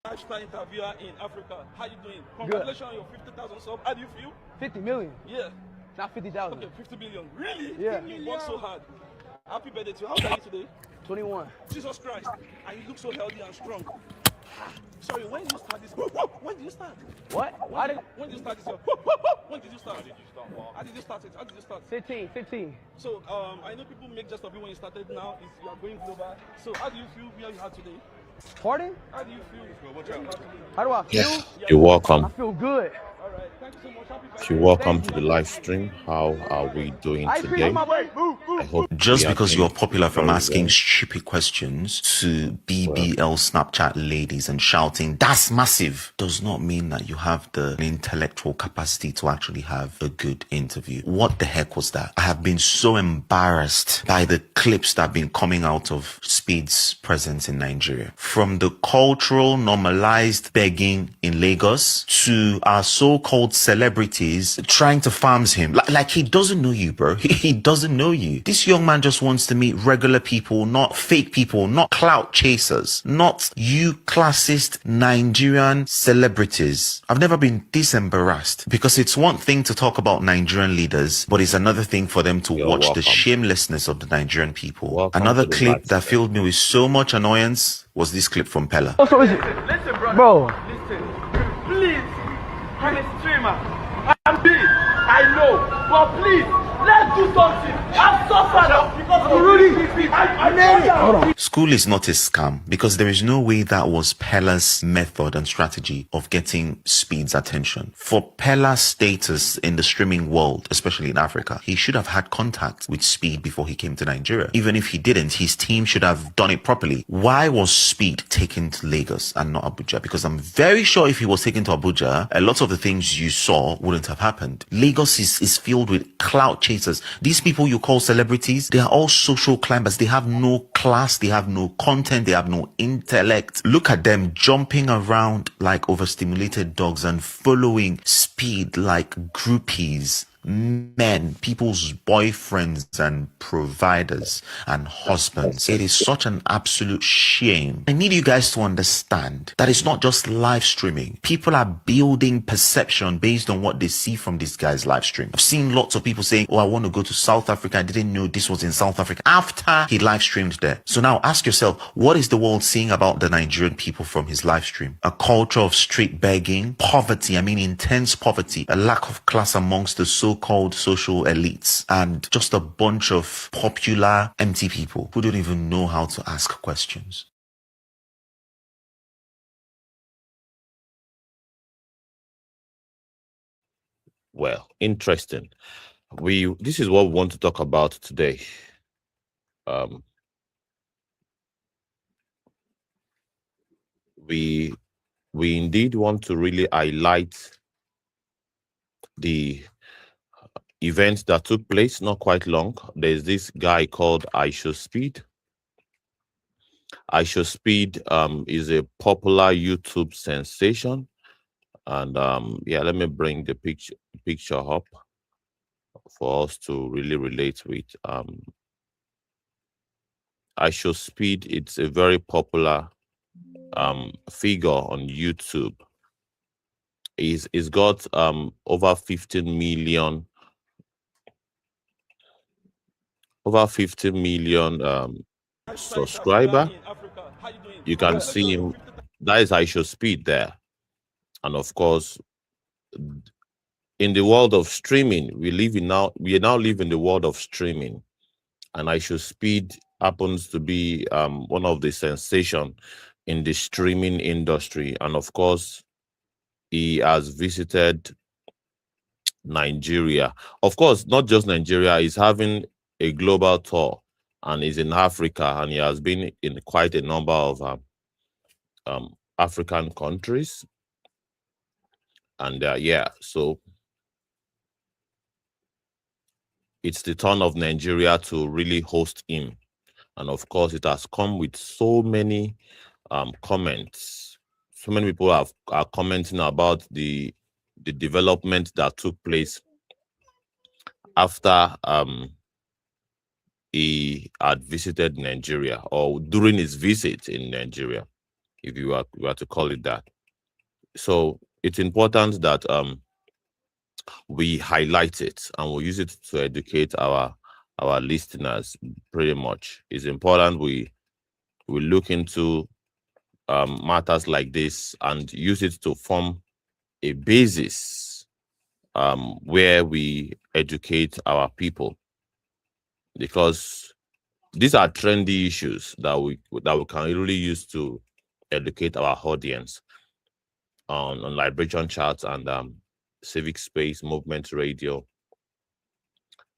Lifestyle interviewer in Africa. How you doing? Congratulations on your 50,000 subs. How do you feel? 50 million? Yeah. Not 50,000. Okay, 50 million. Really? Yeah. You work so hard. Happy birthday to you. How old are you today? 21. Jesus Christ. And you look so healthy and strong. Sorry, when did you start this? When did you start? What? When did you start this? When did you start? How did you start? How did you start it? How did you start? 15. So, I know people make just of you when you started. Now you are going global. So, how do you feel where you are today? Pardon? How do you feel? How do I feel? Yes, you're welcome. I feel good. All right. Thank you so much. Happy birthday. You're welcome to the live stream. How are we doing I today? appreciate my way. I hope Just we are because doing you're popular from very asking well. stupid questions to BBL Snapchat ladies and shouting, that's massive, does not mean that you have the intellectual capacity to actually have a good interview. What the heck was that? I have been so embarrassed by the clips that have been coming out of Speed's presence in Nigeria. From the cultural normalized begging in Lagos to our so-called celebrities trying to farms him. Like he doesn't know you, bro. He doesn't know you. This young man just wants to meet regular people, not fake people, not clout chasers, not you classist Nigerian celebrities. I've never been this embarrassed because it's one thing to talk about Nigerian leaders, but it's another thing for them to You're watch welcome. the shamelessness of the Nigerian people. Welcome Another to the clip live that stream. filled me with so much annoyance was this clip from Pella. Oh, so is it? Listen, brother. Bro. Listen. Please. I'm a streamer. I'm big. I know. But please, let's do something. I'm suffered because of Rudy. I made it. Hold on. School is not a scam because there is no way that was Pella's method and strategy of getting Speed's attention. For Pella's status in the streaming world, especially in Africa, he should have had contact with Speed before he came to Nigeria. Even if he didn't, his team should have done it properly. Why was Speed taken to Lagos and not Abuja? Because I'm very sure if he was taken to Abuja, a lot of the things you saw wouldn't have happened. Lagos is filled with clout chasers. These people you call celebrities, they are all social climbers. They have no class, they have no content, they have no intellect. Look at them jumping around like overstimulated dogs and following Speed like groupies. Men, people's boyfriends and providers and husbands. It is such an absolute shame. I need you guys to understand that it's not just live streaming. People are building perception based on what they see from this guy's live stream. I've seen lots of people saying, oh, I want to go to South Africa. I didn't know this was in South Africa after he live streamed there. So now ask yourself, what is the world seeing about the Nigerian people from his live stream? A culture of street begging, poverty, I mean intense poverty, a lack of class amongst the so-called social elites, and just a bunch of popular empty people who don't even know how to ask questions. Well, interesting. This is what we want to talk about today. We indeed want to really highlight the events that took place not quite long. There's this guy called IShowSpeed. IShowSpeed is a popular YouTube sensation, and yeah, let me bring the picture up for us to really relate with. IShowSpeed, it's a very popular figure on YouTube. He's got over 15 million subscriber. You can see him. That is IShowSpeed there. And of course, in the world of streaming, we now live in the world of streaming. And IShowSpeed happens to be one of the sensation in the streaming industry. And of course, he has visited Nigeria. Of course, not just Nigeria, he's having a global tour and he's in Africa, and he has been in quite a number of African countries. And yeah, so it's the turn of Nigeria to really host him. And of course, it has come with so many comments. So many people are commenting about the development that took place after he had visited Nigeria, or during his visit in Nigeria. if you were to call it that. So it's important that we highlight it and we use it to educate our listeners. Pretty much, it's important we look into matters like this and use it to form a basis where we educate our people, because these are trendy issues that we can really use to educate our audience on Liberation Charts and Civic Space Movement Radio.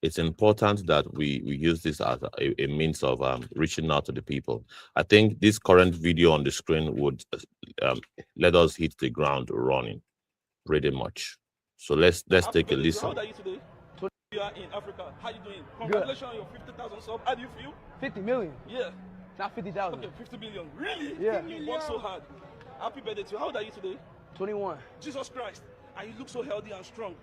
It's important that we use this as a means of reaching out to the people. I think this current video on the screen would let us hit the ground running pretty much. So let's take a listen. How old are you today? You are in Africa. How you doing? Congratulations on your 50,000 subs. How do you feel? 50 million. Yeah. Not 50,000. Okay, 50 million. Really? Yeah. You work so hard. Happy birthday to you. How old are you today? 21. Jesus Christ. And you look so healthy and strong.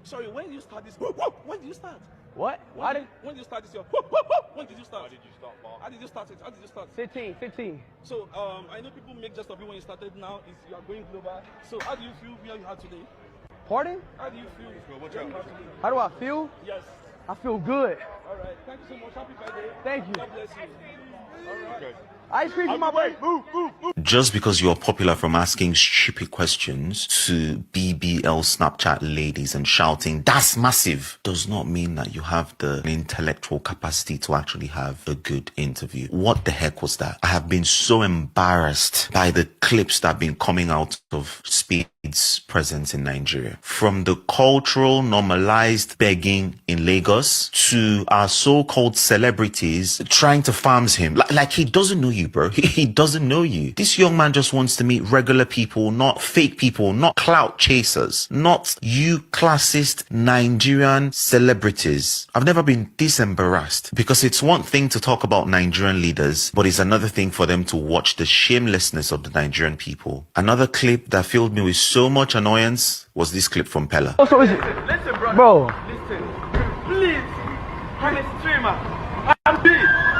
Sorry, when did you start this? When did you start? What? When did you start this year? When did you start? How did you start, Bob? How did you start it? How did you start? 15. So, I know people make just of you when you started. Now is you are going global. So, how do you feel where you are today? Pardon? How do you feel? How do I feel? Yes. I feel good. All right. Thank you so much. Happy birthday. Thank you. God bless you. All right. Okay. Ice cream for my way. Move. Just because you're popular from asking stupid questions to BBL Snapchat ladies and shouting, "That's massive," does not mean that you have the intellectual capacity to actually have a good interview. What the heck was that? I have been so embarrassed by the clips that have been coming out of Speed's presence in Nigeria. From the cultural normalized begging in Lagos to our so-called celebrities trying to farms him. Like he doesn't know you, bro. He doesn't know you. This young man just wants to meet regular people, not fake people, not clout chasers, not you classist Nigerian celebrities. I've never been this embarrassed, because it's one thing to talk about Nigerian leaders, but it's another thing for them to watch the shamelessness of the Nigerian people. Another clip that filled me with so much annoyance was this clip from Pella. Oh, so is it? Listen, bro. Bro. Listen. Please. I'm a streamer. I'm big.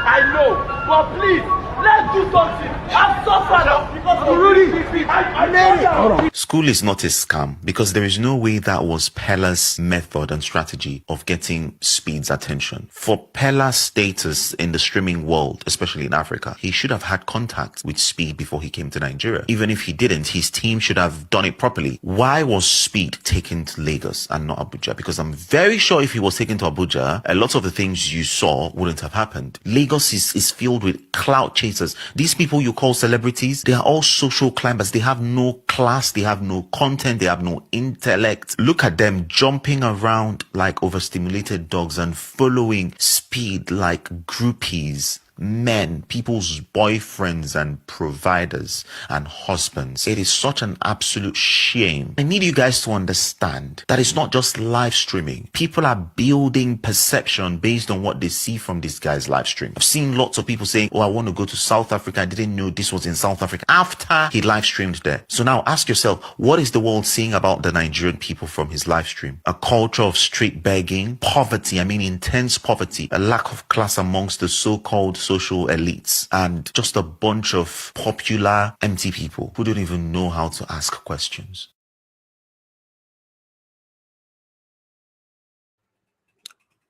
I know. But please, let's do something. I'm suffered because of Rudy. I made it. Hold on. School is not a scam, because there is no way that was Pella's method and strategy of getting Speed's attention. For Pella's status in the streaming world, especially in Africa, he should have had contact with Speed before he came to Nigeria. Even if he didn't, his team should have done it properly. Why was Speed taken to Lagos and not Abuja? Because I'm very sure if he was taken to Abuja, a lot of the things you saw wouldn't have happened. Lagos is filled with clout chasers. These people you call celebrities, they are all social climbers. They have no class, they have no content, they have no intellect. Look at them jumping around like overstimulated dogs and following Speed like groupies. Men, people's boyfriends and providers and husbands. It is such an absolute shame. I need you guys to understand that it's not just live streaming. People are building perception based on what they see from this guy's live stream. I've seen lots of people saying, "Oh, I want to go to South Africa. I didn't know this was in South Africa," after he live streamed there. So now ask yourself, what is the world seeing about the Nigerian people from his live stream? A culture of street begging, poverty, intense poverty, a lack of class amongst the so-called social elites, and just a bunch of popular empty people who don't even know how to ask questions.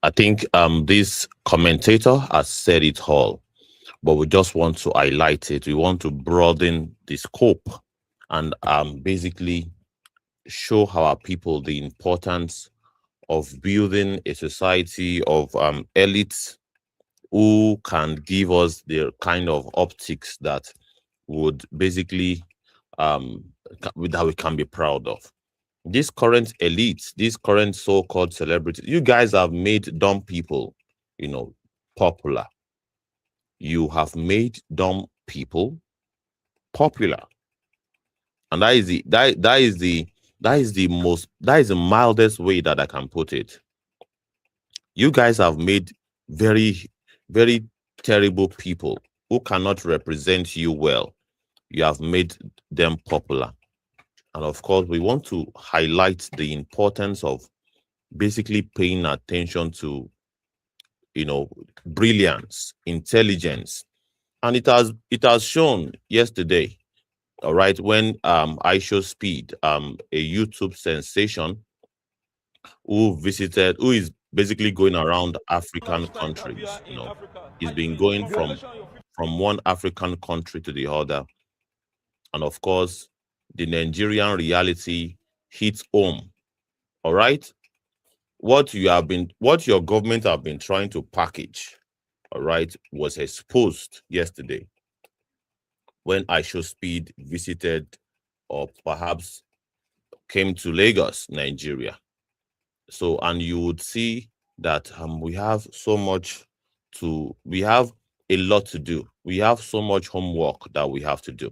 I think this commentator has said it all, but we just want to highlight it. We want to broaden the scope and basically show our people the importance of building a society of elites who can give us the kind of optics that would basically that we can be proud of. This current elites, these current so-called celebrities, you guys have made dumb people, popular. You have made dumb people popular, and that is the mildest way that I can put it. You guys have made very, very terrible people who cannot represent you well. You have made them popular. And of course, we want to highlight the importance of basically paying attention to, brilliance, intelligence, And it has shown yesterday, all right, when IShowSpeed, a YouTube sensation who is basically going around African countries, he's been going from one African country to the other. And of course, the Nigerian reality hits home. All right. What your government have been trying to package, all right, was exposed yesterday when IShowSpeed visited or perhaps came to Lagos, Nigeria. So, and you would see that we have a lot to do. We have so much homework that we have to do.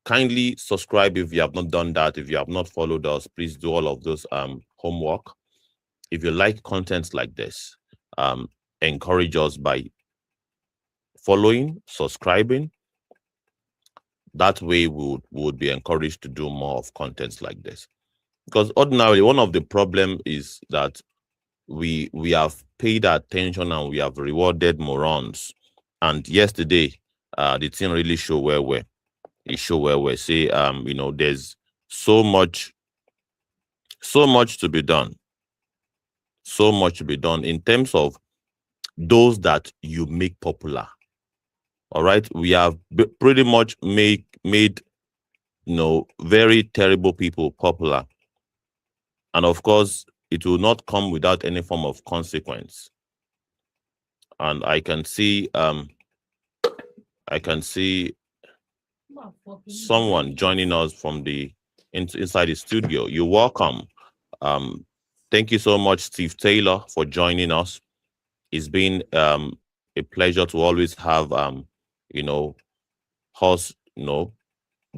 Kindly subscribe if you have not done that. If you have not followed us, please do all of those homework. If you like content like this, encourage us by following, subscribing. That way we would be encouraged to do more of contents like this. Because ordinarily, one of the problem is that we have paid attention and we have rewarded morons. And yesterday, the thing really show where we're. It show where we say, there's so much to be done. So much to be done in terms of those that you make popular. All right, we have pretty much made very terrible people popular, and of course, it will not come without any form of consequence. And I can see someone joining us from the inside the studio. You're welcome. Thank you so much, Steve Taylor, for joining us. It's been a pleasure to always have us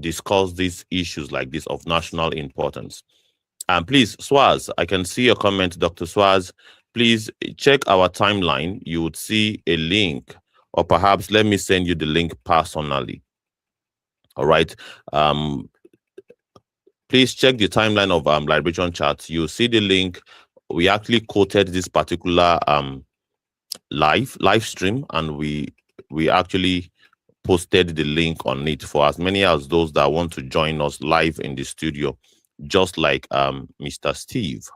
discuss these issues like this of national importance. And please, Swaz, I can see your comment, Dr. Swaz. Please check our timeline. You would see a link, or perhaps let me send you the link personally. All right. Please check the timeline of Liberation Chat. You see the link. We actually quoted this particular live stream, and we actually posted the link on it for as many as those that want to join us live in the studio, just like Mr. Steve.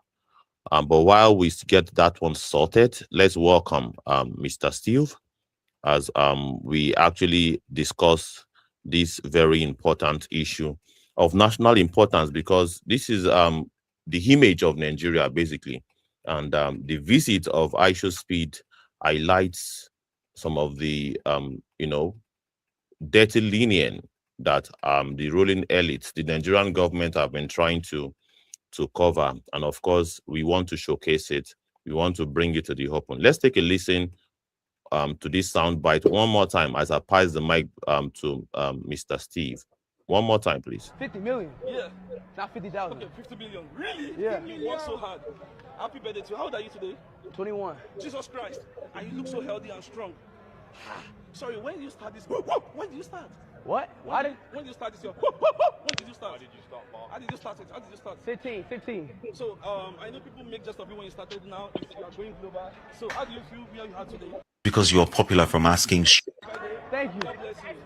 But while we get that one sorted, let's welcome Mr. Steve as we actually discuss this very important issue of national importance, because this is the image of Nigeria, basically. And the visit of IShowSpeed highlights some of the, dirty linen that the ruling elites, the Nigerian government, have been trying to cover. And of course, we want to showcase it. We want to bring it to the open. Let's take a listen to this soundbite one more time as I pass the mic to Mr. Steve. One more time, please. 50 million. Yeah. Not 50,000. Okay, 50 million. Really? Yeah. You work so hard. Happy birthday to you. How old are you today? 21. Jesus Christ. And you look so healthy and strong. Sorry, when did you start this? When did you start? What? When did you start this? When did you start? How did you start? How did you start it? How did you start? 15. So, I know people make just of you when you started. Now you are going global. So, how do you feel where you are today? Because you're popular from asking. Thank you. God bless you.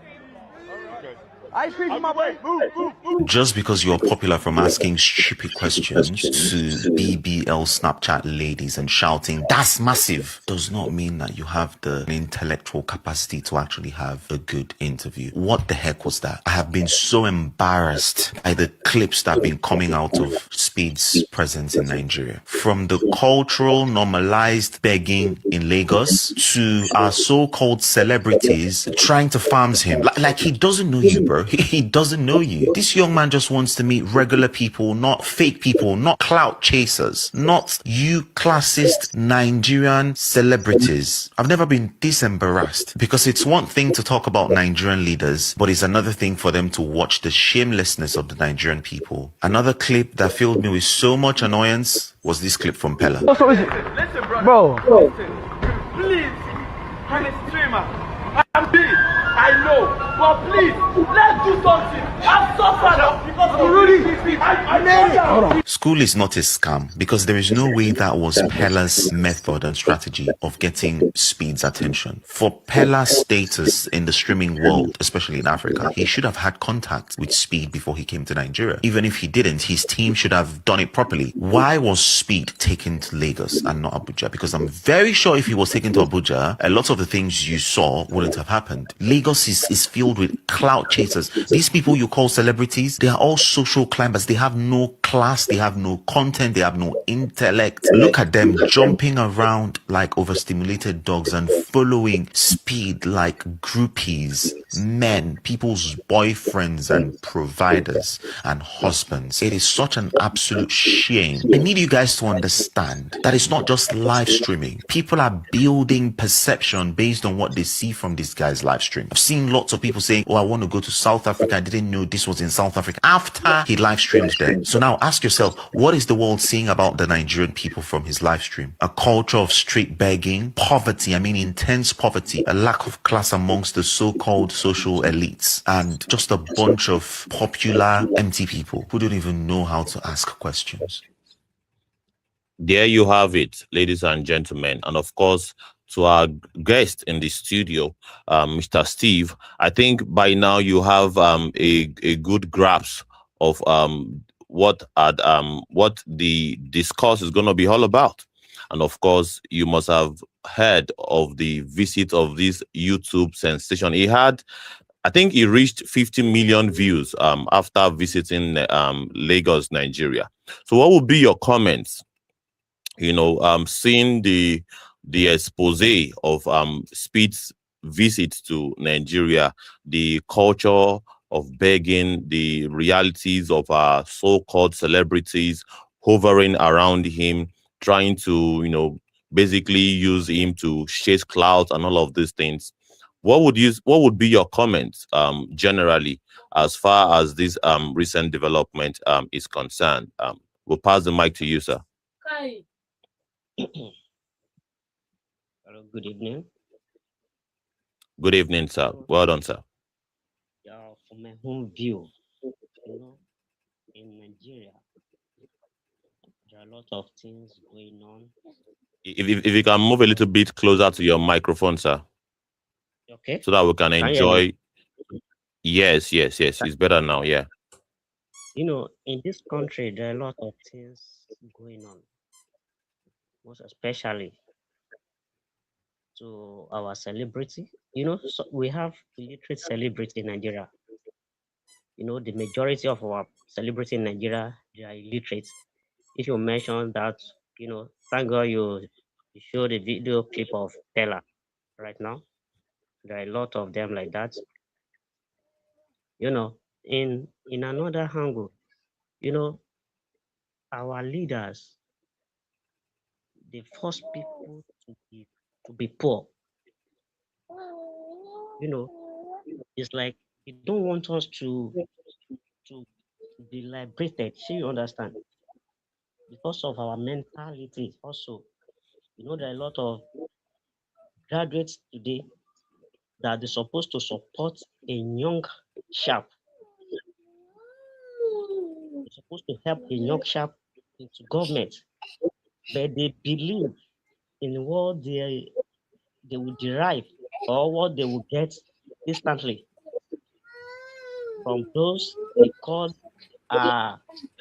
Ice cream on my way. Move. Just because you're popular from asking stupid questions to BBL Snapchat ladies and shouting, "That's massive," does not mean that you have the intellectual capacity to actually have a good interview. What the heck was that? I have been so embarrassed by the clips that have been coming out of Speed's presence in Nigeria. From the cultural normalized begging in Lagos to our so-called celebrities trying to farm him. Like he doesn't know you, bro. He doesn't know you. This young man just wants to meet regular people, not fake people, not clout chasers, not you classist Nigerian celebrities. I've never been this embarrassed, because it's one thing to talk about Nigerian leaders, but it's another thing for them to watch the shamelessness of the Nigerian people. Another clip that filled me with so much annoyance was this clip from Pella. So is it? Listen, brother. Bro. Listen. Please. I'm a streamer. I'm big. I know. But please, let's do something. I'm suffered because School is not a scam because there is no way that was Pella's method and strategy of getting Speed's attention. For Pella's status in the streaming world, especially in Africa, he should have had contact with Speed before he came to Nigeria. Even if he didn't, his team should have done it properly. Why was Speed taken to Lagos and not Abuja? Because I'm very sure if he was taken to Abuja, a lot of the things you saw wouldn't have happened. Lagos is filled with clout chasers. These people you call celebrities, they are all social climbers. They have no class, they have no content, they have no intellect. Look at them jumping around like overstimulated dogs and following Speed like groupies, men, people's boyfriends and providers and husbands. It is such an absolute shame. I need you guys to understand that it's not just live streaming. People are building perception based on what they see from this guy's live stream. I've seen lots of people saying, oh, I want to go to South Africa. I didn't know this was in South Africa after he live streamed there. So now ask yourself, what is the world seeing about the Nigerian people from his live stream? A culture of street begging, poverty, I mean intense poverty, a lack of class amongst the so-called social elites, and just a bunch of popular empty people who don't even know how to ask questions. There you have it, ladies and gentlemen. And of course, to our guest in the studio, Mr. Steve, I think by now you have a good grasp of what the discourse is going to be all about. And of course, you must have heard of the visit of this YouTube sensation. I think he reached 50 million views after visiting Lagos, Nigeria. So what would be your comments? Seeing the expose of Speed's visit to Nigeria, the culture of begging, the realities of our so-called celebrities hovering around him, trying to, basically use him to chase clout and all of these things. What would be your comments generally as far as this recent development is concerned? We'll pass the mic to you, sir. Hello, good evening. Good evening, sir. Well done, sir. From my home view, in Nigeria, there are a lot of things going on. If you can move a little bit closer to your microphone, sir. Okay. So that we can enjoy. Yes. It's better now, yeah. In this country, there are a lot of things going on, most especially to our celebrity. So we have illiterate celebrity in Nigeria. The majority of our celebrity in Nigeria, they are illiterate. If you mention that, thank God you show the video clip of Pella right now. There are a lot of them like that. In another angle, our leaders, they force people to be poor. It's like they don't want us to be liberated. So you understand? Because of our mentality also. There are a lot of graduates today that they're supposed to support a young sharp. They're supposed to help a young sharp into government, but they believe in what they will derive or what they will get instantly from those they call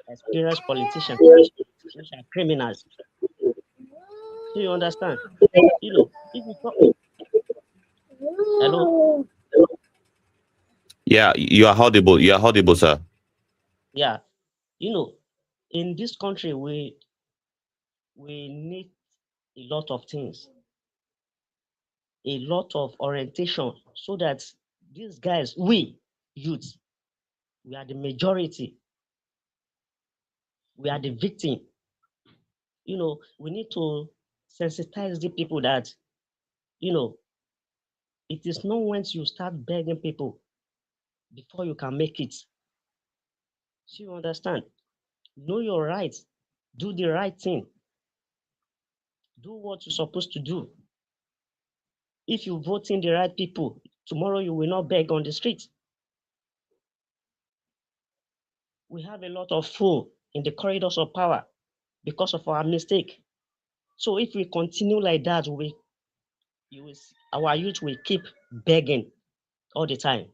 experienced politicians, which are criminals. Do you understand? If you talk, hello. Yeah, you are audible. You are audible, sir. Yeah, in this country we need a lot of things, a lot of orientation, so that these guys, we youth, we are the majority, we are the victim. We need to sensitize the people that it is not once you start begging people before you can make it. So you understand? Know your rights, do the right thing, do what you're supposed to do. If you vote in the right people, tomorrow you will not beg on the street. we have a lot of fool in the corridors of power because of our mistake. So if we continue like that, our youth will keep begging all the time.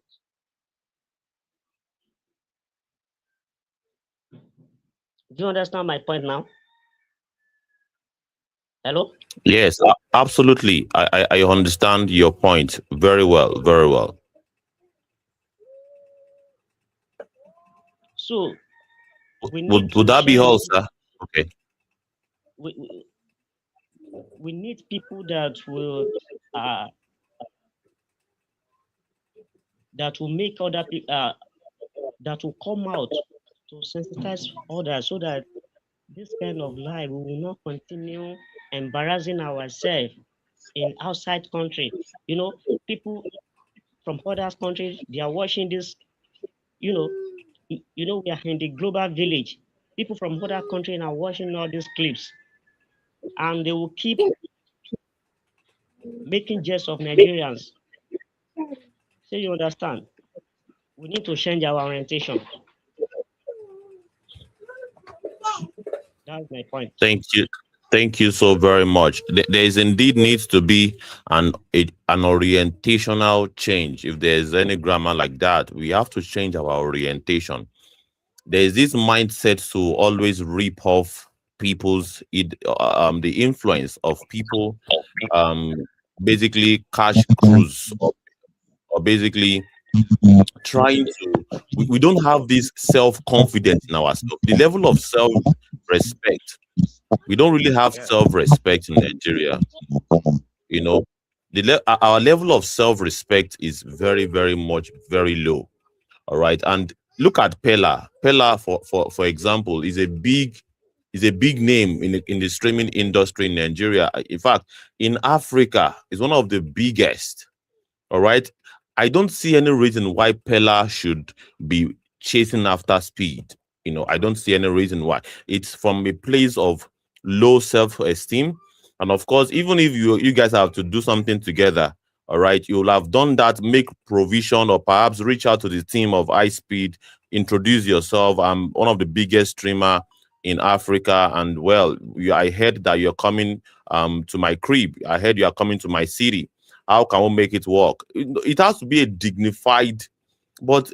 Do you understand my point now? Hello? Yes, absolutely. I understand your point very well, very well. So we need Would to that be all, change. sir? Okay. We, we, we need people uh, that will make other people that will come out to sensitize others so that this kind of life we will not continue embarrassing ourselves in outside country. You know, people from other countries they are watching this. You know, we are in the global village. People from other countries are watching all these clips, and they will keep making jest of Nigerians. So you understand? We need to change our orientation. That's my point. Thank you. Thank you so very much. There is indeed needs to be an orientational change. If there is any grammar like that, we have to change our orientation. There is this mindset to always rip off the influence of people, um basically cash cruise, or basically trying to we don't have this self-confidence in ourselves, the level of self-respect. We don't really have self-respect in Nigeria. You know, our level of self-respect is very, very much very low. All right. And look at Pella. Pella, for example, is a big name in the streaming industry in Nigeria. In fact, in Africa, is one of the biggest. All right. I don't see any reason why Pella should be chasing after speed. I don't see any reason why. It's from a place of low self-esteem. And of course, even if you guys have to do something together, all right, you'll have done that, make provision, or perhaps reach out to the team of iSpeed, introduce yourself. I'm one of the biggest streamer in Africa, and well, I heard that you're coming to my crib. I heard you are coming to my city. How can we make it work? It has to be a dignified, but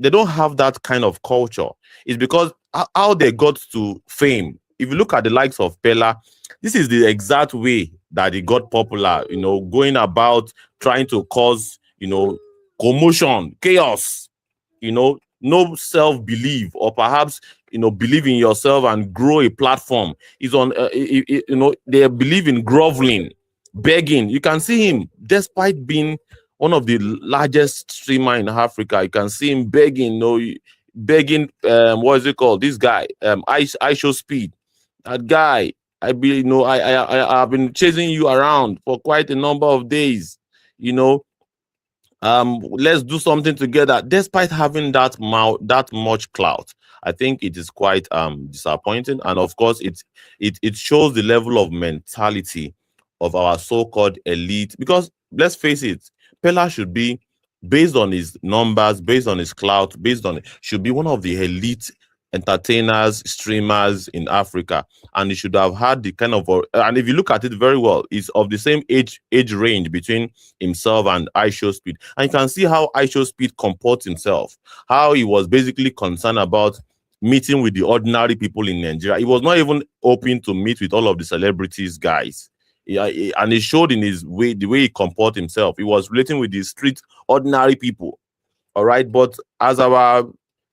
they don't have that kind of culture. It's because how they got to fame. If you look at the likes of Pella, this is the exact way that he got popular. Going about trying to cause commotion, chaos. No self belief, or perhaps believe in yourself and grow a platform. Is on they believe in groveling, begging. You can see him, despite being one of the largest streamer in Africa. You can see him begging, begging. What is it called? This guy, IShowSpeed. That guy. I've been chasing you around for quite a number of days. You know, let's do something together. Despite having that much clout, I think it is quite disappointing. And of course, it shows the level of mentality of our so-called elite. Because let's face it, Pella should be, based on his numbers, based on his clout, should be one of the elite entertainers, streamers in Africa. And he should have had the kind of, and if you look at it very well, it's of the same age range between himself and IShowSpeed. And you can see how IShowSpeed comports himself, how he was basically concerned about meeting with the ordinary people in Nigeria. He was not even open to meet with all of the celebrities, guys. And it showed in his way, the way he comport himself. He was relating with the street ordinary people. All right. But as our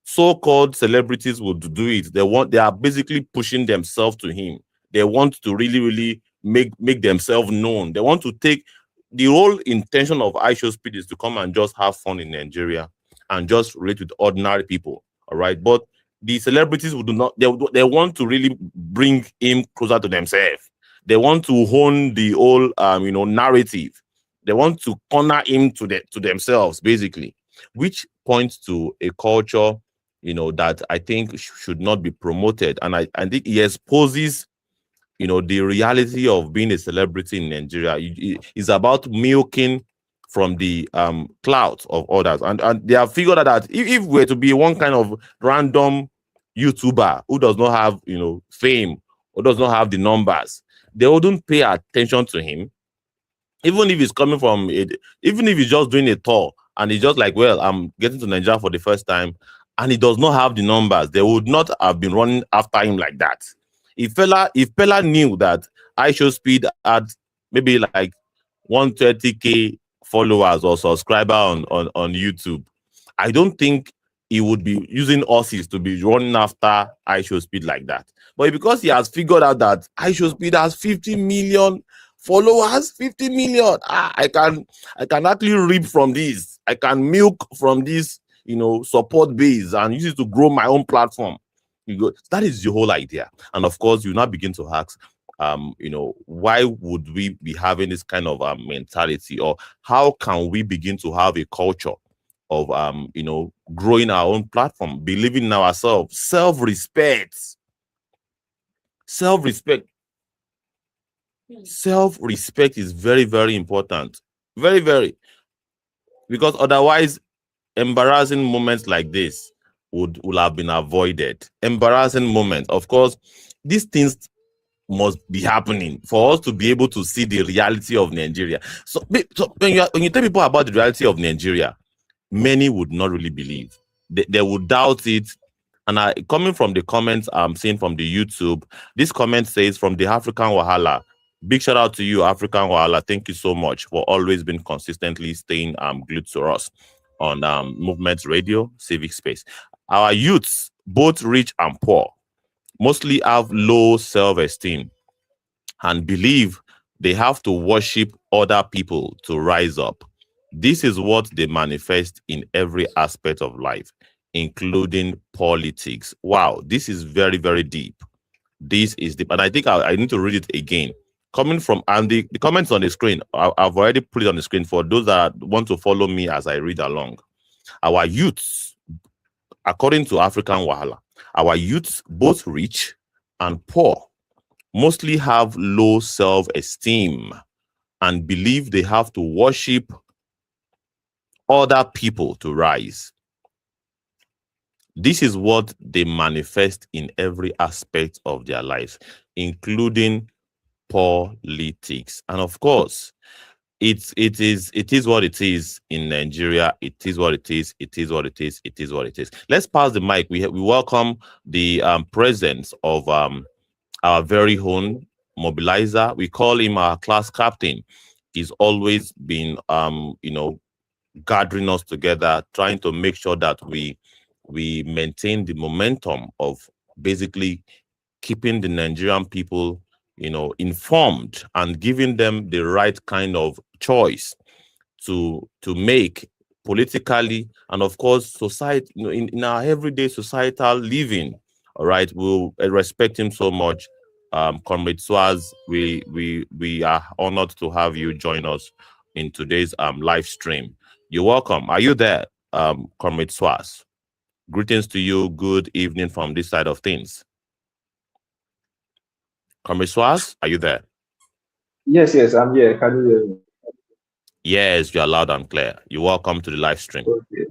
so-called celebrities would do it, they are basically pushing themselves to him. They want to really, really make themselves known. They want to take the whole intention of IShowSpeed is to come and just have fun in Nigeria and just relate with ordinary people. All right. But the celebrities would not, they want to really bring him closer to themselves. They want to hone the whole narrative. They want to corner him to themselves, basically, which points to a culture that I think should not be promoted. And I think he exposes the reality of being a celebrity in Nigeria. It's about milking from the clout of others, and they have figured out that if we're to be one kind of random YouTuber who does not have fame or does not have the numbers, they wouldn't pay attention to him, even if he's coming from it, even if he's just doing a tour and he's just like, well, I'm getting to Nigeria for the first time, and he does not have the numbers, they would not have been running after him like that. If Pella knew that IShowSpeed had maybe like 130K followers or subscriber on YouTube, I don't think he would be using Aussies to be running after IShowSpeed like that. But because he has figured out that IShowSpeed has 50 million followers, 50 million, I can actually reap from this. I can milk from this, support base and use it to grow my own platform. That is the whole idea. And of course, you now begin to ask, why would we be having this kind of mentality, or how can we begin to have a culture of growing our own platform, believing in ourselves, self-respect. Self-respect is very, very important. Very, very. Because otherwise, embarrassing moments like this would have been avoided. Embarrassing moments. Of course, these things must be happening for us to be able to see the reality of Nigeria. So when you tell people about the reality of Nigeria, many would not really believe. They would doubt it. And coming from the comments I'm seeing from the YouTube, this comment says, from the African Wahala, big shout out to you, African Wahala. Thank you so much for always being consistently staying glued to us on Movement Radio, Civic Space. Our youths, both rich and poor, mostly have low self-esteem and believe they have to worship other people to rise up. This is what they manifest in every aspect of life, including politics. Wow, this is very, very deep. This is deep. And I think I need to read it again. Coming from, and the comments on the screen, I've already put it on the screen for those that want to follow me as I read along. Our youths, according to African Wahala, our youths, both rich and poor, mostly have low self-esteem and believe they have to worship other people to rise. This is what they manifest in every aspect of their lives, including politics. And of course, it is what it is in Nigeria. It is what it is. It is what it is. It is what it is. Let's pass the mic. We welcome the presence of our very own mobilizer. We call him our class captain. He's always been gathering us together, trying to make sure that we maintain the momentum of basically keeping the Nigerian people, informed and giving them the right kind of choice to make politically, and of course society, in our everyday societal living. All right, we'll respect him so much. Comrade Swaz, we are honored to have you join us in today's live stream. You're welcome. Are you there, Comrade Swaz? Greetings to you. Good evening from this side of things. Comrade Swaz, are you there? Yes, I'm here. Can you hear me? Yes, you are loud and clear. You're welcome to the live stream. Okay.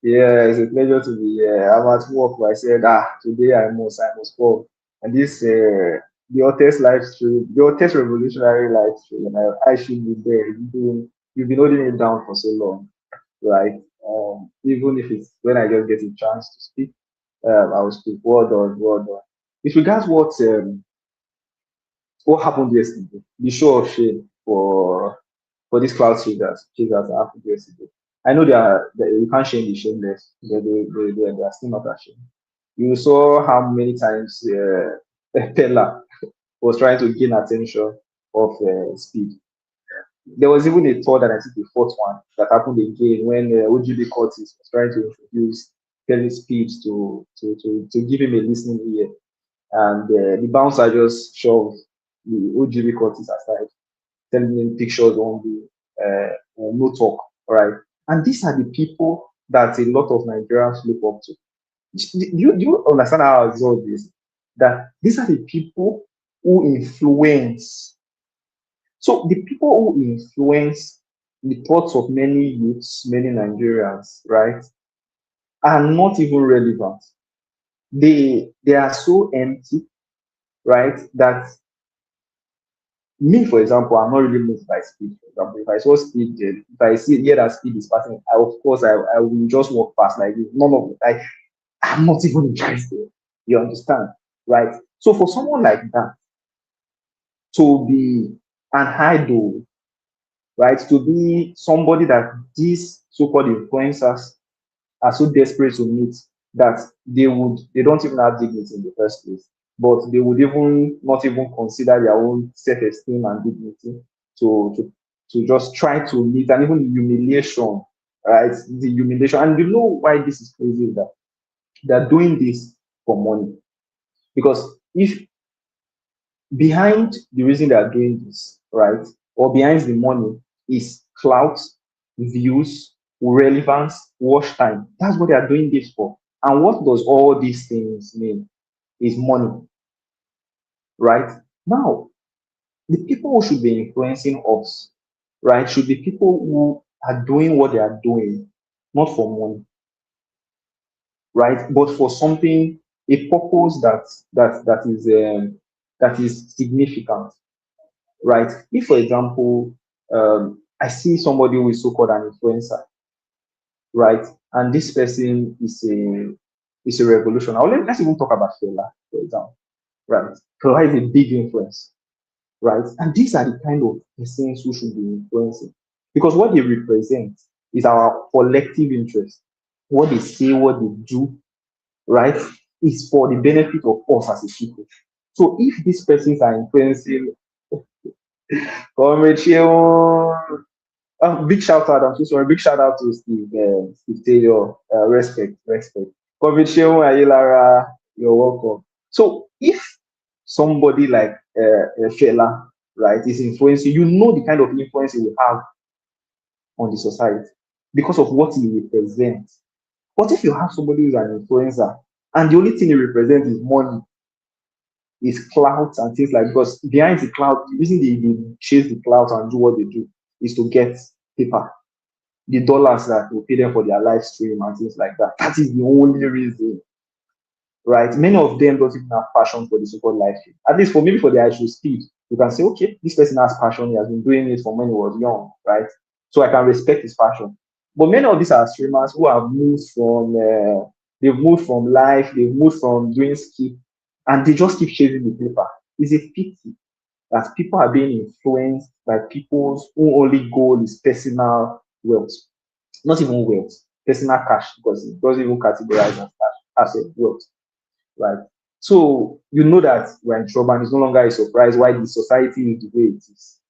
Yeah, it's a pleasure to be here. I'm at work, but I said, today I must go. And this, the hottest live stream, the hottest revolutionary live stream, and I should be there. You've been holding it down for so long, right? Even if it's when I just get a chance to speak, I will speak. Well done, well done. With regards what happened yesterday, the show of shame for these cloud chasers that happened yesterday. I know you can't shame the shameless, but they are still not ashamed. You saw how many times Pella was trying to gain attention of Speed. There was even a third and I think the fourth one that happened again when OGB Curtis was trying to introduce Kelly Speed to give him a listening ear. And the bouncer just shoved the OGB Curtis aside, telling him pictures on the no talk, right? And these are the people that a lot of Nigerians look up to. Do you understand how I observe this? That these are the people who influence. So the people who influence the thoughts of many youths, many Nigerians, right, are not even relevant. They are so empty, right, that me, for example, I'm not really moved by speed. For example, if I saw speed, if I see here that speed is passing, of course I will just walk past like this. None of it. I'm not even interested. You understand, right? So for someone like that to be an idol, right, to be somebody that these so-called influencers are so desperate to meet that they don't even have dignity in the first place, but they would even not even consider their own self-esteem and dignity to just try to meet, and even the humiliation, right? The humiliation. And you know why this is crazy, is that they're doing this for money. Because if behind the reason they are doing this, right, or behind the money is clout, views, relevance, watch time. That's what they are doing this for. And what does all these things mean? Is money, right? Now, the people who should be influencing us, right, should be people who are doing what they are doing, not for money, right, but for something, a purpose that is significant, right? If, for example, I see somebody who is so-called an influencer, right, and this person is a revolution. Now let's even talk about Fela, for example, right? Fela is a big influence, right? And these are the kind of persons who should be influencing, because what they represent is our collective interest. What they say, what they do, right, is for the benefit of us as a people. So if these persons are influencing, Comrade Sheon, big shout out. I'm so sorry. Big shout out to Steve Taylor. Respect, respect. Comrade Sheon Ayelara, you're welcome. So if somebody like Fela, right, is influencing, you know the kind of influence he will have on the society because of what he represents. But if you have somebody who's an influencer and the only thing he represents is money, is clout and things like, because behind the clout, the reason they chase the clout and do what they do is to get paper, the dollars that will pay them for their live stream and things like that. That is the only reason, right? Many of them don't even have passion for the so-called live stream. At least for maybe for the IShowSpeed, you can say, okay, this person has passion. He has been doing it from when he was young, right? So I can respect his passion. But many of these are streamers who have moved from, they've moved from live, they've moved from doing skip, and they just keep chasing the paper. It's a pity that people are being influenced by people's who only goal is personal wealth, not even wealth, personal cash, because it doesn't even categorize as cash as a wealth, right? So you know that we're in trouble, and it's no longer a surprise why the society is the way it is,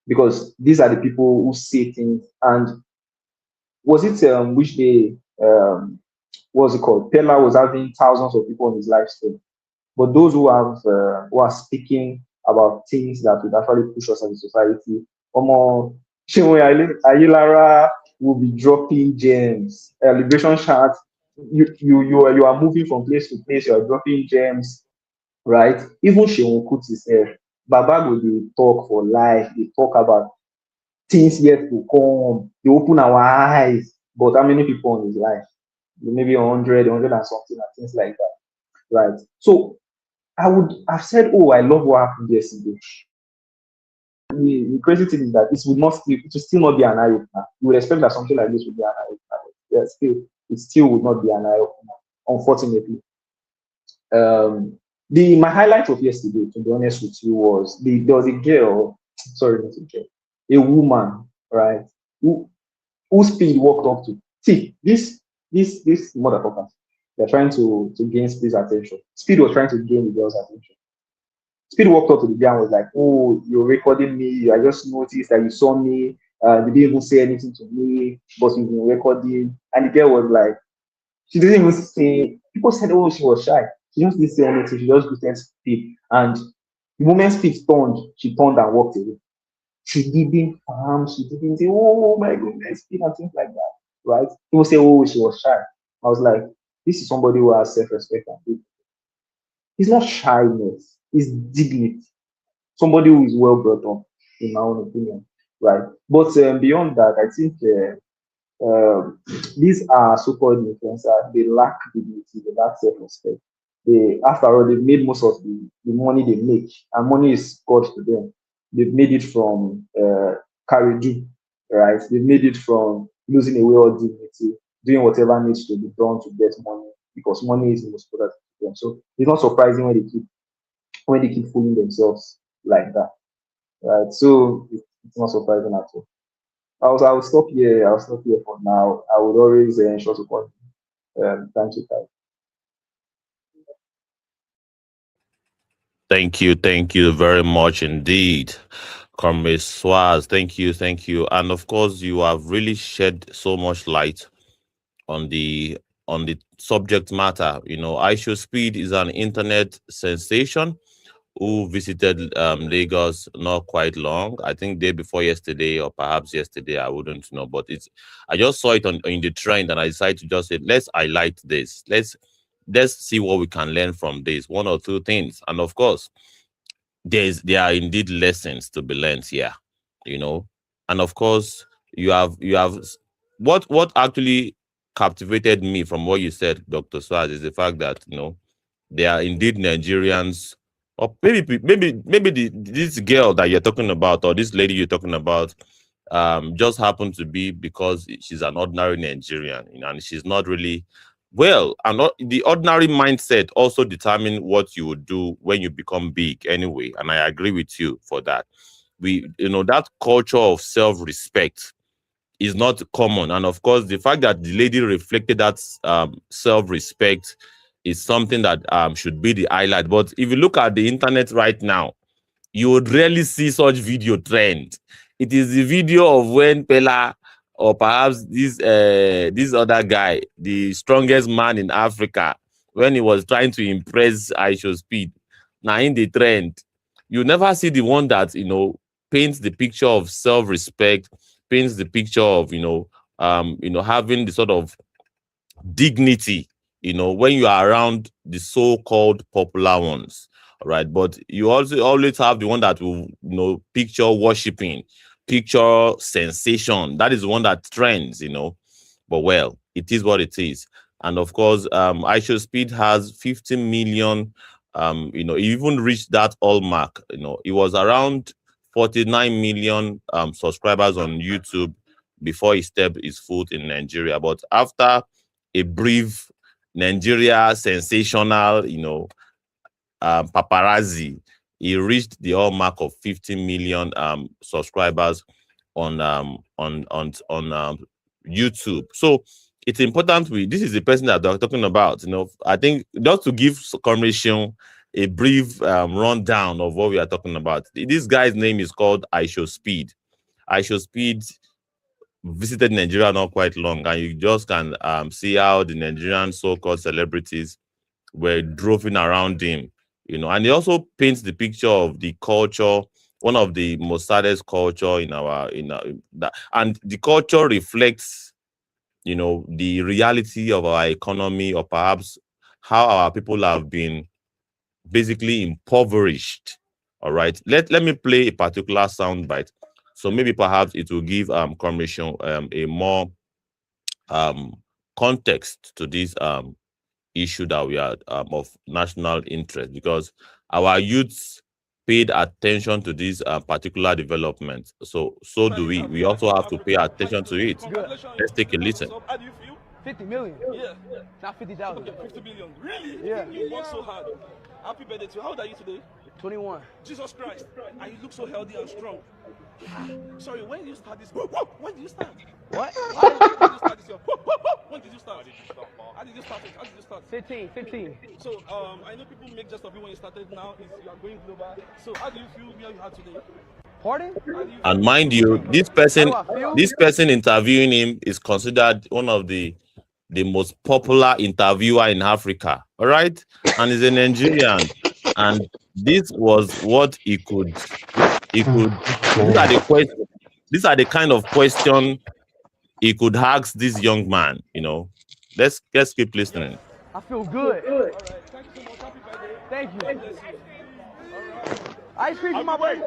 because these are the people who say things. And was it which day what's it called? Pella was having thousands of people on his live stream, but those who are speaking about things that would actually push us as a society, Omo Chinwe Ayilara will be dropping gems. Liberation chart, you are moving from place to place, you are dropping gems, right? Even Shehu Kuti said, Baba go dey talk for life, they talk about things yet to come, they open our eyes. But how many people on his life? Maybe 100, 100 and something, and things like that, right? So I would have said, oh, I love what happened yesterday. The crazy thing is that it will still not be an eye opener. You would expect that something like this would be an eye opener. Yeah, it still would not be an eye opener, unfortunately. My highlight of yesterday, to be honest with you, was there was a girl, sorry, not a girl, a woman, right, who Speed walked up to. See, this motherfuckers, they're trying to gain Speed's attention. Speed was trying to gain the girl's attention. Speed walked up to the guy and was like, "Oh, you're recording me. I just noticed that you saw me. You didn't even say anything to me, but you've been recording." And the girl was like, she didn't even say. People said, "Oh, she was shy. She just didn't say anything. She just greeted Speed." And the moment Speed turned, she turned and walked away. She didn't she didn't say, "Oh my goodness," Speed and things like that, right? People say, "Oh, she was shy." I was like, this is somebody who has self-respect and dignity. It's not shyness, it's dignity. Somebody who is well brought up, in my own opinion. right? But beyond that, I think these are so-called influencers. They lack dignity, they lack self-respect. After all, they've made most of the money they make, and money is God to them. They've made it from carry do, right? They've made it from losing away all dignity, doing whatever needs to be done to get money, because money is the most important to them. So it's not surprising when they keep fooling themselves like that, right? So it's not surprising at all. I'll stop here. I'll stop here for now. I would always ensure to call time to time. Thank you very much indeed. Comrade Swaz, thank you. And of course, you have really shed so much light on the subject matter. You know, IShowSpeed is an internet sensation who visited Lagos not quite long. I think day before yesterday, or perhaps yesterday. I wouldn't know, but it's. I just saw it on in the trend, and I decided to just say, let's highlight this. Let's see what we can learn from this. One or two things, and of course, there are indeed lessons to be learned here. You know, and of course, what actually captivated me from what you said, Dr. Swaz, is the fact that they are indeed Nigerians, or maybe this girl that you're talking about, or this lady you're talking about, just happened to be because she's an ordinary Nigerian, and she's not really well. And the ordinary mindset also determine what you would do when you become big, anyway. And I agree with you for that. That culture of self-respect is not common. And of course, the fact that the lady reflected that self-respect is something that should be the highlight. But if you look at the internet right now, you would rarely see such video trend. It is the video of when Pella, or perhaps this other guy, the strongest man in Africa, when he was trying to impress IShowSpeed. Now in the trend, you never see the one that paints the picture of self-respect, paints the picture of having the sort of dignity, when you are around the so-called popular ones, right? But you also always have the one that will, picture worshiping, picture sensation. That is the one that trends. But well, it is what it is. And of course, IShowSpeed has 50 million. He even reached that hallmark. It was around 49 million subscribers on YouTube before he stepped his foot in Nigeria. But after a brief Nigeria sensational, paparazzi, he reached the hallmark of 50 million subscribers on YouTube. So it's important. This is the person that they're talking about. I think just to give Commission a brief rundown of what we are talking about. This guy's name is called IShowSpeed. IShowSpeed visited Nigeria not quite long, and you just can see how the Nigerian so-called celebrities were droving around him, and he also paints the picture of the culture, one of the most saddest culture and the culture reflects, the reality of our economy, or perhaps how our people have been basically impoverished. All right, let me play a particular sound bite. So maybe perhaps it will give Commission a more context to this issue that we are of national interest, because our youths paid attention to this particular development. So do we. We also have to pay attention to it. Let's take a listen. So how do you feel? 50 million. Yeah. Not 50,000. Okay, 50 million. Really? Yeah. You work so hard. Happy birthday to you. How old are you today? 21. Jesus Christ. And you look so healthy and strong. Sorry, when did you start this? When did you start? What? When did you start this year? When did you start? How did you start it? How did you start? 15. So, I know people make just of you when you started. Now you are going global. So, how do you feel where you are today? Pardon? And mind you, this person interviewing him is considered one of the most popular interviewer in Africa. All right, and he's a Nigerian, and this was what he could. These are the questions. These are the kind of question he could ask this young man. Let's keep listening. I feel good. All right. Thank you so much. Happy birthday. Thank you. God bless you. All right. Ice cream for my boy.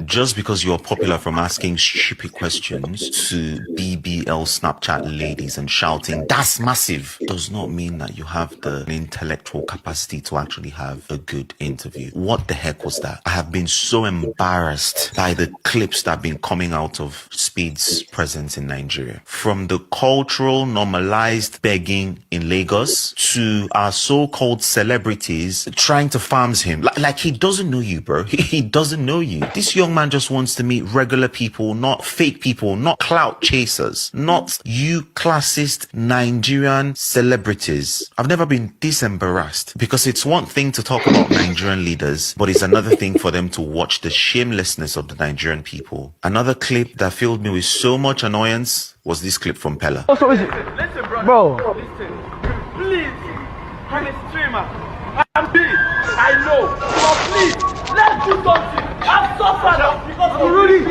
Just because you're popular from asking stupid questions to BBL Snapchat ladies and shouting, "That's massive," does not mean that you have the intellectual capacity to actually have a good interview. What the heck was that? I have been so embarrassed by the clips that have been coming out of Speed's presence in Nigeria. From the cultural normalized begging in Lagos to our so-called celebrities trying to farm him. Like he doesn't know you, bro. He doesn't know you. This young man just wants to meet regular people, not fake people, not clout chasers, not you classist Nigerian celebrities. I've never been this embarrassed because it's one thing to talk about Nigerian leaders, but it's another thing for them to watch the shamelessness of the Nigerian people. Another clip that filled me with so much annoyance was this clip from Pella. So is it? Listen, brother. Bro. Listen. Please. I'm a streamer. I'm big. I know. But please, let's do something. I'm suffered because of Rudy.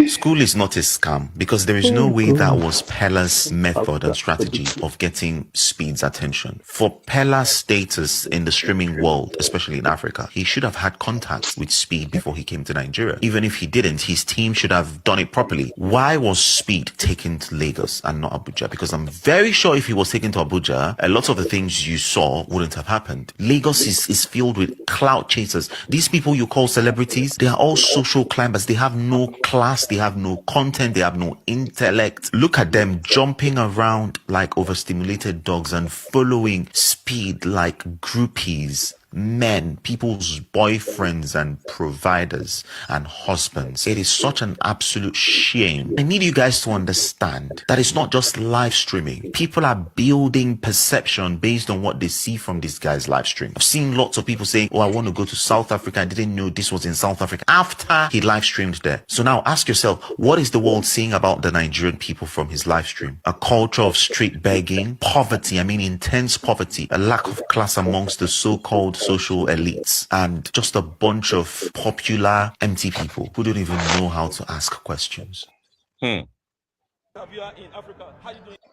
School is not a scam because there is no way that was Pella's method and strategy of getting Speed's attention. For Pella's status in the streaming world, especially in Africa, he should have had contact with Speed before he came to Nigeria. Even if he didn't, his team should have done it properly. Why was Speed taken to Lagos and not Abuja? Because I'm very sure if he was taken to Abuja, a lot of the things you saw wouldn't have happened. Lagos is filled with clout chasers. These people you call celebrities, they are all social climbers. They have no class, they have no content, they have no intellect. Look at them jumping around like overstimulated dogs and following Speed like groupies. Men, people's boyfriends and providers and husbands. It is such an absolute shame. I need you guys to understand that it's not just live streaming. People are building perception based on what they see from this guy's live stream. I've seen lots of people saying, "Oh, I want to go to South Africa. I didn't know this was in South Africa," after he live streamed there. So now ask yourself, what is the world seeing about the Nigerian people from his live stream? A culture of street begging, poverty, I mean intense poverty, a lack of class amongst the so-called social elites, and just a bunch of popular empty people who don't even know how to ask questions.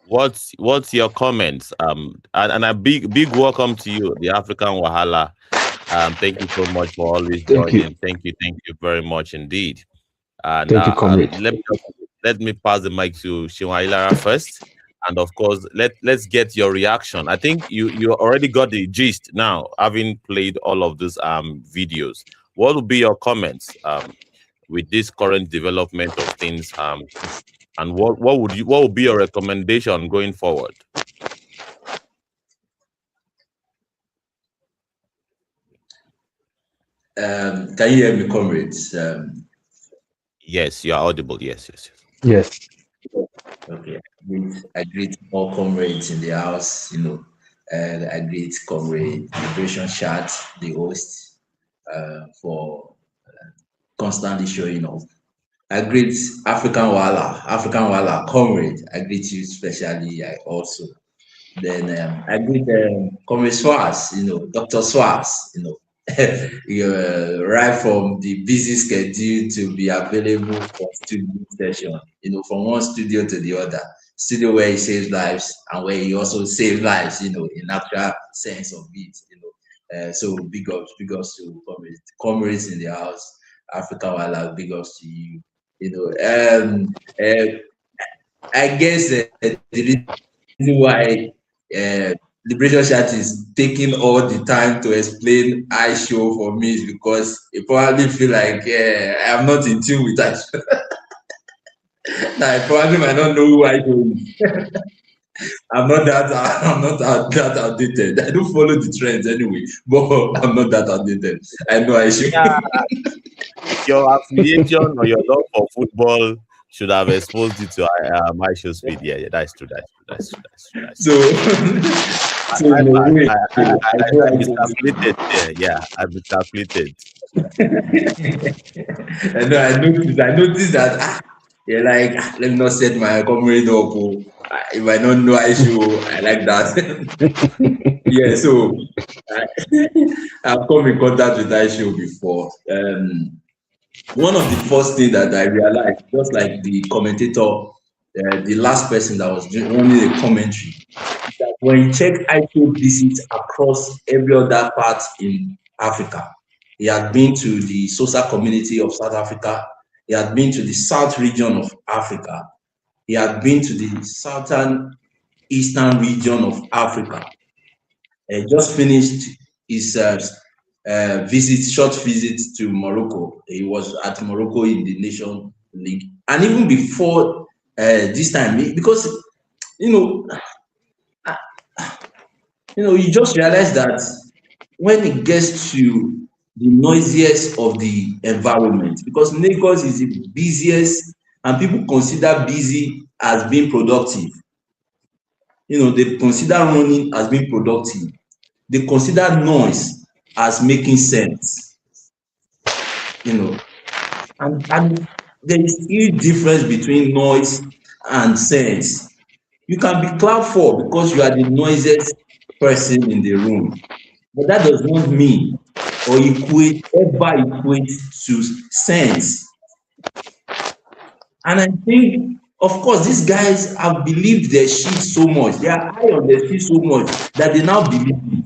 What's your comments? And a big welcome to you, the African Wahala. Thank you so much for always joining. Thank you very much indeed. Thank you, comrade. Let me pass the mic to Shiwailara first. And of course, let's get your reaction. I think you already got the gist now, having played all of these videos. What would be your comments with this current development of things? And what would be your recommendation going forward? Can you hear me, comrades? Yes, you are audible. Yes. Okay. I greet all comrades in the house, and I greet comrade Liberation Chat, the host, for constantly showing up. I greet African Wala, comrade. I greet you especially. I also. Then I greet comrade Swaz, Dr. Swaz, you're right from the busy schedule to be available for studio session, from one studio to the other. Studio where he saves lives and where he also saves lives, in actual sense of it, so big ups to comrades in the house, Africa Wala, big ups to you, I guess the reason why Liberation Chat is taking all the time to explain iShow for me is because it probably feel like I am not in tune with that. I probably might not know who iShow is. I'm not that outdated. I don't follow the trends anyway, but I'm not that outdated. I know iShow. Yeah. Your affiliation or your love for football should have exposed you to IShowSpeed. Yeah, that's true. So I miscalculated there. Yeah, I miscalculated. I noticed that you're like, let me not set my comrade up. If I don't know iShow, I like that. Yeah, so I've come in contact with iShow before. One of the first things that I realized, just like the commentator, the last person that was running the commentary, that when you check iShow visits across every other part in Africa, He had been to the social community of South Africa. He had been to the South region of Africa. He had been to the southern eastern region of Africa. He just finished his short visit to Morocco. He was at Morocco in the Nation League. And even before this time, because, you just realize that when it gets to the noisiest of the environment, because Lagos is the busiest and people consider busy as being productive. They consider running as being productive. They consider noise as making sense. And there is a huge difference between noise and sense. You can be cloud for because you are the noisiest person in the room, but that does not mean or equate to sense. And I think, of course, these guys have believed their shit so much. They are high on their shit so much that they now believe it,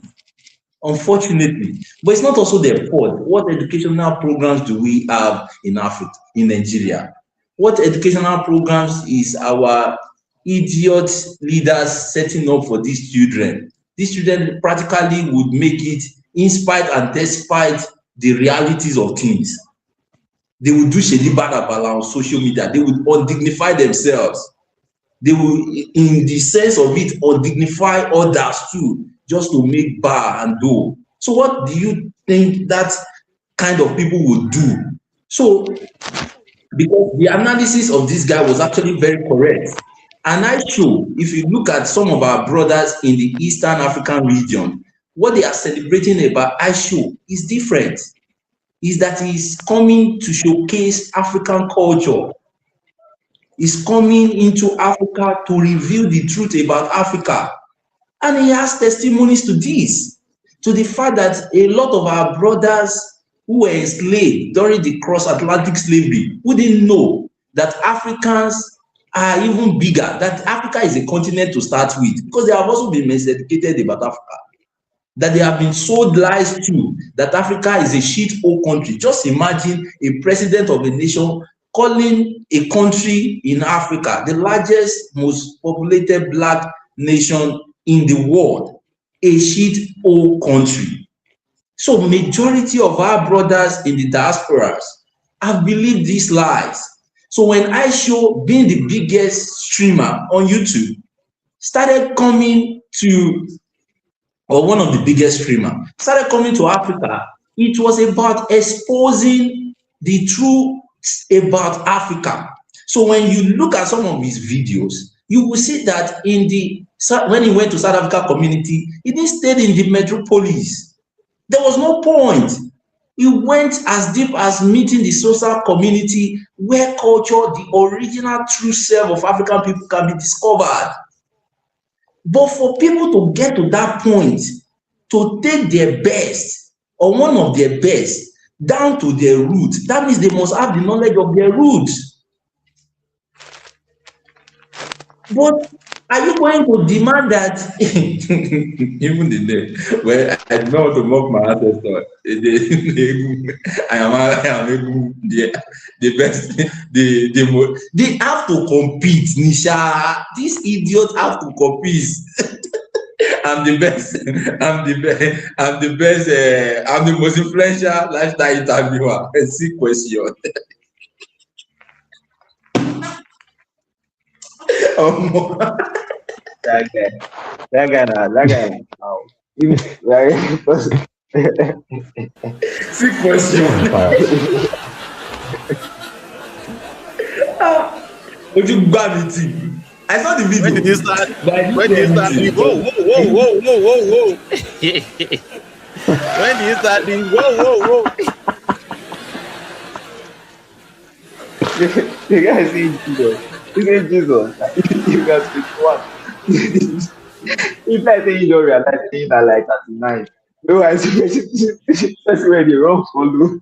unfortunately. But it's not also their fault. What educational programs do we have in Africa, in Nigeria? What educational programs is our idiot leaders setting up for these children? These children practically would make it in spite and despite the realities of things. They would do shady balabala on social media. They would undignify themselves. They will, in the sense of it, undignify others too, just to make bar and do. So what do you think that kind of people would do? So, because the analysis of this guy was actually very correct. And if you look at some of our brothers in the Eastern African region, what they are celebrating about IShow is different. Is that he's coming to showcase African culture. He's coming into Africa to reveal the truth about Africa. And he has testimonies to this, to the fact that a lot of our brothers who were enslaved during the cross-Atlantic slavery, who didn't know that Africans are even bigger, that Africa is a continent to start with, because they have also been miseducated about Africa. That they have been sold lies to, that Africa is a shithole country. Just imagine a president of a nation calling a country in Africa, the largest, most populated black nation in the world, a shithole country. So majority of our brothers in the diasporas have believed these lies. So when IShow, being the biggest streamer on YouTube, started coming to, or one of the biggest streamers, started coming to Africa, it was about exposing the truth about Africa. So when you look at some of his videos, you will see that when he went to South Africa community, he didn't stay in the metropolis. There was no point. He went as deep as meeting the social community where culture, the original true self of African people, can be discovered. But for people to get to that point, to take their best or one of their best down to their roots, that means they must have the knowledge of their roots. But are you going to demand that even the day where I don't want to mock my ancestors, I am the best, they have to compete, Nisha. These idiots have to compete. I'm the best. I'm the most influential lifestyle interviewer. See question. That guy. Even See question. Would you grab it? I saw the video. When did you start? Whoa. When did you start? Whoa. The guy is saying Jesus. He's saying Jesus. You guys pick one. If I say you don't realize things are like 39. No, I see that's where the wrong follow.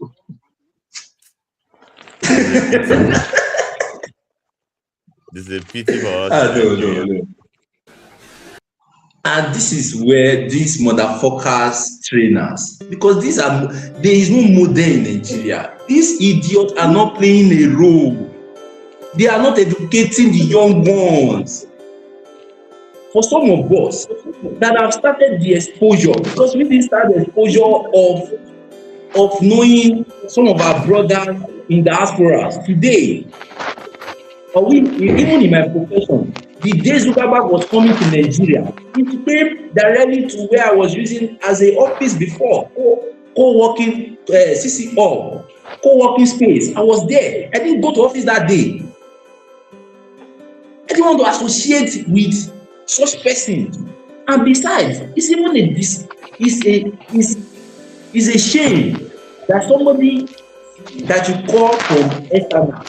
This is a pity for us. No. And this is where these motherfuckers trainers, because there is no model in Nigeria. These idiots are not playing a role. They are not educating the young ones. For some of us that have started the exposure, because we didn't start the exposure of knowing some of our brothers in diasporas today. Or even in my profession, the day Zuckerberg was coming to Nigeria, it came directly to where I was using as a office before, co-working CC hall, co-working space. I was there. I didn't go to office that day. I didn't want to associate with such persons. And besides, it's even it's a shame that somebody that you call from external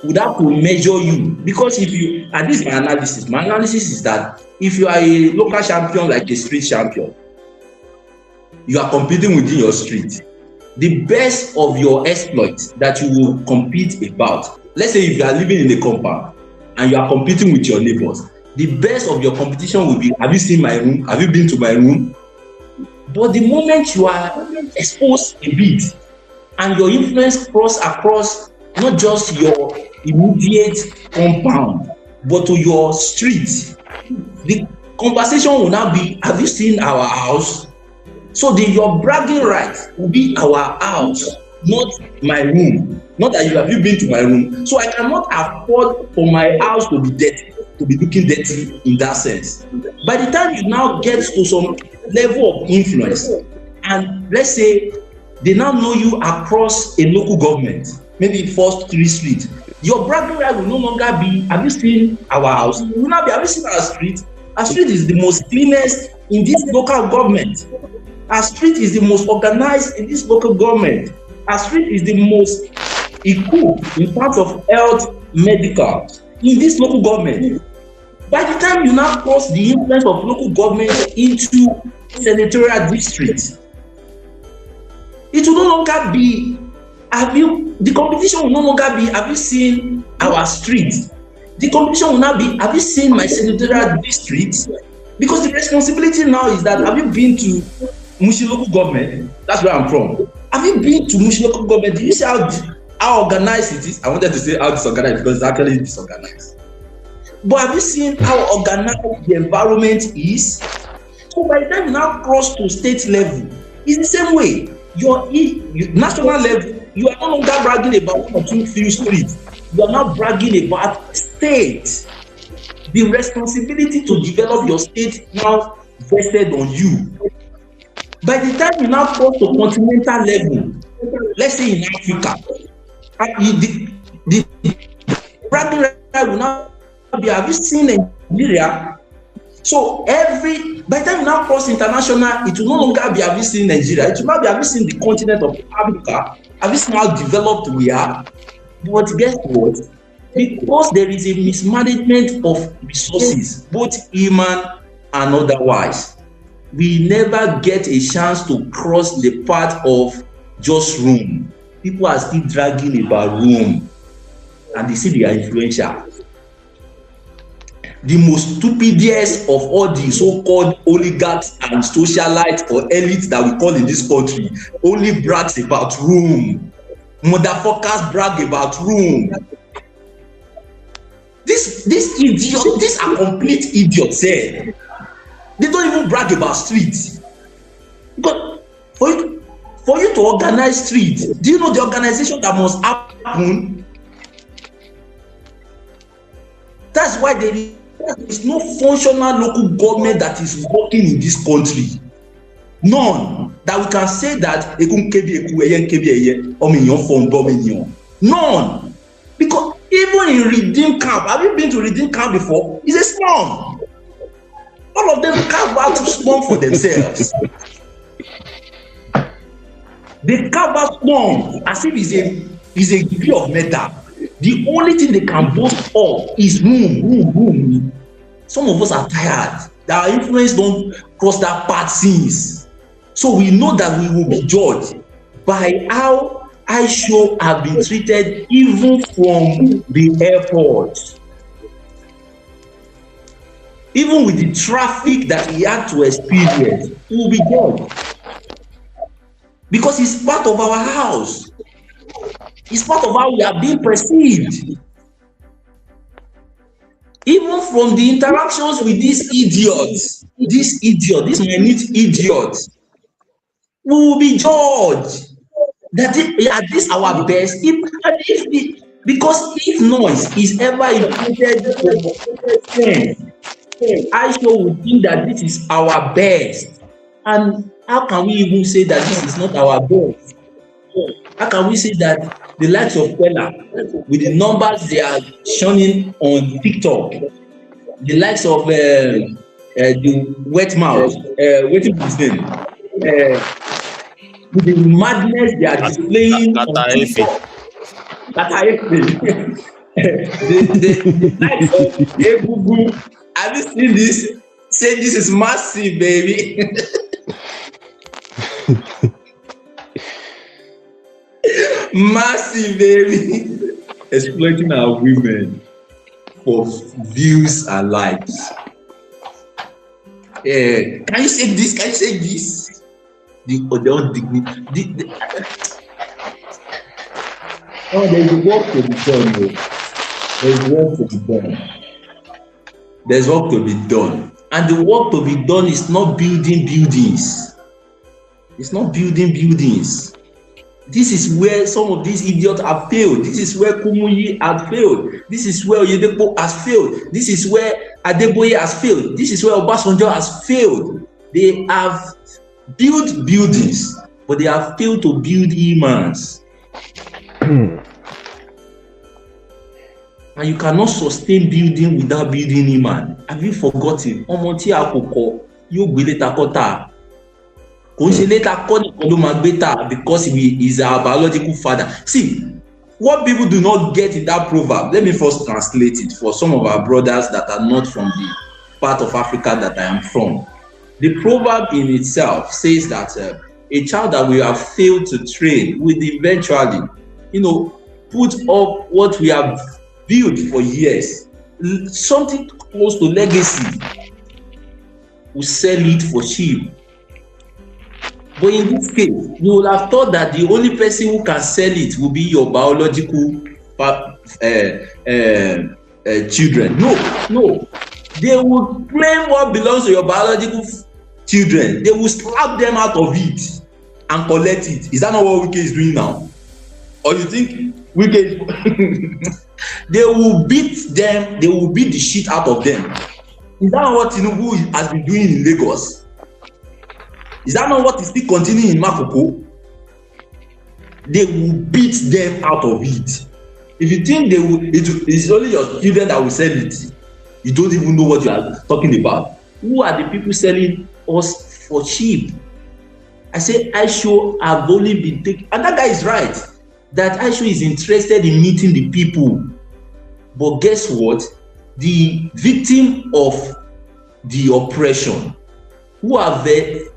would have to measure you. Because if you, and this is my analysis is that if you are a local champion, like a street champion, you are competing within your street. The best of your exploits that you will compete about, let's say if you are living in a compound and you are competing with your neighbors, the best of your competition will be, have you seen my room? Have you been to my room? But the moment you are exposed a bit and your influence cross across not just your immediate compound, but to your street, the conversation will now be, have you seen our house? So your bragging right will be our house, not my room. Not that have you been to my room. So I cannot afford for my house to be dirty, to be looking dirty in that sense. By the time you now get to some level of influence, and let's say they now know you across a local government, maybe first 3 streets, your bragging right will no longer be, have you seen our house? It will not be, have you seen our street? Our street is the most cleanest in this local government. Our street is the most organized in this local government. Our street is the most equipped in terms of health, medical in this local government. By the time you now cross the influence of local government into senatorial districts, it will no longer be, the competition will no longer be, have you seen our street? The competition will now be, have you seen my senatorial district? Because the responsibility now is that, have you been to Mushi local government? That's where I'm from. Have you been to Mushi local government? Do you see how organized it is? I wanted to say how disorganized because it's actually disorganized. But have you seen how organized the environment is? So by the time you now cross to state level, it's the same way. Your national level, you are no longer bragging about 1 or 2 few streets. You are now bragging about state. The responsibility to develop your state now vested on you. By the time you now cross to continental level, let's say in Africa, the bragging right will now be, have you seen Nigeria? So by the time you now cross international, it will no longer be, have you seen Nigeria? It will now be, have you seen the continent of Africa? Have you seen how developed we are? But guess what? Because there is a mismanagement of resources, both human and otherwise, we never get a chance to cross the path of just room. People are still dragging about room, and they say they are influential. The most stupidest of all the so-called oligarchs and socialites or elites that we call in this country only brags about room. Motherfuckers brag about room. This idiot, these are complete idiots. They don't even brag about streets. But for you to organize streets, do you know the organization that must happen? That's why there is no functional local government that is working in this country. None that we can say that none. Because even in Redeem Camp, have you been to Redeem Camp before? It's a slum. All of them carve out slum for themselves. They carve out slum as if it's a degree of metal. The only thing they can boast of is room. Some of us are tired. Our influence don't cross that path since. So we know that we will be judged by how IShow have been treated even from the airport. Even with the traffic that he had to experience, he will be judged. Because it's part of our house. It's part of how we are being perceived. Even from the interactions with these idiots, this minute idiot, we will be judged. That is this our best? Because if noise is ever imputed for strength, I sure would think that this is our best. And how can we even say that this is not our best? How can we say that the likes of Pella, with the numbers they are showing on TikTok, the likes of the wet mouth, what is his name? With the madness they are displaying on TikTok, the likes of Ebubu, have you seen this? Say this is massive, baby. Massive, baby. Exploiting our women for views and likes. Can you say this? Can you say this? The dignity. Oh, there's work to be done. There's work to be done. There's work to be done. And the work to be done is not building buildings. It's not building buildings. This is where some of these idiots have failed. This is where Kumuyi has failed. This is where Oyedepo has failed. This is where Adeboye has failed. This is where Obasanjo has failed. They have built buildings, but they have failed to build humans. And you cannot sustain building without building human. Have you forgotten? Omonti akoko yo gbele takota. Because he is our biological father. See, what people do not get in that proverb, let me first translate it for some of our brothers that are not from the part of Africa that I am from. The proverb in itself says that a child that we have failed to train will eventually, put up what we have built for years, something close to legacy, will sell it for cheap. But in this case, you would have thought that the only person who can sell it will be your biological children. No. They will claim what belongs to your biological children. They will slap them out of it and collect it. Is that not what Wike is doing now? Or you think Wike they will beat them, they will beat the shit out of them. Is that what Tinubu has been doing in Lagos? Is that not what is still continuing in Makoko? They will beat them out of it. If you think it's only your children that will sell it, you don't even know what you are talking about. Who are the people selling us for cheap? I say IShow have only been taken, and that guy is right, that IShow is interested in meeting the people. But guess what? The victim of the oppression, who have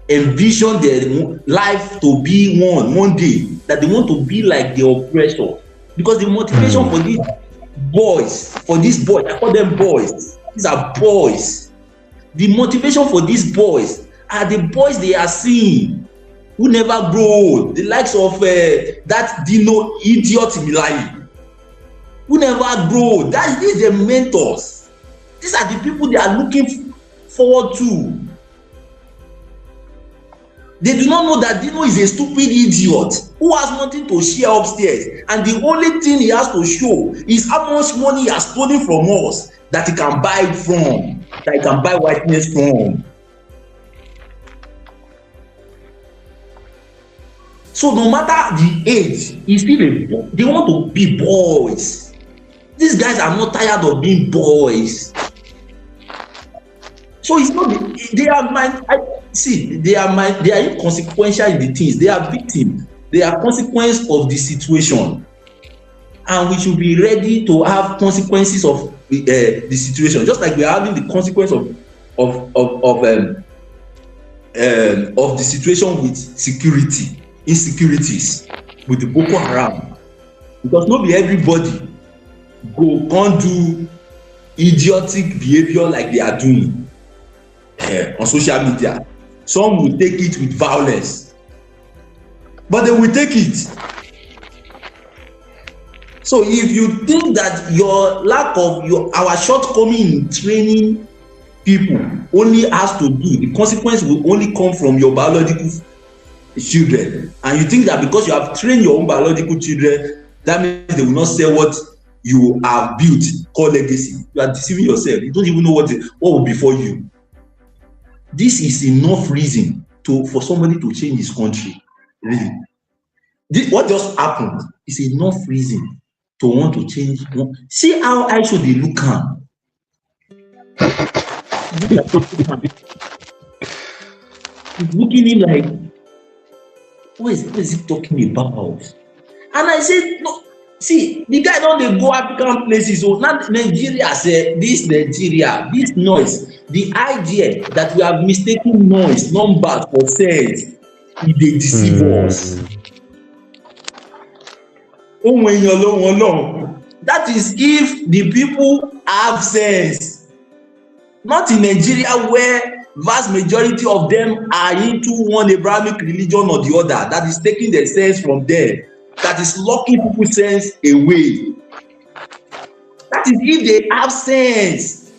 envisioned their life to be one day, that they want to be like the oppressor. Because the motivation for these boys, I call them boys, these are boys. The motivation for these boys are the boys they are seeing, who never grow old, the likes of that Dino idiot Milai, who never grow old. These are the mentors. These are the people they are looking forward to. They do not know that Dino is a stupid idiot who has nothing to share upstairs, and the only thing he has to show is how much money he has stolen from us that he can buy it from, that he can buy whiteness from. So no matter the age, he's still they want to be boys. These guys are not tired of being boys. So it's not they are inconsequential in the things. They are victims. They are consequence of the situation, and we should be ready to have consequences of the situation, just like we are having the consequence of the situation with insecurities with the Boko Haram, because not be everybody can't do idiotic behavior like they are doing. on social media. Some will take it with violence, but they will take it. So if you think that your lack of our shortcoming in training people only has to do, the consequence will only come from your biological children, and you think that because you have trained your own biological children, that means they will not say what you have built called legacy. You are deceiving yourself. You don't even know what will be for you. This is enough reason for somebody to change his country. Really, what just happened is enough reason to want to change. See how I should be look calm. He's looking him like, what is he talking about? And I said, no, see, the guy don't go African places. So not Nigeria say this Nigeria, this noise, the idea that we have mistaken noise, numbers for sense, they deceive us. Oh, when you're alone, that is if the people have sense. Not in Nigeria where vast majority of them are into one Abrahamic religion or the other that is taking their sense from them, that is locking people's sense away. That is if they have sense.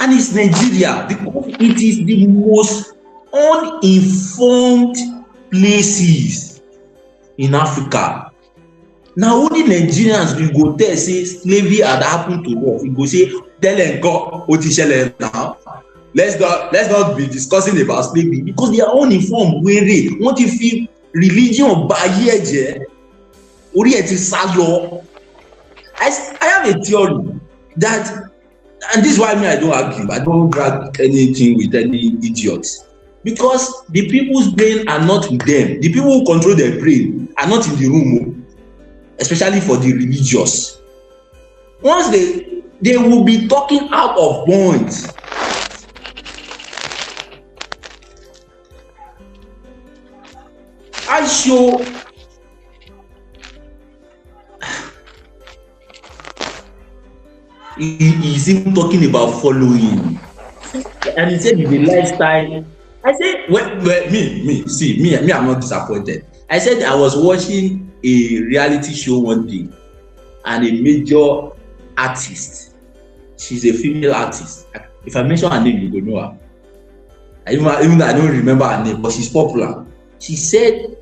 And it's Nigeria because it is the most uninformed places in Africa. Now only Nigerians will go tell say slavery had happened to us. We go say tell them God what is now. Let's not be discussing about slavery because they are uninformed. What if religion by ori eti salo? I have a theory that, and this is why I don't argue. I don't drag anything with any idiots. Because the people's brain are not with them. The people who control their brain are not in the room, especially for the religious. Once they will be talking out of bounds. I show he's even talking about following, and he said it's a lifestyle. I said, well, me, I'm not disappointed. I said I was watching a reality show one day, and a major artist, she's a female artist. If I mention her name, you will know her. Even though I don't remember her name, but she's popular. She said,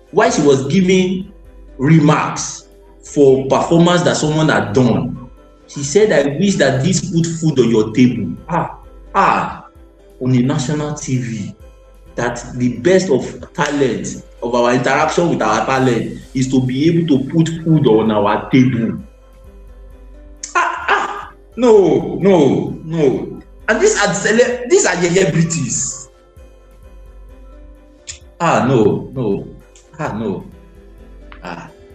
while she was giving remarks for performance that someone had done, she said, I wish that this put food on your table. On a national TV, that the best of talent, of our interaction with our talent, is to be able to put food on our table. No. And these are celebrities. No.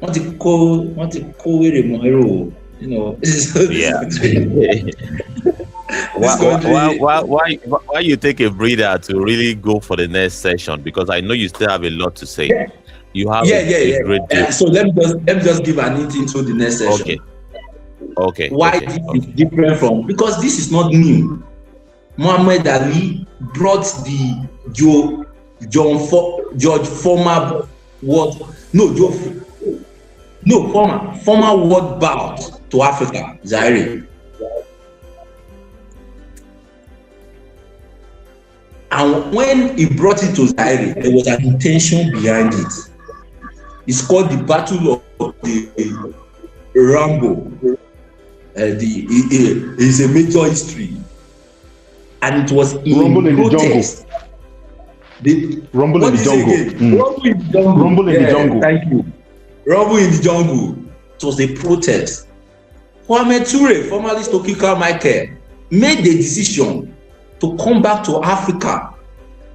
Want to call where Mohero, you know. Yeah. Why you take a breather to really go for the next session? Because I know you still have a lot to say. Yeah. You have a great deal. So let me just give an hint into the next session. Okay. Why this is different from, because this is not new. Muhammad Ali brought the former world bout to Africa, Zaire. And when he brought it to Zaire, there was an intention behind it. It's called the Battle of the Rambo. It's a major history. And it was in Rumble in protest. Rumble in the jungle. Rumble in the jungle. Thank you. Rumble in the jungle. It was a protest. Kwame Ture, formerly Stokika Michael, made the decision to come back to Africa.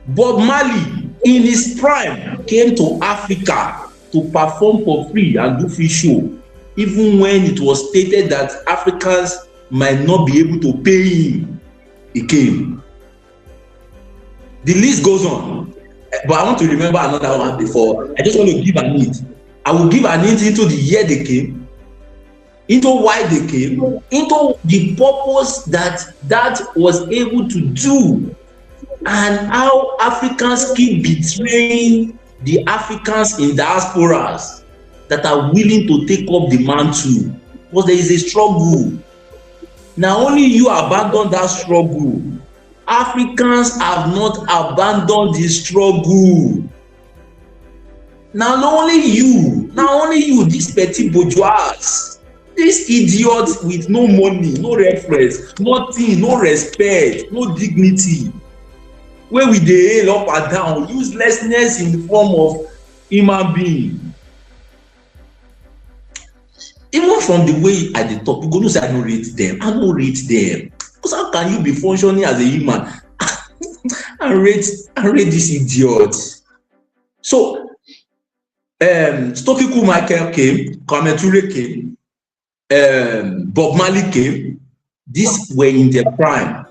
Bob Marley, in his prime, came to Africa to perform for free and do free show, even when it was stated that Africans might not be able to pay him. He came. The list goes on, but I want to remember another one before. I just want to give an hint. I will give an hint into the year they came. into why they came, into the purpose that was able to do, and how Africans keep betraying the Africans in diasporas that are willing to take up the mantle, because there is a struggle. Now only you abandon that struggle. Africans have not abandoned the struggle. Now only you, these petty bourgeois, these idiots with no money, no reference, nothing, no respect, no dignity, where we dey hail up and down, uselessness in the form of human being. Even from the way I dey talk, you go know say I no rate them. Because how can you be functioning as a human and rate this idiot? So Stokely Michael came, Kwame Ture came, Bob Marley came. These were in their prime.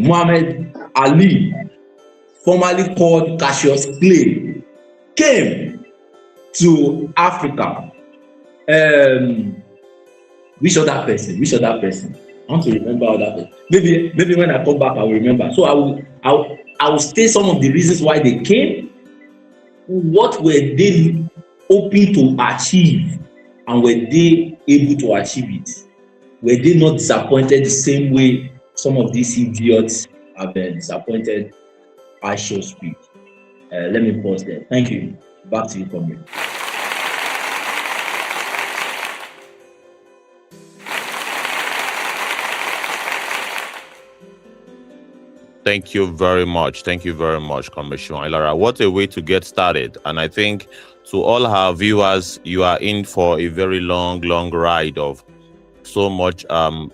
Muhammad Ali, formerly called Cassius Clay, came to Africa. Which other person? I want to remember other person. Maybe when I come back, I will remember. So I will state some of the reasons why they came. What were they hoping to achieve, and were they able to achieve it? Were they not disappointed the same way some of these idiots have been disappointed? IShowSpeed. Let me pause there. Thank you. Back to you, Comrade. Thank you very much, Commissioner Ilara. What a way to get started. And I think to all our viewers, you are in for a very long ride of so much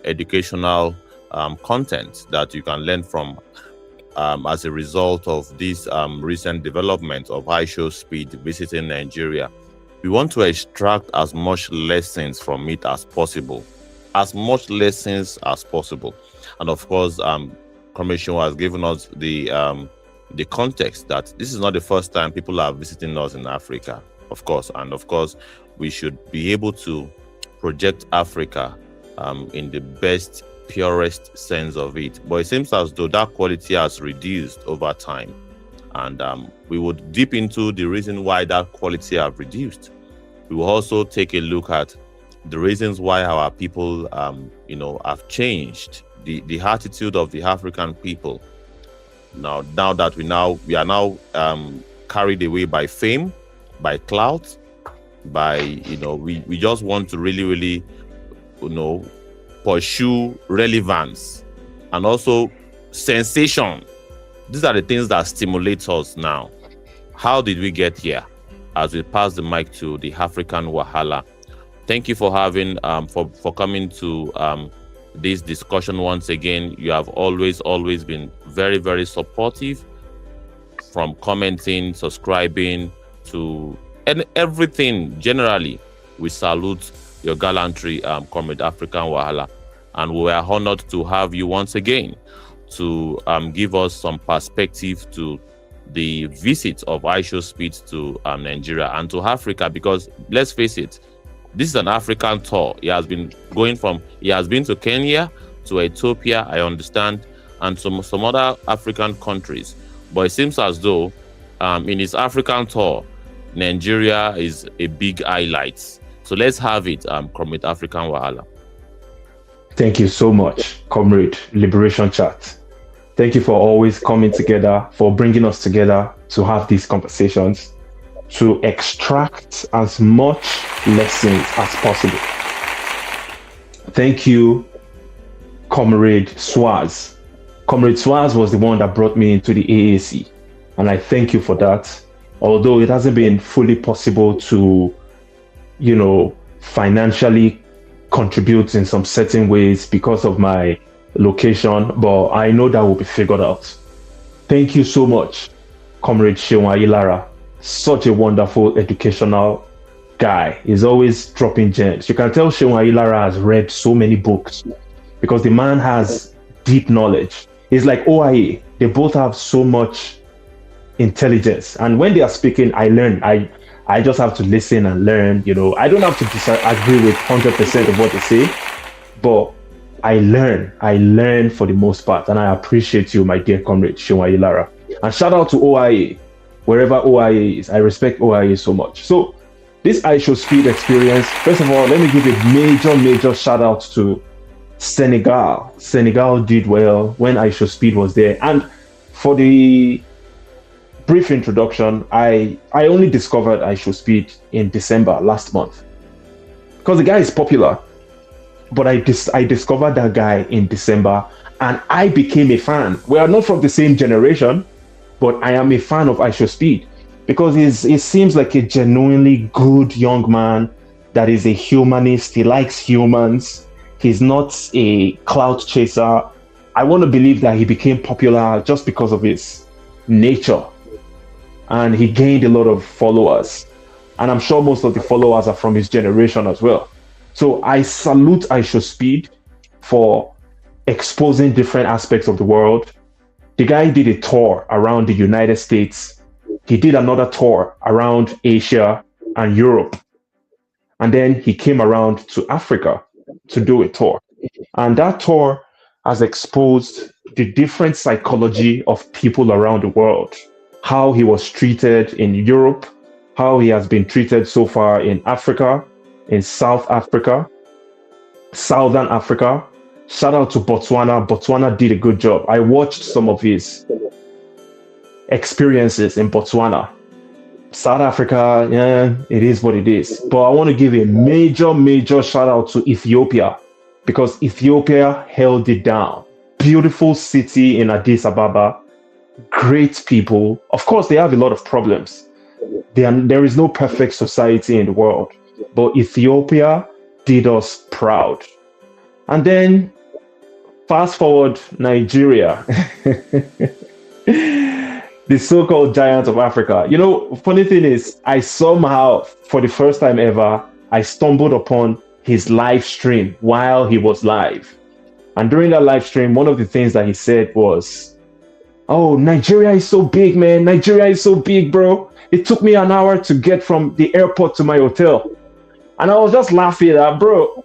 educational content that you can learn from as a result of this recent development of IShowSpeed visiting Nigeria. We want to extract as much lessons from it as possible. And of course, Commission has given us the context that this is not the first time people are visiting us in Africa, of course, and of course we should be able to project Africa in the best, purest sense of it. But it seems as though that quality has reduced over time, and we would dip into the reason why that quality have reduced. We will also take a look at the reasons why our people have changed. The attitude of the African people now that we are now carried away by fame, by clout, by we just want to really pursue relevance and also sensation. These are the things that stimulate us now. How did we get here? As we pass the mic to the African Wahala. Thank you for having for coming to this discussion once again. You have always been very, very supportive, from commenting, subscribing to and everything generally. We salute your gallantry, Comrade African Wahala, and we are honored to have you once again to give us some perspective to the visit of IShowSpeed to Nigeria and to Africa, because let's face it, this is an African tour. He has been to Kenya, to Ethiopia, I understand, and some other African countries. But it seems as though in his African tour, Nigeria is a big highlight. So let's have it, Comrade African Wahala. Thank you so much, Comrade Liberation Chat. Thank you for always coming together, for bringing us together to have these conversations, to extract as much lessons as possible. Thank you, Comrade Swaz. Comrade Swaz was the one that brought me into the AAC, and I thank you for that. Although it hasn't been fully possible to, financially contribute in some certain ways because of my location, but I know that will be figured out. Thank you so much, Comrade Seun Ayilara. Such a wonderful educational guy. He's always dropping gems. You can tell Seun Ayilara has read so many books because the man has deep knowledge. He's like OIA. They both have so much intelligence, and when they are speaking, I learn. I I just have to listen and learn. I don't have to agree with 100% of what they say, but I learn for the most part, and I appreciate you, my dear comrade Shiwayi Lara. And shout out to OIA, wherever OIA is. I respect OIA so much. So this IShowSpeed experience, first of all, let me give a major shout out to Senegal. Senegal did well when IShowSpeed was there. And for the brief introduction, I only discovered IShowSpeed in December last month, because the guy is popular. But I discovered that guy in December, and I became a fan. We are not from the same generation, but I am a fan of IShowSpeed because he seems like a genuinely good young man that is a humanist. He likes humans. He's not a clout chaser. I want to believe that he became popular just because of his nature, and he gained a lot of followers. And I'm sure most of the followers are from his generation as well. So I salute IShowSpeed for exposing different aspects of the world. The guy did a tour around the United States. He did another tour around Asia and Europe. And then he came around to Africa to do a tour. And that tour has exposed the different psychology of people around the world, how he was treated in Europe, how he has been treated so far in Africa, in South Africa, Southern Africa. Shout out to Botswana. Botswana did a good job. I watched some of his experiences in Botswana. South Africa, yeah, it is what it is. But I want to give a major shout out to Ethiopia, because Ethiopia held it down. Beautiful city in Addis Ababa, great people. Of course, they have a lot of problems. There is no perfect society in the world. But Ethiopia did us proud. And then fast forward Nigeria, the so-called giant of Africa. Funny thing is, I somehow, for the first time ever, I stumbled upon his live stream while he was live. And during that live stream, one of the things that he said was, "Oh, Nigeria is so big, man. Nigeria is so big, bro. It took me an hour to get from the airport to my hotel." And I was just laughing at, bro,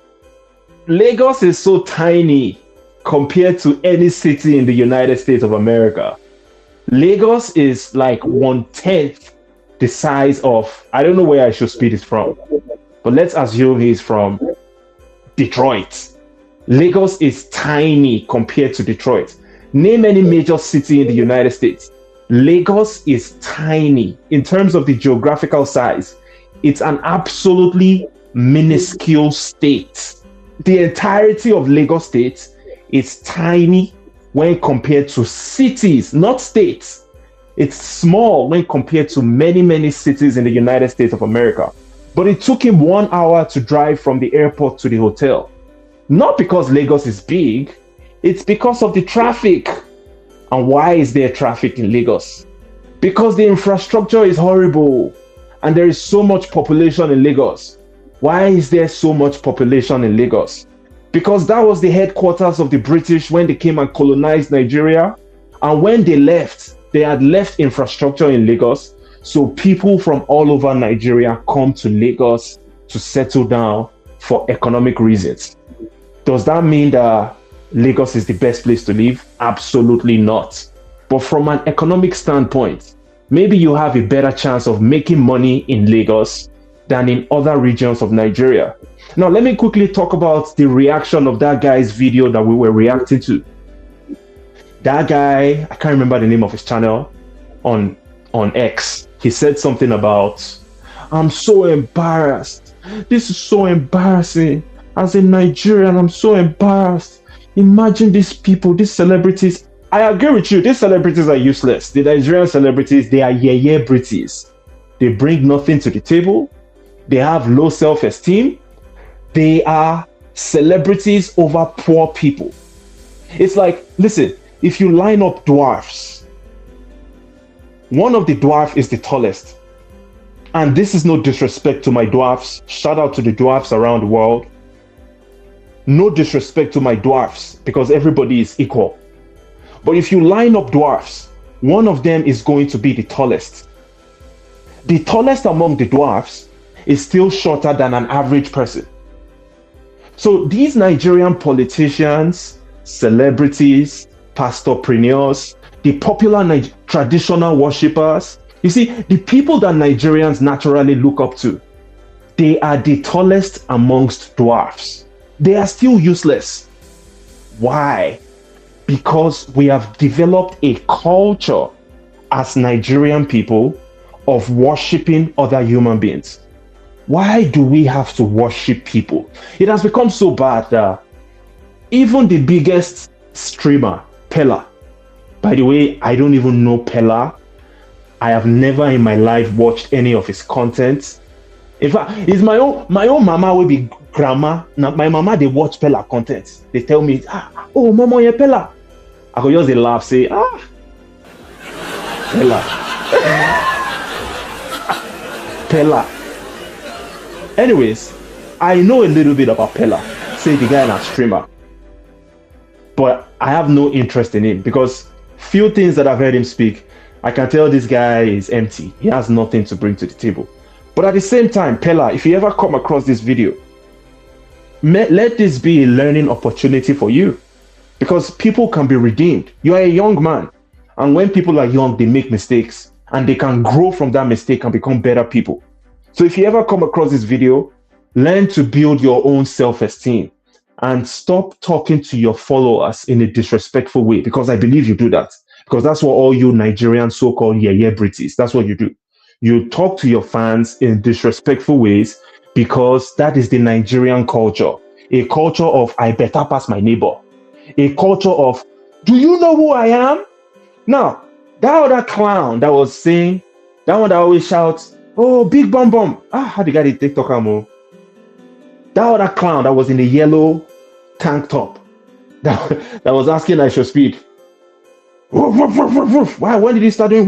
Lagos is so tiny compared to any city in the United States of America. Lagos is like 1/10 the size of, I don't know where IShowSpeed is from, but let's assume he's from Detroit. Lagos is tiny compared to Detroit. Name any major city in the United States. Lagos is tiny in terms of the geographical size. It's an absolutely minuscule state. The entirety of Lagos State is tiny when compared to cities, not states. It's small when compared to many cities in the United States of America. But it took him 1 hour to drive from the airport to the hotel. Not because Lagos is big, it's because of the traffic. And why is there traffic in Lagos? Because the infrastructure is horrible and there is so much population in Lagos. Why is there so much population in Lagos? Because that was the headquarters of the British when they came and colonized Nigeria. And when they left, they had left infrastructure in Lagos. So people from all over Nigeria come to Lagos to settle down for economic reasons. Does that mean that Lagos is the best place to live? Absolutely not. But from an economic standpoint, maybe you have a better chance of making money in Lagos than in other regions of Nigeria. Now, let me quickly talk about the reaction of that guy's video that we were reacting to. That guy, I can't remember the name of his channel, on X. He said something about, "I'm so embarrassed. This is so embarrassing. As a Nigerian, I'm so embarrassed. Imagine these people, these celebrities." I agree with you. These celebrities are useless. The Nigerian celebrities, they are Britis. They bring nothing to the table. They have low self-esteem. They are celebrities over poor people. It's like, listen, if you line up dwarfs, one of the dwarf is the tallest. And this is no disrespect to my dwarfs. Shout out to the dwarfs around the world. No disrespect to my dwarfs, because everybody is equal. But if you line up dwarfs, one of them is going to be the tallest. The tallest among the dwarfs is still shorter than an average person. So these Nigerian politicians, celebrities, pastorpreneurs, the popular traditional worshippers, you see, the people that Nigerians naturally look up to, they are the tallest amongst dwarfs. They are still useless. Why? Because we have developed a culture as Nigerian people of worshipping other human beings. Why do we have to worship people? It has become so bad that even the biggest streamer, Pella, by the way, I don't even know Pella. I have never in my life watched any of his content. In fact, it's my own mama will be grandma. Now my mama, they watch Pella content. They tell me, oh mama, yeah Pella. I could just laugh, say, Pella. Pella. Anyways, I know a little bit about Pella. Say the guy is a streamer. But I have no interest in him because few things that I've heard him speak, I can tell this guy is empty. He has nothing to bring to the table. But at the same time, Pella, if you ever come across this video, let this be a learning opportunity for you because people can be redeemed. You are a young man. And when people are young, they make mistakes and they can grow from that mistake and become better people. So if you ever come across this video, learn to build your own self-esteem and stop talking to your followers in a disrespectful way because I believe you do that. Because that's what all you Nigerian so-called British, that's what you do. You talk to your fans in disrespectful ways because that is the Nigerian culture. A culture of I better pass my neighbor. A culture of, do you know who I am? Now, that other clown that was saying, that one that always shouts, oh, big bum bum. How the guy did TikTok amo? That other clown that was in the yellow tank top that was asking IShowSpeed. Why? When did he start doing?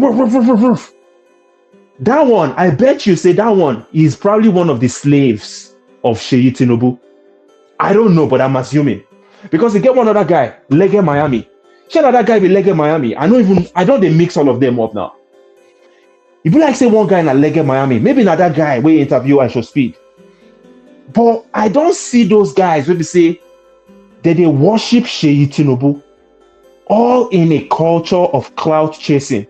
That one, I bet you say that one is probably one of the slaves of Sheyi Tinubu. I don't know, but I'm assuming because they get one other guy, Lege Miami. Share that guy with Lege Miami. I don't they mix all of them up now. If you like say one guy in a Lege Miami, maybe not that guy we interview IShowSpeed. But I don't see those guys where they say that they worship Sheyi Tinubu, all in a culture of clout chasing.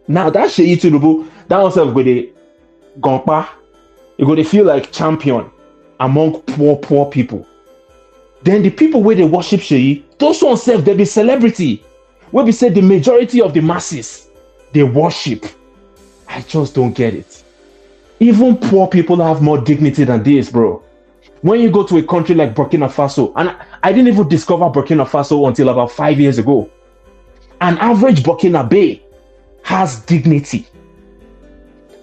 Now that Sheyi Tinubu, that oneself go they gompa, you go they feel like champion among poor people. Then the people where they worship Sheyi, those ones self they be celebrity. Where we say the majority of the masses they worship. I just don't get it. Even poor people have more dignity than this, bro. When you go to a country like Burkina Faso, and I didn't even discover Burkina Faso until about 5 years ago. An average Burkinabe has dignity.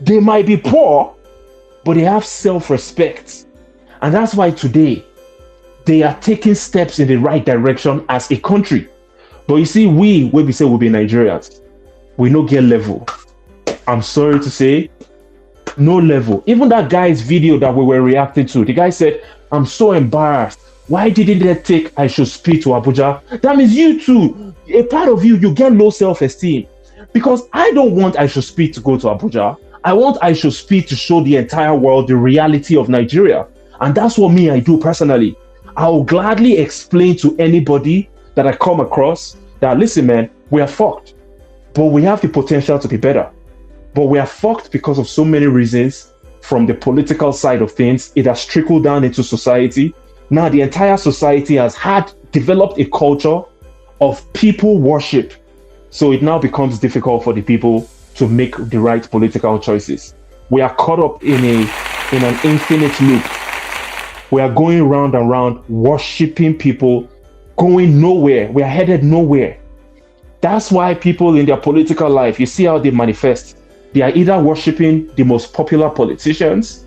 They might be poor, but they have self-respect. And that's why today, they are taking steps in the right direction as a country. But you see, we say we'll be Nigerians. We no get level. I'm sorry to say, no level. Even that guy's video that we were reacting to, the guy said, I'm so embarrassed. Why didn't they take IShowSpeed to Abuja? That means you too, a part of you get low self-esteem. Because I don't want IShowSpeed to go to Abuja. I want IShowSpeed to show the entire world the reality of Nigeria. And that's what I do personally. I'll gladly explain to anybody that I come across that, listen, man, we are fucked. But we have the potential to be better. But we are fucked because of so many reasons. From the political side of things, it has trickled down into society. Now the entire society has developed a culture of people worship. So it now becomes difficult for the people to make the right political choices. We are caught up in an infinite loop. We are going round and round, worshiping people, going nowhere. We are headed nowhere. That's why people in their political life, you see how they manifest. They are either worshiping the most popular politicians,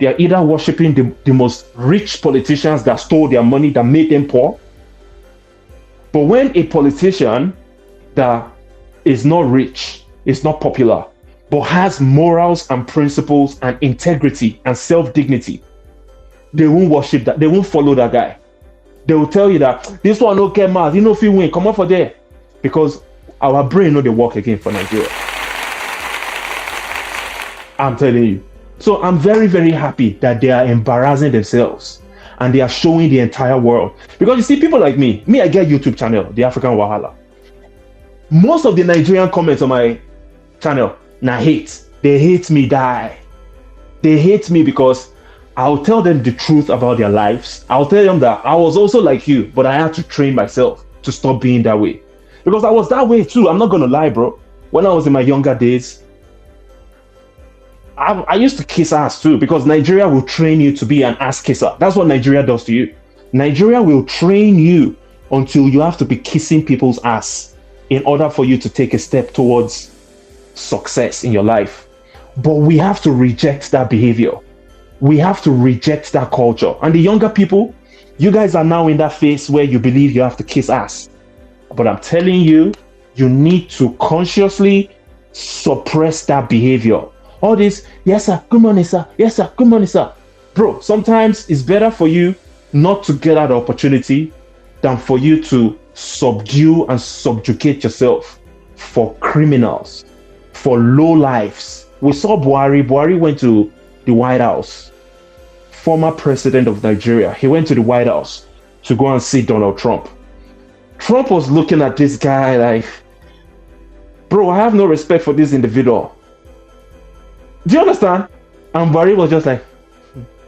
they are either worshiping the most rich politicians that stole their money, that made them poor. But when a politician that is not rich, is not popular, but has morals and principles and integrity and self-dignity, they won't worship that. They won't follow that guy. They will tell you that this one no get mad, you know if you win, come on for there. Because our brain know they work again for Nigeria. I'm telling you. So I'm very, very happy that they are embarrassing themselves and they are showing the entire world. Because you see, people like me, I get YouTube channel, The African Wahala. Most of the Nigerian comments on my channel, now hate. They hate me, die. They hate me because I'll tell them the truth about their lives. I'll tell them that I was also like you, but I had to train myself to stop being that way. Because I was that way too. I'm not going to lie, bro. When I was in my younger days, I used to kiss ass too, because Nigeria will train you to be an ass kisser. That's what Nigeria does to you. Nigeria will train you until you have to be kissing people's ass in order for you to take a step towards success in your life. But we have to reject that behavior. We have to reject that culture. And the younger people, you guys are now in that phase where you believe you have to kiss ass. But I'm telling you, you need to consciously suppress that behavior. All this, yes sir, good morning sir, yes sir, good morning sir. Bro, sometimes it's better for you not to get that opportunity than for you to subdue and subjugate yourself for criminals, for low lives. We saw Buhari went to the White House. Former president of Nigeria, he went to the White House to go and see Donald Trump. Trump was looking at this guy like, bro, I have no respect for this individual. Do you understand? And Buhari was just like,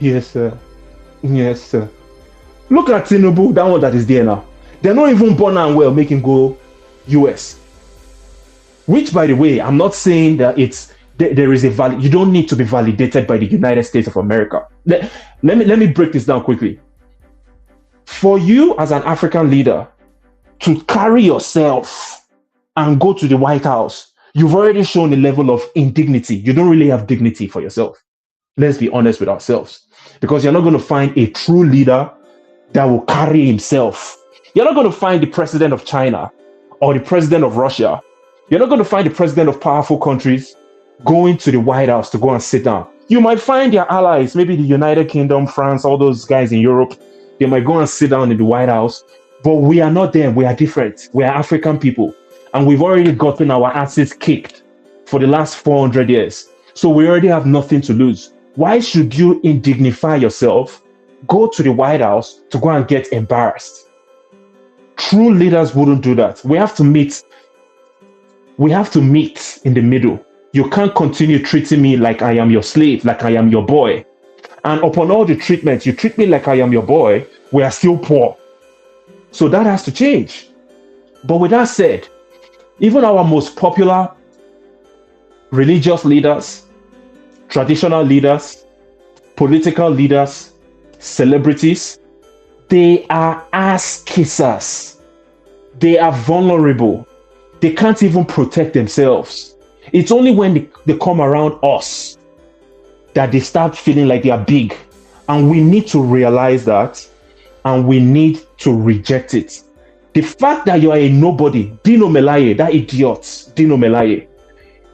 yes, sir. Yes, sir. Look at Tinubu, that one that is there now. They're not even born and well, make him go US. Which, by the way, I'm not saying that there is a valid. You don't need to be validated by the United States of America. Let me break this down quickly. For you as an African leader to carry yourself and go to the White House, you've already shown a level of indignity. You don't really have dignity for yourself. Let's be honest with ourselves. Because you're not going to find a true leader that will carry himself. You're not going to find the president of China or the president of Russia. You're not going to find the president of powerful countries going to the White House to go and sit down. You might find their allies, maybe the United Kingdom, France, all those guys in Europe. They might go and sit down in the White House. But we are not them. We are different. We are African people. And we've already gotten our asses kicked for the last 400 years. So we already have nothing to lose. Why should you indignify yourself, go to the White House to go and get embarrassed? True leaders wouldn't do that. We have to meet in the middle. You can't continue treating me like I am your slave, like I am your boy. And upon all the treatment, you treat me like I am your boy, we are still poor. So that has to change. But with that said, even our most popular religious leaders, traditional leaders, political leaders, celebrities, they are ass kissers. They are vulnerable. They can't even protect themselves. It's only when they come around us that they start feeling like they are big. And we need to realize that, and we need to reject it. The fact that you are a nobody, Dino Melaye, that idiot, Dino Melaye,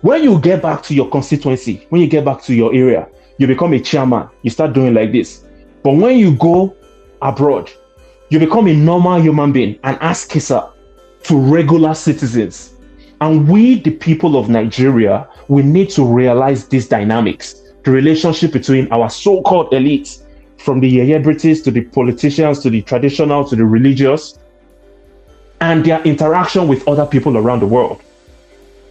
when you get back to your constituency, when you get back to your area, you become a chairman, you start doing like this. But when you go abroad, you become a normal human being, an ass kisser to regular citizens. And we, the people of Nigeria, we need to realize these dynamics, the relationship between our so-called elites, from the celebrities to the politicians, to the traditional, to the religious, and their interaction with other people around the world.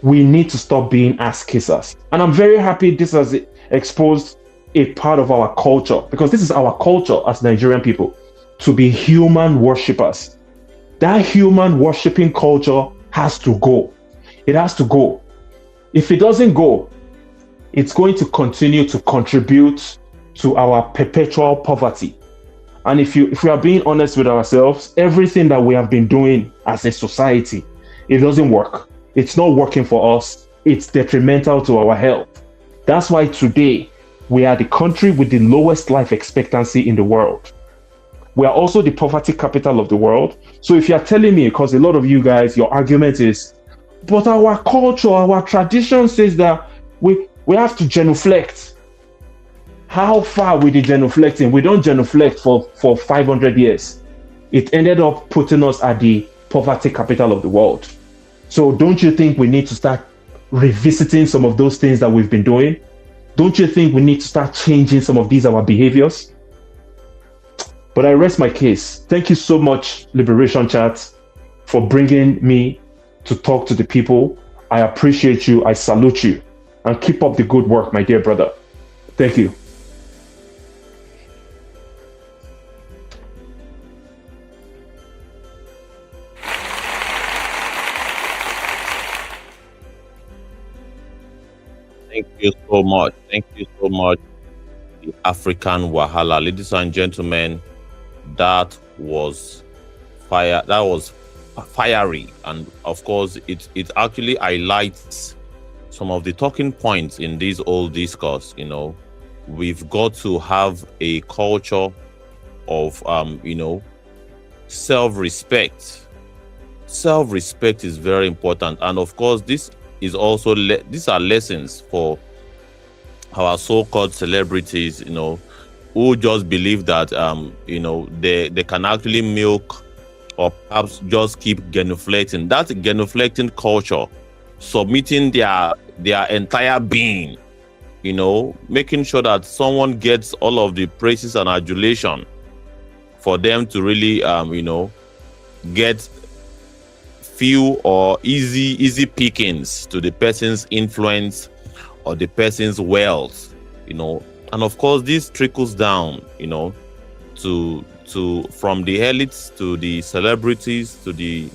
We need to stop being ass kissers. And I'm very happy this has exposed a part of our culture, because this is our culture as Nigerian people, to be human worshippers. That human worshipping culture has to go. It has to go. If it doesn't go, it's going to continue to contribute to our perpetual poverty. And if we are being honest with ourselves, everything that we have been doing as a society, it doesn't work. It's not working for us. It's detrimental to our health. That's why today we are the country with the lowest life expectancy in the world. We are also the poverty capital of the world. So if you're telling me, because a lot of you guys, your argument is, but our culture, our tradition says that we have to genuflect. How far with the genuflecting? We don't genuflect for 500 years. It ended up putting us at the poverty capital of the world. So don't you think we need to start revisiting some of those things that we've been doing? Don't you think we need to start changing some of these our behaviors? But I rest my case. Thank you so much, Liberation Chat, for bringing me to talk to the people. I appreciate you. I salute you. And keep up the good work, my dear brother. Thank you. Thank you so much. Thank you so much. The African Wahala. Ladies and gentlemen, that was fire. That was fiery. And of course, it actually highlights some of the talking points in this whole discourse. You know, we've got to have a culture of self-respect. Self-respect is very important, and of course, this is also these are lessons for our so-called celebrities, who just believe that they can actually milk or perhaps just keep genuflecting. That's genuflecting culture, submitting their entire being, making sure that someone gets all of the praises and adulation for them to really get few or easy pickings to the person's influence or the person's wealth, and of course this trickles down, to from the elites to the celebrities to the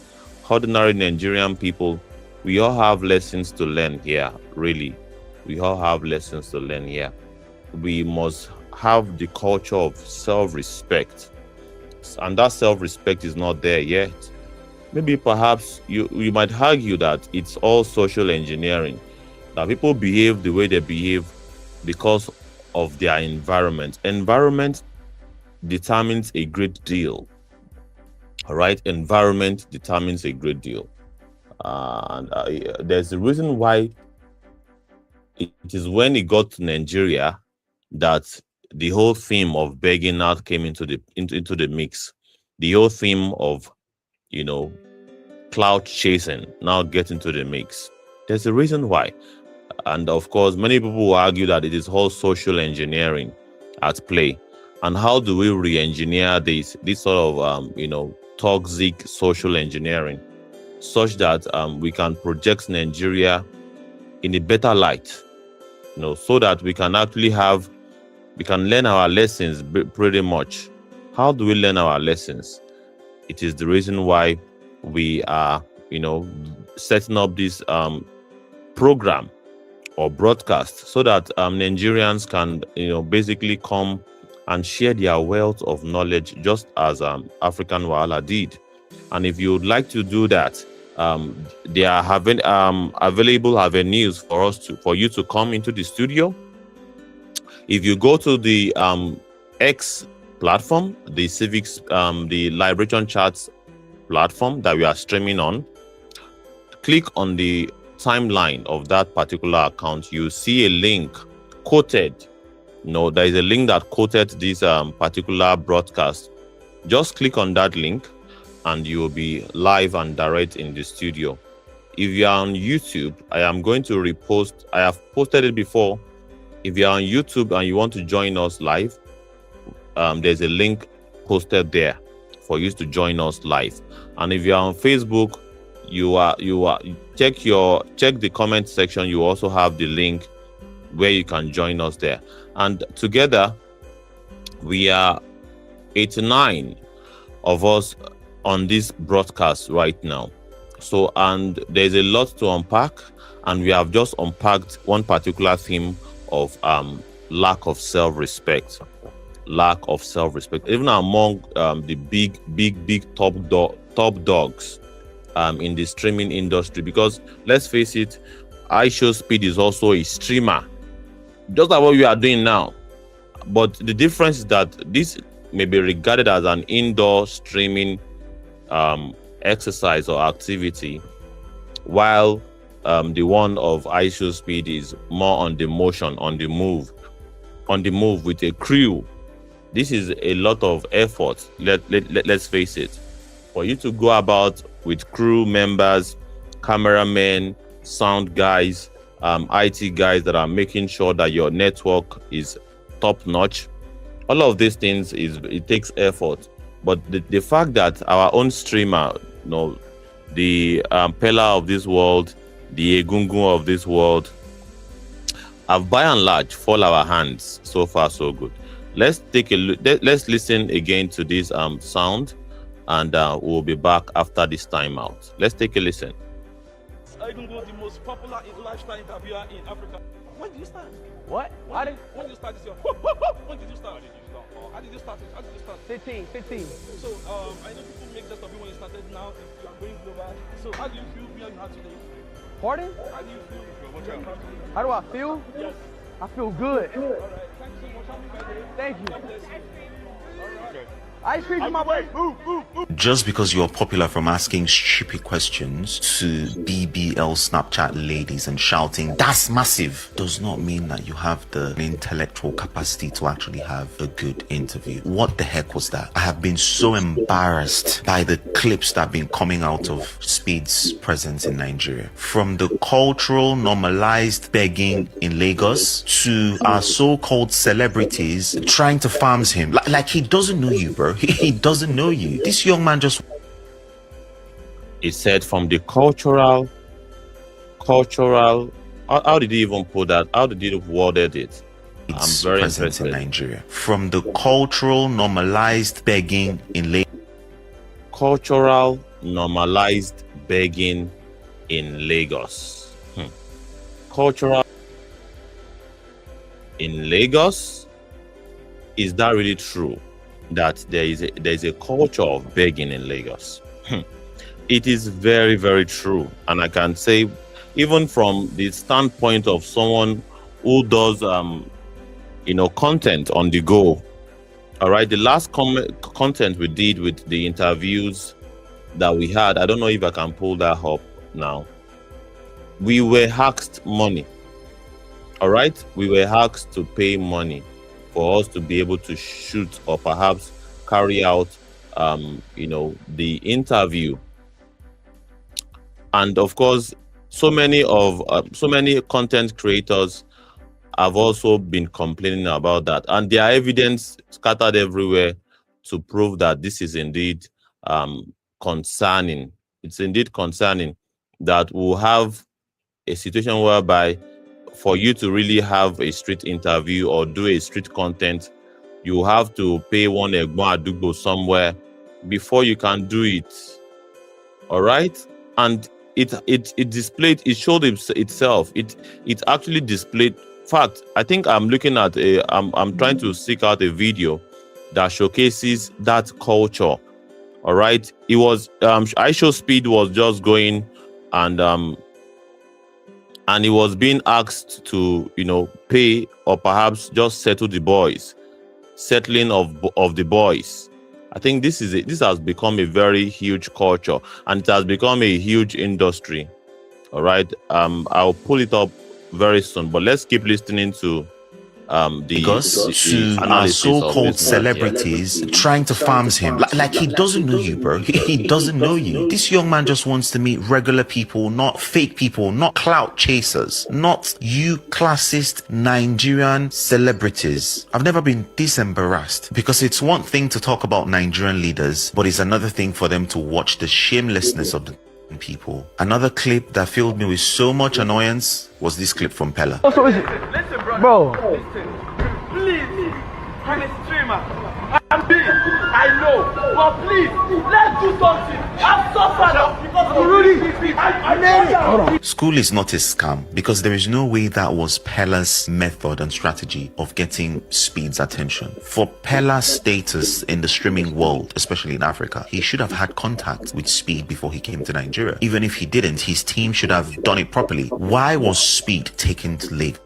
ordinary Nigerian people. We all have lessons to learn here. Really, we all have lessons to learn here. We must have the culture of self-respect, and that self-respect is not there yet. Maybe perhaps you might argue that it's all social engineering, that people behave the way they behave because of their environment. Environment determines a great deal. All right, environment determines a great deal. There's a reason why it is when it got to Nigeria that the whole theme of begging out came into the mix. The whole theme of cloud chasing now get into the mix. There's a reason why. And of course, many people will argue that it is all social engineering at play. And how do we re-engineer this sort of toxic social engineering, such that we can project Nigeria in a better light, so that we can actually learn our lessons pretty much. How do we learn our lessons? It is the reason why we are, setting up this program or broadcast, so that Nigerians can, basically come and share their wealth of knowledge, just as African Wahala did. And if you would like to do that, there are available avenues for you to come into the studio. If you go to the X platform, the Civics, the Liberation Chats platform that we are streaming on, click on the timeline of that particular account. You see a link quoted. There is a link that quoted this particular broadcast. Just click on that link and you will be live and direct in the studio. If you are on YouTube, I am going to repost. I have posted it before. If you are on YouTube and you want to join us live, there's a link posted there for you to join us live. And if you are on Facebook, you check the comment section. You also have the link where you can join us there. And together we are 89 of us on this broadcast right now. So, and there's a lot to unpack, and we have just unpacked one particular theme of lack of self-respect. Even among the big top dogs in the streaming industry. Because let's face it, IShowSpeed is also a streamer, just like what we are doing now. But the difference is that this may be regarded as an indoor streaming exercise or activity, while the one of IShowSpeed is more on the motion, on the move with a crew. This is a lot of effort. Let's face it. For you to go about with crew members, cameramen, sound guys, IT guys that are making sure that your network is top notch. All of these things it takes effort. But the fact that our own streamer, the Pella of this world, the Egungun of this world, have by and large fall our hands. So far, so good. Let's take a look. Let's listen again to this sound, and we'll be back after this timeout. Let's take a listen. Egungun, the most popular lifestyle interviewer in Africa. When did you start? What? When did you start this year? When did you start? How did you start it? How did you start? 15. So, I know people make just of you when you started now, if you are going global. So, how do you feel where you are today? Pardon? How do you feel? How do I feel? Yes. I feel good. All right. Thank you so much. Happy birthday. Thank you. God bless you. All right. Ice cream in my way. Move. Just because you're popular from asking stupid questions to BBL Snapchat ladies and shouting, "That's massive," does not mean that you have the intellectual capacity to actually have a good interview. What the heck was that? I have been so embarrassed by the clips that have been coming out of Speed's presence in Nigeria. From the cultural normalized begging in Lagos to our so-called celebrities trying to farm him. Like he doesn't know you, bro. He doesn't know you. This young man just... He said from the cultural, how did he even put that? How did he worded it? I'm very present interested. in Nigeria. From the cultural normalized begging in Lagos. Cultural normalized begging in Lagos. Cultural in Lagos? Is that really true? That there is a culture of begging in Lagos? It is very, very true. And I can say, even from the standpoint of someone who does content on the go. All right, the last content we did with the interviews that we had, I don't know if I can pull that up now. We were asked money. All right, we were asked to pay money for us to be able to shoot or perhaps carry out the interview. And of course, so many content creators have also been complaining about that, and there are evidence scattered everywhere to prove that this is indeed concerning. It's indeed concerning that we'll have a situation whereby for you to really have a street interview or do a street content, you have to pay one Egbon Adugbo somewhere before you can do it. All right, and it displayed, it showed itself. It actually displayed. Fact, I think I'm looking at I'm trying to seek out a video that showcases that culture. All right, it was IShowSpeed was just going and he was being asked to pay or perhaps just settle the boys, settling of the boys. I think this has become a very huge culture, and it has become a huge industry. All right, I'll pull it up very soon, but let's keep listening to to our so-called celebrities trying to farm him. Like he doesn't know you, bro. He doesn't know you. This young man just wants to meet regular people, not fake people, not clout chasers, not you classist Nigerian celebrities. I've never been this embarrassed, because it's one thing to talk about Nigerian leaders, but it's another thing for them to watch the shamelessness of the people. Another clip that filled me with so much annoyance was this clip from Pella. So is it? Listen, brother. Bro. Listen. Please. I'm a streamer. I'm big. I know. But please, let's do something. I'm suffered because of Rudy. I made it. Hold on. School is not a scam, because there is no way that was Pella's method and strategy of getting Speed's attention. For Pella's status in the streaming world, especially in Africa, he should have had contact with Speed before he came to Nigeria. Even if he didn't, his team should have done it properly. Why was Speed taken to Lagos?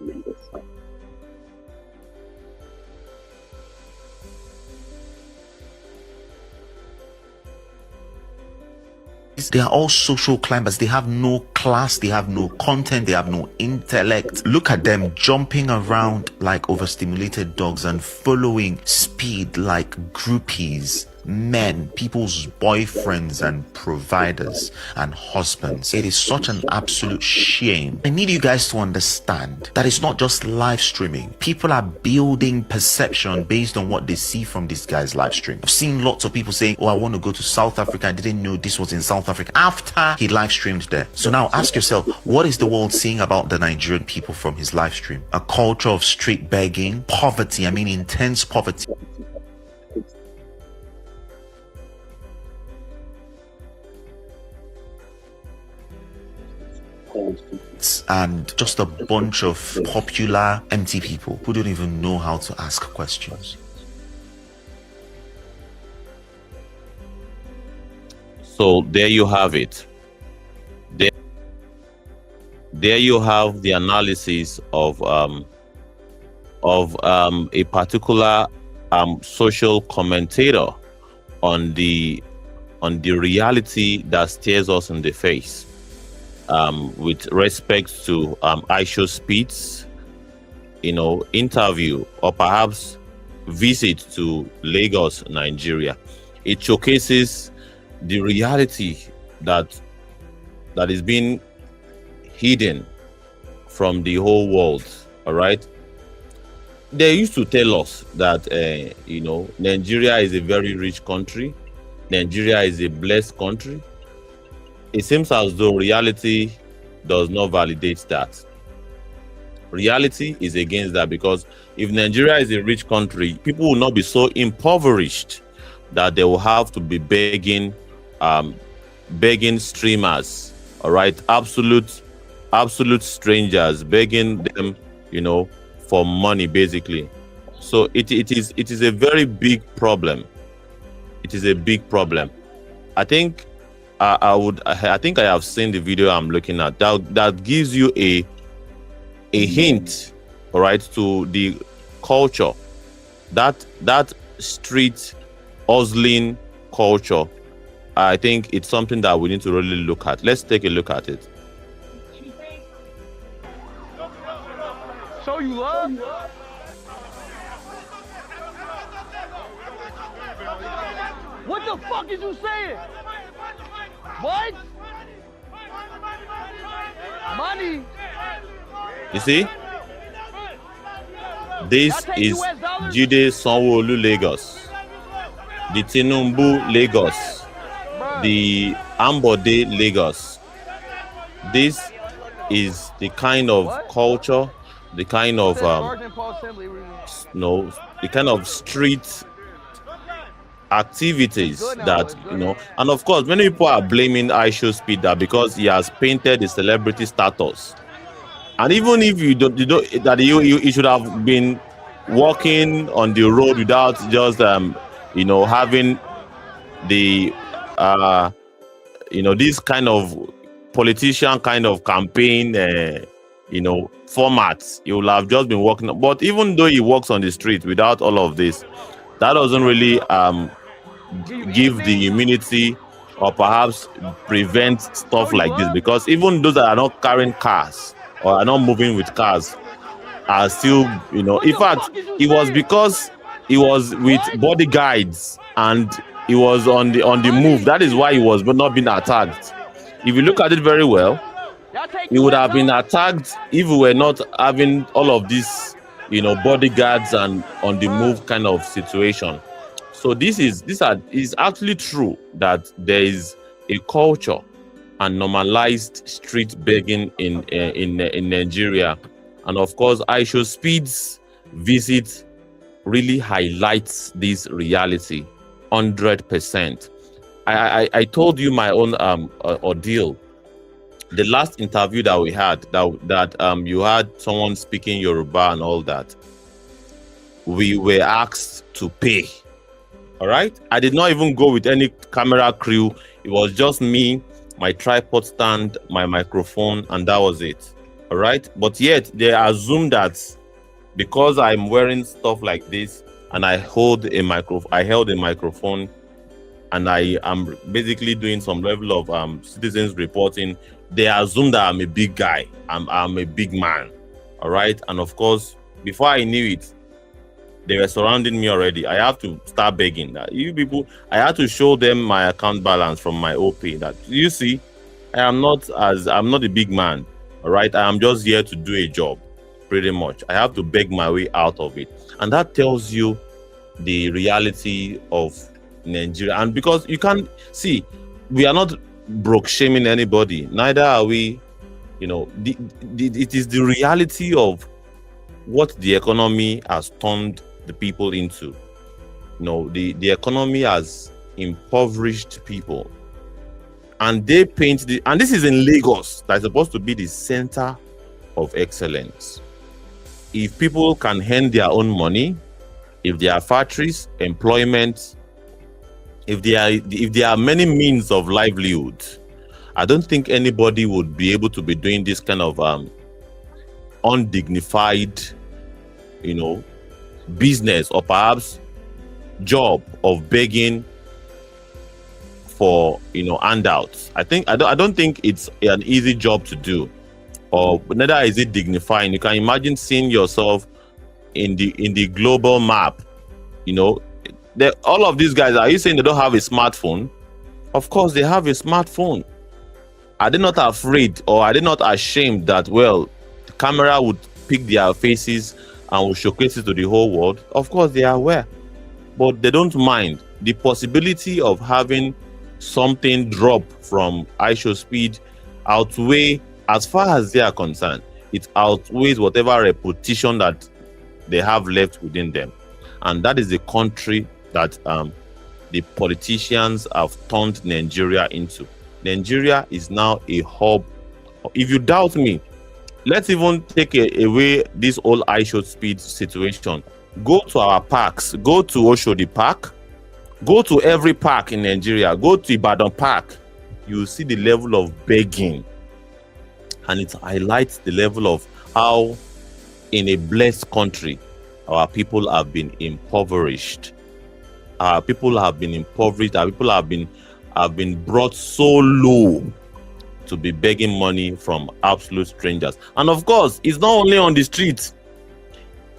They are all social climbers. They have no class, they have no content, they have no intellect. Look at them jumping around like overstimulated dogs and following Speed like groupies. men, people's boyfriends and providers and husbands. It is such an absolute shame. I need you guys to understand that it's not just live streaming. People are building perception based on what they see from this guy's live stream. I've seen lots of people saying, oh, I want to go to South Africa. I didn't know this was in South Africa after he live streamed there. So now ask yourself, what is the world seeing about the Nigerian people from his live stream? A culture of street begging, poverty, I mean intense poverty. And just a bunch of popular empty people who don't even know how to ask questions. So there you have it. There you have the analysis of a particular social commentator on the reality that stares us in the face, with respect to IShowSpeed's interview or perhaps visit to Lagos, Nigeria. It showcases the reality that is being hidden from the whole world. All right, they used to tell us that Nigeria is a very rich country, Nigeria is a blessed country. It seems as though reality does not validate that. Reality is against that, because if Nigeria is a rich country, people will not be so impoverished that they will have to be begging streamers, all right, absolute strangers, begging them for money, basically. So it is a very big problem. It is a big problem. I think I think I have seen the video I'm looking at that gives you a hint, all right, to the culture, that street hustling culture. I think it's something that we need to really look at. Let's take a look at it. Show you love? What the fuck is you saying? What? Money? You see? This is Jide Sanwo-Olu Lagos, the Tinubu Lagos, the Ambode Lagos. This is the kind of culture, the kind of the kind of street activities that and of course many people are blaming IShowSpeed that because he has painted the celebrity status. And even if you don't that you should have been walking on the road without just having the this kind of politician kind of campaign formats, you will have just been walking. But even though he walks on the street without all of this, that doesn't really give the immunity or perhaps prevent stuff like this, because even those that are not carrying cars or are not moving with cars are still in fact it was because he was with bodyguards and he was on the move. That is why he was not being attacked. If you look at it very well, he would have been attacked if we were not having all of this bodyguards and on the move kind of situation. So is actually true that there is a culture and normalized street begging in Nigeria, and of course IShowSpeed's visit really highlights this reality 100%. I told you my own ordeal. The last interview that we had, that you had someone speaking Yoruba and all that, we were asked to pay. All right, I did not even go with any camera crew. It was just me, my tripod stand, my microphone, and that was it. All right, but yet they assume that because I'm wearing stuff like this and I held a microphone and I am basically doing some level of citizens reporting, they assume that I'm a big guy. I'm a big man. All right, and of course, before I knew it, They were surrounding me already. I have to start begging that you people. I had to show them my account balance from my OP. That you see, I'm not a big man. All right, I am just here to do a job, pretty much. I have to beg my way out of it, and that tells you the reality of Nigeria. And because you can't see, we are not broke shaming anybody. Neither are we. You know, it is the reality of what the economy has turned the people into. You know, the economy has impoverished people, and they paint and this is in Lagos, that's supposed to be the center of excellence. If people can earn their own money, if there are factories, employment, if there are many means of livelihood, I don't think anybody would be able to be doing this kind of undignified, you know, business or perhaps job of begging for, you know, handouts. I don't think it's an easy job to do, or neither is it dignifying. You can imagine seeing yourself in the global map. You know, all of these guys, are you saying they don't have a smartphone? Of course they have a smartphone. Are they not afraid, or are they not ashamed that, well, the camera would pick their faces and will showcase it to the whole world? Of course they are aware, but they don't mind. The possibility of having something drop from IShowSpeed outweigh, as far as they are concerned, it outweighs whatever reputation that they have left within them. And that is the country that the politicians have turned Nigeria into. Nigeria is now a hub. If you doubt me, let's even take away this whole IShowSpeed situation. Go to our parks. Go to Oshodi Park. Go to every park in Nigeria. Go to Ibadan Park. You see the level of begging. And it highlights the level of how, in a blessed country, our people have been impoverished. Our people have been impoverished. Our people have been brought so low to be begging money from absolute strangers. And of course, it's not only on the streets.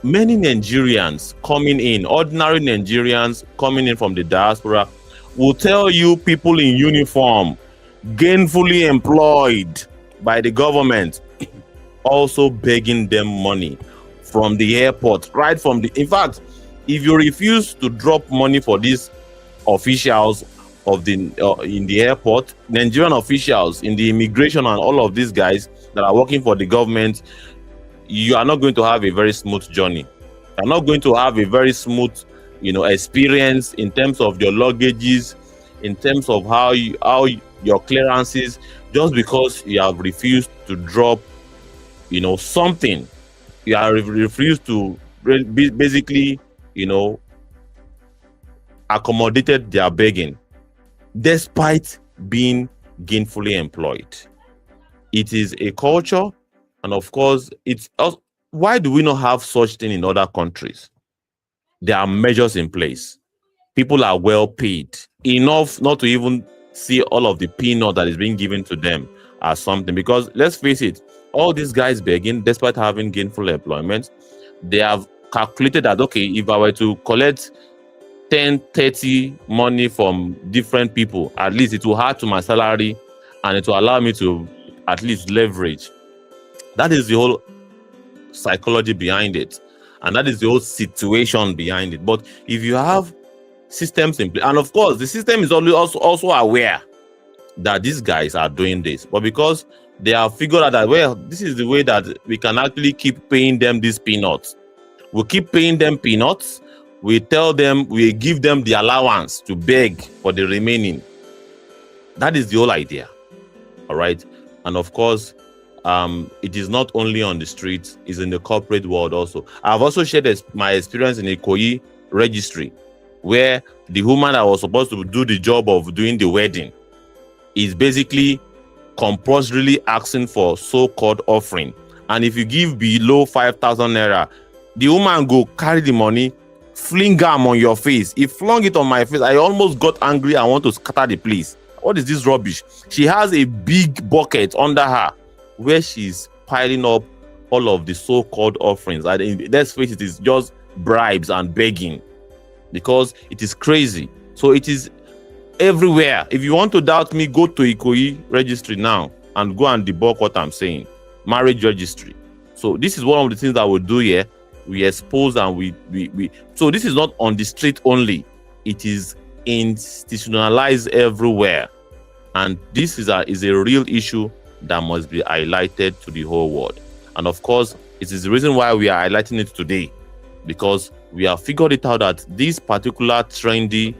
Many Nigerians coming in, ordinary Nigerians coming in from the diaspora, will tell you people in uniform, gainfully employed by the government, also begging them money from the airport, right from the. In fact, if you refuse to drop money for these officials of the in the airport, Nigerian officials in the immigration and all of these guys that are working for the government, you are not going to have a very smooth journey. You're not going to have a very smooth, you know, experience in terms of your luggages, in terms of how your clearances, just because you have refused to drop, you know, something. You have refused to basically, you know, accommodated their begging, despite being gainfully employed. It is a culture, and of course, it's also, why do we not have such thing in other countries? There are measures in place. People are well paid enough not to even see all of the peanut that is being given to them as something. Because let's face it, all these guys begging, despite having gainful employment, they have calculated that, okay, if I were to collect 10, 30 money from different people, at least it will add to my salary and it will allow me to at least leverage. That is the whole psychology behind it, and that is the whole situation behind it. But if you have systems in place, and of course the system is also aware that these guys are doing this, but because they have figured out that, well, this is the way that we can actually keep paying them these peanuts. We keep paying them peanuts. We tell them, we give them the allowance to beg for the remaining. That is the whole idea. All right. And of course, it is not only on the streets, it's in the corporate world also. I've also shared my experience in a Ikoyi registry, where the woman that was supposed to do the job of doing the wedding is basically compulsorily asking for so-called offering. And if you give below 5,000 naira, the woman go carry the money, fling them on your face. He flung it on my face. I almost got angry. I want to scatter the place. What is this rubbish? She has a big bucket under her where she's piling up all of the so-called offerings. Let's face it, it's just bribes and begging, because it is crazy. So it is everywhere. If you want to doubt me, go to Ikoyi registry now and go and debunk what I'm saying. Marriage registry. So this is one of the things that we do here. We expose and we so this is not on the street only. It is institutionalized everywhere. And this is a real issue that must be highlighted to the whole world. And of course, it is the reason why we are highlighting it today, because we have figured it out that this particular trendy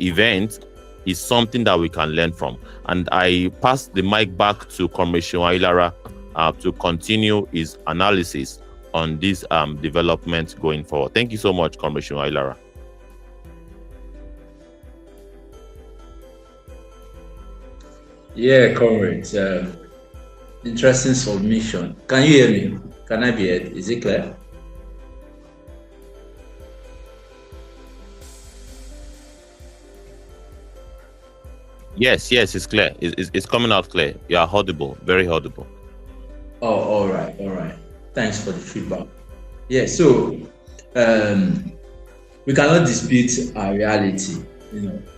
event is something that we can learn from. And I pass the mic back to Commissioner Ilara to continue his analysis on this development going forward. Thank you so much, Commissioner Ilara. Yeah, comrades. Interesting submission. Can you hear me? Can I be heard? Is it clear? Yes, it's clear. It's coming out clear. You are audible, very audible. Oh, all right. Thanks for the feedback. Yeah, so we cannot dispute our reality.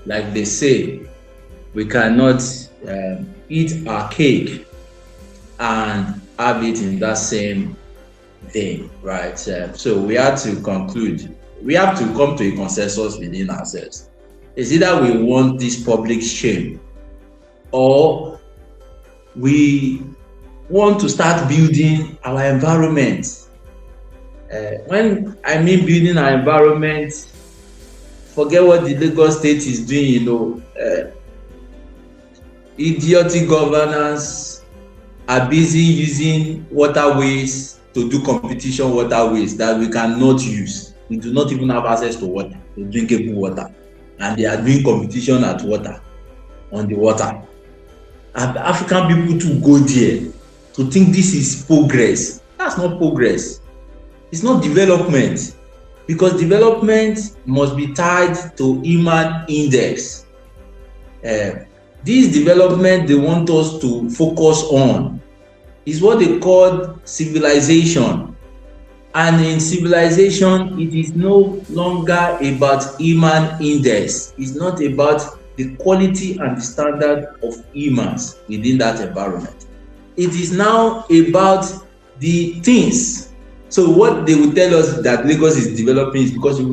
Like they say, we cannot eat our cake and have it in that same thing, right? So we have to conclude. We have to come to a consensus within ourselves. It's either we want this public shame, or we want to start building our environment. When I mean building our environment, forget what the Lagos State is doing, idiotic governance are busy using waterways to do competition waterways that we cannot use. We do not even have access to water, to drinkable water. And they are doing competition at water, on the water. And African people to go there to think this is progress. That's not progress. It's not development, because development must be tied to human index. This development they want us to focus on is what they call civilization. And in civilization, it is no longer about human index. It's not about the quality and the standard of humans within that environment. It is now about the things. So what they will tell us that Lagos is developing is because you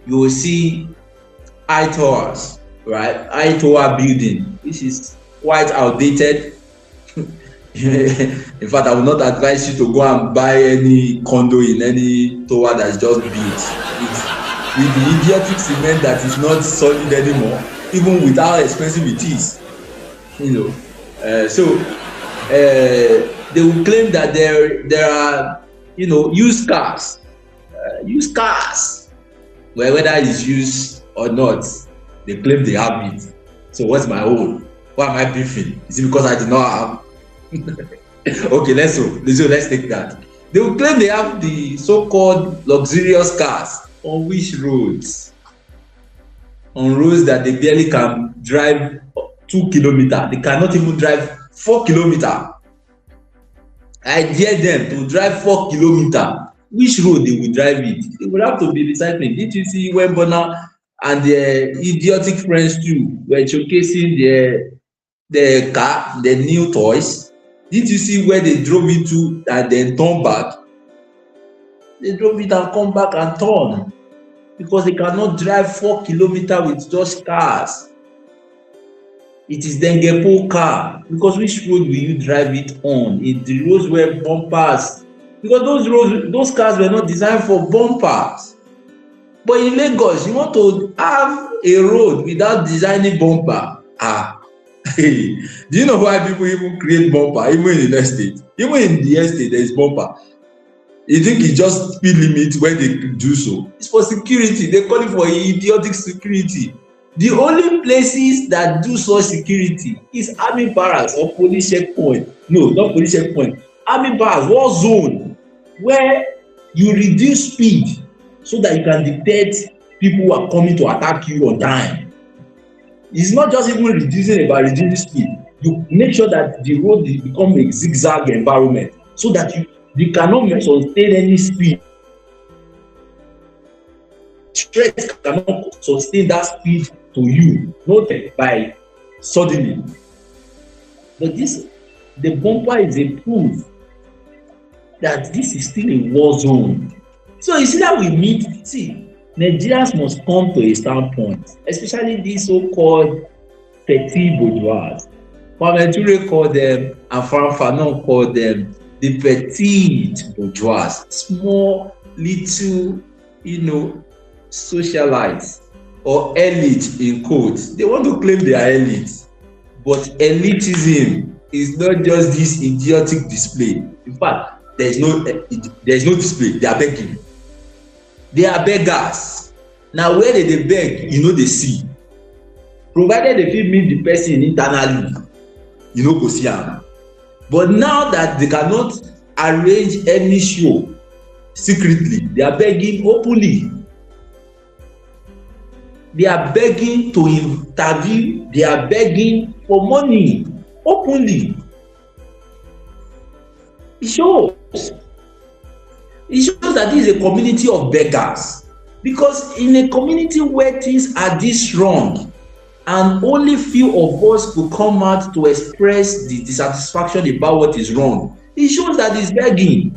will see high towers, right? High tower building. This is quite outdated. In fact, I will not advise you to go and buy any condo in any tower that's just built. With the idiotic cement that is not solid anymore, even with how expensive it is. They will claim that there are used cars. Used cars. Well, whether it's used or not, they claim they have it. So what's my own? Why am I beefing? Is it because I do not have? Okay, let's take that. They will claim they have the so-called luxurious cars. On which roads? On roads that they barely can drive 2 kilometers. They cannot even drive 4 kilometers. I dare them to drive 4 kilometers. Which road they will drive it? They will have to be recycling. Did you see when Bona and their idiotic friends too were showcasing their car, their new toys? Did you see where they drove it to and then turn back? They drove it and come back and turn, because they cannot drive 4 kilometers with just cars. It is then Dengepo car, because which road will you drive it on? It's the roads where bumpers, because those cars were not designed for bumpers. But in Lagos, you want to have a road without designing bumper. Do you know why people even create bumper, even in the estate? Even in the estate, there is bumper. You think it's just speed limit when they do so? It's for security. They call it for idiotic security. The only places that do such security is army barracks or police checkpoint. No, not police checkpoint. Army barracks, war zone, where you reduce speed so that you can detect people who are coming to attack you on time. It's not just even reducing about reducing speed. You make sure that the road become a zigzag environment so that you cannot sustain any speed strength cannot sustain that speed to you, not by suddenly. But the bumper is a proof that this is still a war zone. So you see that we meet, see, Nigerians must come to a standpoint, especially these so-called petit bourgeois. Kwame Ture called them, and Frank Fanon called them the petite bourgeois, small, little, socialites or elite in quotes. They want to claim they are elite, but elitism is not just this idiotic display. In fact, there is no display. They are begging. They are beggars. Now, where they beg, they see. Provided they fit meet the person internally, go see am. But now that they cannot arrange any show secretly, they are begging openly. They are begging to interview. They are begging for money openly. It shows that this is a community of beggars. Because in a community where things are this wrong, and only few of us could come out to express the dissatisfaction about what is wrong, it shows that it's begging.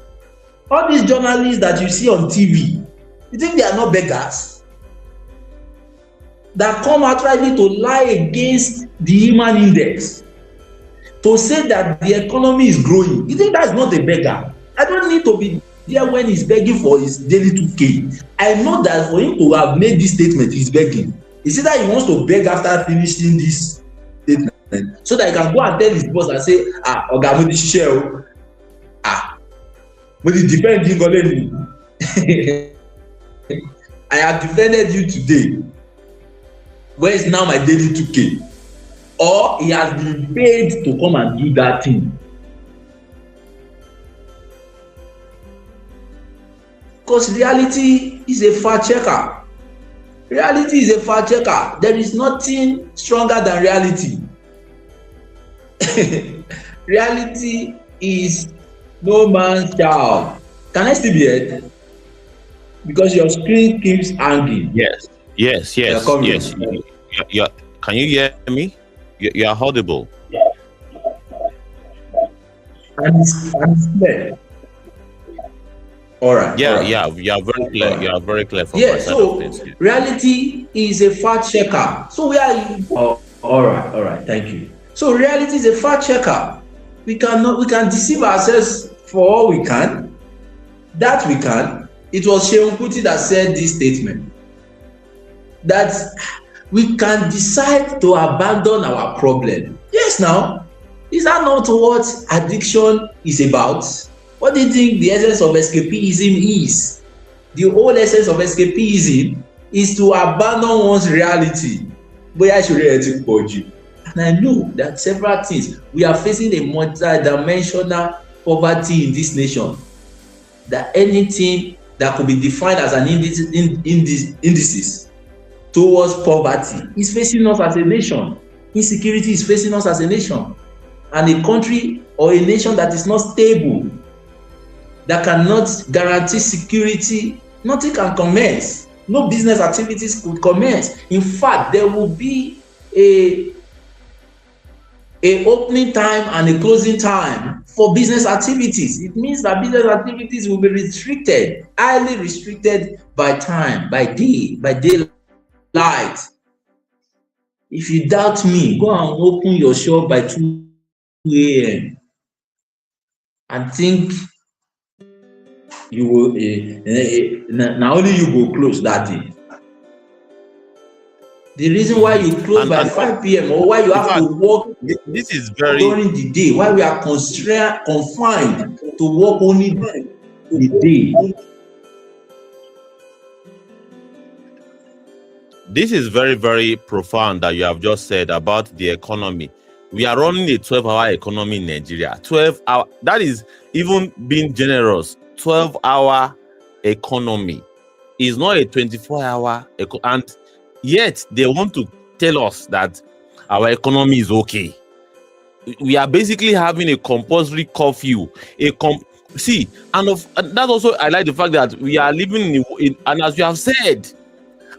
All these journalists that you see on TV, you think they are not beggars? That come outrightly to lie against the human index, to say that the economy is growing. You think that's not a beggar? I don't need to be there when he's begging for his daily 2K. I know that for him to have made this statement, he's begging. Is it that he wants to beg after finishing this statement so that he can go and tell his boss and say, Oga, mo di ṣiṣẹ́ o. Mo di defend you already. I have defended you today. Where is now my daily 2K? Or he has been paid to come and do that thing. Because reality is a fact checker. Reality is a fact checker. There is nothing stronger than reality. Reality is no man's child. Can I still be heard? Because your screen keeps hanging. Yes. Yeah. Can you hear me? You are audible. And it's clear. All right. Yeah. You are very clear. You are very clear from my side of things. Reality is a fact checker. So where are you? All right. Thank you. So reality is a fact checker. We can deceive ourselves for all we can. That we can. It was Shehu Kuti that said this statement. That we can decide to abandon our problem. Yes, now, is that not what addiction is about? What do you think the essence of escapism is? The whole essence of escapism is to abandon one's reality. Boya I should really for you. And I know that several things, we are facing a multi-dimensional poverty in this nation. That anything that could be defined as an indices towards poverty is facing us as a nation. Insecurity is facing us as a nation. And a country or a nation that is not stable, that cannot guarantee security, nothing can commence. No business activities could commence. In fact, there will be a opening time and a closing time for business activities. It means that business activities will be restricted, highly restricted by time, by daylight. If you doubt me, go and open your shop by 2 a.m. and think you will now only you go close that day. The reason why you close by 5 p.m. or why you have to work this is very during the day, why we are confined to work only the day. This is very, very profound that you have just said about the economy. We are running a 12-hour economy in Nigeria. 12 hour, that is even being generous. 12-hour economy is not a 24-hour and yet they want to tell us that our economy is okay. We are basically having a compulsory curfew. See, and that's also I like the fact that we are living in and as you have said,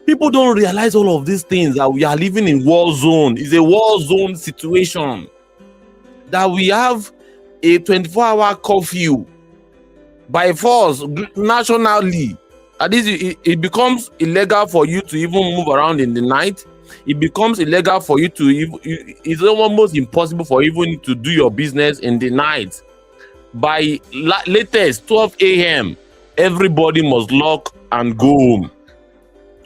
People don't realize all of these things, that we are living in war zone. It's a war zone situation. That we have a 24-hour curfew by force nationally. At least it becomes illegal for you to even move around in the night. It becomes illegal for you to it's almost impossible for even to do your business in the night. By latest 12 a.m., everybody must lock and go home,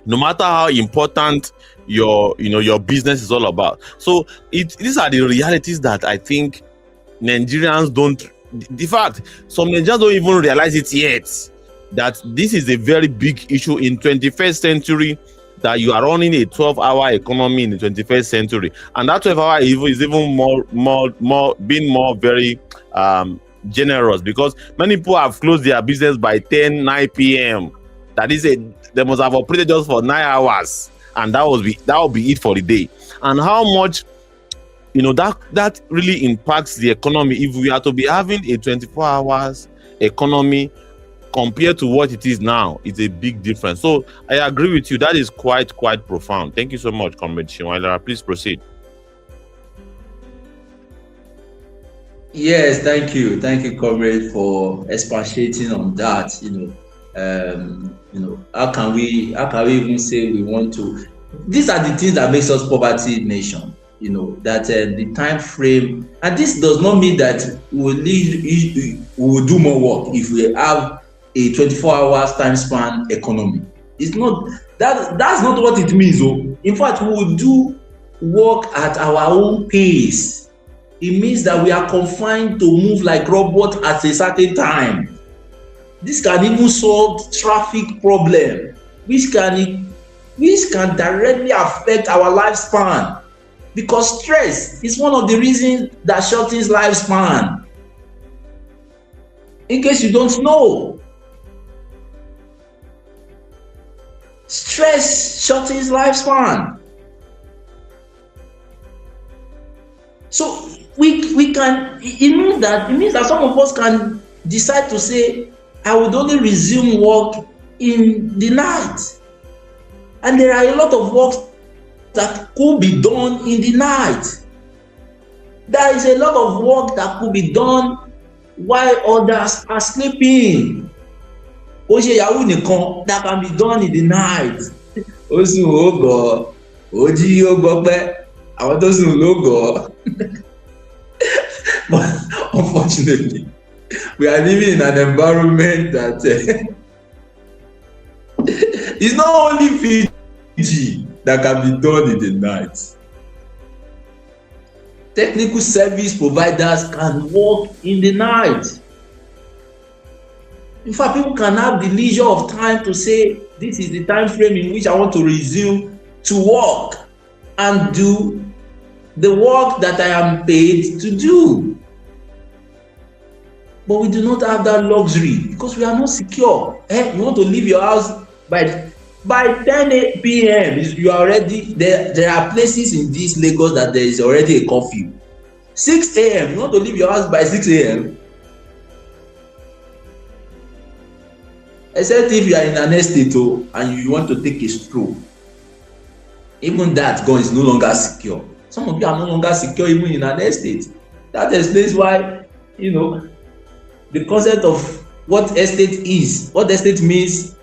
no matter how important your business is all about. So these are the realities that I think Nigerians don't. In fact, some Nigerians don't even realize it yet, that this is a very big issue in 21st century, that you are running a 12-hour economy in the 21st century, and that 12-hour is even more very generous, because many people have closed their business by 9 p.m. That is they must have operated just for 9 hours, and that will be it for the day. And how much that really impacts the economy if we are to be having a 24 hours economy compared to what it is now. It's a big difference. So I agree with you. That is quite profound. Thank you so much, Comrade Shinwala. Please proceed. Yes, thank you, comrade, for expatiating on that. How can we even say we want to? These are the things that makes us poverty nation. That the time frame, and this does not mean that we will do more work if we have a 24 hours time span economy. It's not that's not what it means. In fact, we will do work at our own pace. It means that we are confined to move like robots at a certain time. This can even solve traffic problem, which can directly affect our lifespan, because stress is one of the reasons that shortens lifespan. In case you don't know, stress shortens lifespan. So we can, it means that some of us can decide to say, I would only resume work in the night. And there are a lot of work that could be done in the night. There is a lot of work that could be done while others are sleeping. That can be done in the night. But unfortunately, we are living in an environment that it's not only Fiji that can be done in the night. Technical service providers can work in the night. In fact, people can have the leisure of time to say, this is the time frame in which I want to resume to work and do the work that I am paid to do. But we do not have that luxury because we are not secure. You want to leave your house by 10 p.m. You are already there. There are places in this Lagos that there is already a curfew. 6 a.m. You want to leave your house by 6 a.m. Except if you are in an estate and you want to take a stroll. Even that gun is no longer secure. Some of you are no longer secure even in an estate. That explains why, the concept of what estate is, what estate means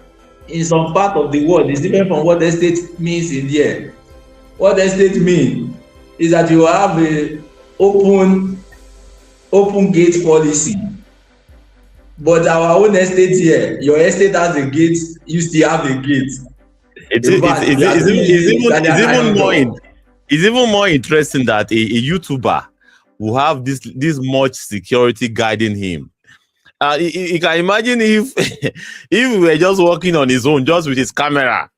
in some part of the world is different from what estate means in here. What estate means is that you have a open gate policy. But our own estate here, your estate has a gate, you still have a gate. It's even more interesting that a YouTuber will have this much security guiding him. You can imagine if he were just working on his own, just with his camera,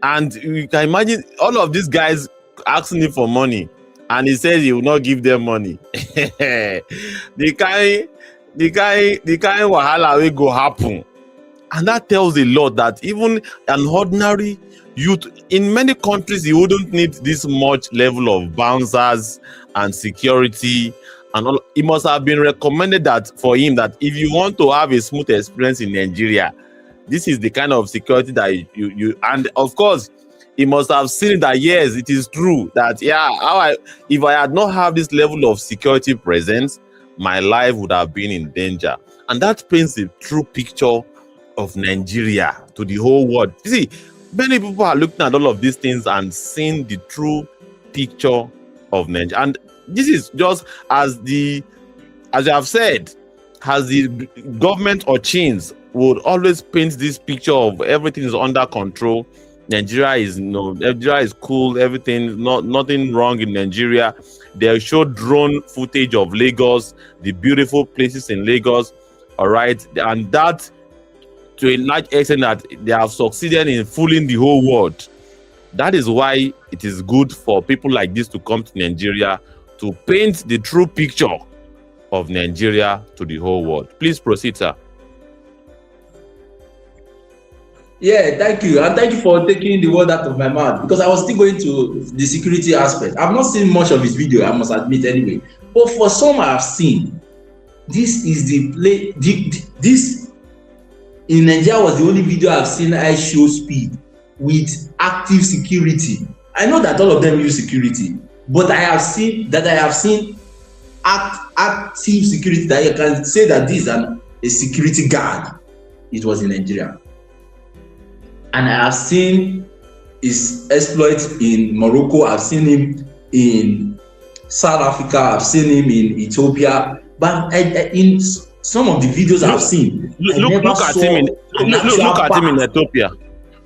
and you can imagine all of these guys asking him for money, and he says he will not give them money. the kind wahala will go happen, and that tells a lot that even an ordinary youth in many countries, he wouldn't need this much level of bouncers and security. And all, it must have been recommended that for him that if you want to have a smooth experience in Nigeria, this is the kind of security that you and of course he must have seen that yes, it is true that if I had not have this level of security presence, my life would have been in danger. And that paints the true picture of Nigeria to the whole world. You see, many people are looking at all of these things and seeing the true picture of Nigeria. And this is just as you have said, as the government or chains would always paint this picture of everything is under control. Nigeria is cool, everything, nothing wrong in Nigeria. They show drone footage of Lagos, the beautiful places in Lagos, all right, and that to a large extent that they have succeeded in fooling the whole world. That is why it is good for people like this to come to Nigeria to paint the true picture of Nigeria to the whole world. Please proceed, sir. Yeah, thank you. And thank you for taking the word out of my mouth, because I was still going to the security aspect. I've not seen much of his video, I must admit anyway. But for some I've seen, this is the play. This in Nigeria was the only video I've seen IShowSpeed with active security. I know that all of them use security, but I have seen active security that you can say that this is a security guard. It was in Nigeria. And I have seen his exploits in Morocco. I've seen him in South Africa. I've seen him in Ethiopia. But in some of the videos I've seen, look at him in Ethiopia.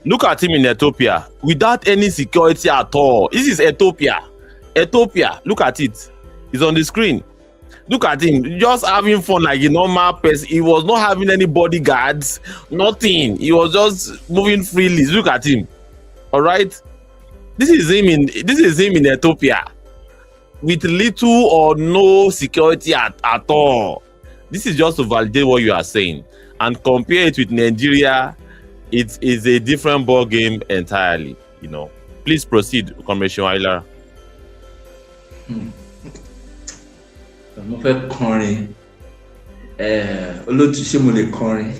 Look at him in Ethiopia without any security at all. This is Ethiopia. Ethiopia. Look at it. It's on the screen. Look at him, just having fun like a normal person. He was not having any bodyguards, nothing. He was just moving freely. Look at him. All right. This is him in Ethiopia with little or no security at all. This is just to validate what you are saying and compare it with Nigeria. It is a different ball game entirely. Please proceed, Commissioner Aylara. Mo fẹ́ kọrin olóòtú ṣé mo lè kọrin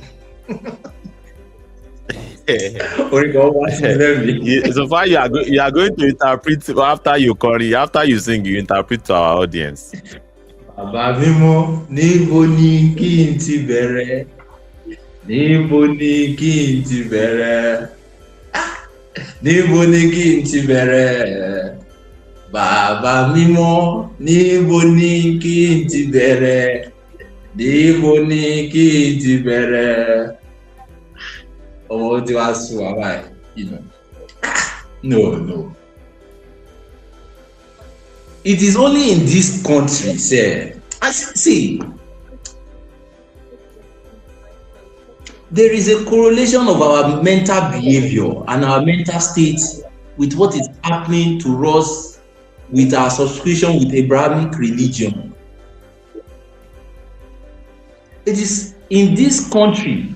orin kan wá sí lẹ́mìí. So far you are going to interpret after you sing, you interpret to our audience. Bàbá mímọ́, níbo ni kí n ti bẹ̀rẹ̀, níbo ni kí n ti bẹ̀rẹ̀, níbo ni kí n ti bẹ̀rẹ̀. Bàbá mímọ́, níbo ni kí n ti bẹ̀rẹ̀, níbo ni kí n ti bẹ̀rẹ̀. Ọmọ tí wàá sùn wá báyìí, No. It is only in this country, sir. See, there is a correlation of our mental behavior and our mental state with what is happening to us with our subscription with Abrahamic religion. It is in this country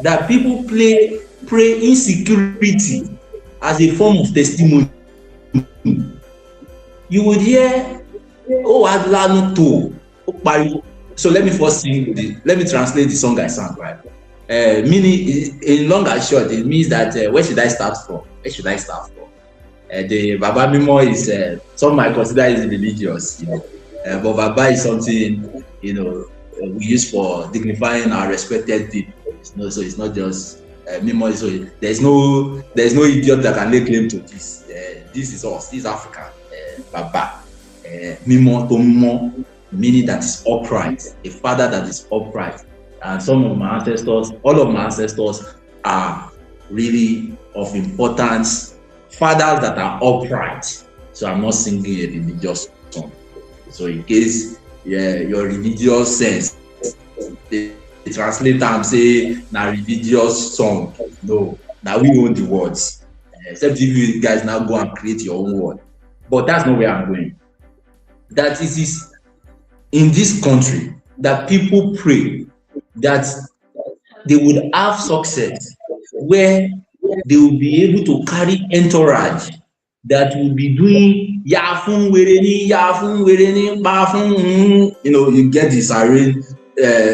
that people pray insecurity as a form of testimony. You would hear, oh, Adlanu to. So let me translate the song I sang, right? Meaning, in long and short, it means that where should I start from? The Baba Mimo is some might consider is religious, but Baba is something we use for dignifying our respected people. So it's not just Mimo. So there's no idiot that can lay claim to this. This is us. This is Africa. Baba Mimo to Mimo, meaning that is upright. A father that is upright. And some of my ancestors, all of my ancestors are really of importance. Fathers that are upright. So I'm not singing a religious song. So in case your religious sense, the translator I'm saying na religious song. No, now we own the words. Except if you guys now go and create your own word. But that's not where I'm going. That it is in this country that people pray that they would have success where they will be able to carry entourage that will be doing yafun wereni, bafun. You get this array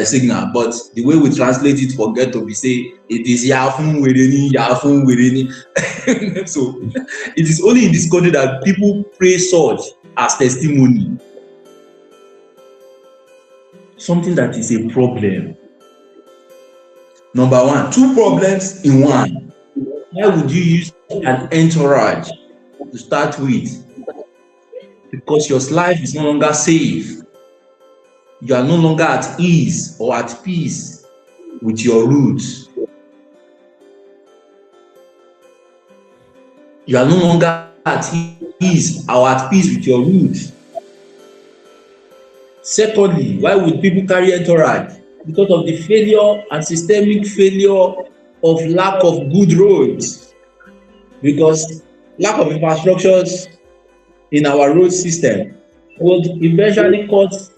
signal, but the way we translate it for ghetto, we say it is Yafun Wereni, Yafun Wereni. So it is only in this country that people pray such as testimony. Something that is a problem. Number one, two problems in one. Why would you use an entourage to start with? Because your life is no longer safe. You are no longer at ease or at peace with your roots. You are no longer at ease or at peace with your roots. Secondly, why would people carry entourage? Because of the failure and systemic failure of lack of good roads. Because lack of infrastructures in our road system would eventually cause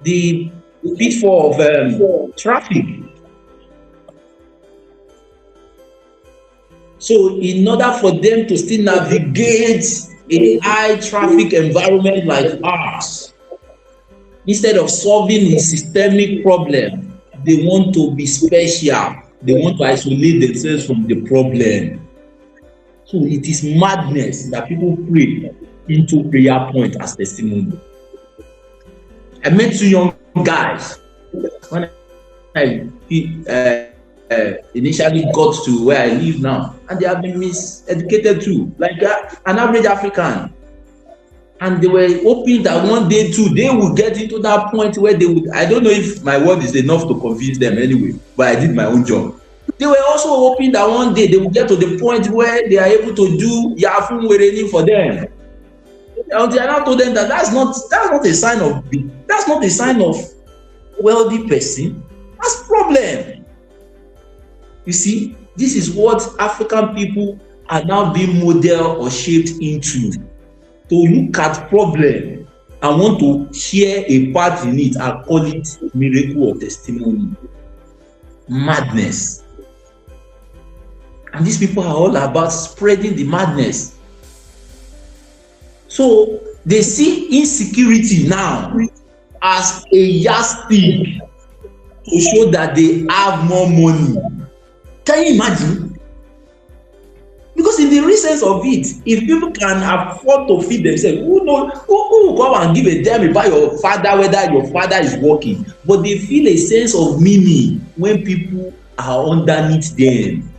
the pitfall of traffic. So in order for them to still navigate a high traffic environment like ours, instead of solving a systemic problem, they want to be special. They want to isolate themselves from the problem. So it is madness that people pray into prayer point as testimony. I met two young guys when I initially got to where I live now, and they have been miseducated too, like an average African. And they were hoping that one day too, they would get into that point where they would, I don't know if my word is enough to convince them anyway, but I did my own job. They were also hoping that one day they would get to the point where they are able to do Yafun Wereni for them. And I told them that that's not a sign of wealthy person. That's problem. You see, this is what African people are now being modeled or shaped into. To look at problem and want to share a part in it and call it miracle or testimony. Madness. And these people are all about spreading the madness. So they see insecurity now as a yardstick to show that they have more money. Can you imagine? Because in the real sense of it, if people can afford to feed themselves, who will come and give a damn about your father, whether your father is working? But they feel a sense of meaning when people are underneath them.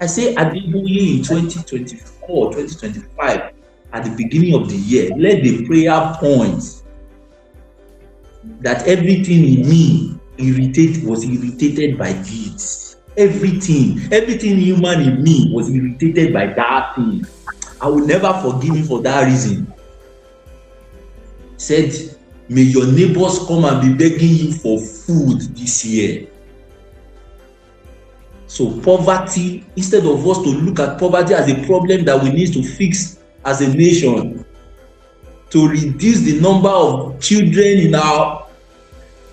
I say at the in 2024, 2025, at the beginning of the year, let the prayer point that everything in me was irritated by this. Everything human in me was irritated by that thing. I will never forgive him for that reason. Said, may your neighbors come and be begging you for food this year. So poverty, instead of us to look at poverty as a problem that we need to fix as a nation, to reduce the number of children in our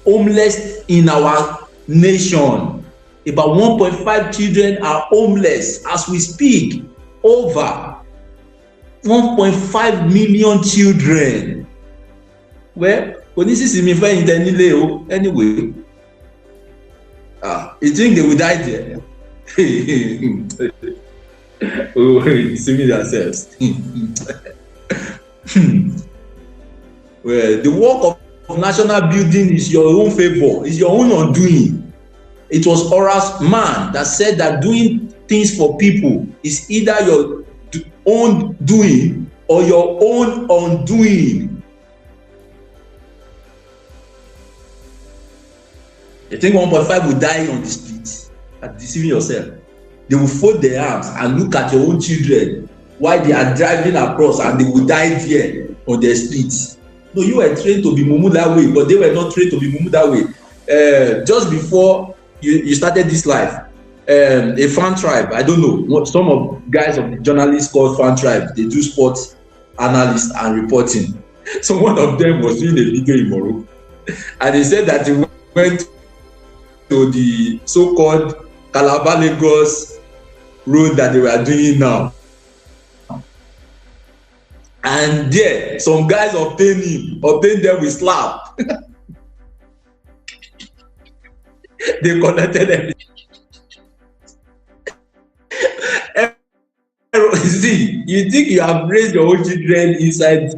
homeless in our nation. About 1.5 children are homeless as we speak. Over 1.5 million children. Well, anyway, you think they will die there? Oh, deceiving themselves. Well, the work of national building is your own favor, is your own undoing. It was Horace Mann that said that doing things for people is either your own doing or your own undoing. You think 1.5 will die on the street? At deceiving yourself. They will fold their arms and look at your own children while they are driving across, and they will die there on their streets. No, you were trained to be mumu that way, but they were not trained to be mumu that way. Just before you started this life, a fan tribe, I don't know what some of guys of the journalists called fan tribe, they do sports analysis and reporting. So one of them was doing a video in Morocco, and he said that he went to the so-called Calabar Lagos road that they were doing now, and there some guys obtained them with slap. They collected everything. See, you think you have raised your own children inside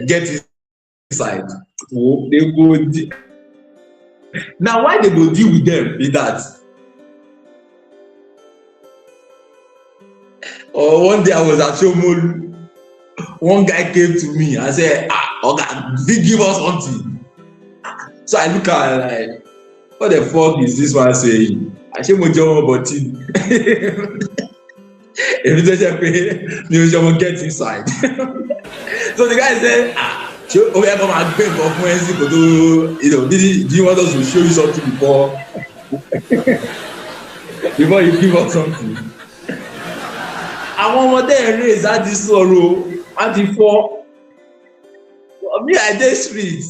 get inside. Oh, they go now why they go deal with them is that one day I was at Shomolu, one guy came to me and said, Oga, did give us something? So I look at like, what the fuck is this one saying? I say mojo but if you just pay, you get inside. So the guy said, come and beg for friends, do you want us to show you something before you give us something? Àwọn ọmọdé raise that this sorrow and before me I dey street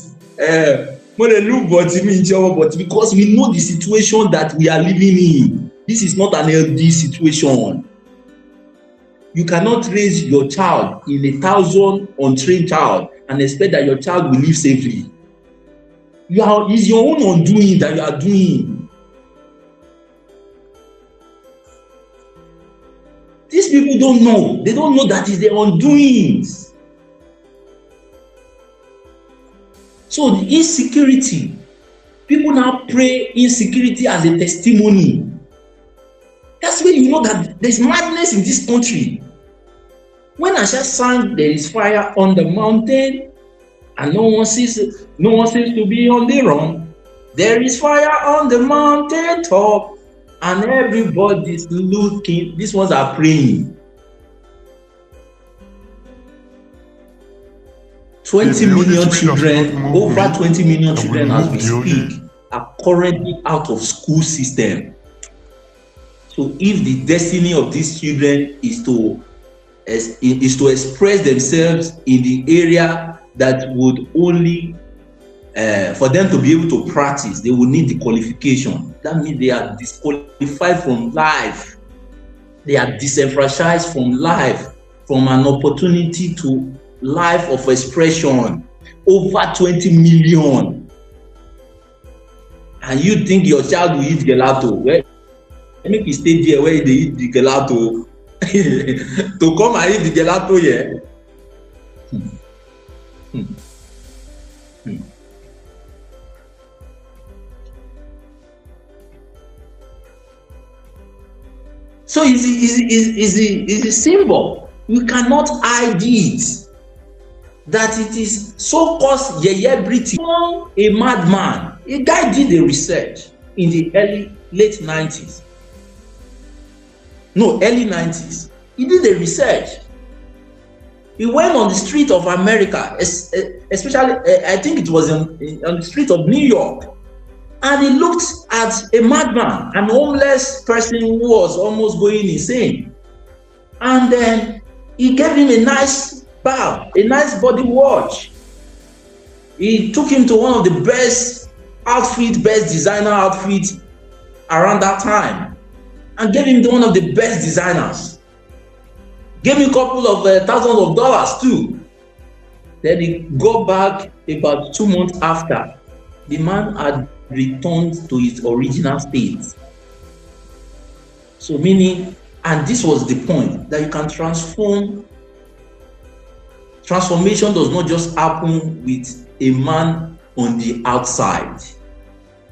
mo dey look but me but because we know the situation that we are living in. This is not an healthy situation. You cannot raise your child in 1,000 untrained child and expect that your child will live safely. It's your own undoing that you are doing. These people don't know. They don't know that is their undoings. So the insecurity, people now pray insecurity as a testimony. That's when you know that there's madness in this country. When Asha sang, there is fire on the mountain, and no one seems to be on the run. There is fire on the mountain top, and everybody's looking. These ones are praying. 20 million children, over 20 million children as we speak, are currently out of school system. So if the destiny of these children is to express themselves in the area that would only for them to be able to practice, they will need the qualification. That means they are disqualified from life. They are disenfranchised from life, from an opportunity to life of expression. Over 20 million. And you think your child will eat gelato? Well, make you stay there where they eat the gelato. To come and eat the gelato here. So it's a symbol. We cannot hide it. That it is so-called yeye-brity. A madman. A guy did a research in the late 90s. No, early 90s. He did a research. He went on the street of America, especially, I think it was on the street of New York. And he looked at a madman, an homeless person who was almost going insane. And then he gave him a nice bag, a nice body watch. He took him to one of the best designer outfits around that time, and gave him one of the best designers. Gave him a couple of thousands of dollars too. Then he got back about 2 months after. The man had returned to his original state. So meaning, and this was the point, that you can transform. Transformation does not just happen with a man on the outside.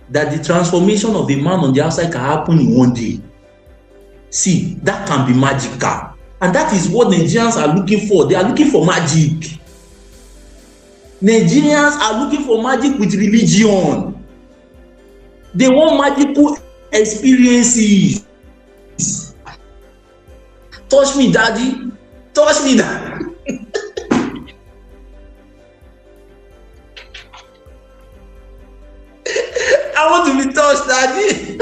That the transformation of a man on the outside can happen in one day. See, that can be magical. And that is what Nigerians are looking for. They are looking for magic. Nigerians are looking for magic with religion. They want magical experiences. Touch me, daddy. Touch me, daddy. I want to be touched, daddy.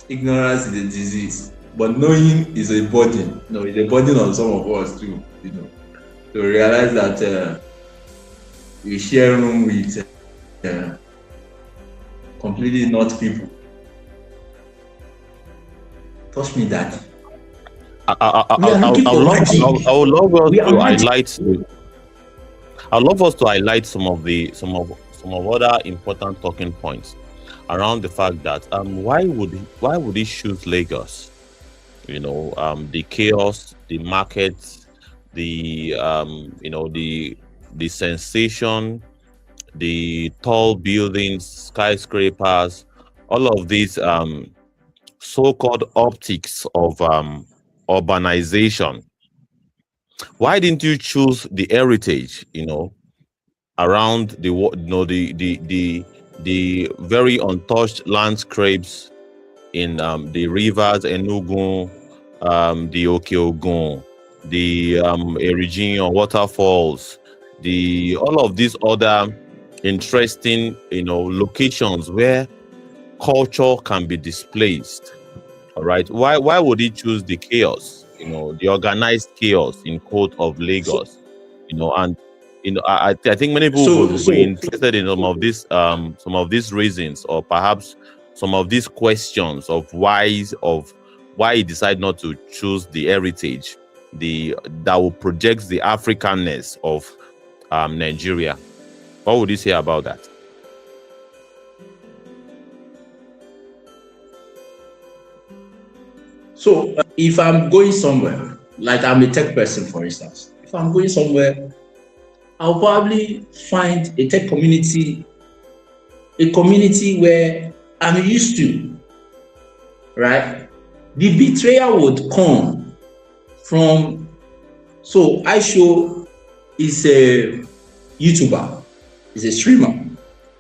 Ignorance is a disease, but knowing is a burden. No, it's a burden on some of us too. To realize that you share room with completely not people. Touch me, daddy. We are looking for magic. I would love us We are to magic. highlight. I'd love us to highlight some of other important talking points around the fact that why would he choose Lagos? The chaos, the markets, the the sensation, the tall buildings, skyscrapers, all of these so-called optics of urbanization. Why didn't you choose the heritage? Around the very untouched landscapes in the rivers, Enugu, the Okeogun, the Eugene waterfalls, the all of these other interesting locations where culture can be displaced. All right, why would he choose the chaos, the organized chaos in quote of So, Lagos? And I think many people so, will so, be interested in some of these reasons, or perhaps some of these questions of why he decided not to choose the heritage, that will project the Africanness of Nigeria. What would you say about that? so if I'm going somewhere, like I'm a tech person, for instance, if I'm going somewhere, I'll probably find a tech community, a community where I'm used to, right? The betrayal would come from, so IShow is a YouTuber, is a streamer.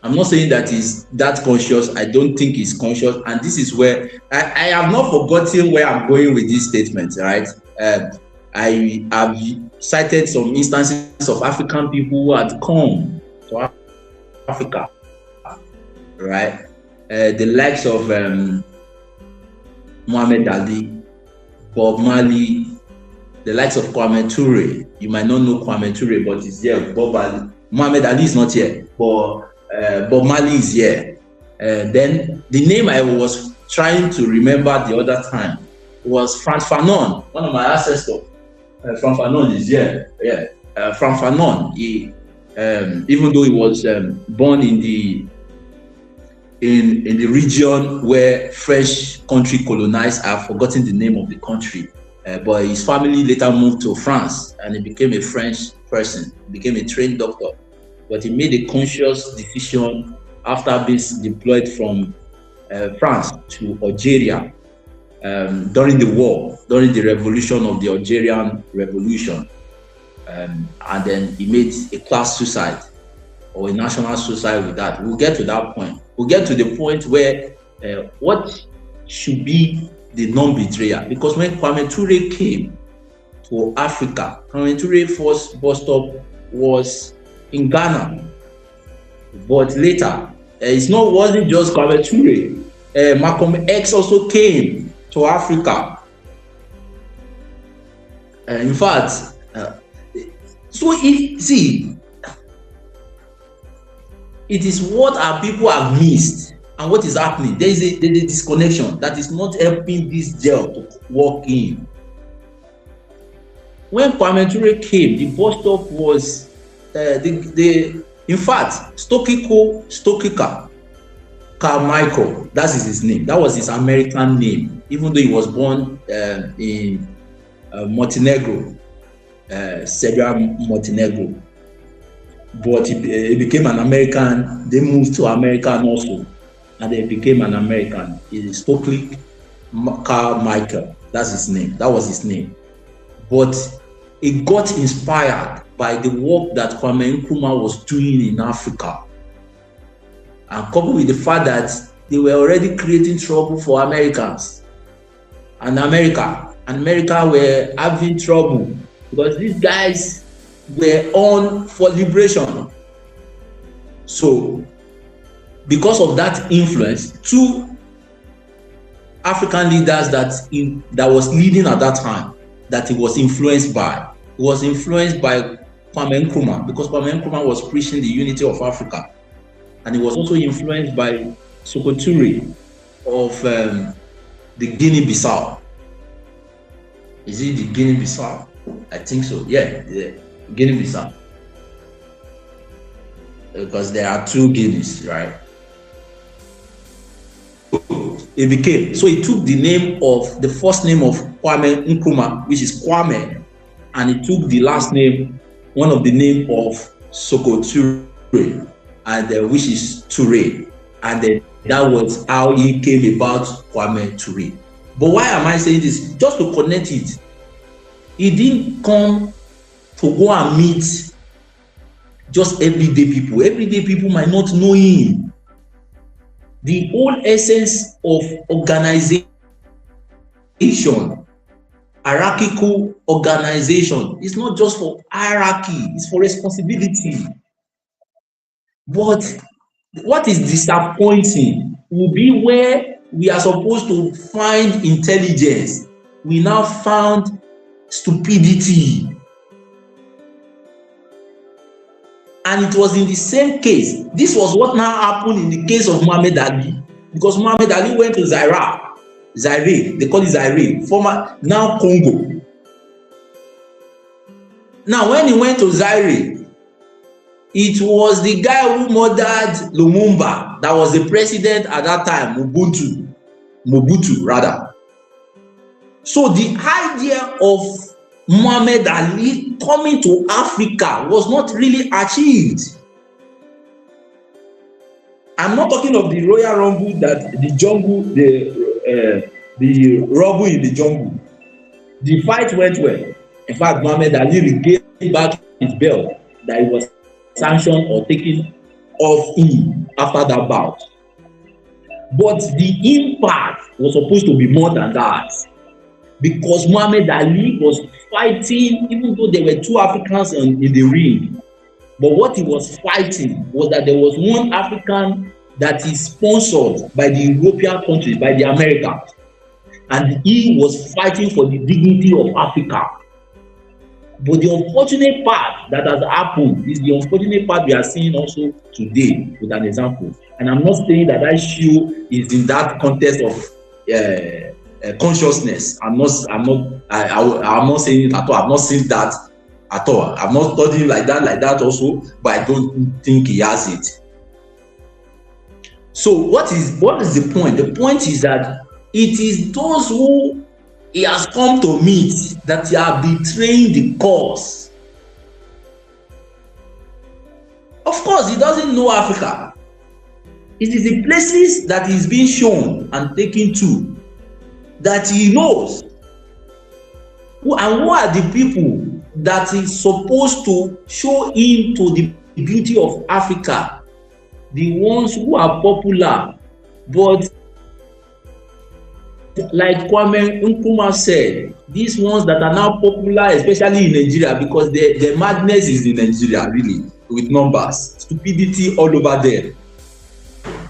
I'm not saying that he's that conscious. I don't think he's conscious. And this is where I have not forgotten where I'm going with this statement, right? I have cited some instances of African people who had come to Africa, right? The likes of Muhammad Ali, Bob Marley, the likes of Kwame Ture. You might not know Kwame Ture, but he's there. Bob Ali. Muhammad Ali is not here, but Bob Marley is here. Then the name I was trying to remember the other time was Frank Fanon, one of my ancestors. Frank Fanon is here. Yeah, Frank Fanon. He, even though he was born in the region where French country colonized, I've forgotten the name of the country. But his family later moved to France, and he became a French person, became a trained doctor. But he made a conscious decision after being deployed from France to Algeria during the war, during the revolution of the Algerian Revolution. And then he made a class suicide or a national suicide with that. We'll get to that point. We'll get to the point where what should be the non-betrayer. Because when Kwame Ture came to Africa, Kwame Ture's first bus stop was in Ghana. But later, wasn't just Kwame Ture. Malcolm X also came to Africa. In fact, it is what our people have missed and what is happening. There is a disconnection that is not helping this gel to work in. When Kwame Ture came, the bus stop was in fact, Stokika Carmichael, that is his name. That was his American name, even though he was born in Montenegro, Serbia, Montenegro. But he became an American. They moved to America also, and they became an American. It is Stokely Carmichael. That's his name. That was his name. But he got inspired by the work that Kwame Nkrumah was doing in Africa, and coupled with the fact that they were already creating trouble for Americans, and America were having trouble because these guys were on for liberation. So because of that influence, two African leaders that was leading at that time, that he was influenced by, Kwame Nkrumah, because Kwame Nkrumah was preaching the unity of Africa, and he was also influenced by Sékou Touré of the Guinea-Bissau. Is it the Guinea-Bissau? I think so. Yeah, Guinea-Bissau. Because there are 2 Guineas, right? It became, so he took the name of the first name of Kwame Nkrumah, which is Kwame, and he took the last name, one of the name of Soko Ture, and which is Ture, and then that was how he came about Kwame Ture. But why am I saying this? Just to connect it. He didn't come to go and meet just everyday people. Everyday people might not know him. The whole essence of organization, hierarchical organization, is not just for hierarchy, it's for responsibility. But what is disappointing will be where we are supposed to find intelligence, we now found stupidity. And it was in the same case. This was what now happened in the case of Muhammad Ali. Because Muhammad Ali went to Zaire, they call it Zaire, former, now Congo. Now, when he went to Zaire, it was the guy who murdered Lumumba that was the president at that time, Mobutu rather. So the idea of Muhammad Ali coming to Africa was not really achieved. I'm not talking of the Royal Rumble, that the jungle, the rumble in the jungle. The fight went well. In fact, Muhammad Ali regained back his belt that he was sanctioned or taken off him after that bout. But the impact was supposed to be more than that. Because Muhammad Ali was fighting, even though there were 2 Africans in the ring. But what he was fighting was that there was one African that is sponsored by the European countries, by the Americans. And he was fighting for the dignity of Africa. But the unfortunate part that has happened is the unfortunate part we are seeing also today, with an example. And I'm not saying that issue is in that context of consciousness. I'm not saying it at all. I've not seen that at all. I'm not studying like that also, but I don't think he has it. So what is the point? The point is that it is those who he has come to meet that he are betraying the cause. Of course, he doesn't know Africa. It is the places that he's being shown and taken to that he knows. Who are the people that is supposed to show him to the beauty of Africa? The ones who are popular, but like Kwame Nkrumah said, these ones that are now popular, especially in Nigeria, because the madness is in Nigeria, really, with numbers, stupidity all over there.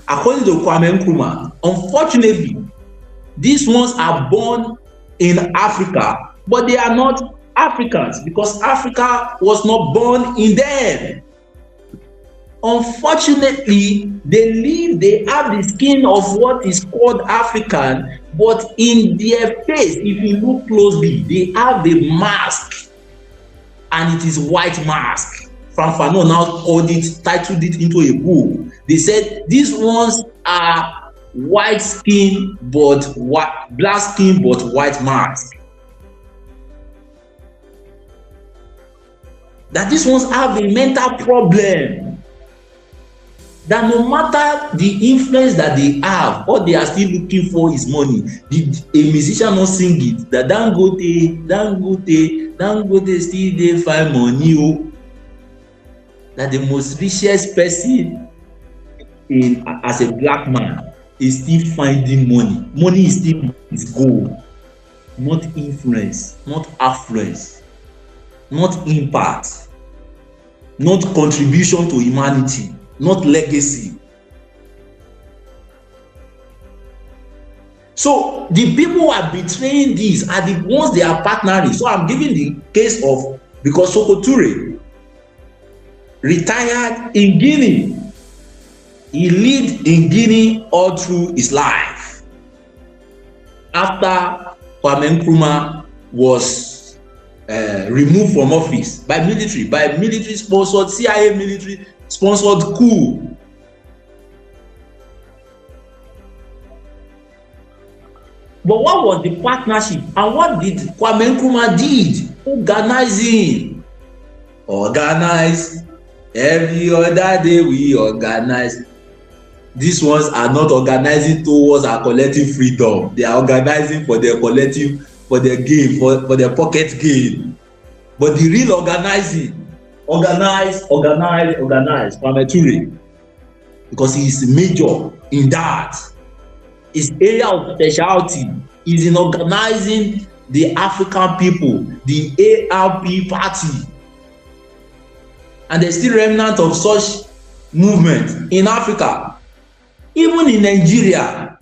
According to Kwame Nkrumah, unfortunately, these ones are born in Africa, but they are not Africans because Africa was not born in them. Unfortunately, they have the skin of what is called African, but in their face, if you look closely, they have a mask, and it is white mask. Frank Fanon now titled it into a book. They said these ones are white skin, but black skin, but white mask. That these ones have a mental problem. That no matter the influence that they have, all they are still looking for is money. A musician not sing it. That Dangote still dey find money. Oh. That the most richest person as a black man is still finding money. Money is still his goal. Not influence, not affluence, not impact, not contribution to humanity. Not legacy. So the people who are betraying these are the ones they are partnering. So I'm giving the case of, because Soko Ture retired in Guinea. He lived in Guinea all through his life. After Kwame Nkrumah was removed from office by military sponsored, CIA military sponsored coup. But what was the partnership and what did Kwame Nkrumah did? Organize. Every other day we organize. These ones are not organizing towards our collective freedom. They are organizing for their collective, for their gain, for their pocket gain. But the real organizing, organize, Kwame Ture, because he is major in that. His area of specialty is in organizing the African people, the ARP party. And there's still remnant of such movement in Africa, even in Nigeria.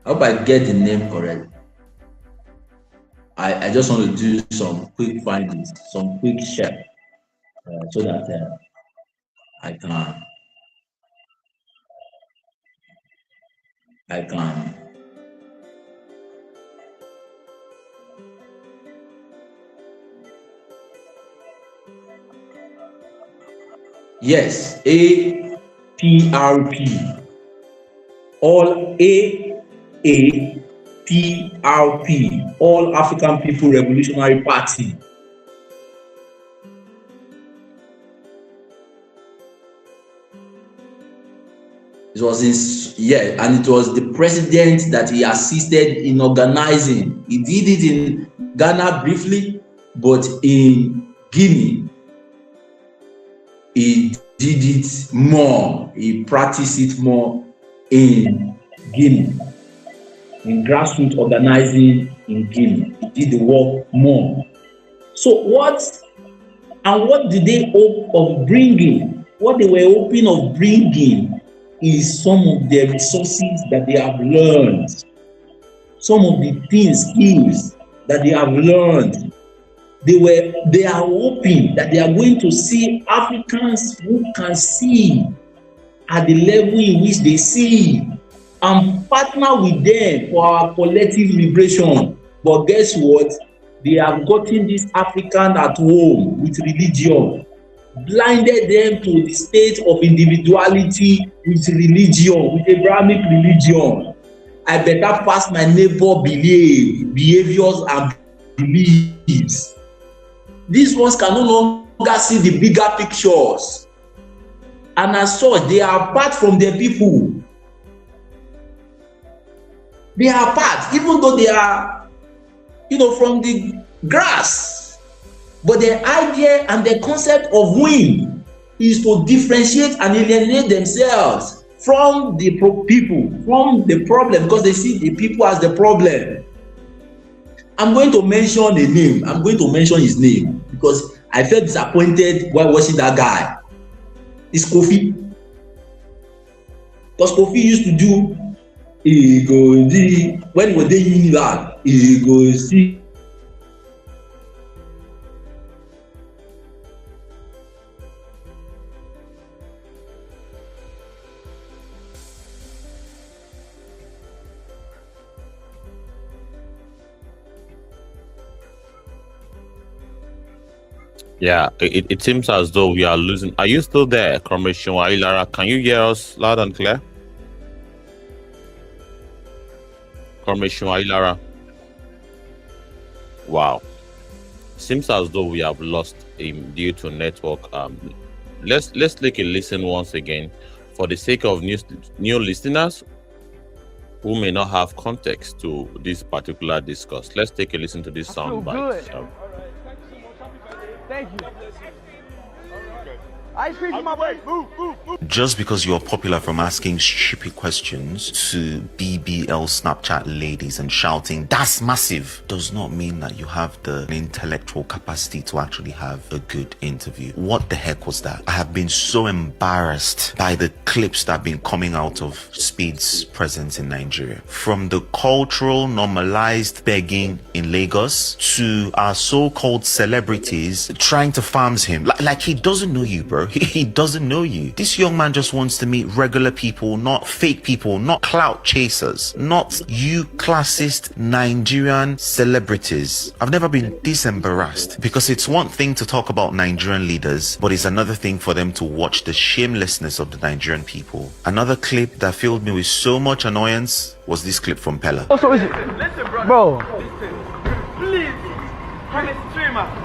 I hope I get the name correct. I just want to do some quick findings, some quick check, so that I can yes, APRP, all APRP, All African People Revolutionary Party. It was and it was the president that he assisted in organizing. He did it in Ghana briefly, but in Guinea, he did it more. He practiced it more in Guinea, in grassroots organizing in Guinea. He did the work more. So what did they hope of bringing? What they were hoping of bringing is some of the resources that they have learned, some of the skills that they have learned. They are hoping that they are going to see Africans who can see at the level in which they see and partner with them for our collective liberation. But guess what? They have gotten this African at home with religion, blinded them to the state of individuality with religion, with Abrahamic religion. I better pass my neighbor behaviors and beliefs. These ones can no longer see the bigger pictures. And as such, they are apart from their people. They are apart, even though they are, from the grass. But their idea and their concept of win is to differentiate and alienate themselves from the people, from the problem, because they see the people as the problem. I'm going to mention a name. I'm going to mention his name because I felt disappointed while watching that guy. It's Kofi. Because Kofi used to do, when he was there in Unilag, he goes see. Yeah, it seems as though we are losing. Are you still there, Commissioner Ilara? Can you hear us loud and clear? Commissioner Ilara. Wow. Seems as though we have lost him due to network. Let's take a listen once again for the sake of new listeners who may not have context to this particular discourse. Let's take a listen to this sound bite. Thank you. Ice cream for my way. Move. Just because you're popular from asking stupid questions to BBL Snapchat ladies and shouting, "That's massive," does not mean that you have the intellectual capacity to actually have a good interview. What the heck was that? I have been so embarrassed by the clips that have been coming out of Speed's presence in Nigeria. From the cultural normalized begging in Lagos to our so-called celebrities trying to farm him. Like he doesn't know you, bro. He doesn't know you. This young man just wants to meet regular people, not fake people, not clout chasers, not you classist Nigerian celebrities. I've never been this embarrassed, because it's one thing to talk about Nigerian leaders, but it's another thing for them to watch the shamelessness of the Nigerian people. Another clip that filled me with so much annoyance was this clip from Pella. Also, listen, bro. Listen, please, I'm a streamer.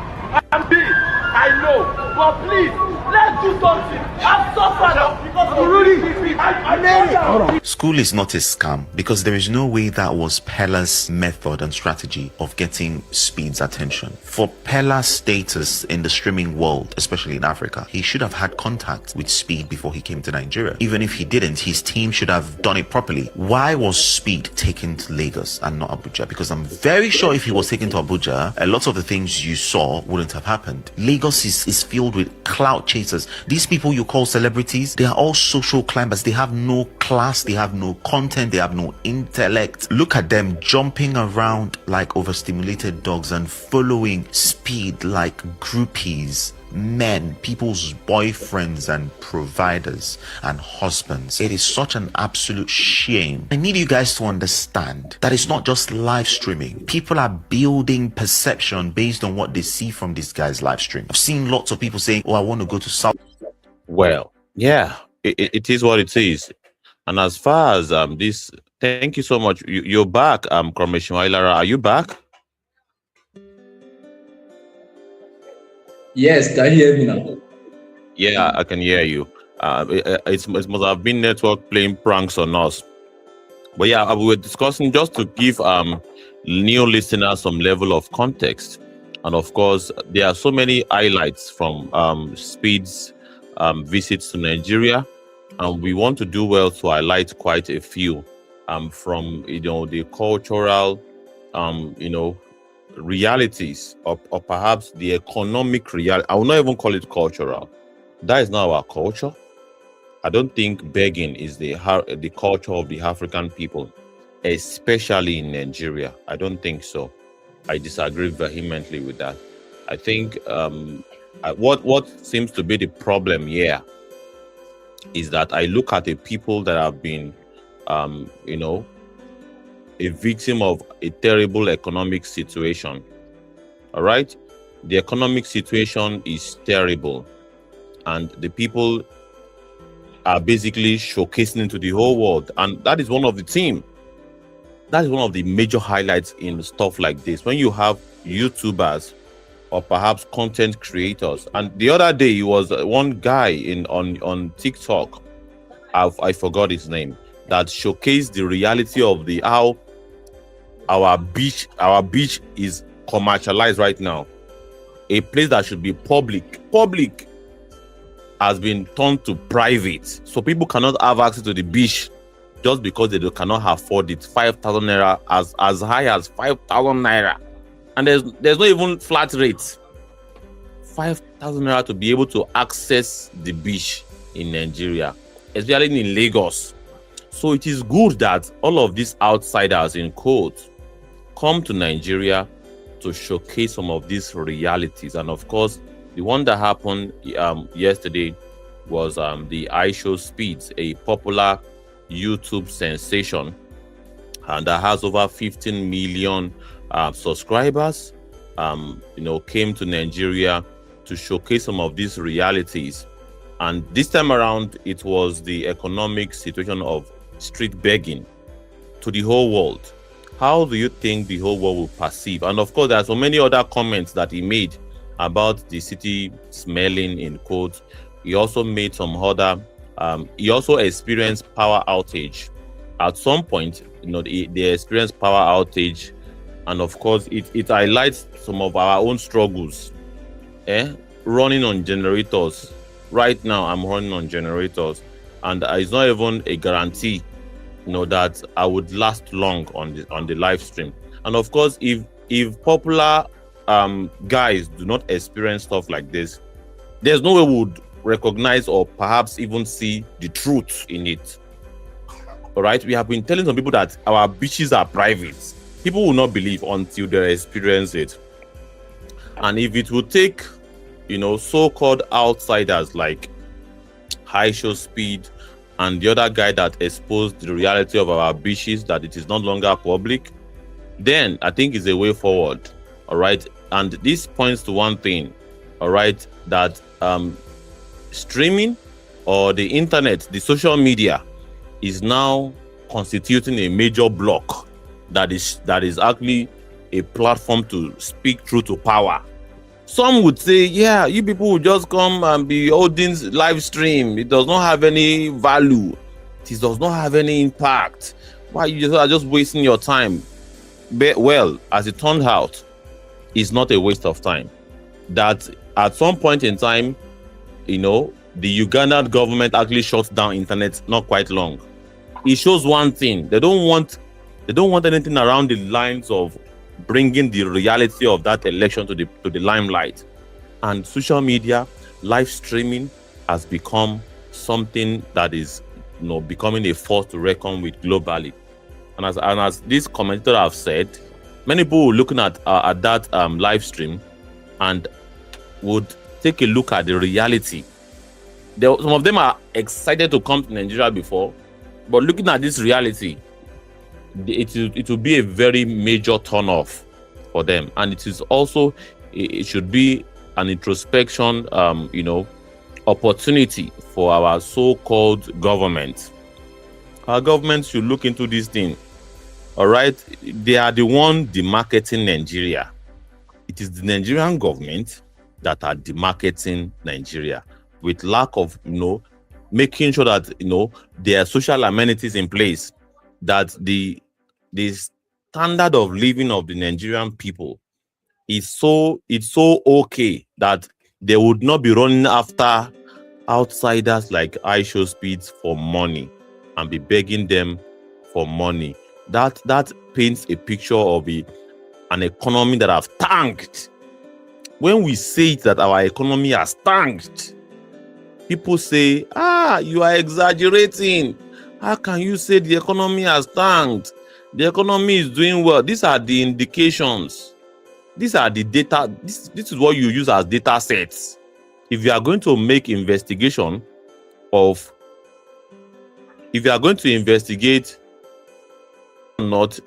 I'm big, I know, but please, let's do something. I'm suffered because of Rudy. I made it. School is not a scam, because there is no way that was Pella's method and strategy of getting Speed's attention. For Pella's status in the streaming world, especially in Africa, he should have had contact with Speed before he came to Nigeria. Even if he didn't, his team should have done it properly. Why was Speed taken to Lagos and not Abuja? Because I'm very sure if he was taken to Abuja, a lot of the things you saw wouldn't have happened. Lagos is filled with clout chasers. These people you call celebrities, they are all social climbers. They have no class, they have no content, they have no intellect. Look at them jumping around like overstimulated dogs and following Speed like groupies. Men, people's boyfriends and providers and husbands. It is such an absolute shame. I need you guys to understand that it's not just live streaming. People are building perception based on what they see from this guy's live stream. I've seen lots of people saying, oh, I want to go to South. Well, yeah, it is what it is. And as far as this, thank you so much. You're back, Kromeshima Ilara. Are you back? Yes, can you hear me now? Yeah, I can hear you. It must have been network playing pranks on us. But yeah, we were discussing just to give new listeners some level of context. And of course, there are so many highlights from Speed's visits to Nigeria. And we want to do well to highlight quite a few from, the cultural, realities or perhaps the economic reality. I will not even call it cultural. That is not our culture. I don't think begging is the culture of the African people, especially in Nigeria. I don't think so. I disagree vehemently with that. I think what seems to be the problem here is that I look at the people that have been, a victim of a terrible economic situation. All right? The economic situation is terrible. And the people are basically showcasing it to the whole world. And that is one of the team. That is one of the major highlights in stuff like this. When you have YouTubers or perhaps content creators. And the other day, it was one guy on TikTok, I forgot his name, that showcased the reality of how our beach is commercialized right now. A place that should be public has been turned to private. So people cannot have access to the beach just because they cannot afford it. 5,000 naira, as high as 5,000 naira. And there's not even flat rates. 5,000 naira to be able to access the beach in Nigeria, especially in Lagos. So it is good that all of these outsiders in quotes come to Nigeria to showcase some of these realities. And of course, the one that happened yesterday was the IShowSpeed, a popular YouTube sensation, and that has over 15 million subscribers. Came to Nigeria to showcase some of these realities. And this time around, it was the economic situation of street begging to the whole world. How do you think the whole world will perceive? And of course, there are so many other comments that he made about the city smelling, in quotes. He also made some other, he also experienced power outage. At some point, they experienced power outage. And of course, it highlights some of our own struggles. Running on generators. Right now, I'm running on generators. And it's not even a guarantee that I would last long on the live stream. And of course, if popular guys do not experience stuff like this, there's no way we would recognize or perhaps even see the truth in it. All right, we have been telling some people that our beaches are private. People will not believe until they experience it. And if it will take, so-called outsiders like IShowSpeed, and the other guy that exposed the reality of our beaches, that it is no longer public, then I think is a way forward. All right. And this points to one thing, all right, that streaming or the internet, the social media, is now constituting a major block that is actually a platform to speak truth to power. Some would say, yeah, you people will just come and be holding live stream. It does not have any value. It does not have any impact. Why you are just wasting your time? But, well, as it turned out, it's not a waste of time. That at some point in time, the Ugandan government actually shut down internet not quite long. It shows one thing: they don't want anything around the lines of bringing the reality of that election to the limelight. And social media, live streaming has become something that is becoming a force to reckon with globally. And as this commentator have said, many people were looking at that live stream and would take a look at the reality. Some of them are excited to come to Nigeria before, but looking at this reality, it will be a very major turn off for them. And it should be an introspection, opportunity for our so-called government. Our government should look into this thing. All right, they are the one demarketing Nigeria. It is the Nigerian government that are demarketing Nigeria with lack of, making sure that there are social amenities in place, that the standard of living of the Nigerian people is so okay that they would not be running after outsiders like IShowSpeed for money and be begging them for money. That paints a picture of an economy that have tanked. When we say that our economy has tanked, people say, you are exaggerating. How can you say the economy has tanked? The economy is doing well. These are the indications. These are the data. This is what you use as data sets. If you are going to make investigation if you are going to investigate not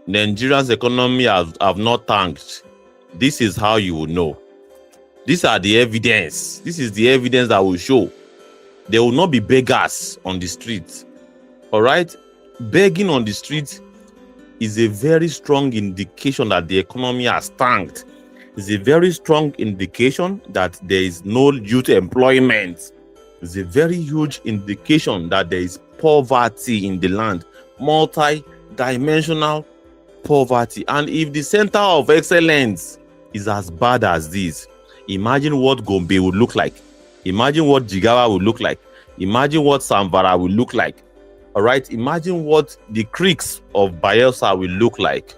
Nigeria's economy have not tanked, this is how you will know. These are the evidence. This is the evidence that will show. There will not be beggars on the street. All right? Begging on the street is a very strong indication that the economy has tanked. It's a very strong indication that there is no youth employment. It's a very huge indication that there is poverty in the land, multi-dimensional poverty. And if the center of excellence is as bad as this, imagine what Gombe would look like. Imagine what Jigawa would look like. Imagine what Samvara will look like. All right, imagine what the creeks of Bayelsa will look like.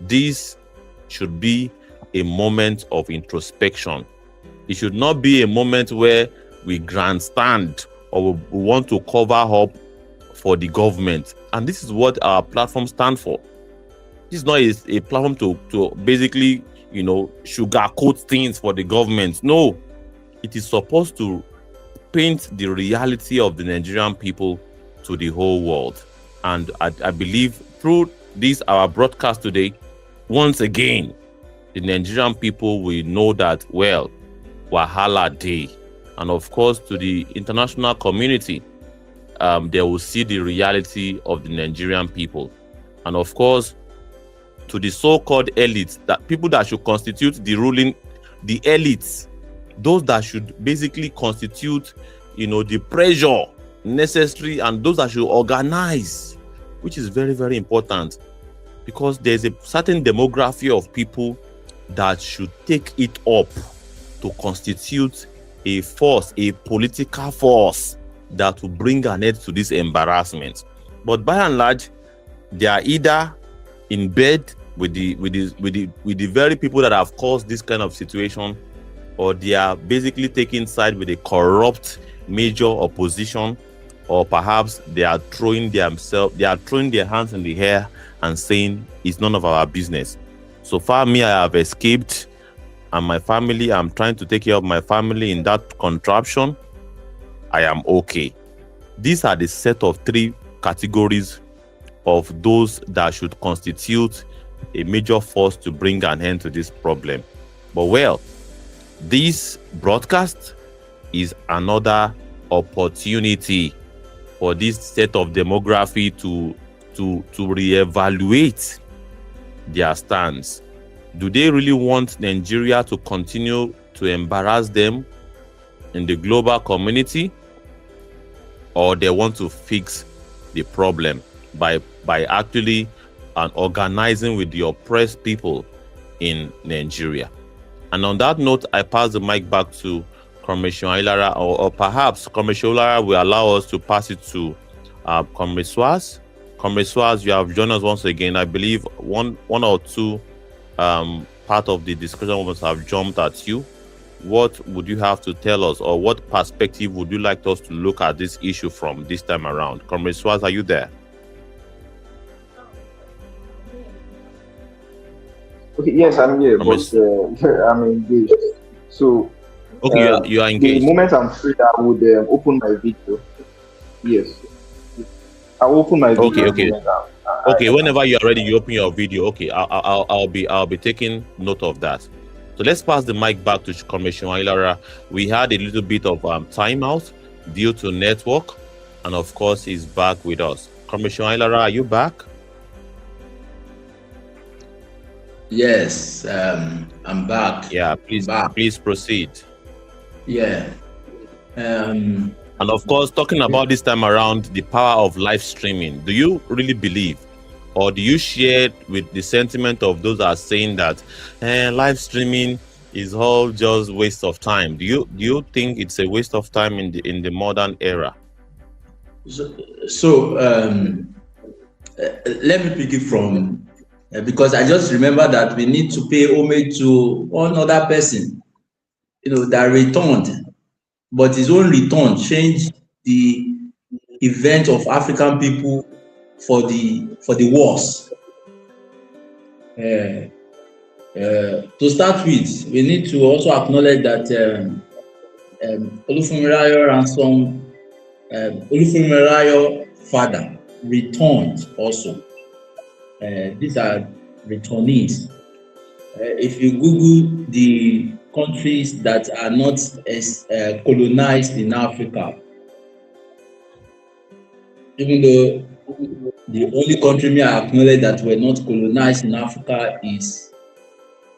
This should be a moment of introspection. It should not be a moment where we grandstand or we want to cover up for the government. And this is what our platform stands for. This is not a platform to basically, sugarcoat things for the government. No, it is supposed to paint the reality of the Nigerian people to the whole world. And I believe through this, our broadcast today, once again, the Nigerian people will know that, well, Wahala Day. And of course, to the international community, they will see the reality of the Nigerian people. And of course, to the so-called elites, that people that should constitute the elites, those that should basically constitute, the pressure necessary, and those that should organize, which is very, very important, because there's a certain demography of people that should take it up to constitute a force, a political force that will bring an end to this embarrassment. But by and large, they are either in bed with the very people that have caused this kind of situation, or they are basically taking side with a corrupt major opposition, or perhaps they are throwing their hands in the air and saying it's none of our business. So far, me, I have escaped, and my family, I'm trying to take care of my family in that contraption. I am okay. These are the set of 3 categories of those that should constitute a major force to bring an end to this problem. But well, this broadcast is another opportunity for this set of demography to reevaluate their stance. Do they really want Nigeria to continue to embarrass them in the global community, or they want to fix the problem by actually organizing with the oppressed people in Nigeria? And on that note, I pass the mic back to Commissioner Ilara, or perhaps Commissioner Ilara will allow us to pass it to Comrade Swaz. Comrade Swaz, you have joined us once again. I believe one or two part of the discussion must have jumped at you. What would you have to tell us, or what perspective would you like us to look at this issue from this time around? Comrade Swaz, are you there? Okay, yes, I'm here, but I'm engaged. So, okay, you are engaged. The moment I'm free, I would open my video. Yes, I'll open my video. Okay. Whenever you are ready, you open your video. Okay, I'll be taking note of that. So let's pass the mic back to Commissioner Ilara. We had a little bit of timeout due to network, and of course, he's back with us. Commissioner Ilara, are you back? Yes, I'm back. Yeah, please proceed. Yeah. And of course, talking about this time around the power of live streaming, do you really believe, or do you share with the sentiment of those that are saying that live streaming is all just waste of time? Do you think it's a waste of time in the modern era? So let me pick it from because I just remember that we need to pay homage to one other person, that returned, but his own return changed the event of African people for the worse. To start with, we need to also acknowledge that Olufunmilayo Ransom, Olufunmilayo father returned also. These are returnees. If you Google the countries that are not colonized in Africa, even though the only country may acknowledge that we're not colonized in Africa is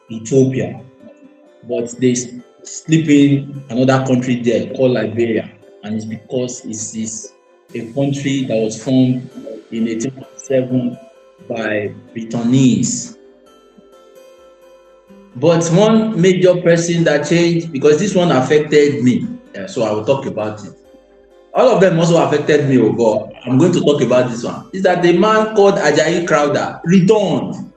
Ethiopia, but they slip in another country there called Liberia, and it's because it is a country that was formed in 1847 by returnees. But one major person that changed, because this one affected me, so I will talk about it. All of them also affected me, but I'm going to talk about this one. Is that the man called Ajayi Crowther returned.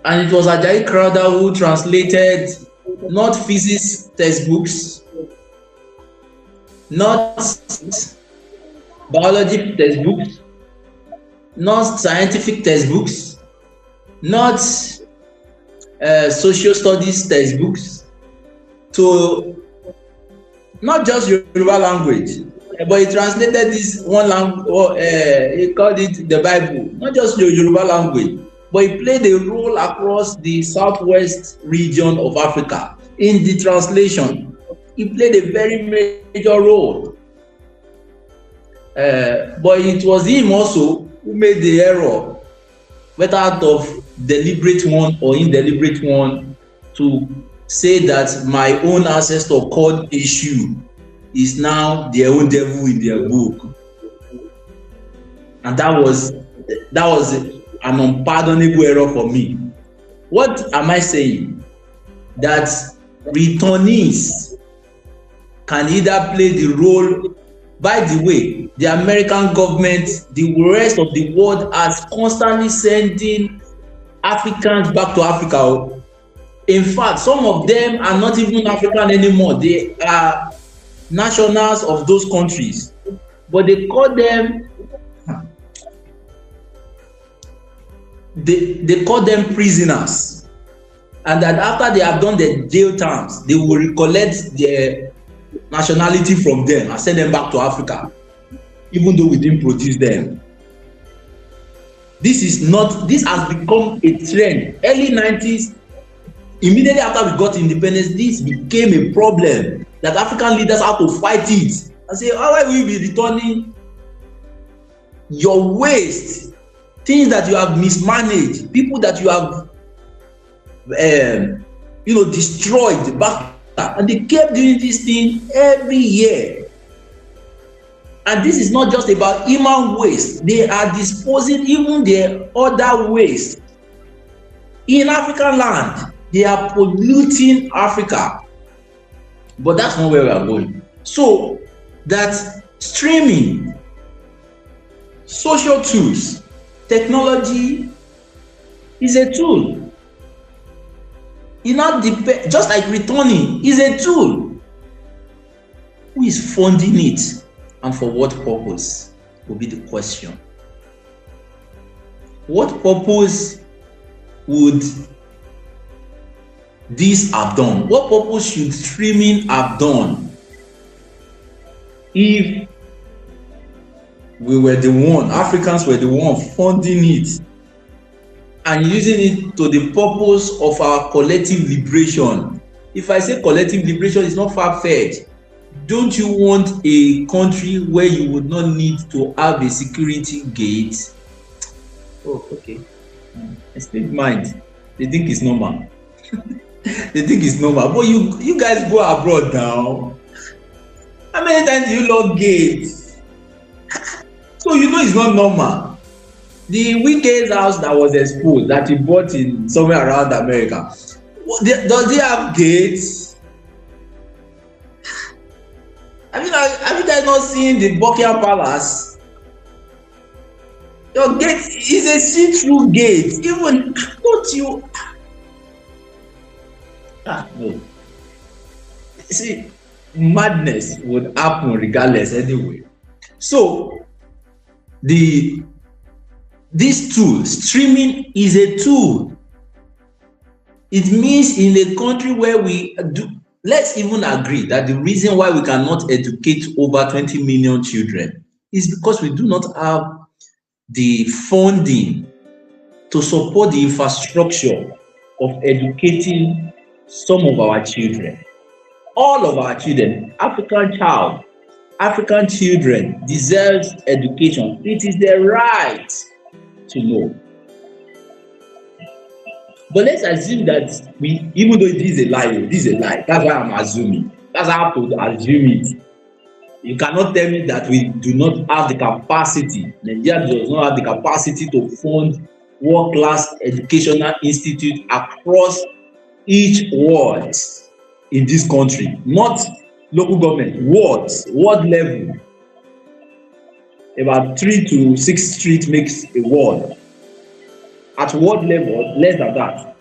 And it was Ajayi Crowther who translated not physics textbooks, not biology textbooks, not scientific textbooks, not social studies textbooks, to not just Yoruba language, but he translated this one language, he called it the Bible, not just Yoruba language, but he played a role across the southwest region of Africa. In the translation, he played a very major role. But it was him also who made the error, whether out of deliberate one or indeliberate one, to say that my own ancestor called Eshu is now their own devil in their book. And that was an unpardonable error for me. What am I saying? That returnees can either play the role. By the way, the American government, the rest of the world, has constantly sending Africans back to Africa. In fact, some of them are not even African anymore. They are nationals of those countries, but they call them they call them prisoners, and that after they have done their jail terms, they will recollect their nationality from them and send them back to Africa, even though we didn't produce them. This has become a trend. Early 90s, immediately after we got independence, this became a problem that African leaders had to fight it and say, why will you be returning your waste, things that you have mismanaged, people that you have destroyed back, and they kept doing this thing every year. And this is not just about human waste. They are disposing even their other waste. In African land, they are polluting Africa. But that's not where we are going. So that streaming, social tools, technology is a tool. It not depend, just like returning is a tool. Who is funding it and for what purpose will be the question. What purpose would this have done? What purpose should streaming have done if we were the one, Africans were the one funding it and using it to the purpose of our collective liberation? If I say collective liberation, it's not far-fetched. Don't you want a country where you would not need to have a security gate? Oh, okay. I still mind. They think it's normal. They think it's normal. But you guys go abroad now. How many times do you lock gates? So you know it's not normal. The Wike's house that was exposed, that he bought in somewhere around America, does they have gates? Have you guys not seen the Buckingham Palace? Your gate is a see-through gate. Even don't you? No. See, madness would happen regardless anyway. So this tool, streaming, is a tool. It means in a country where we do, let's even agree that the reason why we cannot educate over 20 million children is because we do not have the funding to support the infrastructure of educating some of our children. All of our children, African children deserves education. It is their right to know. But let's assume that even though this is a lie, that's why I'm assuming. That's how I have to assume it. You cannot tell me that we do not have the capacity. Nigeria does not have the capacity to fund world-class educational institute across each ward in this country. Not local government, ward level. About 3 to 6 streets makes a ward. At ward level, less than that.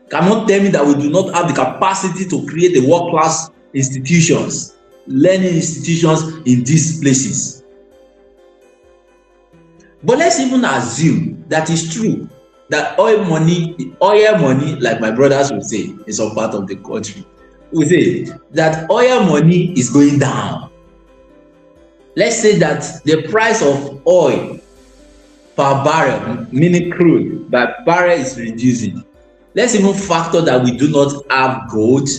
Cannot tell me that we do not have the capacity to create the world-class institutions, learning institutions in these places. But let's even assume that it's true that oil money, like my brothers will say in some part of the country, will say that oil money is going down. Let's say that the price of oil per barrel, meaning crude, by barrel is reducing. Let's even factor that we do not have gold,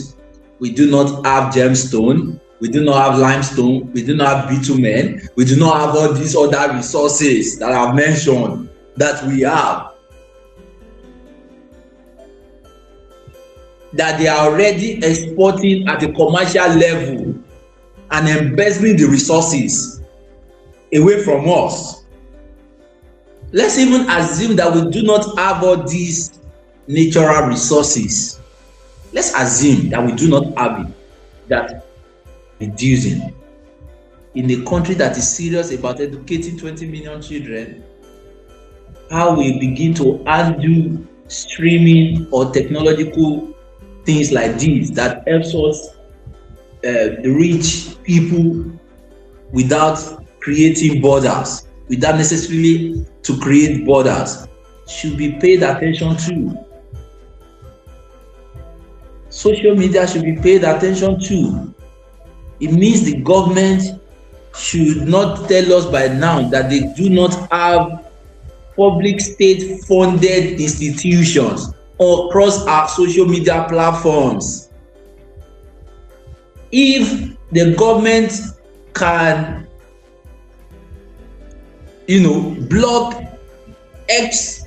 we do not have gemstone, we do not have limestone, we do not have bitumen, we do not have all these other resources that I've mentioned that we have, that they are already exporting at a commercial level and embezzling the resources away from us. Let's even assume that we do not have all these natural resources. Let's assume that we do not have it, that reducing. In a country that is serious about educating 20 million children, how we begin to undo streaming or technological things like this that helps us reach people without creating borders, without necessarily to create borders, should be paid attention to. Social media should be paid attention to. it means the government should not tell us by now that they do not have public state funded institutions across our social media platforms. If the government can, block X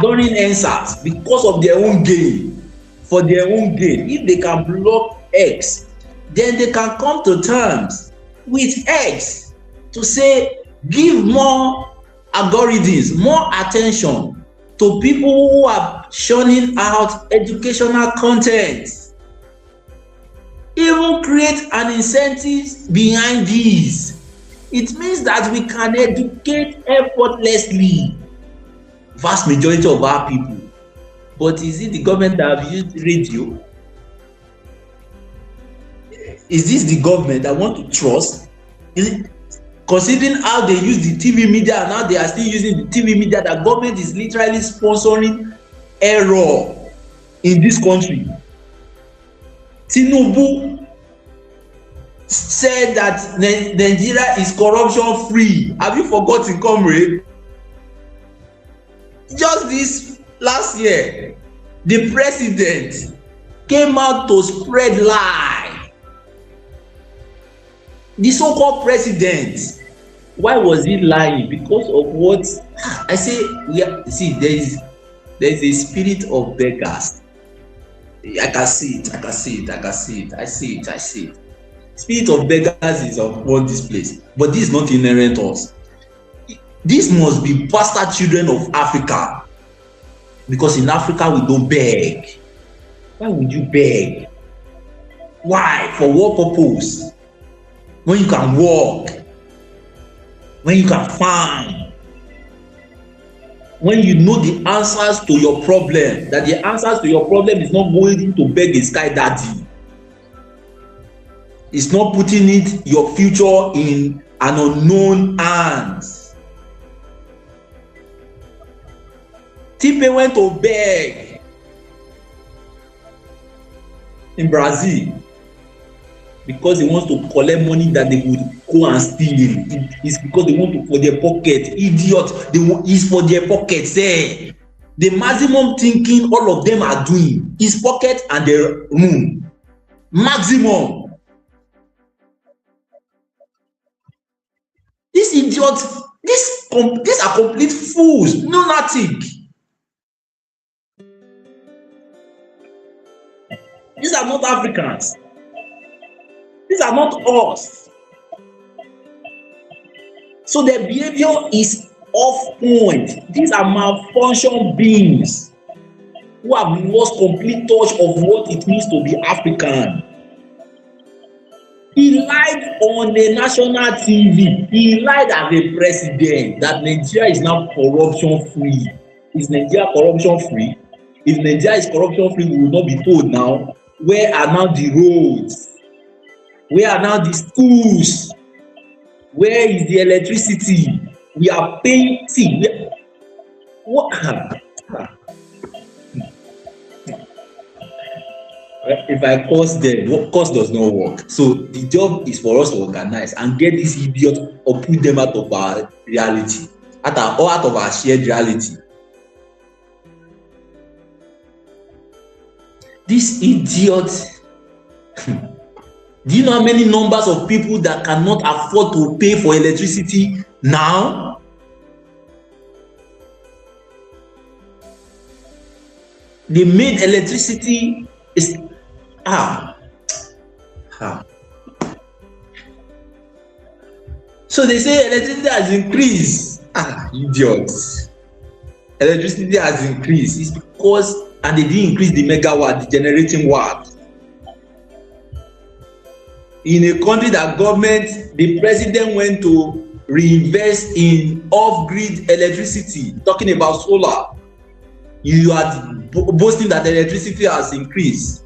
during NSAS because of their own gain, for their own gain, if they can block X, then they can come to terms with X to say, give more algorithms, more attention to people who are churning out educational content. Even create an incentive behind this. It means that we can educate effortlessly vast majority of our people. But is it the government that have used radio? Is this the government that want to trust? Is it, considering how they use the TV media and how they are still using the TV media, that government is literally sponsoring error in this country. Tinubu said that Nigeria is corruption free. Have you forgotten, comrade? Just this last year, the president came out to spread lie. The so-called president, why was he lying? Because of what I say. See, there is a spirit of beggars. I can see it. I see it. Spirit of beggars is upon this place, but this is not inherent to us. This must be bastard children of Africa, because in Africa we don't beg. Why would you beg? Why? For what purpose? When you can walk, when you can farm, when you know the answers to your problem, that the answers to your problem is not going to beg a sky daddy. It's not putting your future in an unknown hands. Tipe went to beg in Brazil because he wants to collect money that they would go and steal. It's because they want to for their pocket. Idiot, it's for their pocket. Say the maximum thinking all of them are doing is pocket and their room. Maximum. These idiots, these are complete fools, lunatic. These are not Africans. These are not us. So their behavior is off point. These are malfunction beings who have lost complete touch of what it means to be African. He lied on a national TV. He lied as a president that Nigeria is now corruption free. Is Nigeria corruption free? If Nigeria is corruption free, we will not be told now where are now the roads, where are now the schools, where is the electricity? We are paying. See, what? If I curse them, curse does not work. So the job is for us to organize and get these idiots or put them out of our reality, out of our shared reality. This idiot. Do you know how many numbers of people that cannot afford to pay for electricity now? They made electricity is So they say electricity has increased. Idiots. Electricity has increased. It's because, and they didn't increase the megawatt, the generating watt. In a country that government, the president went to reinvest in off-grid electricity, talking about solar. You are boasting that electricity has increased.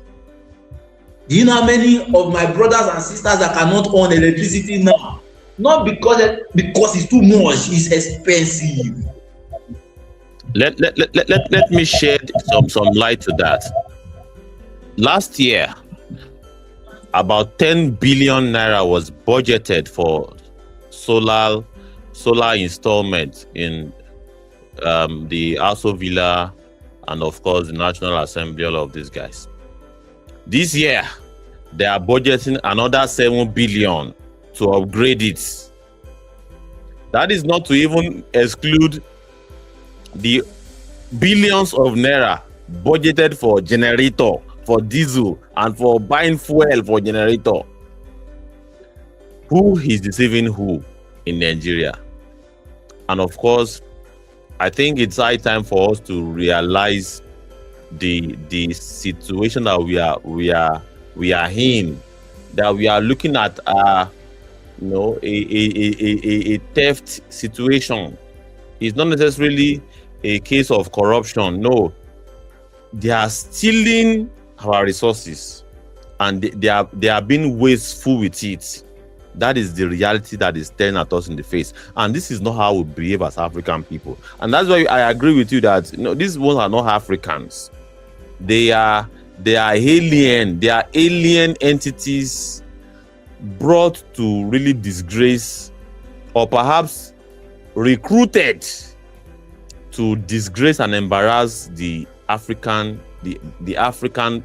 Do you know how many of my brothers and sisters that cannot own electricity now? Not because it's too much, it's expensive. Let me shed some light to that. Last year, about 10 billion naira was budgeted for solar installment in the Aso Villa and of course the National Assembly, all of these guys. This year, they are budgeting another 7 billion to upgrade it. That is not to even exclude the billions of naira budgeted for generator, for diesel, and for buying fuel for generator. Who is deceiving who in Nigeria? And of course, I think it's high time for us to realize the situation that we are in, that we are looking at a theft situation. It's not necessarily a case of corruption. No, they are stealing our resources and they are being wasteful with it. That is the reality that is staring at us in the face, and this is not how we behave as African people. And that's why I agree with you that these ones are not Africans. They are alien. They are alien entities brought to really disgrace, or perhaps recruited to disgrace and embarrass the African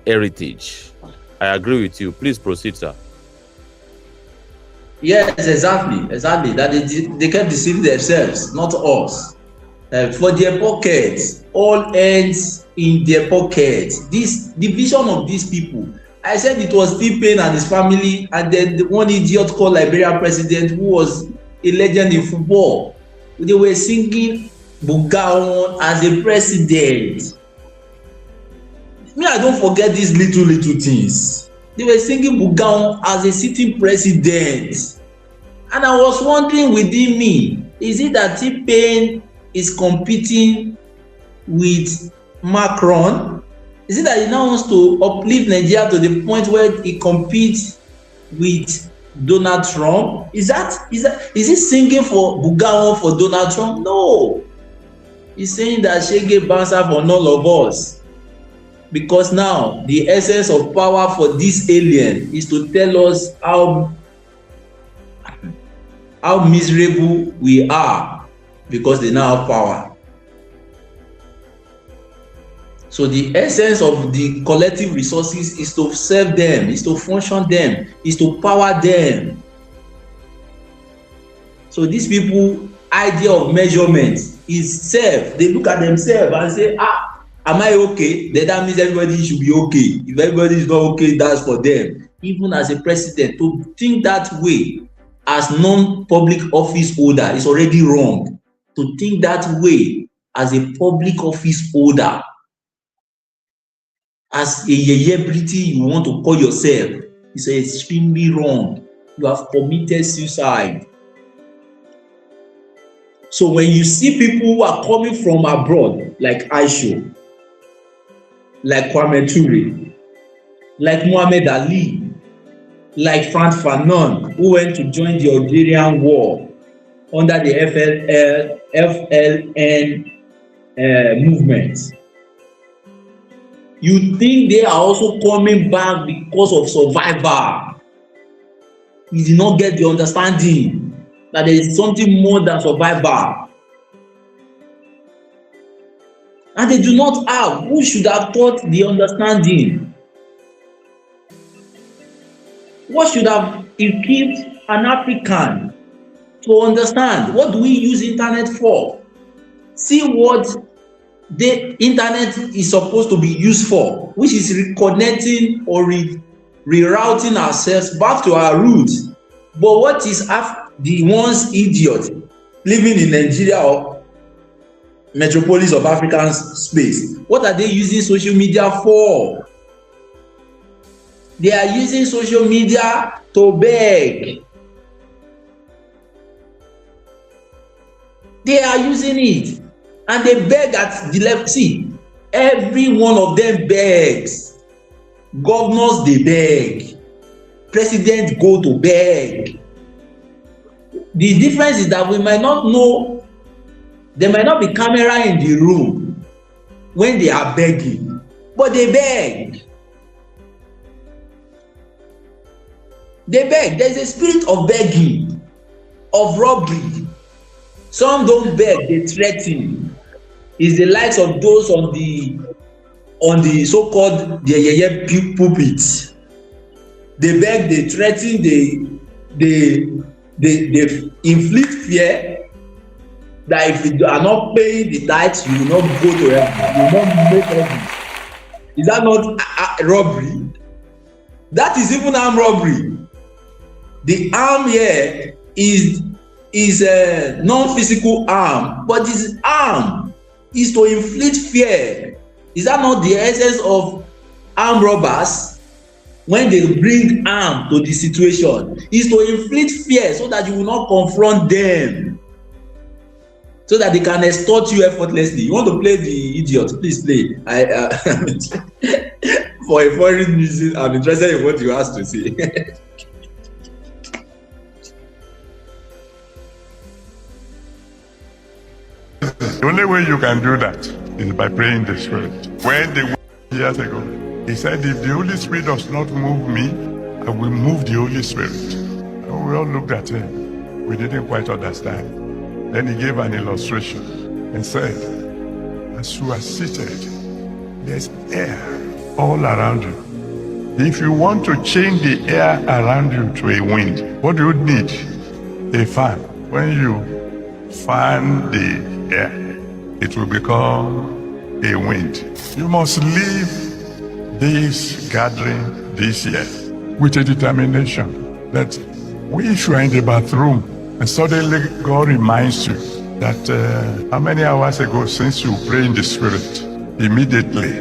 heritage. I agree with you. Please proceed, sir. Yes, exactly. That they can deceive themselves, not us. For their pockets, all ends in their pockets. This division of these people. I said it was T-Pain and his family, and then the one idiot called Liberia president who was a legend in football. They were singing Bugaon as a president. Me, I don't forget these little things. They were singing Bugaon as a sitting president. And I was wondering within me, is it that T-Pain is competing with Macron? Is it that he now wants to uplift Nigeria to the point where he competes with Donald Trump? Is he singing for Bugaon for Donald Trump? No. He's saying that Shege Bansa for all of us. Because now the essence of power for this alien is to tell us how miserable we are because they now have power. So the essence of the collective resources is to serve them, is to function them, is to power them. So these people idea of measurement is self. They look at themselves and say, am I okay? Then that means everybody should be okay. If everybody is not okay, that's for them. Even as a president, to think that way as non-public office holder is already wrong. To think that way as a public office holder, as a celebrity you want to call yourself, is extremely wrong. You have committed suicide. So when you see people who are coming from abroad, like Aisho, like Kwame Ture, like Muhammad Ali, like Frank Fanon, who went to join the Algerian war under the FLN movement, you think they are also coming back because of survival. You did not get the understanding that there is something more than survival. And they do not have. Who should have taught the understanding? What should have equipped an African to understand? What do we use internet for? See what the internet is supposed to be used for, which is reconnecting or rerouting ourselves back to our roots. But what is the once idiot living in Nigeria or metropolis of African space? What are they using social media for? They are using social media to beg. They are using it. And they beg at the left. See, every one of them begs. Governors, they beg. Presidents go to beg. The difference is that we might not know, there might not be camera in the room when they are begging, but they beg. They beg. There is a spirit of begging, of robbery. Some don't beg, they threaten. It's the likes of those on the so-called the yeye pulpit. They beg, they threaten, they inflict fear that if you are not paying the tithes, you will not go to heaven, you will not make heaven. Is that not robbery? That is even armed robbery. The arm here is a non-physical arm, but this arm is to inflict fear. Is that not the essence of armed robbers? When they bring arm to the situation, is to inflict fear so that you will not confront them, so that they can extort you effortlessly. You want to play the idiot? Please play. For a foreign reason, I'm interested in what you have to say. The only way you can do that is by praying the Spirit. When they went years ago, he said, if the Holy Spirit does not move me, I will move the Holy Spirit. And we all looked at him. We didn't quite understand. Then he gave an illustration and said, as you are seated, there's air all around you. If you want to change the air around you to a wind, what do you need? A fan. When you fan the air, it will become a wind. You must leave this gathering this year with a determination that if you are in the bathroom and suddenly God reminds you that how many hours ago since you pray in the Spirit, immediately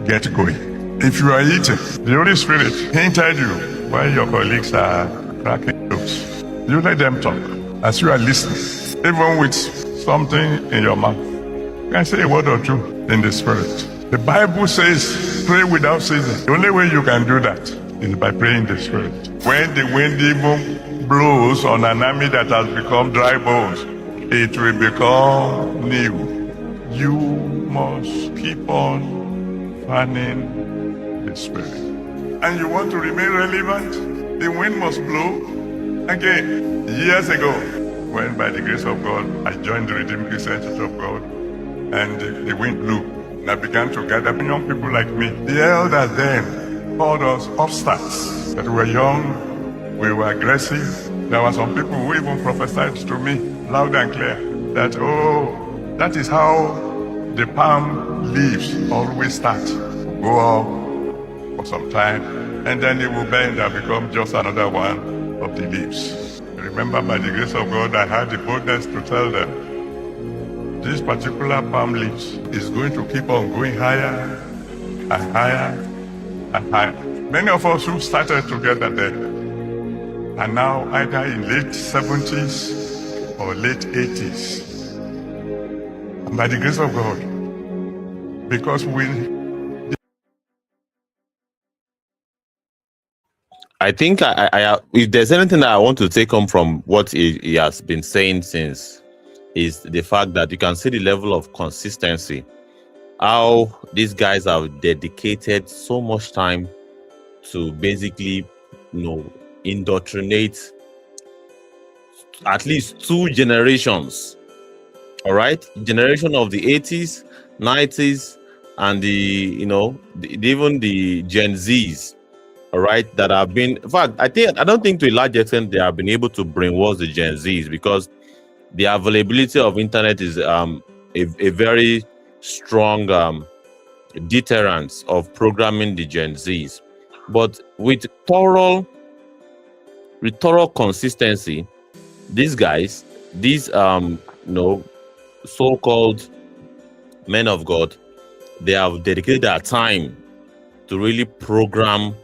get going. If you are eating, the Holy Spirit hinted you while your colleagues are cracking jokes. You let them talk as you are listening, even with something in your mouth. You can say a word or two in the Spirit. The Bible says, pray without ceasing. The only way you can do that is by praying the Spirit. When the wind even blows on an army that has become dry bones, it will become new. You must keep on fanning the Spirit. And you want to remain relevant? The wind must blow. Again, years ago, when by the grace of God, I joined the Redeemed Christian Church of God, and the wind blew. And I began to gather young people like me. The elders then called us upstarts, that we were young, we were aggressive. There were some people who even prophesied to me, loud and clear, that, oh, that is how the palm leaves always start. Go up for some time, and then it will bend and become just another one of the leaves. Remember, by the grace of God, I had the boldness to tell them, this particular palm leaves is going to keep on going higher and higher and higher. Many of us who started together then are now either in late 70s or late 80s. And by the grace of God, because I think if there's anything that I want to take home from what he has been saying since, is the fact that you can see the level of consistency, how these guys have dedicated so much time to basically, indoctrinate at least 2 generations. All right, generation of the 80s, 90s, and even the Gen Zs. All right, that have been, in fact, I don't think to a large extent they have been able to brainwash the Gen Zs, because the availability of internet is a very strong deterrent of programming the Gen Zs. But with thorough consistency, these guys, these so-called men of God, they have dedicated their time to really program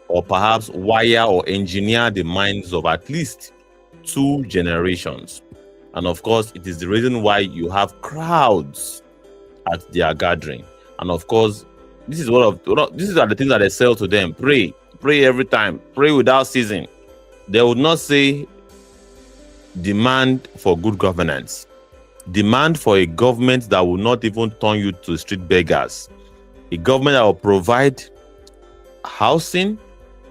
or perhaps wire or engineer the minds of at least 2 generations. And of course, it is the reason why you have crowds at their gathering. And of course, these are the things that they sell to them. Pray every time, pray without ceasing. They would not say demand for good governance, demand for a government that will not even turn you to street beggars, a government that will provide housing,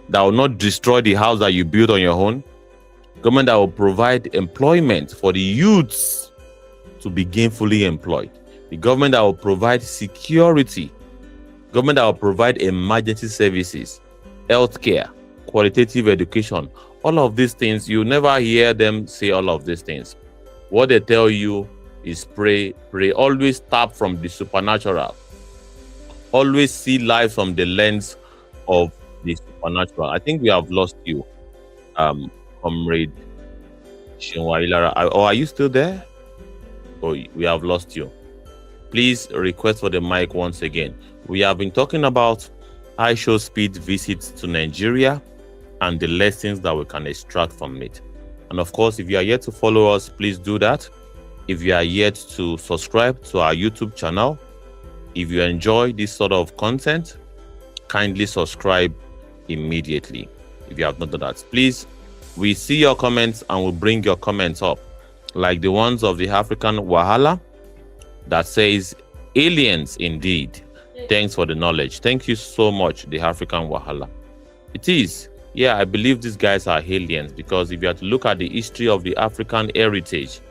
that will not destroy the house that you built on your own. Government that will provide employment for the youths to be gainfully employed. The government that will provide security. Government that will provide emergency services, healthcare, qualitative education. All of these things, you never hear them say all of these things. What they tell you is pray, pray. Always tap from the supernatural. Always see life from the lens of the supernatural. I think we have lost you, Comrade Shinwa Ilara. Are you still there? Oh, we have lost you. Please request for the mic once again. We have been talking about IShowSpeed visits to Nigeria and the lessons that we can extract from it. And of course, if you are yet to follow us, please do that. If you are yet to subscribe to our YouTube channel, if you enjoy this sort of content, kindly subscribe immediately. If you have not done that, please, we see your comments and we'll bring your comments up, like the ones of the African Wahala that says aliens indeed. Thanks for the knowledge. Thank you so much, the African Wahala. It is. Yeah, I believe these guys are aliens, because if you have to look at the history of the African heritage,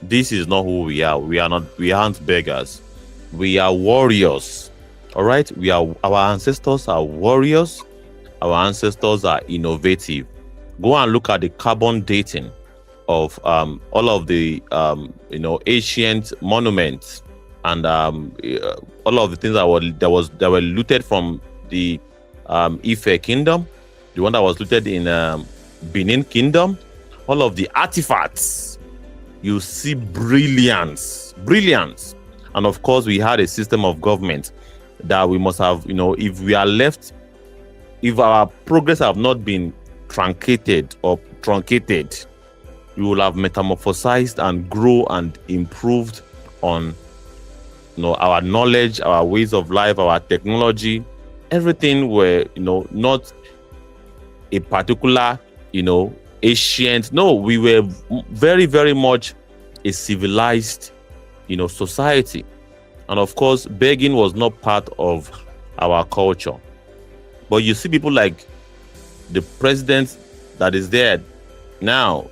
this is not who we are. We aren't beggars. We are warriors. All right? Our ancestors are warriors. Our ancestors are innovative. Go and look at the carbon dating of all of the ancient monuments and all of the things that were looted from the Ife kingdom, the one that was looted in Benin kingdom. All of the artifacts, you see brilliance. And of course, we had a system of government that we must have, if our progress have not been truncated, we will have metamorphosized and grow and improved on our knowledge, our ways of life, our technology. Everything were not a particular ancient. No, we were very, very much a civilized society. And of course, begging was not part of our culture. But you see people like the president that is there now,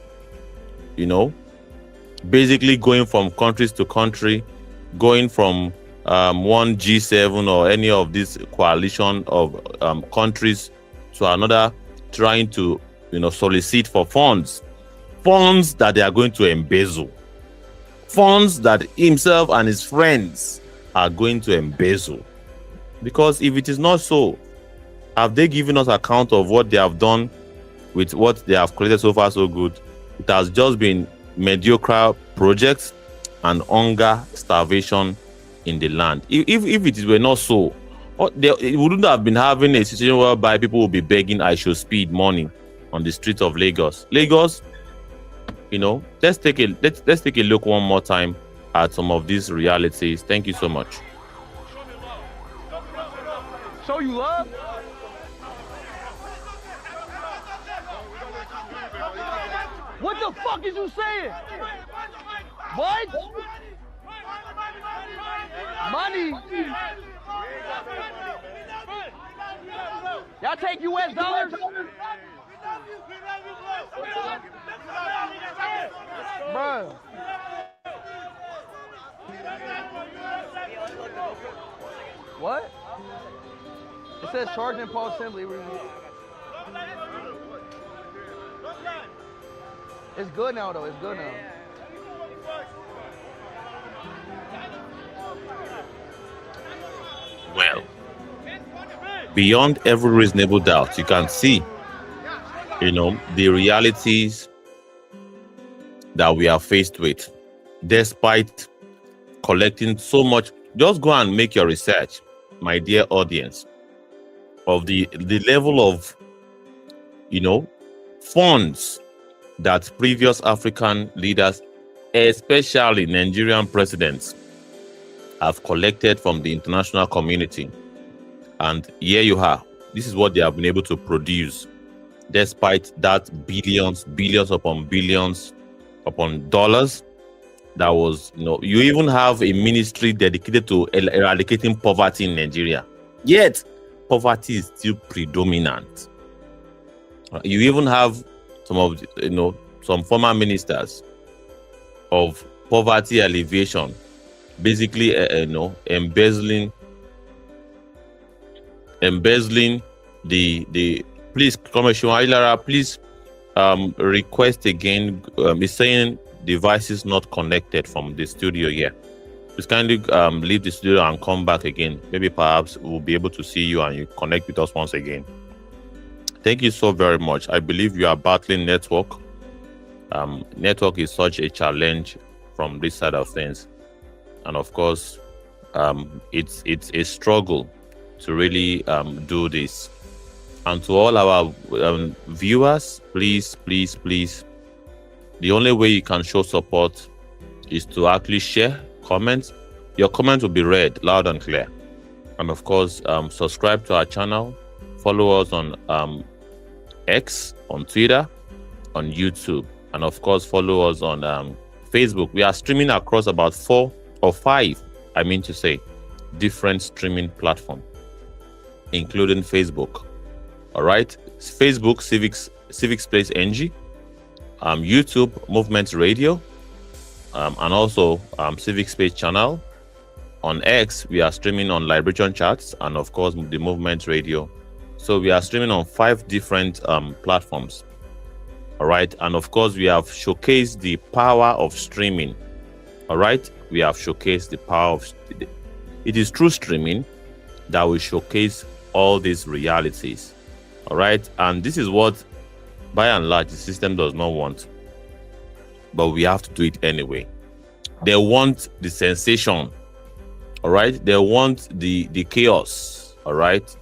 basically going from countries to country, going from one G7 or any of this coalition of countries to another, trying to solicit for funds that they are going to embezzle, funds that himself and his friends are going to embezzle. Because if it is not so, have they given us account of what they have done with what they have created so far so good? It has just been mediocre projects and hunger, starvation in the land. If it were not so, it wouldn't have been having a situation whereby people will be begging IShowSpeed money on the streets of Lagos. Let's take a look one more time at some of these realities. Thank you so much. Show you love? What the fuck is you saying? What? Money? Y'all take US dollars? Bro. What? It says charge and pause assembly. It's good now, though. It's good now. Well, beyond every reasonable doubt, you can see, the realities that we are faced with, despite collecting so much. Just go and make your research, my dear audience, of the level of, funds that previous African leaders, especially Nigerian presidents, have collected from the international community. And here you are. This is what they have been able to produce, despite that billions upon billions upon dollars. That was, you even have a ministry dedicated to eradicating poverty in Nigeria. Yet, poverty is still predominant. You even have some of some former ministers of poverty alleviation, basically embezzling the please, Commissioner Ilara, please request again. He's saying devices not connected from the studio here. Please kindly leave the studio and come back again. Maybe perhaps we'll be able to see you and you connect with us once again. Thank you so very much. I believe you are battling network. Network is such a challenge from this side of things, and of course, it's a struggle to really do this. And to all our viewers, please, the only way you can show support is to actually share, comment. Your comment will be read loud and clear. And of course, subscribe to our channel, follow us on X, on Twitter, on YouTube, and of course, follow us on Facebook. We are streaming across about 4 or 5, I mean to say, different streaming platforms, including Facebook. All right, Facebook, Civics Place NG, YouTube, Movement Radio, and also Civic Space channel. On X, we are streaming on Liberation Chats and of course the Movement Radio. So we are streaming on 5 different platforms. All right, and of course we have showcased the power of streaming. All right, we have showcased the power of it is through streaming that we showcase all these realities. All right, and this is what by and large the system does not want, but we have to do it anyway. They want the sensation. All right, they want the chaos. All right,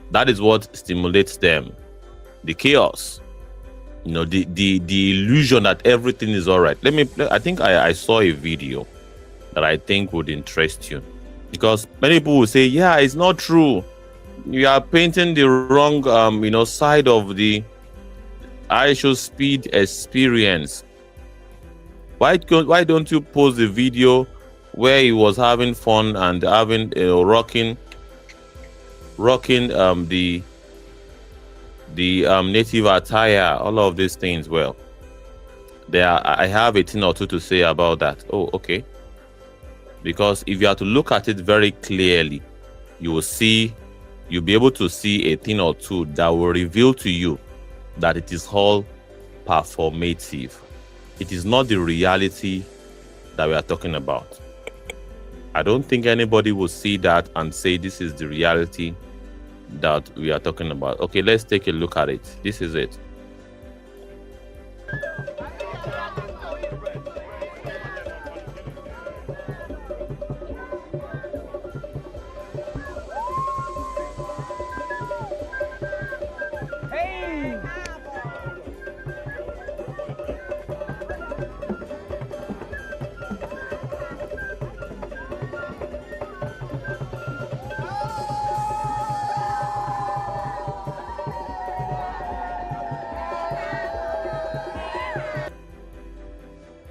that is what stimulates them, the chaos, the illusion that everything is all right. I think I saw a video that I think would interest you, because many people will say, yeah, it's not true, you are painting the wrong side of the IShowSpeed experience. Why don't you post the video where he was having fun and having rocking the native attire, all of these things? Well, I have a thing or two to say about that. Oh, okay. Because if you have to look at it very clearly, you'll be able to see a thing or two that will reveal to you that it is all performative. It is not the reality that we are talking about. I don't think anybody will see that and say this is the reality that we are talking about. Okay, let's take a look at it. This is it.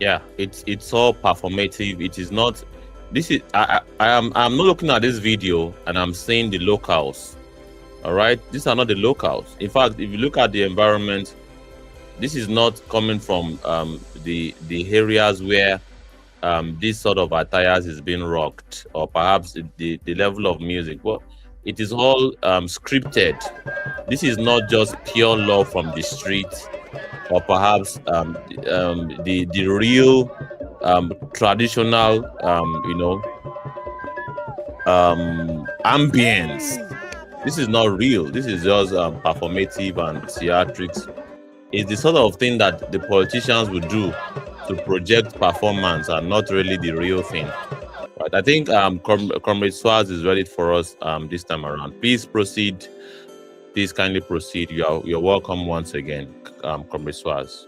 Yeah, it's all performative. It is not. This is I'm not looking at this video and I'm saying the locals. All right, these are not the locals. In fact, if you look at the environment, this is not coming from the areas where this sort of attires is being rocked, or perhaps the level of music. Well, it is all scripted. This is not just pure love from the street, or perhaps the real traditional ambience. This is not real. This is just performative and theatrics. It's the sort of thing that the politicians would do to project performance and not really the real thing. But I think Comrade Swaz is ready for us this time around. Please proceed. Please kindly proceed. You're welcome once again, Comrade Swaz.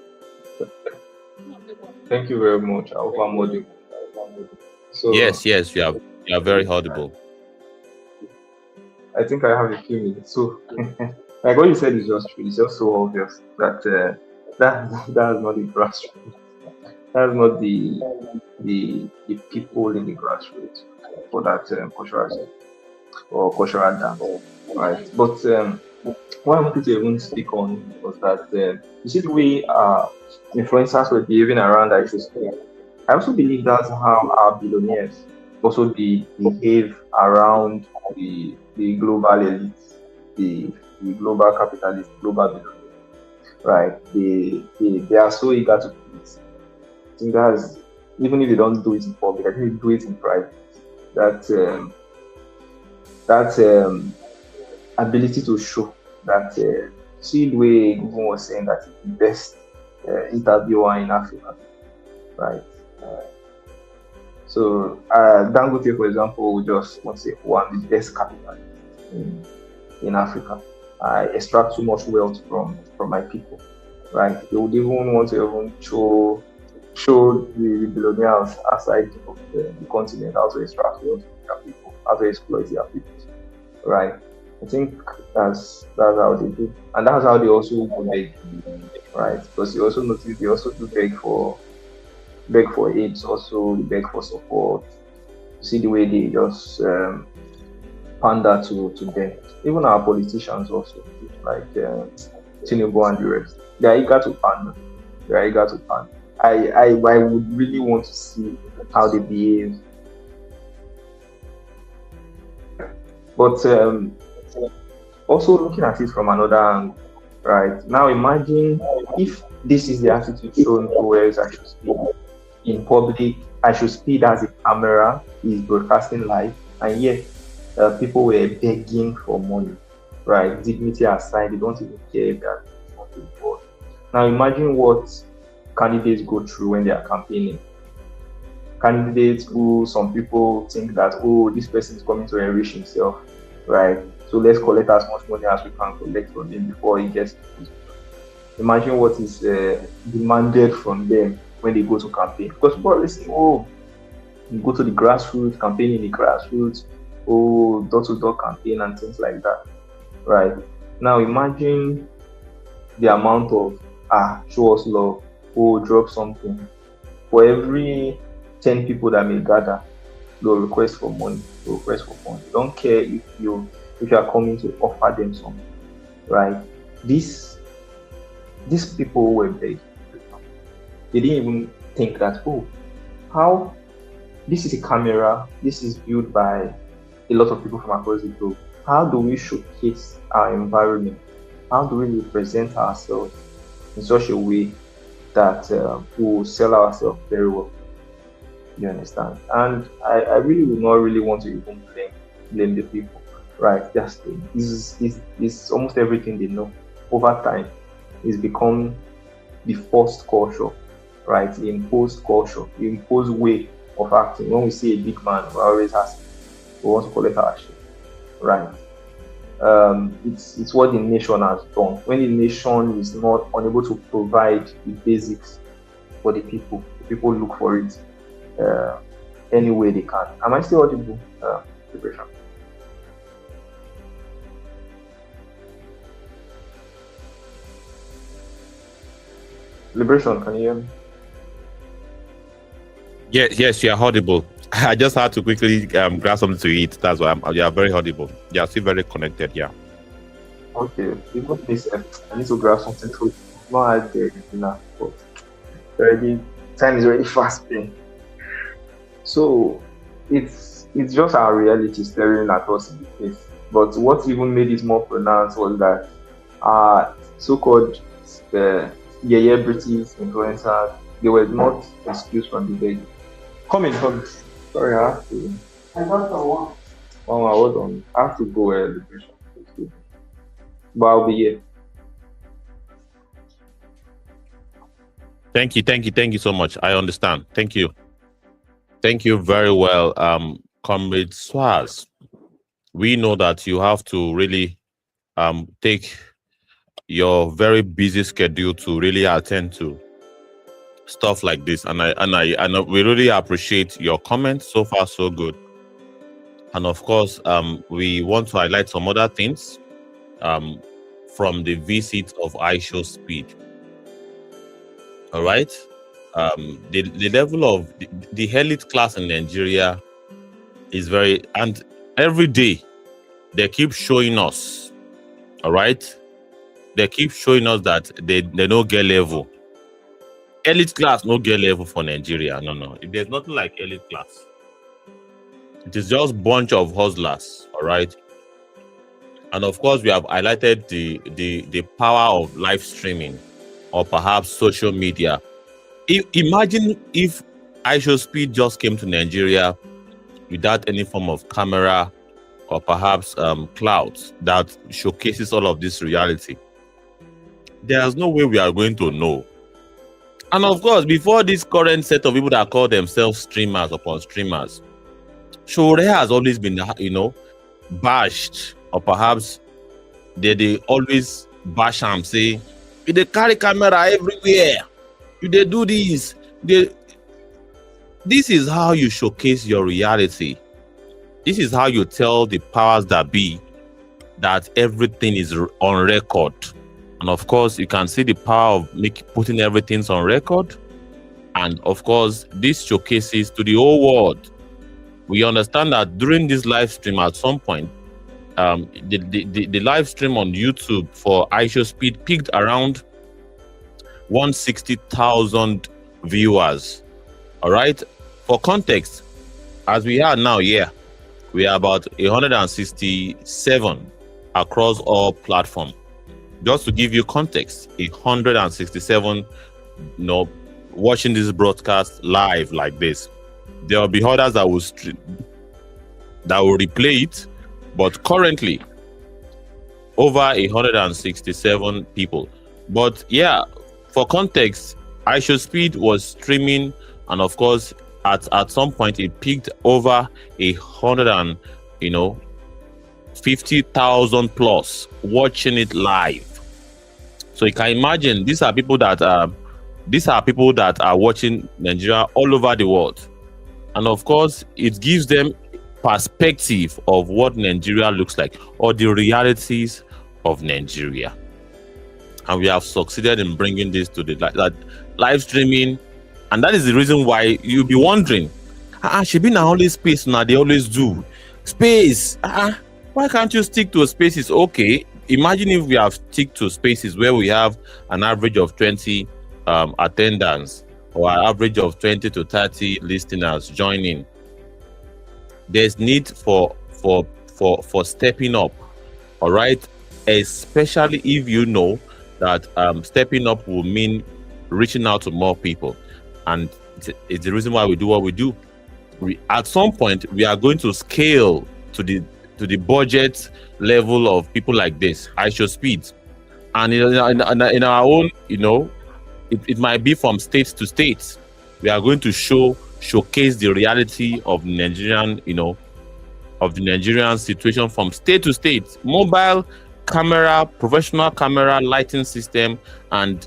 Thank you very much. I hope I'm audible. So, yes, you are very audible. I think I have a few minutes. So, like what you said is just true. It's just so obvious that that's not the grassroots. That's not the people in the grassroots for that cultural. or cultural dance, right? But what I wanted to even speak on was that you see the way influencers were behaving around IShowSpeed. I also believe that's how our billionaires also behave around the global elites, the global capitalists, global billionaires, right? They are so eager to do it. I think that's, even if they don't do it in public, I think they do it in private. That ability to show that see the way Google was saying that he's the best interviewer in Africa, right? So Dangote, for example, would just want to say, "Oh, I'm the best capitalist in Africa. I extract too much wealth from my people." Right? They would even want to even show the billionaires outside of the continent how to extract wealth from their people, how to exploit their people. Right? I think that's how they do, and that's how they also go beg, right? Because you also notice they also do beg for aids, also they beg for support. You see the way they just pander to them. Even our politicians also, like Tinubu and the rest, they are eager to pander. They are eager to pander. I would really want to see how they behave. But also looking at it from another angle, right? Now imagine if this is the attitude shown towards IShowSpeed in public. IShowSpeed has a camera, is broadcasting live, and yet people were begging for money, right? Dignity aside, they don't even care if they are involved. Now imagine what candidates go through when they are campaigning. Candidates who some people think that, oh, this person is coming to enrich himself, right? So let's collect as much money as we can collect from him before he gets. Imagine what is demanded from them when they go to campaign. Because people always say, oh, you go to the grassroots, campaign in the grassroots, oh, door-to-door campaign and things like that, right? Now imagine the amount of show us love, oh, drop something. For every 10 people that may gather, they'll request for money. They'll request for money. Don't care if you are coming to offer them something, right? These people were begging. They didn't even think that, oh, how this is a camera, this is viewed by a lot of people from across the globe. How do we showcase our environment? How do we represent ourselves in such a way that we will sell ourselves very well? You understand? And I really would not really want to even blame the people, right? Just is almost everything they know. Over time, it's become the forced culture, right? The imposed culture, the imposed way of acting. When we see a big man, we always ask, we want to collect our share, right? It's what the nation has done. When the nation is not unable to provide the basics for the people look for it any way they can. Am I still audible? Liberation. Liberation, can you hear me? Yes, you're audible. I just had to quickly grab something to eat. That's why you are very audible. You're still very connected. Yeah. Okay. Even this, I need to grab something to eat. Not as there enough, but already time is already fast spent. So it's just our reality staring at us in the face. But what even made it more pronounced was that so-called celebrities, influencers, they were not excused from the begging. Come in. Sorry, I have to. I got the one. Hold on. I have to go Liberation. But I'll be here. Thank you so much. I understand. Thank you very well, Comrade Swaz. We know that you have to really take your very busy schedule to really attend to stuff like this, and we really appreciate your comments. So far, so good. And of course, we want to highlight some other things from the visit of IShowSpeed. All right, the level of the elite class in Nigeria is very, and every day they keep showing us, all right? They keep showing us that they don't get level. Elite class no get level for Nigeria. No. There's nothing like elite class. It is just bunch of hustlers, all right? And of course, we have highlighted the power of live streaming or perhaps social media. Imagine if IShowSpeed just came to Nigeria without any form of camera or perhaps clouds that showcases all of this reality. There's no way we are going to know. And of course, before this current set of people that call themselves streamers upon streamers, Shore has always been, bashed, or perhaps they always bash and say, they carry camera everywhere. They do this. This is how you showcase your reality. This is how you tell the powers that be that everything is on record. And of course, you can see the power of putting everything on record. And of course, this showcases to the whole world. We understand that during this live stream, at some point, the live stream on YouTube for IShowSpeed peaked around 160,000 viewers. All right. For context, as we are now, we are about 167 across all platforms. Just to give you context, 167, watching this broadcast live like this. There will be others that will replay it, but currently over 167 people. But yeah, for context, IShowSpeed was streaming, and of course, at some point it peaked over 50,000 plus watching it live. So you can imagine these are people that are watching Nigeria all over the world. And of course, it gives them perspective of what Nigeria looks like, or the realities of Nigeria. And we have succeeded in bringing this to that live streaming. And that is the reason why you'll be wondering, should be now only space now, they always do. Space, why can't you stick to spaces? Okay, imagine if we have stick to spaces where we have an average of 20 attendance, or an average of 20 to 30 listeners joining. There's need for stepping up, all right? Especially if you know that stepping up will mean reaching out to more people. And it's the reason why we do what we do. At some point, we are going to scale to the budget level of people like this, IShowSpeed. And in our own, it might be from state to state. We are going to showcase the reality of Nigerian, of the Nigerian situation from state to state. Mobile camera, professional camera, lighting system, and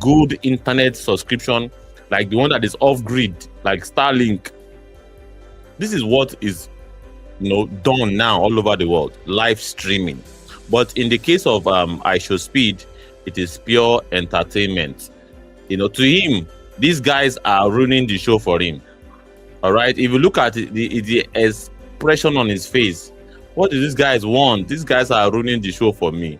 good internet subscription, like the one that is off grid, like Starlink. This is what is done now all over the world, live streaming. But in the case of IShowSpeed, it is pure entertainment. To him, these guys are ruining the show for him. All right. If you look at the expression on his face, what do these guys want? These guys are ruining the show for me.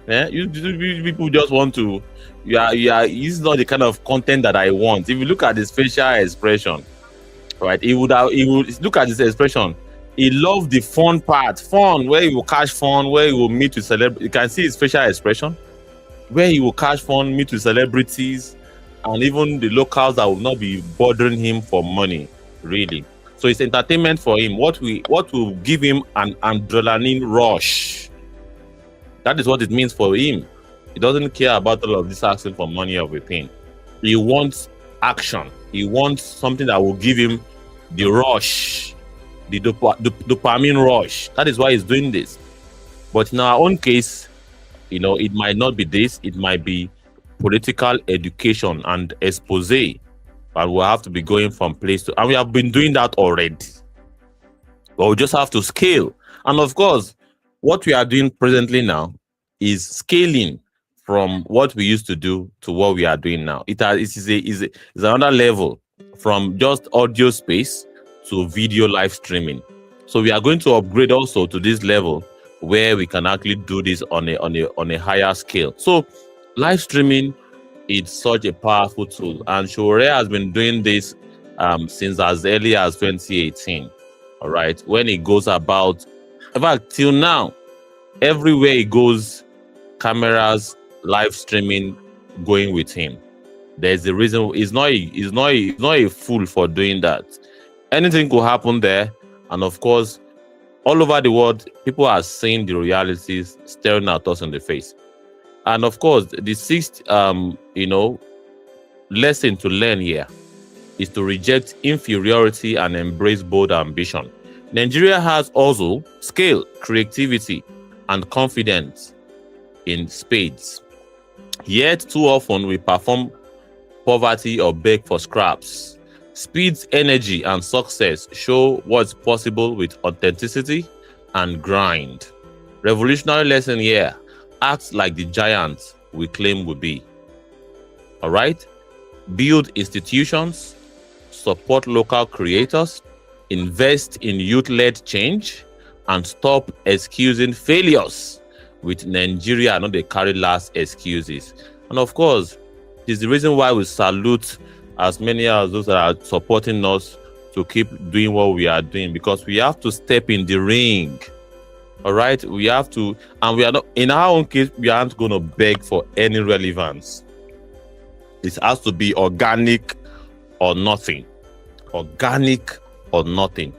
You people just want to. This is not the kind of content that I want. If you look at his facial expression, right? He would look at his expression. He loved the fun part, where he will catch fun, where he will meet with celebrities. You can see his facial expression, where he will catch fun, meet with celebrities, and even the locals that will not be bothering him for money, really. So it's entertainment for him. What will give him an adrenaline rush? That is what it means for him. He doesn't care about all of this asking for money or everything. He wants action. He wants something that will give him the rush, the dopamine rush. That is why he's doing this. But in our own case, it might not be this. It might be political education and expose. But we'll have to be going from place to, and we have been doing that already. But we just have to scale. And of course, what we are doing presently now is scaling from what we used to do to what we are doing now. It is another level, from just audio space to video live streaming. So we are going to upgrade also to this level where we can actually do this on a higher scale. So live streaming is such a powerful tool, and Shore has been doing this since as early as 2018. All right, when it goes about, in fact, till now, everywhere he goes, cameras, live streaming, going with him. There's a reason. He's not a fool for doing that. Anything could happen there, and of course, all over the world, people are seeing the realities staring at us in the face. And of course, the sixth, lesson to learn here is to reject inferiority and embrace bold ambition. Nigeria has also skill, creativity, and confidence in spades. Yet, too often, we perform poverty or beg for scraps. Speed's energy and success show what's possible with authenticity and grind. Revolutionary lesson here: act like the giant we claim we be. All right? Build institutions, support local creators, invest in youth-led change, and stop excusing failures with Nigeria. Not they carry last excuses. And of course, it's the reason why we salute as many as those that are supporting us to keep doing what we are doing, because we have to step in the ring. All right, we have to, and we are not, in our own case, we aren't going to beg for any relevance. It has to be organic or nothing. Organic or nothing.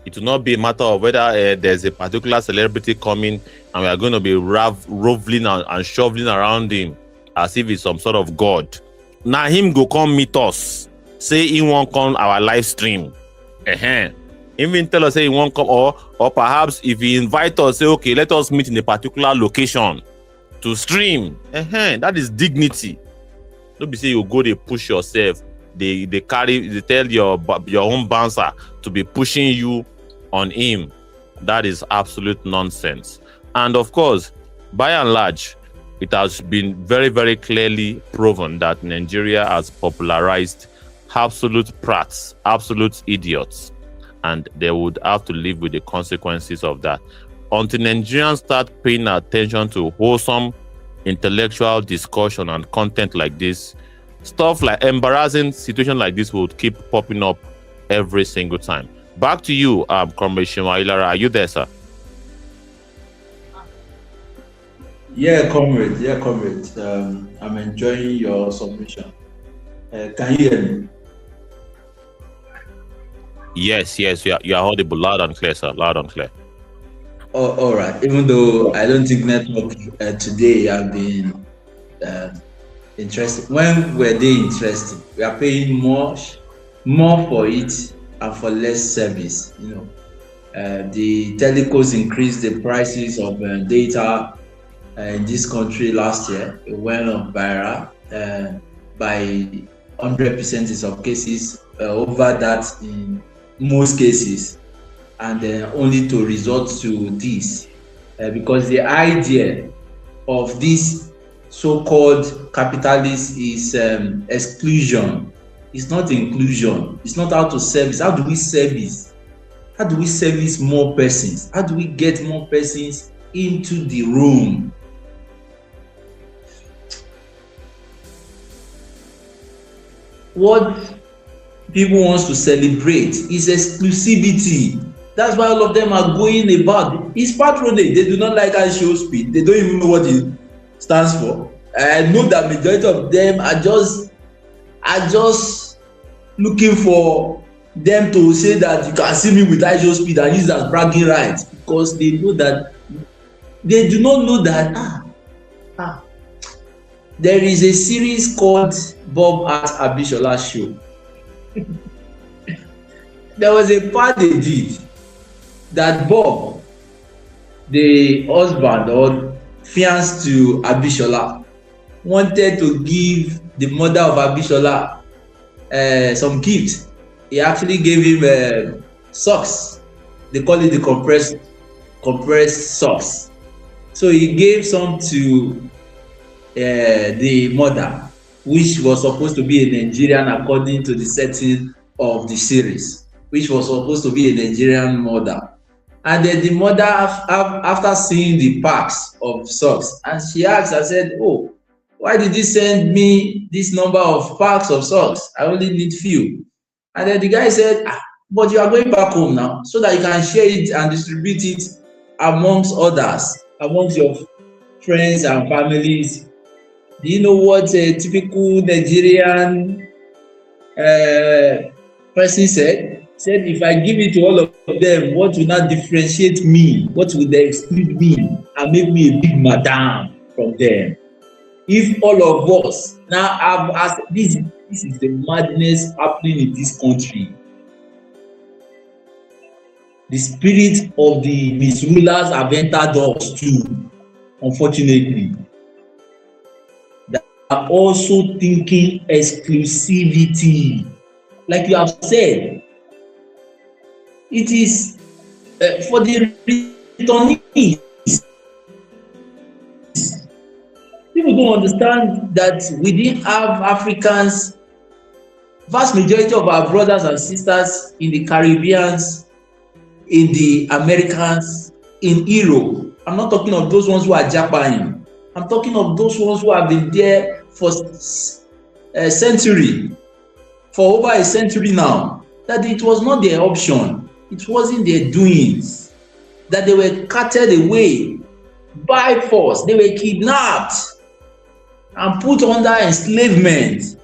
It will not be a matter of whether there's a particular celebrity coming and we are going to be roveling and shoveling around him as if it's some sort of god. Now him go come meet us, say he won't come our live stream. Even tell us say he won't come, or perhaps if he invite us, say okay, let us meet in a particular location to stream. That is dignity. Don't be say you go they push yourself. They tell your own bouncer to be pushing you on him. That is absolute nonsense. And of course, by and large, it has been very, very clearly proven that Nigeria has popularized absolute prats, absolute idiots, and they would have to live with the consequences of that. Until Nigerians start paying attention to wholesome intellectual discussion and content like this, stuff like embarrassing situations like this will keep popping up every single time. Back to you, Comrade Shimailara. Are you there, sir? Yeah, comrade. I'm enjoying your submission. Can you hear me? Yes, you are audible, loud and clear, sir. Loud and clear. Oh, all right. Even though I don't think network today have been interesting. When were they interesting? We are paying more for it and for less service. The telecos increased the prices of data in this country last year. It went up viral by 100% in some cases, over that in most cases, and only to resort to this because the idea of this so-called capitalist is exclusion. It's not inclusion. It's not how to service. How do we service? How do we service more persons? How do we get more persons into the room? What people want to celebrate is exclusivity. That's why all of them are going about. It's patronage. They do not like IShowSpeed. They don't even know what it stands for. I know that majority of them are just looking for them to say that you can see me with IShowSpeed and use that as bragging rights, because they know that they do not know that there is a series called Bob at Abishola Show. There was a part they did that Bob, the husband or fiancé to Abishola, wanted to give the mother of Abishola some gift. He actually gave him socks. They call it the compressed socks. So he gave some to the mother, which was supposed to be a Nigerian according to the setting of the series, which was supposed to be a Nigerian mother. And then the mother, after seeing the packs of socks, and she asked, I said, oh, why did you send me this number of packs of socks? I only need few. And then the guy said, but you are going back home now, so that you can share it and distribute it amongst others, amongst your friends and families. Do you know what a typical Nigerian person said? Said, if I give it to all of them, what will not differentiate me? What will they exclude me and make me a big madam from them? If all of us now have asked, this is the madness happening in this country. The spirit of the misrulers have entered us too, unfortunately. They are also thinking exclusivity. Like you have said, it is for the returnees. People don't understand that we didn't have Africans. Vast majority of our brothers and sisters in the Caribbean, in the Americans, in Europe. I'm not talking of those ones who are Japan. I'm talking of those ones who have been there for a century, for over a century now. That it was not their option. It wasn't their doings. That they were carted away by force. They were kidnapped and put under enslavement.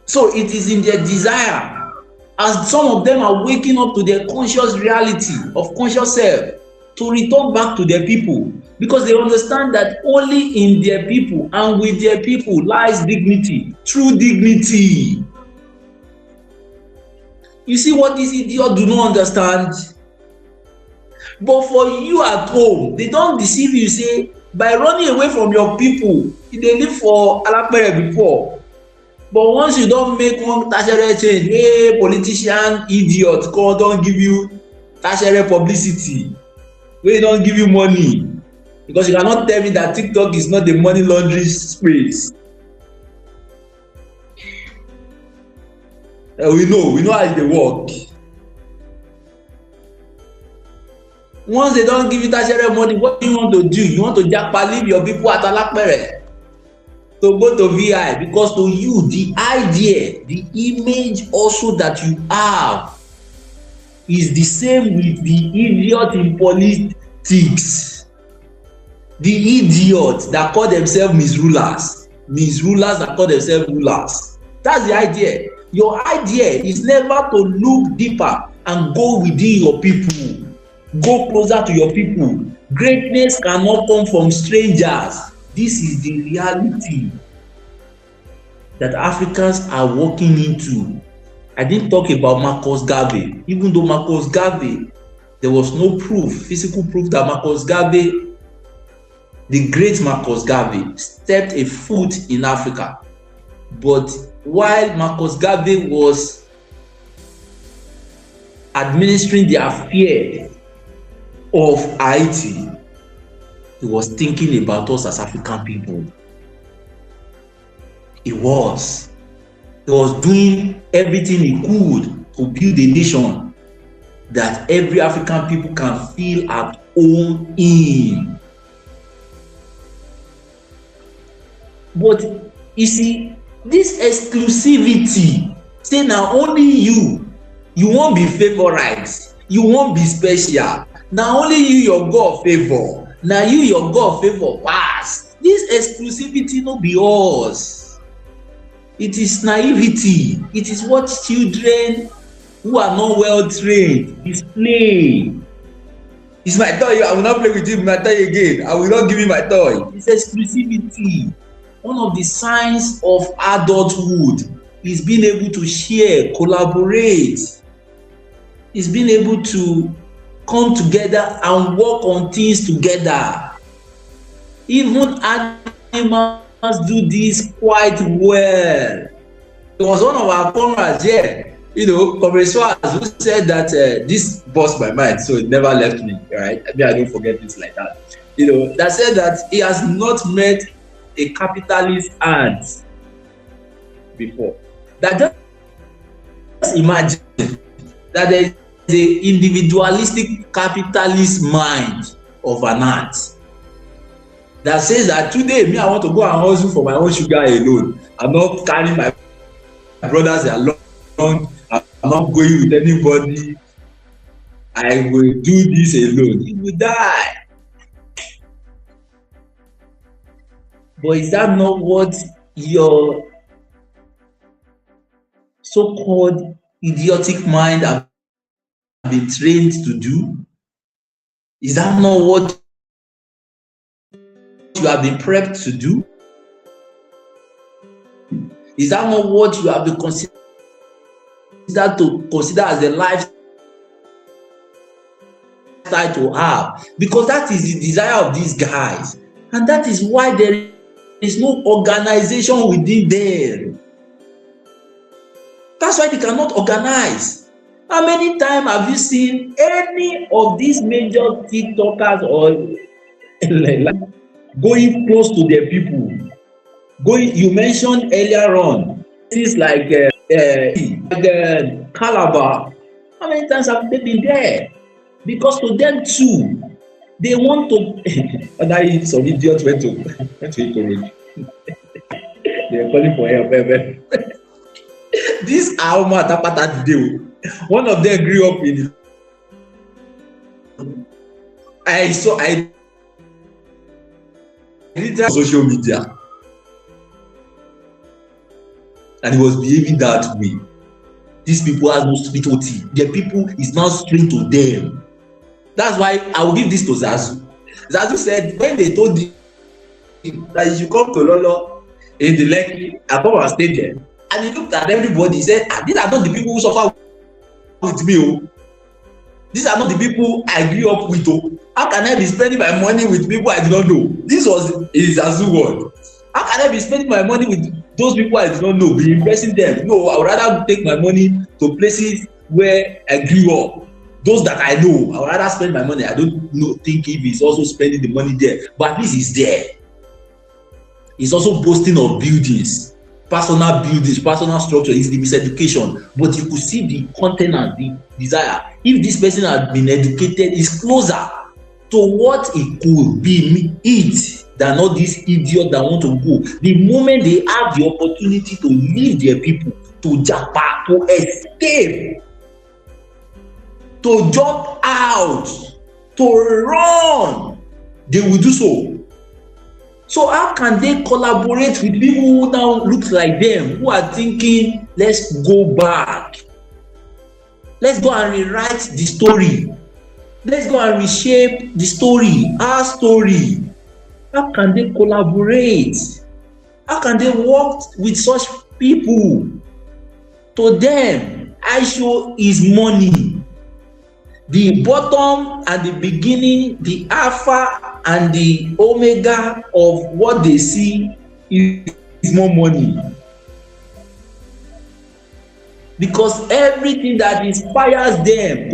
So it is in their desire, as some of them are waking up to their conscious reality of conscious self, to return back to their people, because they understand that only in their people and with their people lies dignity, true dignity. You see what these idiots do not understand? But for you at home, they don't deceive you, say, by running away from your people, they live for Alapere before. But once you don't make one tertiary change, hey, politician, idiot, God don't give you tertiary publicity, we don't give you money. Because you cannot tell me that TikTok is not the money laundering space. We know how they work. Once they don't give you tertiary money, what do you want to do? You want to leave your people at Alapere to go to VI, because to you, the idea, the image also that you have is the same with the idiot in politics. The idiots that call themselves misrulers that call themselves rulers. That's the idea. Your idea is never to look deeper and go within your people. Go closer to your people. Greatness cannot come from strangers. This is the reality that Africans are walking into. I didn't talk about Marcus Garvey. Even though Marcus Garvey, there was no proof, physical proof that Marcus Garvey, the great Marcus Garvey, stepped a foot in Africa. But while Marcus Garvey was administering the affair of Haiti, he was thinking about us as African people. He was doing everything he could to build a nation that every African people can feel at home in. But you see, this exclusivity, say now only you won't be favorite, you won't be special. Now only you, your God favor. Now you, your God favor pass. This exclusivity no be us. It is naivety. It is what children who are not well trained display. It's my toy. I will not play with you, my toy again. I will not give you my toy. It's exclusivity. One of the signs of adulthood is being able to share, collaborate. Is being able to come together and work on things together. Even animals do this quite well. There was one of our comrades here, Comrade Swaz, who said that this bossed my mind, so it never left me, right? I mean, I don't forget things like that. That said that he has not met a capitalist ant before. That just imagine that there the individualistic capitalist mind of an art that says that today me I want to go and hustle for my own sugar alone. I'm not carrying my brothers along. I'm not going with anybody. I will do this alone. He will die. But is that not what your so-called idiotic mind have been trained to do? Is that not what you have been prepped to do? Is that not what you have been considered as a lifestyle to have? Because that is the desire of these guys, and that is why there is no organization within them. That's why they cannot organize. How many times have you seen any of these major TikTokers or going close to their people? You mentioned earlier on things like Calabar. How many times have they been there? Because to them too, they want to. And some idiots went to Ikorodu. They are calling for help. This Aoma Tapata today, one of them grew up in. I read social media, and he was behaving that way. These people have no spirituality. Their people is now strange to them. That's why I will give this to Zazu. Zazu said when they told him that you should come to Lolo in the Lekki, I come and stay there. And he looked at everybody, he said, these are not the people who suffer with me. Oh. These are not the people I grew up with. Oh. How can I be spending my money with people I do not know? This was his Zazu word. How can I be spending my money with those people I do not know, be impressing them? No, I would rather take my money to places where I grew up. Those that I know, I would rather spend my money. I don't think if he's also spending the money there, but at least he's there. He's also boasting of buildings, personal structure, his miseducation. But you could see the content and the desire. If this person had been educated, is closer to what it could be it than all these idiots that want to go. The moment they have the opportunity to leave their people, to japa, to escape, to jump out, to run, they will do so. So how can they collaborate with people who now look like them, who are thinking, let's go back, let's go and rewrite the story, let's go and reshape the story, our story? How can they collaborate? How can they work with such people? To them, IShow is money. The bottom and the beginning, the alpha and the omega of what they see is more money. Because everything that inspires them,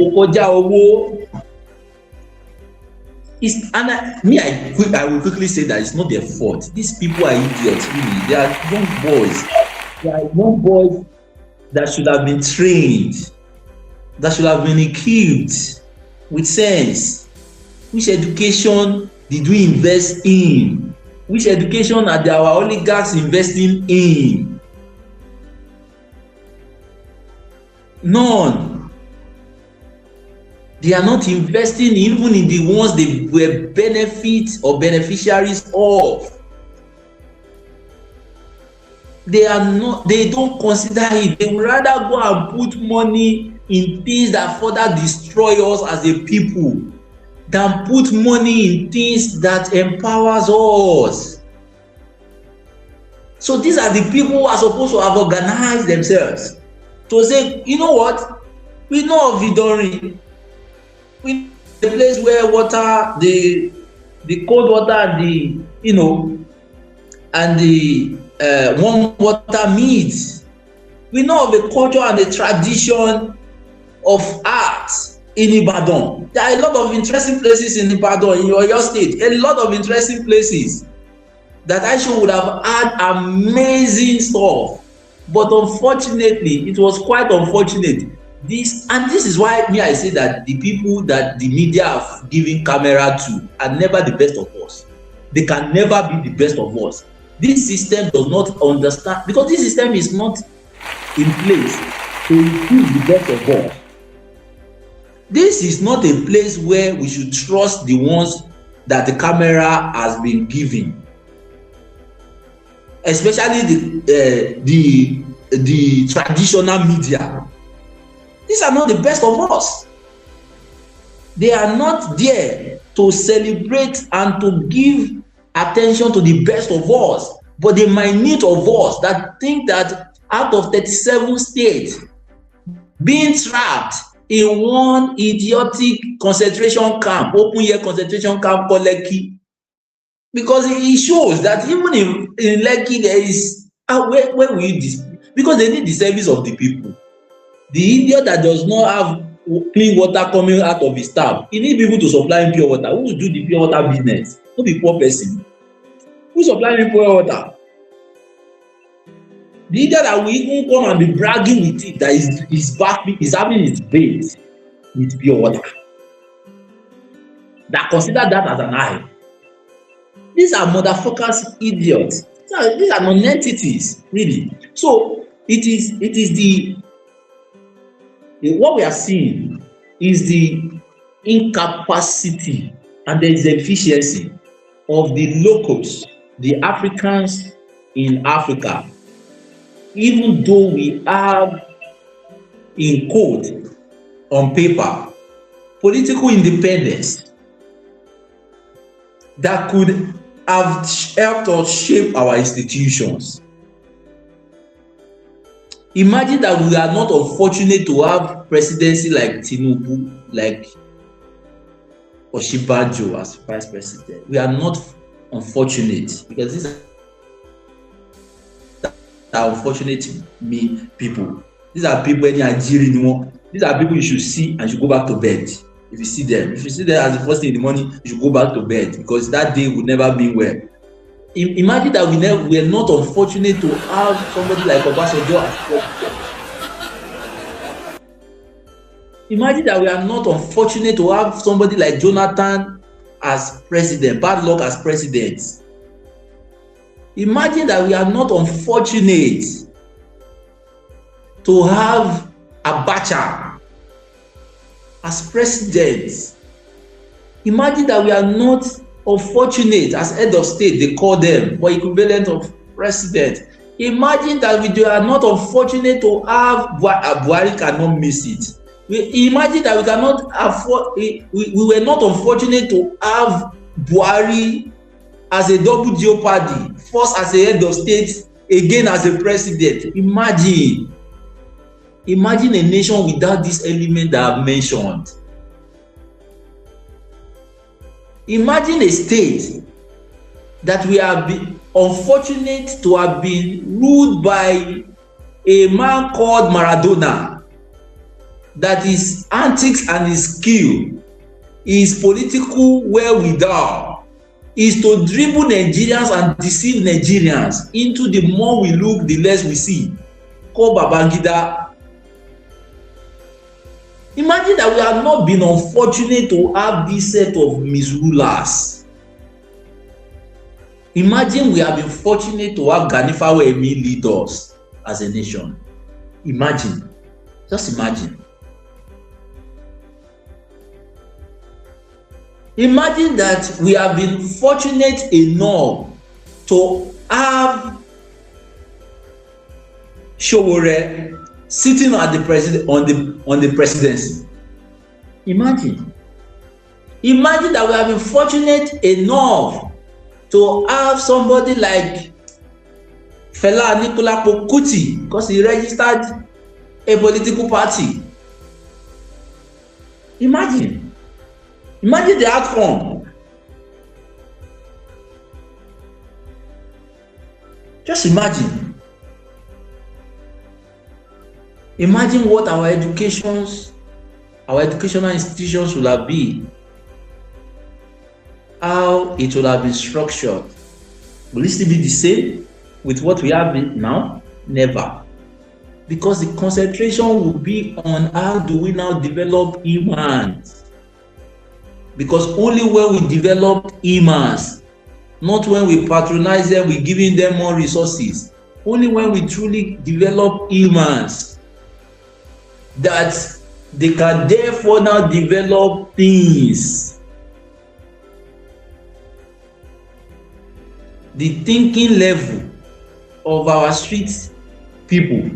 I will quickly say that it's not their fault. These people are idiots, really. They are young boys. They are young boys that should have been trained, that should have been equipped with sense. Which education did we invest in? Which education are our oligarchs investing in? None. They are not investing even in the ones they were benefits or beneficiaries of. They don't consider it. They would rather go and put money in things that further destroy us as a people than put money in things that empowers us. So these are the people who are supposed to have organized themselves to say, you know what, we know of Idori, we know the place where water, the cold water and the warm water meets. We know of the culture and the tradition of art in Ibadan. There are a lot of interesting places in Ibadan, in your state, a lot of interesting places that IShow would have had amazing stuff. But unfortunately, it was quite unfortunate. This is why I say that the people that the media have given camera to are never the best of us. They can never be the best of us. This system does not understand, because this system is not in place to include the best of us. This is not a place where we should trust the ones that the camera has been given, especially the traditional media. These are not the best of us. They are not there to celebrate and to give attention to the best of us, but the minute of us that think that out of 37 states being trapped in one idiotic concentration camp, open air concentration camp called Lekki, because it shows that even in Lekki there is where will you because they need the service of the people. The idiot that does not have clean water coming out of his tap, he need people to supply him pure water. Who will do the pure water business? No be poor person. Who supply him pure water? The idiot that will even come and be bragging with it that is having his base with pure water. That consider that as an eye. These are motherfuckers idiots. These are non-entities, really. So it is what we are seeing is the incapacity and the efficiency of the locals, the Africans in Africa. Even though we have in code on paper political independence that could have helped us shape our institutions. Imagine that we are not unfortunate to have presidency like Tinubu, like Osinbajo as vice president. We are not unfortunate, because these are unfortunate people. These are people in Nigeria. These are people you should see and should go back to bed. If you see them as the first thing in the morning, you should go back to bed, because that day will never be well. Imagine that we are not unfortunate to have somebody like Obasanjo as president. Imagine that we are not unfortunate to have somebody like Jonathan as president, bad luck as president. Imagine that we are not unfortunate to have Abacha as president. Imagine that we are not unfortunate as head of state, they call them, or equivalent of president. Imagine that we are not unfortunate to have Buhari cannot miss it. Imagine that we cannot afford. We were not unfortunate to have Buhari as a double jeopardy, first as a head of state, again as a president. Imagine a nation without this element that I've mentioned. Imagine a state that we have been unfortunate to have been ruled by a man called Maradona, that his antics and his skill, his political wherewithal, is to dribble Nigerians and deceive Nigerians into the more we look, the less we see. Called Babangida. Imagine that we have not been unfortunate to have this set of misrulers. Imagine we have been fortunate to have Gani Fawehinmi lead us as a nation. Imagine. Just imagine. Imagine that we have been fortunate enough to have Sowore sitting at the president on the presidency. Imagine that we have been fortunate enough to have somebody like Fela Anikulapo Kuti, because he registered a political party. Imagine the outcome. Just imagine. Imagine what our educational institutions will have been. How it will have been structured. Will it still be the same with what we have now? Never. because the concentration will be on how do we now develop humans. Because only when we develop humans, not when we patronize them, we're giving them more resources. Only when we truly develop humans that they can therefore now develop things. The thinking level of our street people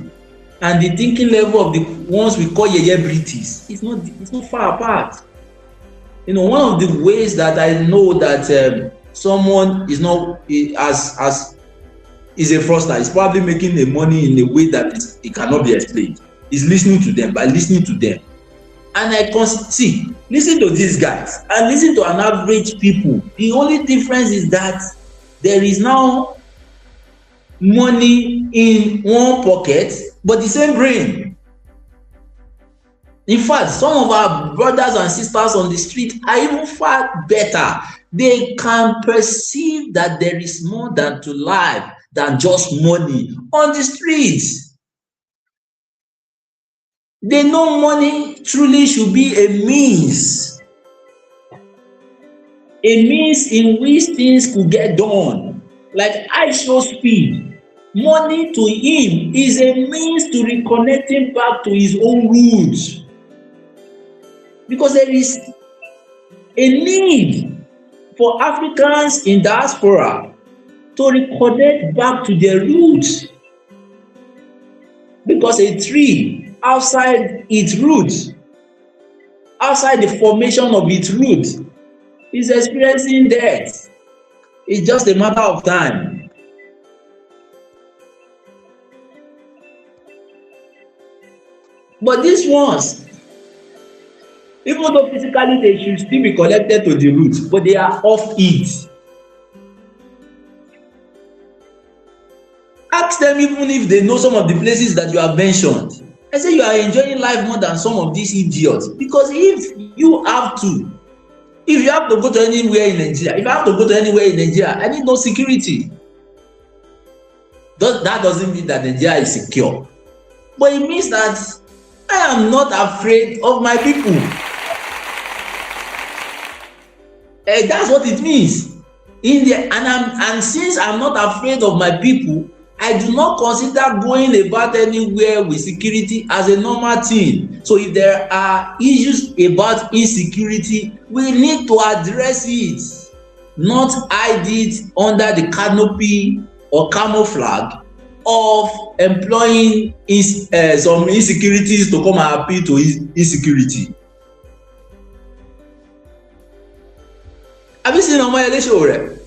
and the thinking level of the ones we call celebrities, it's not far apart. You know, one of the ways that I know that someone is not as is a fraudster, is probably making the money in a way that it cannot be explained, is listening to them, by listening to them. And I can see, listen to these guys and listen to an average people. The only difference is that there is now money in one pocket, but the same brain. In fact, some of our brothers and sisters on the street are even far better. They can perceive that there is more than to life than just money on the streets. They know money truly should be a means in which things could get done. Like IShowSpeed, money to him is a means to reconnecting back to his own roots. Because there is a need for Africans in diaspora to reconnect back to their roots. Because a tree outside its roots, outside the formation of its roots, is experiencing death. It's just a matter of time. But these ones, even though physically they should still be connected to the roots, but they are off it. Ask them even if they know some of the places that you have mentioned. I say you are enjoying life more than some of these idiots. Because if you have to go to anywhere in Nigeria, I need no security. That doesn't mean that Nigeria is secure. But it means that I am not afraid of my people. That's what it means. And since I'm not afraid of my people, I do not consider going about anywhere with security as a normal thing. So if there are issues about insecurity, we need to address it, not hide it under the canopy or camouflage of employing some insecurities to come and appeal to insecurity. Have you seen Omoyele Sowore?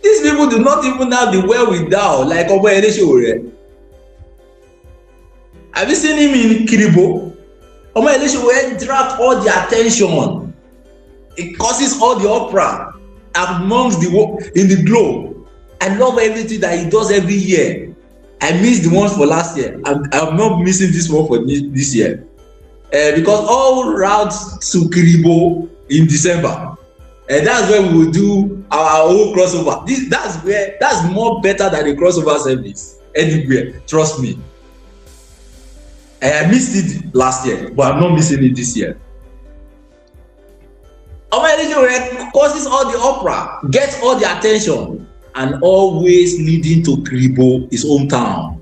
These people do not even have the wherewithal like Omoyele Sowore. Have you seen him in Kiribo? Omoyele Sowore draft all the attention. It causes all the opera amongst in the globe. I love everything that he does every year. I missed the ones for last year. I'm not missing this one for this year. Because all routes to Kiribo in December. And that's where we will do our own crossover. That's more better than the crossover service anywhere. Trust me. I missed it last year, but I'm not missing it this year. Omoyele causes all the opera, gets all the attention, and always leading to Kiribo, his hometown.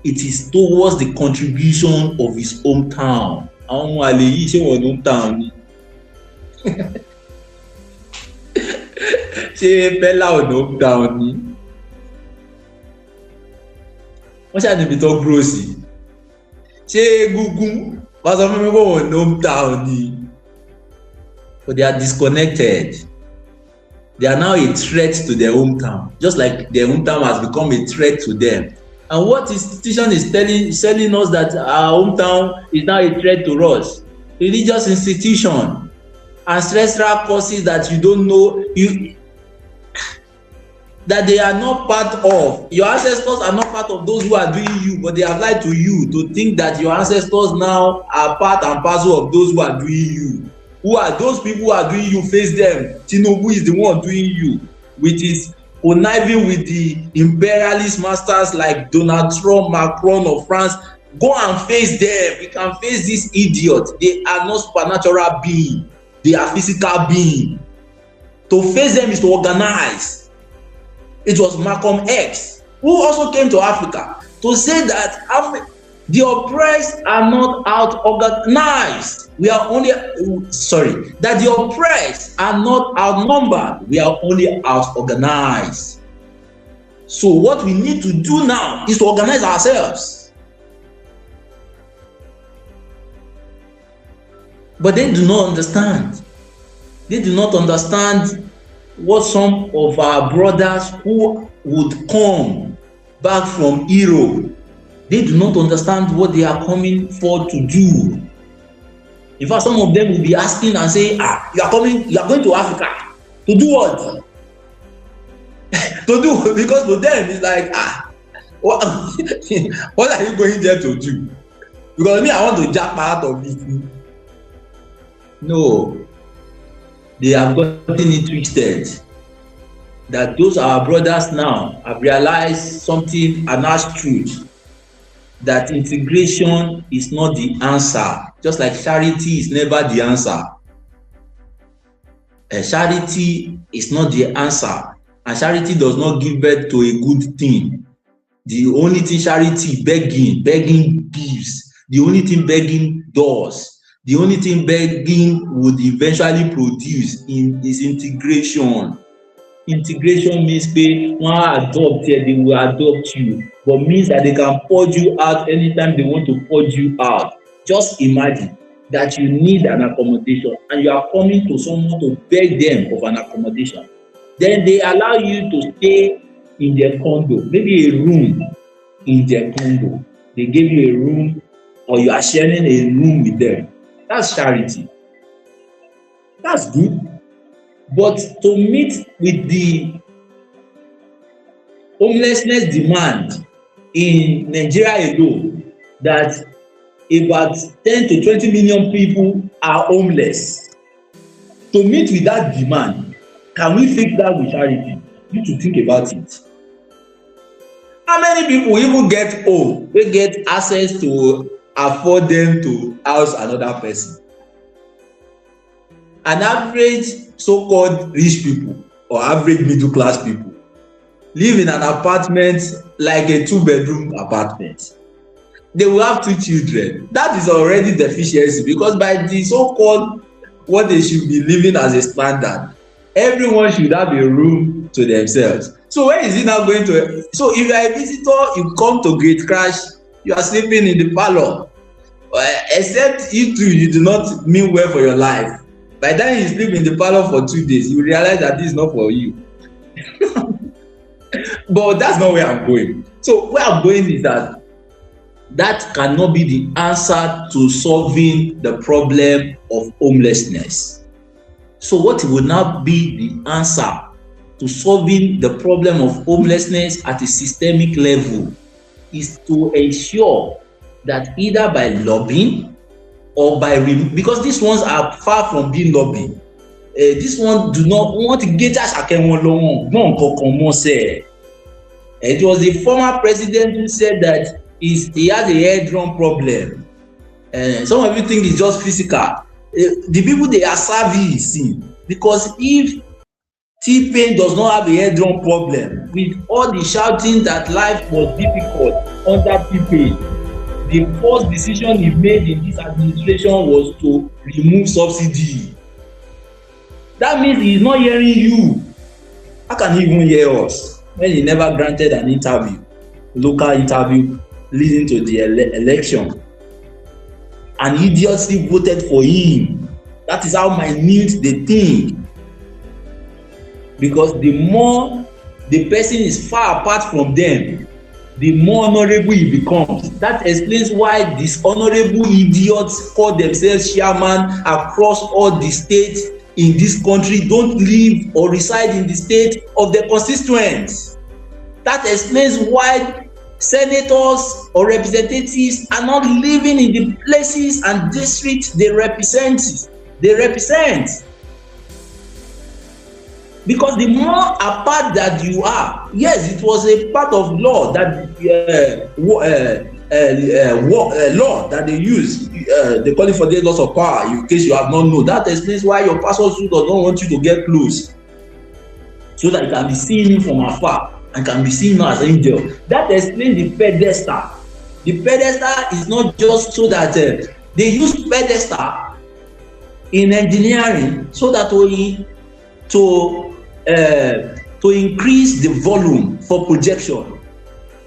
It is towards the contribution of his hometown. Ṣé Bella ò ní hometown ni? Wọ́n ṣáà níbi tó grow sí. Ṣé Egungun wọ́n sọ fún mi pé wọ́n ní hometown ni? But they are disconnected. They are now a threat to their hometown, just like their hometown has become a threat to them. And what institution is telling us that our hometown is now a threat to us? Religious institution, ancestral causes that you don't know, that they are not part of. Your ancestors are not part of those who are doing you, but they have lied to you to think that your ancestors now are part and parcel of those who are doing you. Who are those people who are doing you? Face them. Tinubu is the one doing you with his conniving with the imperialist masters like Donald Trump, Macron of France. Go and face them. You can face these idiots. They are not supernatural beings. They are physical beings. To face them is to organize. It was Malcolm X who also came to Africa to say that the oppressed are not out organized. We are only that the oppressed are not outnumbered. We are only out organized. So what we need to do now is to organize ourselves. But they do not understand. They do not understand what some of our brothers who would come back from Europe, they do not understand what they are coming for to do. In fact, some of them will be asking and saying, you are going to Africa to do what? To do, because to them it's like, what are you going there to do? Because me, I want to jump out of it. No, they have gotten it twisted. That those our brothers now have realized something, an harsh truth, that integration is not the answer. Just like charity is never the answer. Charity is not the answer, and charity does not give birth to a good thing. The only thing charity begging gives. The only thing begging does. The only thing begging would eventually produce is integration. Integration means pay one adopt here, they will adopt you, but means that they can purge you out anytime they want to purge you out. Just imagine that you need an accommodation and you are coming to someone to beg them of an accommodation. Then they allow you to stay in their condo, maybe a room in their condo. They give you a room or you are sharing a room with them. That's charity. That's good. But to meet with the homelessness demand in Nigeria alone, that about 10 to 20 million people are homeless. To meet with that demand, can we fix that with charity? You need to think about it. How many people even get home? They get access to afford them to house another person. An average so-called rich people or average middle class people live in an apartment like a 2-bedroom apartment. They will have 2 children. That is already deficiency, because by the so-called what they should be living as a standard, everyone should have a room to themselves. So where is it now going to? So if you are a visitor, you come to Great Crash, you are sleeping in the parlor. Except you too, you do not mean well for your life. By the time you sleep in the parlor for 2 days, you realize that this is not for you. But that's not where I'm going. So where I'm going is that cannot be the answer to solving the problem of homelessness. So what would now be the answer to solving the problem of homelessness at a systemic level is to ensure that either by lobbying or by because these ones are far from being lobbying. This one do not want to get us It was the former president who said that he has a eardrum problem. Some of you think it's just physical. The people they are serving, because if T-Pain does not have a eardrum problem, with all the shouting that life was difficult under T-Pain, the first decision he made in this administration was to remove subsidy. That means he is not hearing you. How can he even hear us when he never granted an interview, local interview leading to the election? And idiots still voted for him. That is how minute they think. Because the more the person is far apart from them, the more honorable he becomes. That explains why dishonorable idiots call themselves chairman across all the states in this country don't live or reside in the state of their constituents. That explains why senators or representatives are not living in the places and districts they represent. Because the more apart that you are, yes, it was a part of law that law that they use. They call it for the loss of power. In case you have not known, that explains why your pastor does not want you to get close, so that you can be seen from afar and can be seen as an angel. That explains the pedestal. The pedestal is not just so that they use pedestal in engineering so that to increase the volume for projection.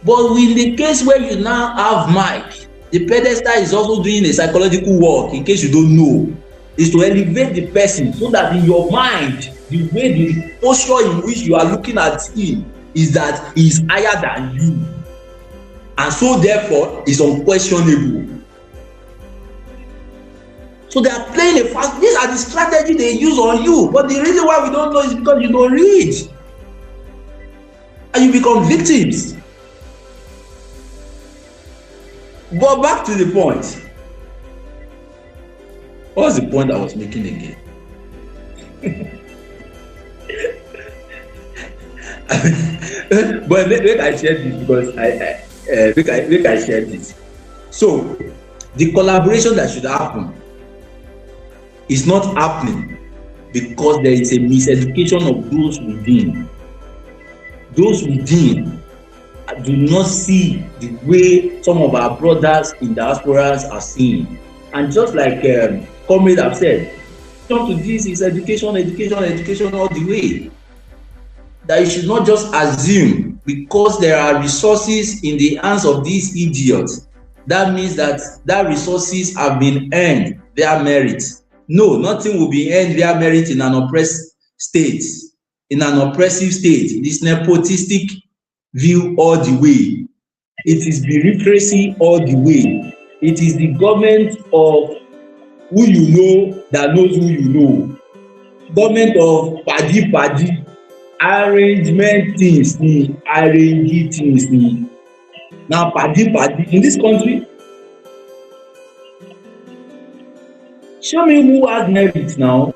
But in the case where you now have mic, the pedestal is also doing a psychological work. In case you don't know, is to elevate the person so that in your mind, the way, the posture in which you are looking at him is that he is higher than you, and so therefore is unquestionable. So they are playing a fast. These are the strategy they use on you. But the reason why we don't know is because you don't read, and you become victims. But back to the point. What was the point I was making again? But make I share this because make I share this. So the collaboration that should happen is not happening because there is a miseducation of those within. Those within do not see the way some of our brothers in diasporas are seeing. And just like comrade have said, come to this is education all the way. That you should not just assume because there are resources in the hands of these idiots, that means that resources have been earned via merit. No, nothing will be earned via merit in an oppressed state, in an oppressive state. This nepotistic view all the way. It is bureaucracy all the way. It is the government of who you know that knows who you know. Government of padi, arrangement things ni, arrange things ni. Now padi in this country, show me who has merit now.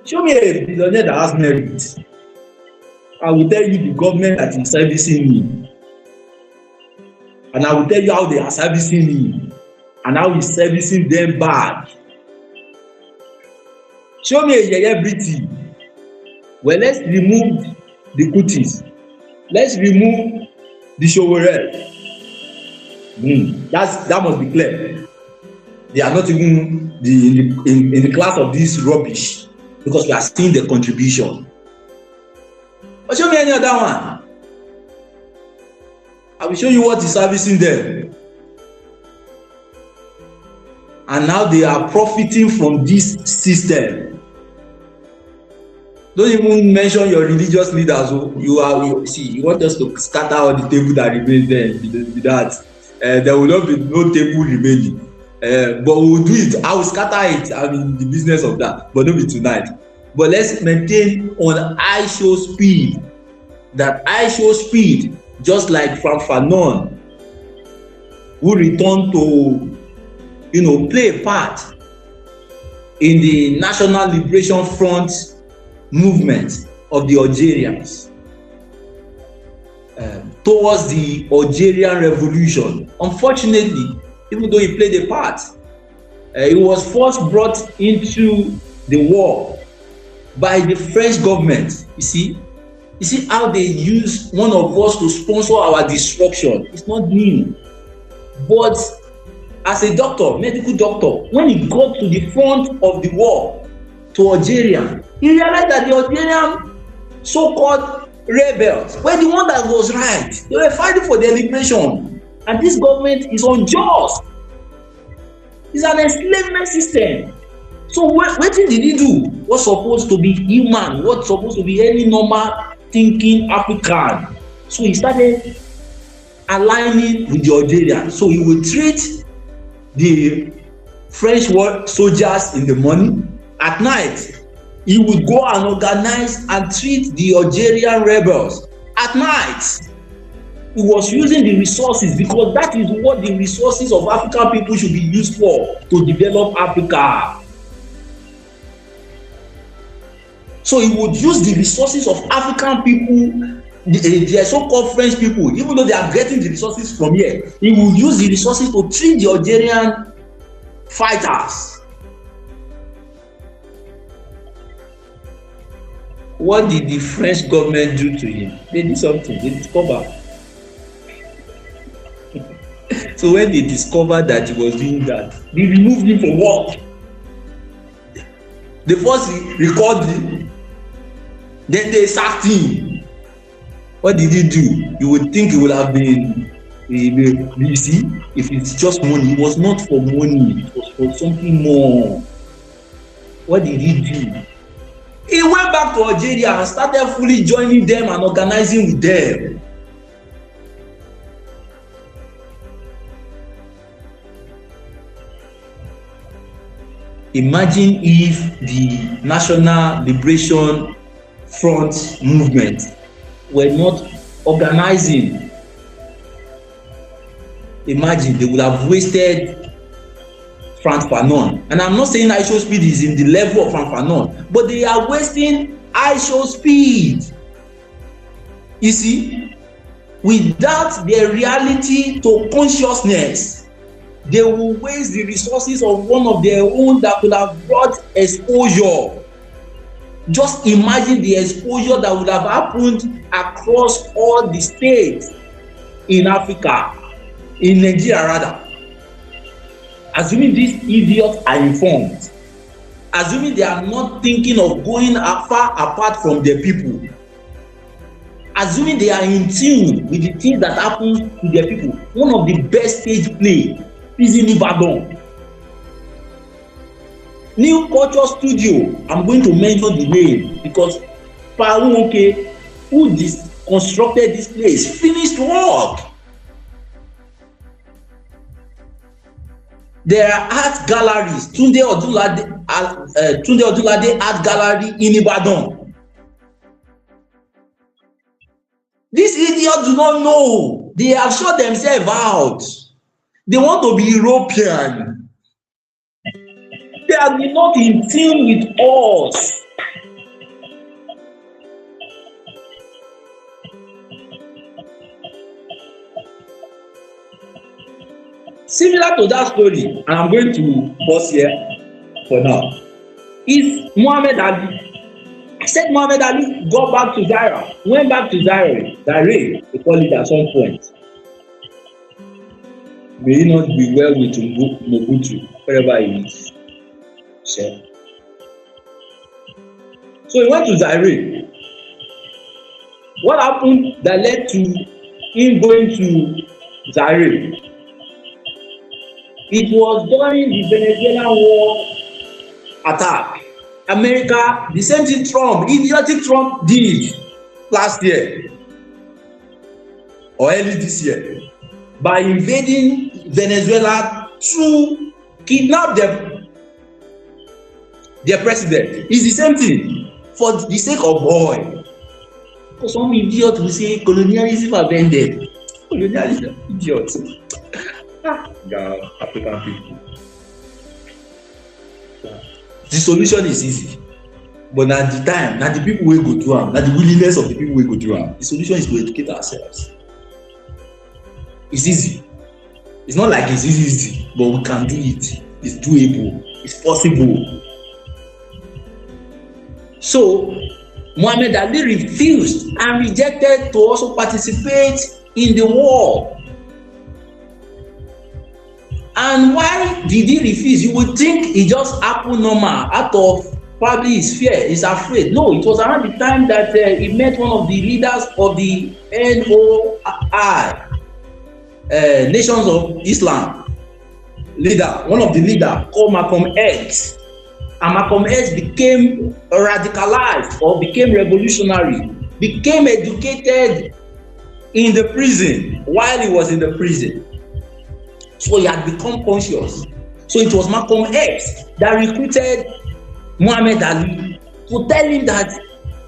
Show me a billionaire that has merit. I will tell you the government that is servicing me. And I will tell you how they are servicing me. And how he's servicing them back. Show me a celebrity. Well, let's remove the cooties. Let's remove the showerhead. That must be clear. They are not even in the class of this rubbish because we are seeing the contribution. But show me any other one. I will show you what is servicing them. And now they are profiting from this system. Don't even mention your religious leaders. You want us to scatter all the table that remains there. There will not be no table remaining. But we will do it. I will scatter it. I'm in the business of that. But not be tonight. But let's maintain on IShowSpeed. That IShowSpeed, just like Frank Fanon, who returned to, play a part in the National Liberation Front movement of the Algerians towards the Algerian Revolution. Unfortunately, even though he played a part, he was first brought into the war by the French government. You see how they use one of us to sponsor our destruction. It's not new. But as a doctor, medical doctor, when he got to the front of the war to Algeria, he realized that the Algerian so-called rebels were the one that was right. They were fighting for their liberation. And this government is unjust. It's an enslavement system. So what did he do? What's supposed to be human? What's supposed to be any normal thinking African? So he started aligning with the Algerians. So he would treat the French war soldiers in the morning. At night, he would go and organize and treat the Algerian rebels. At night, he was using the resources because that is what the resources of African people should be used for, to develop Africa. So he would use the resources of African people, the so-called French people, even though they are getting the resources from here, he will use the resources to treat the Algerian fighters. What did the French government do to him? They did something. They discovered. So when they discovered that he was doing that, they removed him from work. They first recorded him, then they sacked him. What did he do? You would think he would have been, you see, if it's just money. It was not for money, it was for something more. What did he do? He went back to Algeria and started fully joining them and organizing with them. Imagine if the National Liberation Front movement were not organizing. Imagine, they would have wasted Frank Fanon. And I'm not saying IShowSpeed is in the level of Frank Fanon, but they are wasting IShowSpeed. You see, without their reality to consciousness, they will waste the resources of one of their own that could have brought exposure. Just imagine the exposure that would have happened across all the states in Africa, in Nigeria rather. Assuming these idiots are informed, assuming they are not thinking of going far apart from their people, assuming they are in tune with the things that happen to their people. One of the best stage play is in Ibadan. New Culture Studio, I'm going to mention the name because Paruoke, who constructed this place, finished work. There are art galleries, Tunde Odunlade Art Gallery in Ibadan. These idiots do not know. They have shut themselves out. They want to be European. They are not in tune with us. Similar to that story, and I'm going to pause here for now, is Muhammad Ali. I said Muhammad Ali got back to Zaire, went back to Zaire, they call it at some point. May he not be well with Mobutu, wherever he is. Sure. So he went to Zaire. What happened that led to him going to Zaire? It was during the Venezuelan war attack. America, the same thing idiotic Trump did last year or early this year by invading Venezuela to kidnap their president. It's the same thing for the sake of oil. For some idiot will say colonialism have ended. Colonialism, idiot. African people. The solution is easy, but at the time, not the people will go through them, not the willingness of the people will go through them. The solution is to educate ourselves. It's easy. It's not like it's easy, but we can do it. It's doable. It's possible. So Muhammad Ali refused and rejected to also participate in the war. And why did he refuse? You would think it just happened normal out of probably his fear, he's afraid. No, it was around the time that he met one of the leaders of the NOI, Nations of Islam leader, one of the leaders called Malcolm X. And Malcolm X became radicalized or became revolutionary, became educated in the prison while he was in the prison. So he had become conscious. So it was Malcolm X that recruited Muhammad Ali to tell him that,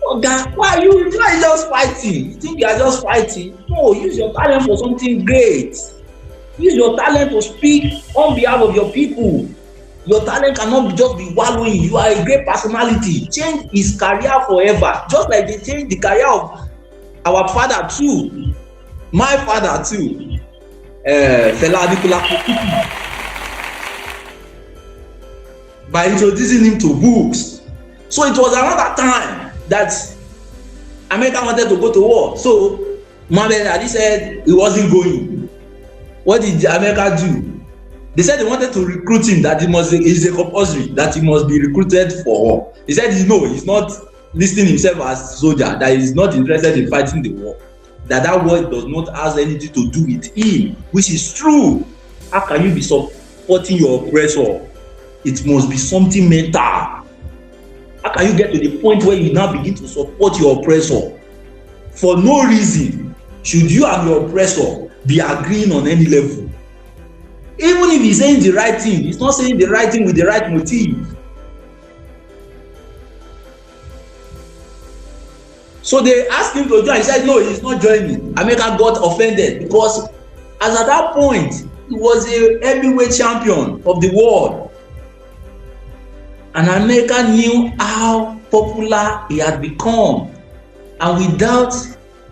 oh God, why are you just fighting? You think you are just fighting? No, use your talent for something great. Use your talent to speak on behalf of your people. Your talent cannot just be wallowing. You are a great personality. Change his career forever. Just like they changed the career of our father too. My father too. Fela Anikulapo. By introducing him to books. So it was around that time that America wanted to go to war. So Muhammad Ali said he wasn't going. What did America do? They said they wanted to recruit him, that is a compulsory, that he must be recruited for war. He said no, he's not listing himself as soldier, that he's not interested in fighting the war, that war does not have anything to do with him, which is true. How can you be supporting your oppressor? It must be something mental. How can you get to the point where you now begin to support your oppressor for no reason? Should you and your oppressor be agreeing on any level? Even if he's saying the right thing, he's not saying the right thing with the right motive. So they asked him to join. He said no, he's not joining. America got offended because as at that point he was a heavyweight champion of the world, and America knew how popular he had become, and without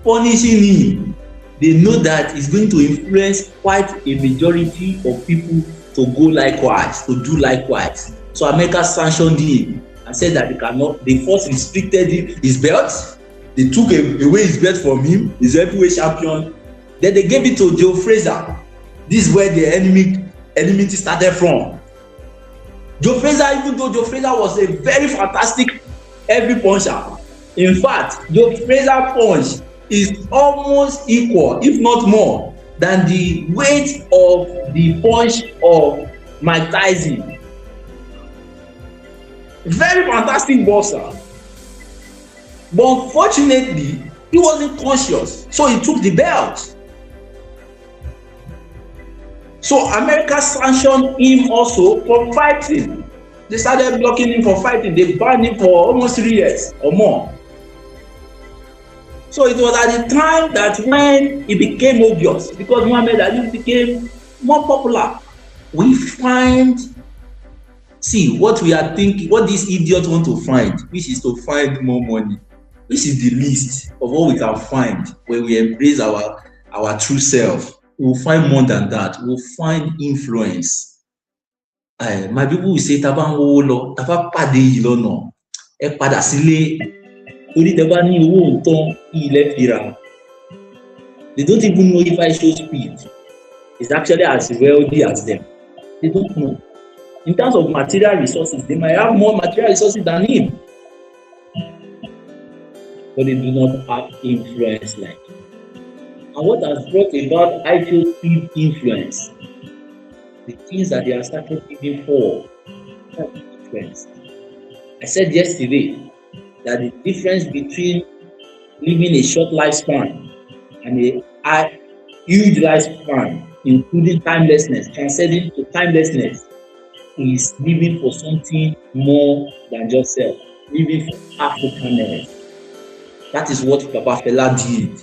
punishing him, they know that it's going to influence quite a majority of people to go likewise, to do likewise. So America sanctioned him and said that they cannot. They first restricted his belt. They took away his belt from him, his heavyweight champion. Then they gave it to Joe Frazier. This is where the enmity started from. Joe Frazier, even though Joe Frazier was a very fantastic heavy puncher, in fact, Joe Frazier punch is almost equal, if not more, than the weight of the punch of Mike Tyson. Very fantastic boxer. But unfortunately, he wasn't conscious, so he took the belt. So America sanctioned him also for fighting. They started blocking him for fighting. They banned him for almost 3 years or more. So it was at the time that when it became obvious, because Muhammad Ali became more popular, we find, see what we are thinking, what these idiots want to find, which is to find more money, which is the least of what we can find when we embrace our true self. We'll find more than that. We'll find influence. My people will say, Taba Wolo, Taba Pade Ilono, E Pada Sile. They don't even know if IShowSpeed is actually as wealthy as them. They don't know. In terms of material resources, they might have more material resources than him, but they do not have influence like him. And what has brought about IShowSpeed influence? The things that they have started giving for influence. I said yesterday that the difference between living a short lifespan and a huge lifespan, including timelessness, transcending to timelessness, is living for something more than just self, living for Africanness. That is what Papa Fela did.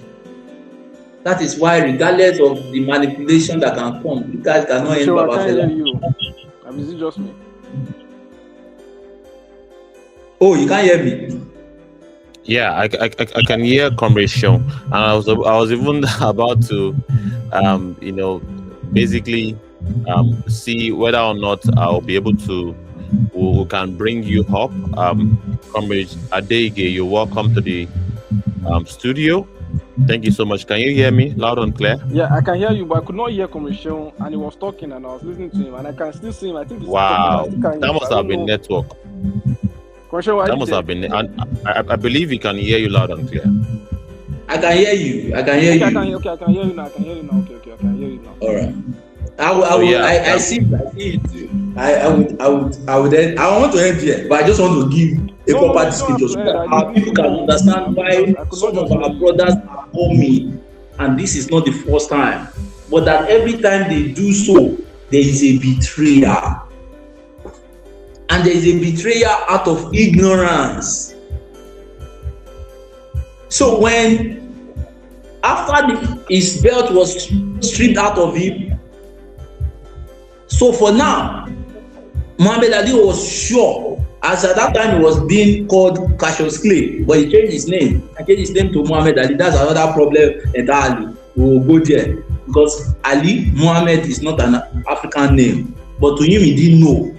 That is why, regardless of the manipulation that can come, you guys cannot end Papa Fela. Is it just me? Oh, you can't hear me? Yeah, I can hear Comrade Sean, and I was even about to, basically see whether or not I'll be able to. We can bring you up, Comrade Adeige. You're welcome to the studio. Thank you so much. Can you hear me loud and clear? Yeah, I can hear you, but I could not hear Comrade Sean, and he was talking, and I was listening to him, and I can still see him. I think he's wow, talking. that must have been network. That must have been. I believe he can hear you loud and clear. I can hear you. I can hear you. I can hear you now. Okay, I can hear you now. All right. I see it. I want to help here, but I just want to give a proper description so that our people can understand why some of our brothers are coming, and this is not the first time, but that every time they do so, there is a betrayal. And there is a betrayal out of ignorance. So when, after his belt was stripped out of him, so for now, Muhammad Ali was sure, as at that time he was being called Cassius Clay, but he changed his name. I changed his name to Muhammad Ali. That's another problem entirely. We will go there because Ali Muhammad is not an African name, but to him he didn't know.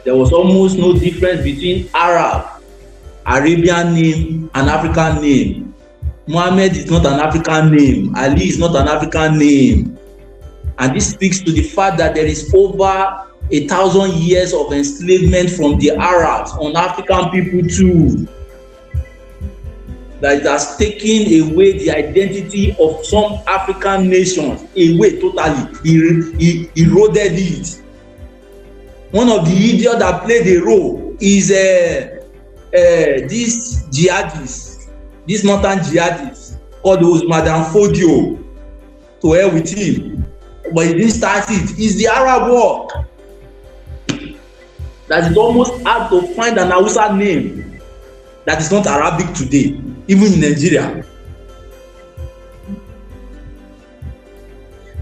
There was almost no difference between Arabian name and African name. Muhammad is not an African name. Ali is not an African name. And this speaks to the fact that there is over 1,000 years of enslavement from the Arabs on African people too. That it has taken away the identity of some African nations away totally. He eroded it. One of the idiots that played a role is this jihadist, this northern jihadist called Osman Fodio. To hell with him. But he didn't start it. It's the Arab war. That is almost hard to find an Hausa name that is not Arabic today, even in Nigeria.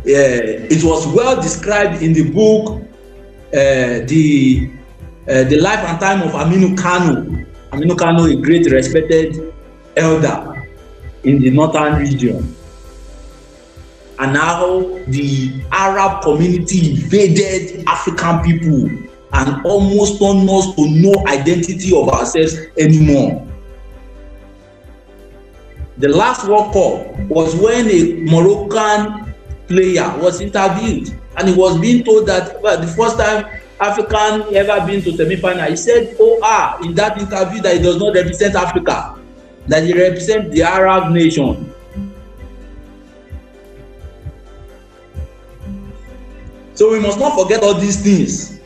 It was well described in the book, the life and time of Aminu Kano. Aminu Kano, a great respected elder in the northern region. And now the Arab community invaded African people and almost turned us to no identity of ourselves anymore. The last World Cup was when a Moroccan player was interviewed and he was being told that, well, the first time African ever been to semi-final, he said, in that interview that he does not represent Africa, that he represents the Arab nation. So we must not forget all these things.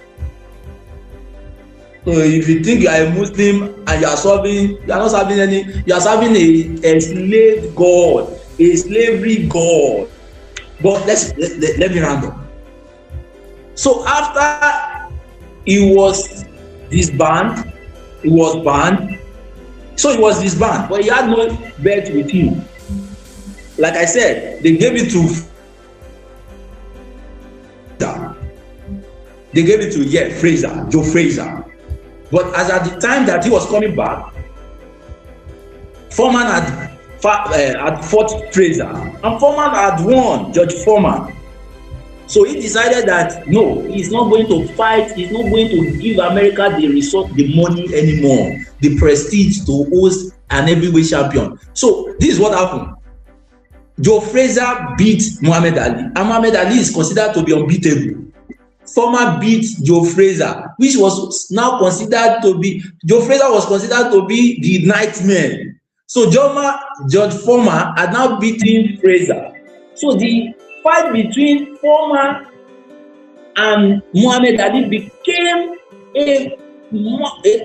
So if you think you are a Muslim and you are not serving any, you are serving a slave god, a slavery god. But let me round up. So after he was disbanded, so he was disbanded, but he had no bet with him. Like I said, they gave it to Joe Frazier. But as at the time that he was coming back, Foreman had fought Frazier, and Foreman had won George Foreman. So he decided that no, he's not going to fight, he's not going to give America the resource, the money anymore, the prestige to host an heavyweight champion. So this is what happened. Joe Frazier beat Muhammad Ali, and Muhammad Ali is considered to be unbeatable. Foreman beat Joe Frazier, which was now considered to be, Joe Frazier was considered to be the nightmare. So George Foreman had now beaten Frazier. So the fight between Foreman and Muhammad Ali became a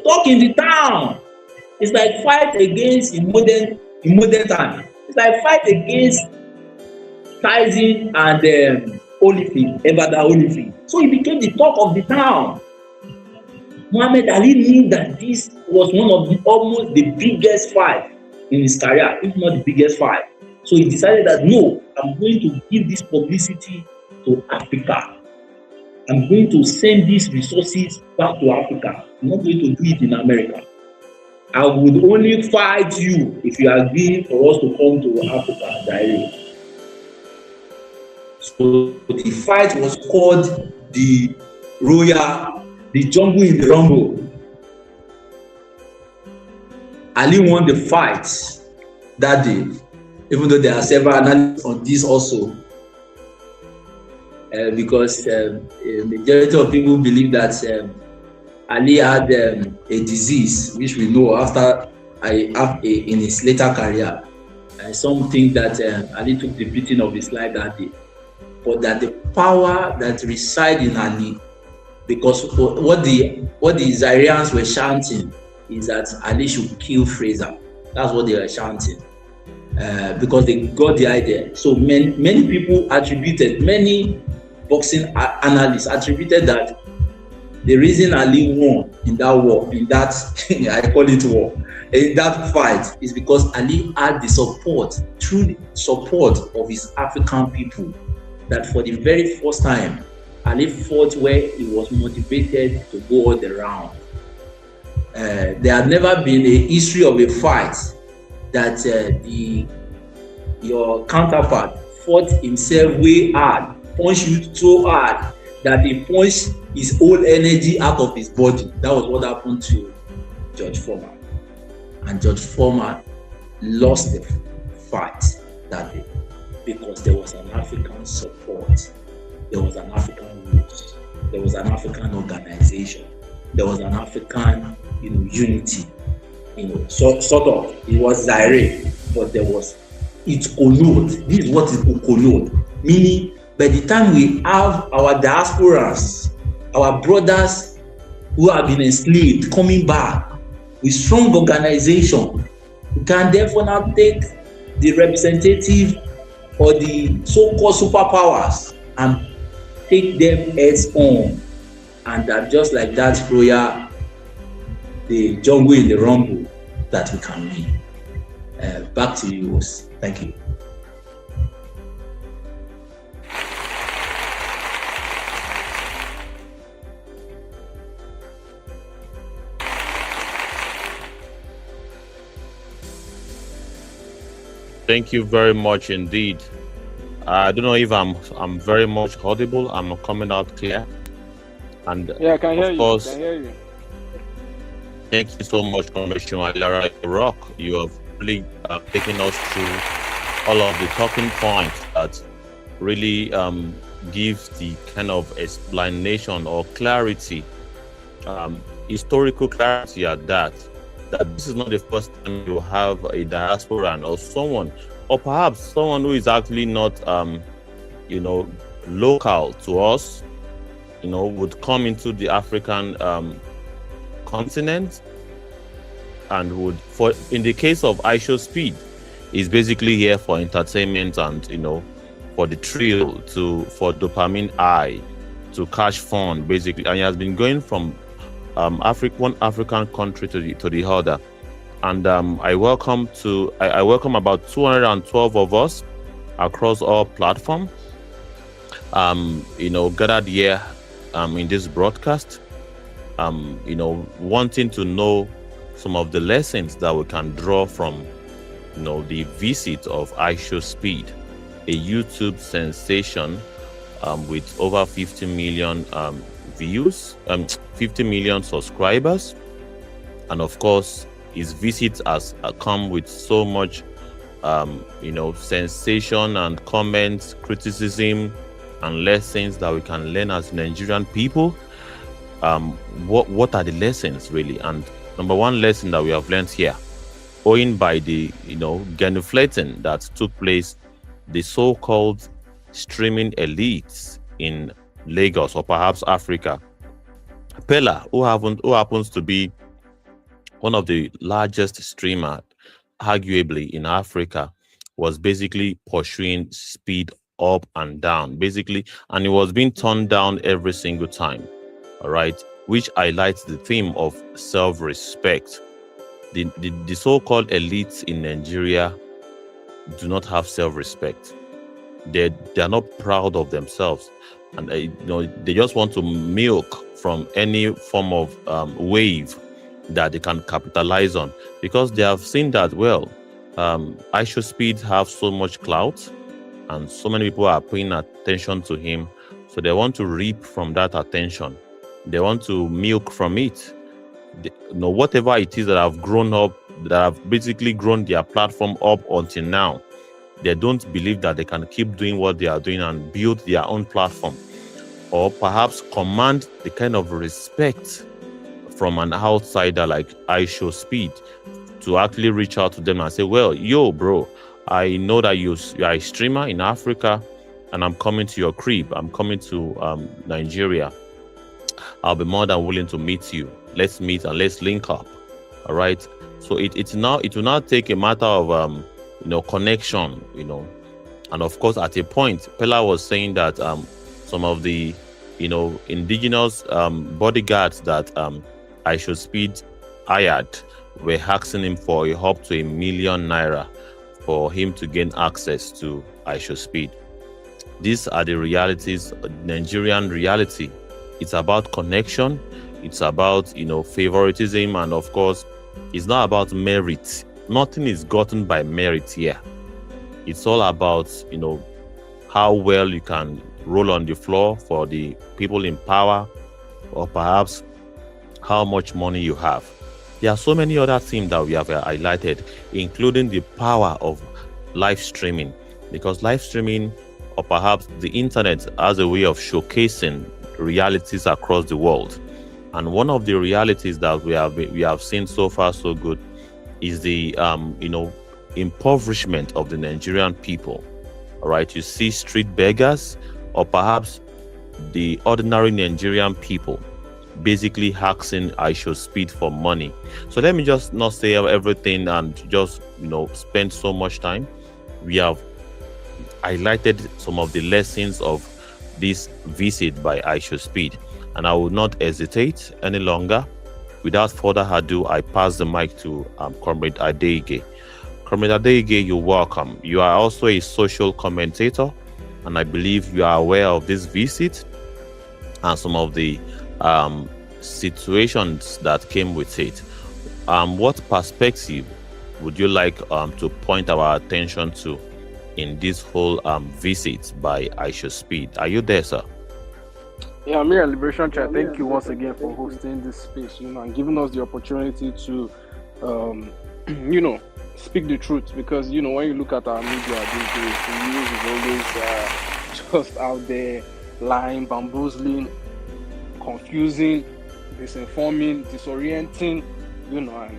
talk in the town. It's like fight against in modern time. It's like fight against Tyson and Holyfield, Evander Holyfield. So he became the talk of the town. Muhammad Ali knew that this was one of almost the biggest fight in his career, if not the biggest fight. So he decided that no, I'm going to give this publicity to Africa. I'm going to send these resources back to Africa. I'm not going to do it in America. I would only fight you if you agree for us to come to Africa directly. So the fight was called the Jungle in the Rumble. Ali won the fight that day, even though there are several analyses on this also, because a majority of people believe that Ali had a disease, which we know after in his later career. Some think that Ali took the beating of his life that day, but that the power that resides in Ali, because what the Zairians were chanting is that Ali should kill Frazier. That's what they were chanting, because they got the idea. So many people attributed, many boxing analysts attributed that the reason Ali won in that war, in that I call it war, in that fight, is because Ali had the support, true support of his African people, that for the very first time and he fought where he was motivated to go all the round. There had never been a history of a fight that your counterpart fought himself way hard, punched you so hard that he punched his whole energy out of his body. That was what happened to George Foreman. And George Foreman lost the fight that day because there was an African support, there was an African roots, there was an African organization, there was an African, unity. Sort of. It was Zaire, but there was it connoted. This is what it connoted. Meaning, by the time we have our diasporans, our brothers who have been enslaved coming back with strong organization, we can therefore now take the representative or the so-called superpowers and take them heads on, and that just like that prayer, the jungle in the rumble, that we can win. Back to you, host. Thank you. Thank you very much indeed. I don't know if I'm very much audible. I'm coming out clear. And yeah, I can hear of course, you. I can hear you. Thank you so much, Commissioner Lara Rock. You have really taken us through all of the talking points that really give the kind of explanation or clarity, historical clarity at that this is not the first time you have a diasporan or someone, or perhaps someone who is actually not, local to us, would come into the African continent and would, in the case of IShowSpeed, is basically here for entertainment and for the thrill, for dopamine high, to catch fun basically, and he has been going from one African country to the other, and I welcome about 212 of us across all platforms, gathered here in this broadcast, wanting to know some of the lessons that we can draw from the visit of IShowSpeed, a YouTube sensation with over 50 million views, 50 million subscribers, and of course his visit has come with so much sensation and comments, criticism, and lessons that we can learn as Nigerian people. What are the lessons really? And number one lesson that we have learned here, owing by the genuflecting that took place, the so-called streaming elites in Lagos or perhaps Africa. Pella, who happens to be one of the largest streamer, arguably in Africa, was basically pursuing Speed up and down, basically, and it was being turned down every single time. All right, which highlights the theme of self-respect. The so-called elites in Nigeria do not have self-respect. They are not proud of themselves, and they just want to milk from any form of wave that they can capitalize on, because they have seen that IShowSpeed have so much clout and so many people are paying attention to him, so they want to reap from that attention. They want to milk from it. Whatever it is that have grown up, that have basically grown their platform up until now, they don't believe that they can keep doing what they are doing and build their own platform, or perhaps command the kind of respect from an outsider like IShowSpeed to actually reach out to them and say, well, yo, bro, I know that you are a streamer in Africa and I'm coming to your crib. I'm coming to Nigeria. I'll be more than willing to meet you. Let's meet and let's link up. All right. So it will now take a matter of connection, and of course at a point Pella was saying that some of the indigenous bodyguards that IShowSpeed hired were asking him for up to ₦1 million for him to gain access to IShowSpeed. These are the realities, Nigerian reality. It's about connection. It's about, favoritism. And of course, it's not about merit. Nothing is gotten by merit here. It's all about, how well you can roll on the floor for the people in power, or perhaps how much money you have. There are so many other things that we have highlighted, including the power of live streaming, because live streaming, or perhaps the internet, has a way of showcasing realities across the world. And one of the realities that we have seen so far so good is the impoverishment of the Nigerian people. All right, you see street beggars, or perhaps the ordinary Nigerian people basically asking IShowSpeed for money. So let me just not say everything and just spend so much time. We have highlighted some of the lessons of this visit by IShowSpeed, and I will not hesitate any longer. Without further ado, I pass the mic to Comrade Adeige. Comrade Adeige, you're welcome. You are also a social commentator, and I believe you are aware of this visit and some of the situations that came with it. What perspective would you like to point our attention to in this whole visit by IShowSpeed? Are you there, sir? Yeah, me and Liberation Chat, thank you once again for hosting this space, and giving us the opportunity to, speak the truth. Because, when you look at our media these days, the news is always just out there lying, bamboozling, confusing, disinforming, disorienting, and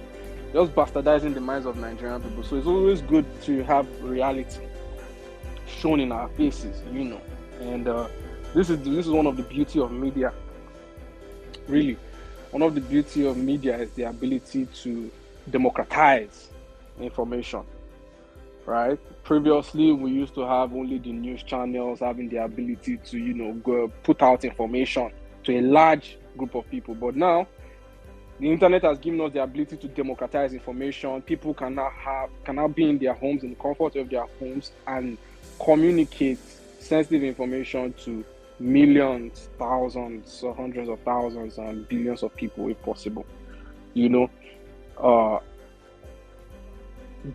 just bastardizing the minds of Nigerian people. So it's always good to have reality shown in our faces, and this is one of the beauty of media. Really, one of the beauty of media is the ability to democratize information, right? Previously, we used to have only the news channels having the ability to, go put out information to a large group of people. But now, the internet has given us the ability to democratize information. People can now be in their homes, in the comfort of their homes, and communicate sensitive information to millions, thousands, or hundreds of thousands, and billions of people, if possible.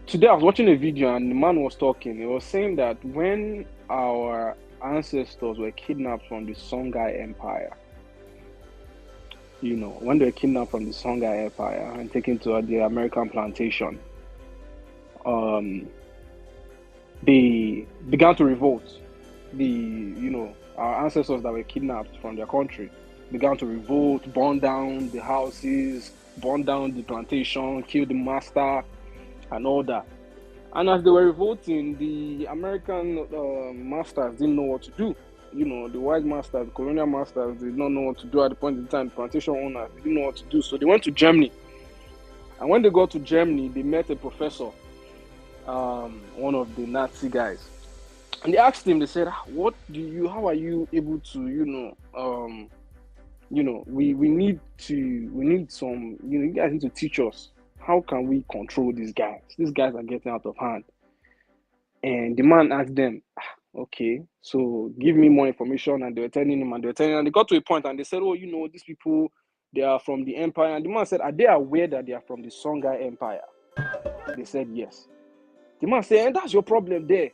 Today I was watching a video and the man was talking. He was saying that when our ancestors were kidnapped from the Songhai Empire, when they were kidnapped from the Songhai Empire and taken to the American plantation, they began to revolt. Our ancestors that were kidnapped from their country began to revolt, burn down the houses, burn down the plantation, kill the master, and all that. And as they were revolting, the American masters didn't know what to do. The white masters, the colonial masters, did not know what to do at the point in time. The plantation owners didn't know what to do. So they went to Germany. And when they got to Germany, they met a professor, one of the Nazi guys. And they asked him, they said, how are you able to, we need some, you guys need to teach us. How can we control these guys? These guys are getting out of hand. And the man asked them, okay, so give me more information. And they were telling him, and they got to a point and they said, these people, they are from the empire. And the man said, are they aware that they are from the Songhai Empire? They said, yes. The man said, and that's your problem there.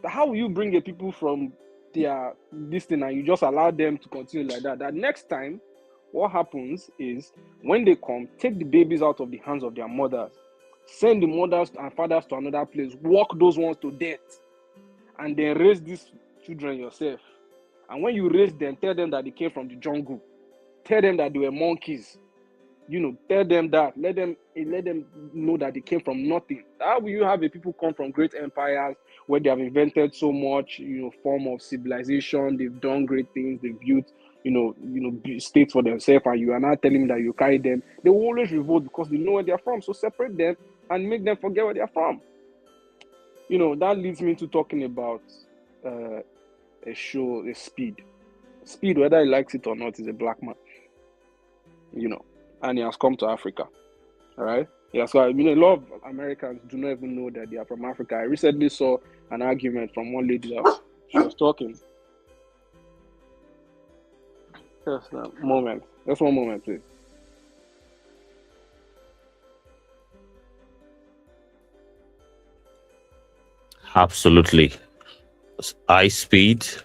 How will you bring a people from this thing and you just allow them to continue like that? That next time, what happens is when they come, take the babies out of the hands of their mothers, send the mothers and fathers to another place, walk those ones to death, and then raise these children yourself. And when you raise them, tell them that they came from the jungle, tell them that they were monkeys, tell them that, let them know that they came from nothing. How will you have a people come from great empires where they have invented so much, form of civilization, they've done great things, they've built, states for themselves, and you are now telling them that you carry them? They will always revolt because they know where they are from. So separate them and make them forget where they are from. That leads me to talking about a show, Speed. Speed, whether he likes it or not, is a black man. And he has come to Africa. All right. Yeah, so a lot of Americans do not even know that they are from Africa. I recently saw an argument from one lady that She was talking. Just a moment. Just one moment, please. Absolutely. IShowSpeed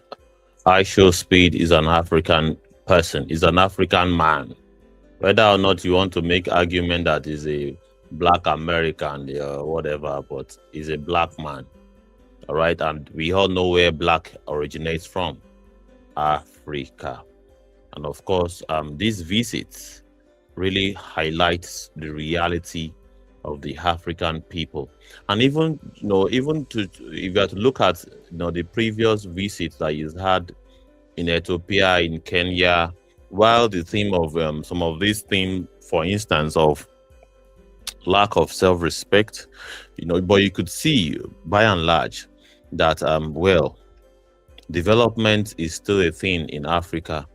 is an African person, is an African man. Whether or not you want to make argument that is a black American or whatever, but he's a black man. All right. And we all know where black originates from, Africa. And of course, these visits really highlights the reality of the African people. And even, even if you have to look at, the previous visits that he's had in Ethiopia, in Kenya, while the theme of some of these themes, for instance, of lack of self-respect, but you could see by and large that, development is still a thing in Africa.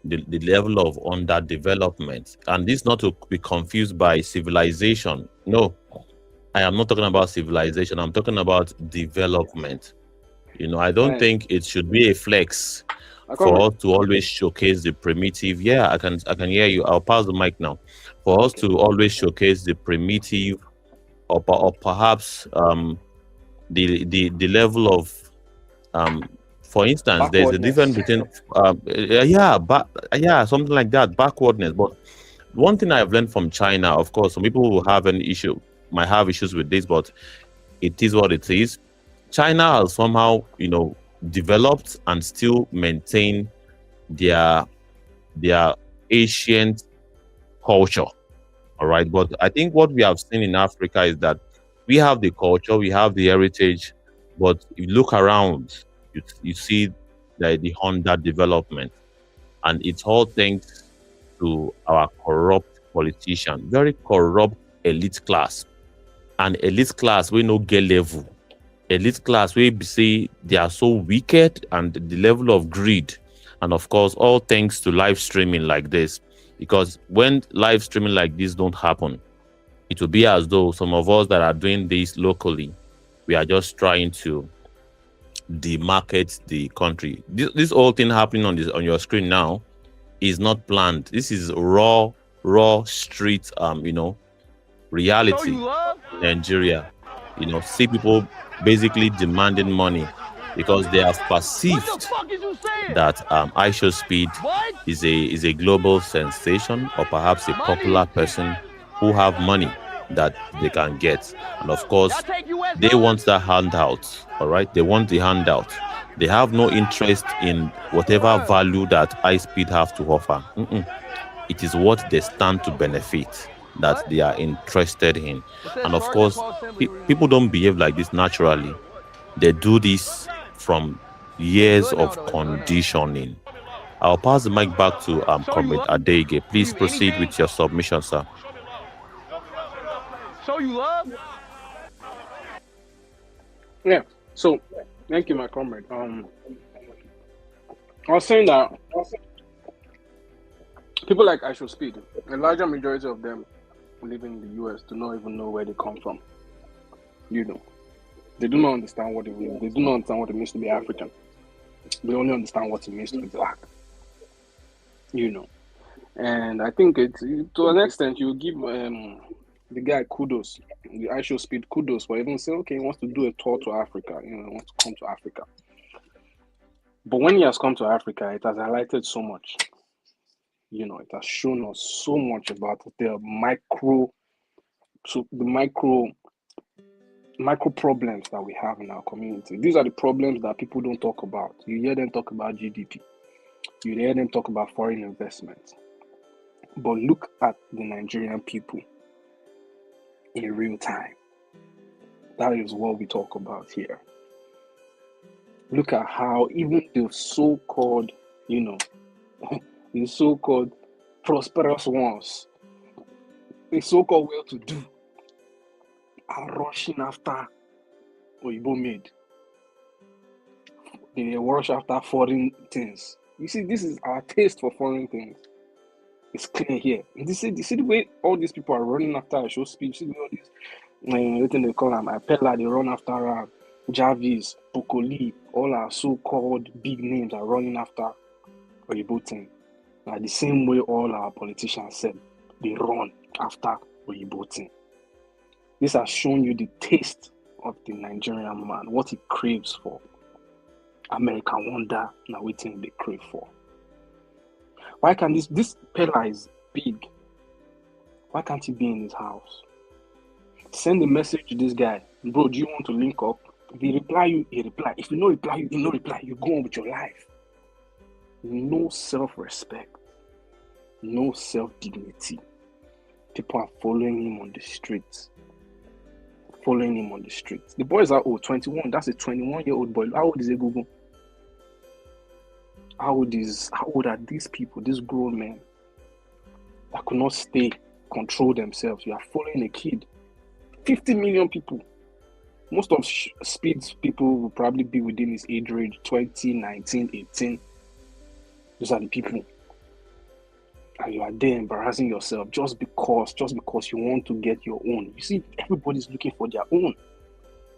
The level of underdevelopment, and this not to be confused by civilization. No, I am not talking about civilization. I'm talking about development. I don't think it should be a flex for us to always showcase the primitive. Yeah, I can hear you. I'll pass the mic now. For us to always showcase the primitive, or perhaps the level of for instance, there's a difference between something like that, backwardness. But one thing I've learned from China, of course, some people who have an issue might have issues with this, but it is what it is. China has somehow, developed and still maintain their ancient culture. All right. But I think what we have seen in Africa is that we have the culture, we have the heritage, but if you look around, you see the Honda development, and it's all thanks to our corrupt politician, very corrupt elite class, and elite class we no get level, elite class we say they are so wicked, and the level of greed, and of course all thanks to live streaming like this. Because when live streaming like this don't happen, it will be as though some of us that are doing this locally, we are just trying to demarket the country. This whole thing happening on your screen now is not planned. This is raw street reality in Nigeria. See people basically demanding money because they have perceived that IShowSpeed is a global sensation, or perhaps a popular person who have money that they can get. And of course, they want that handout. All right, they want the handout. They have no interest in whatever value that iSpeed have to offer. It is what they stand to benefit that they are interested in. And of course, people don't behave like this naturally. They do this from years of conditioning. I'll pass the mic back to Comrade Adege. Please proceed with your submission, sir. Show you love? Yeah. So, thank you, my comrade. I was saying that people like IShowSpeed, a larger majority of them living in the US do not even know where they come from. They do not understand what it means. They do not understand what it means to be African. They only understand what it means to be black. And I think to an extent you give the guy kudos, the IShowSpeed kudos for even saying, okay, he wants to do a tour to Africa, he wants to come to Africa. But when he has come to Africa, it has highlighted so much. It has shown us so much about the micro problems that we have in our community. These are the problems that people don't talk about. You hear them talk about GDP. You hear them talk about foreign investment. But look at the Nigerian people in real time. That is what we talk about here. Look at how even the so-called, the so-called prosperous ones, the so-called well-to-do, are rushing after Oyibo made. They rush after foreign things. You see, this is our taste for foreign things. It's clear here. You see the way all these people are running after IShowSpeed. See all these, they call them Appella, they run after Jarvis, Pokoli, all our so-called big names are running after Oyibo team. Now, the same way all our politicians said, they run after Oyibo team. This has shown you the taste of the Nigerian man, what he craves for. American wonder, now waiting they crave for. Why can this Pella is big? Why can't he be in his house? Send a message to this guy, bro. Do you want to link up? If he reply you, he reply. If he no reply you, he no reply. You go on with your life. No self-respect, no self-dignity. People are following him on the streets. The boys are old, 21. That's a 21-year-old boy. How old is Egungun? How old are these people, these grown men that could not control themselves? You are following a kid. 50 million people. Most of Speed's people will probably be within his age range, 20, 19, 18. Those are the people. And you are there embarrassing yourself just because you want to get your own. You see, everybody's looking for their own.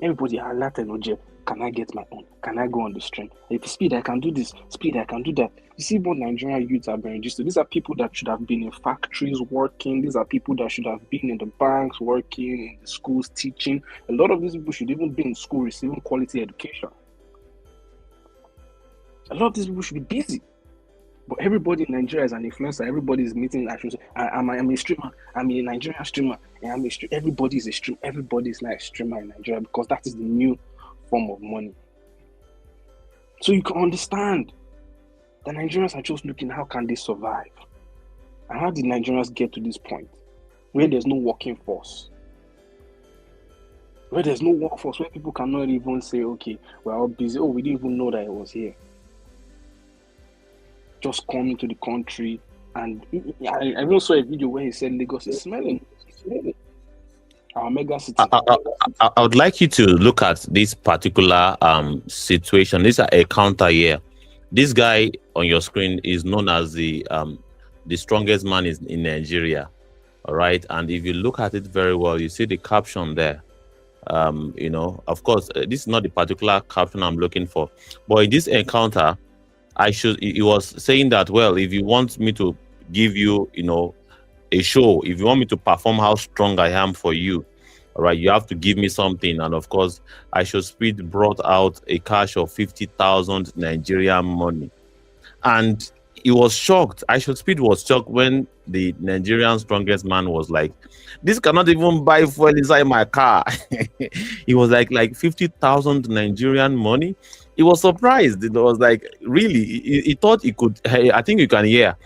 Everybody has that energy. Can I get my own? Can I go on the stream? If Speed, I can do this. Speed, I can do that. You see what Nigerian youths are being registered. These are people that should have been in factories working. These are people that should have been in the banks working, in the schools teaching. A lot of these people should even be in school receiving quality education. A lot of these people should be busy. But everybody in Nigeria is an influencer. Everybody is meeting. I'm a streamer. I'm a Nigerian streamer. And everybody is a streamer. Everybody is like a streamer in Nigeria because that is the new form of money. So you can understand the Nigerians are just looking, how can they survive? And how did Nigerians get to this point where there's no working force? Where there's no workforce, where people cannot even say, okay, we're all busy. Oh, we didn't even know that it was here. Just coming to the country, and I even saw a video where he said Lagos is smelling. Our mega city. I would like you to look at this particular situation. This is a counter here. This guy on your screen is known as the strongest man in Nigeria. All right, and if you look at it very well, you see the caption there. You know, of course, this is not the particular caption I'm looking for, but in this encounter, he was saying that, well, if you want me to give you, you know, a show, if you want me to perform how strong I am for you, all right, you have to give me something. And of course, IShowSpeed brought out a cash of 50,000 Nigerian money. And he was shocked. IShowSpeed was shocked when the Nigerian strongest man was like, this cannot even buy fuel inside my car. He was like 50,000 Nigerian money. He was surprised. It was like, really, he thought he could. Hey, I think you can hear.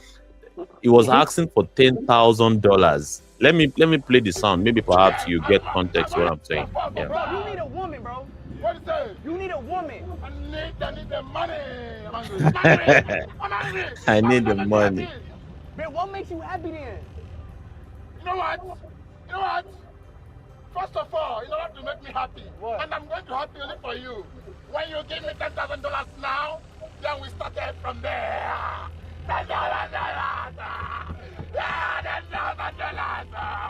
He was asking for $10,000. Let me play the sound. Maybe perhaps you get context what I'm saying. Yeah. Bro, you need a woman, bro. What is that? You need a woman. I need the money. I'm angry. I need the money. Man, what makes you happy then? You know what? First of all, in order to make me happy, and I'm going to happy only for you. When you give me $10,000 now, then we started from there.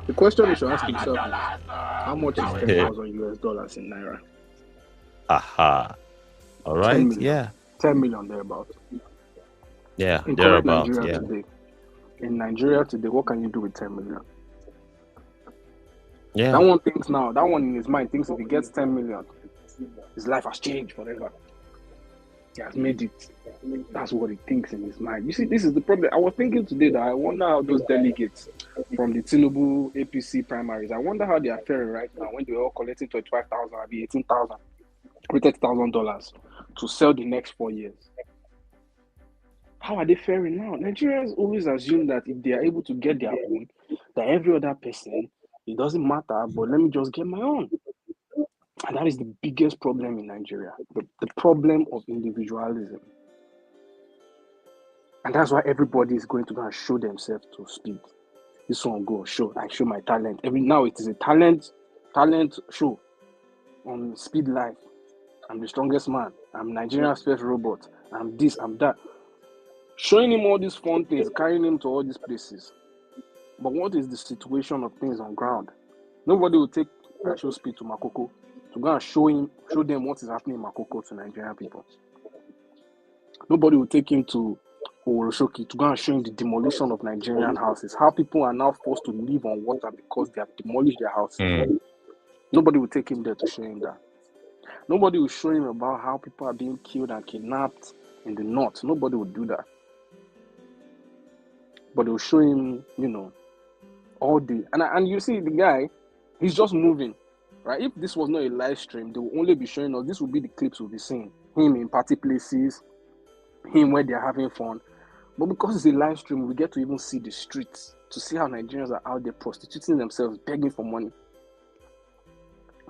The question you should ask yourself is, how much is $10,000 in Naira? Aha. All right. Yeah. 10 million thereabouts. Yeah, In thereabouts. Nigeria Yeah. today. In Nigeria today, what can you do with 10 million? Yeah. That one thinks now, that one in his mind thinks if he gets 10 million, his life has changed forever. He has made it. That's what he thinks in his mind. You see, this is the problem. I was thinking today that I wonder how those delegates from the Tinubu APC primaries, I wonder how they are faring right now when they're all collecting 25,000, maybe 18,000, $30,000 to sell the next 4 years. How are they faring now? Nigerians always assume that if they are able to get their own, that every other person, it doesn't matter, but let me just get my own. And that is the biggest problem in Nigeria, the problem of individualism. And that's why everybody is going to go and show themselves to Speed. This one go show, I show my talent. Now it is a talent show on Speed Live. I'm the strongest man. I'm Nigeria's first robot. I'm this, I'm that. Showing him all these fun things, carrying him to all these places. But what is the situation of things on ground? Nobody will take IShowSpeed to Makoko. to go and show them what is happening in Makoko to Nigerian people. Nobody will take him to Oroshoki to go and show him the demolition of Nigerian houses. How people are now forced to live on water because they have demolished their houses. Nobody will take him there to show him that. Nobody will show him about how people are being killed and kidnapped in the north. Nobody will do that. But they will show him, all day. And you see the guy, he's just moving, right? If this was not a live stream, they will only be showing us, this will be the clips we'll be seeing. Him in party places, him where they're having fun. But because it's a live stream, we get to even see the streets, to see how Nigerians are out there prostituting themselves, begging for money.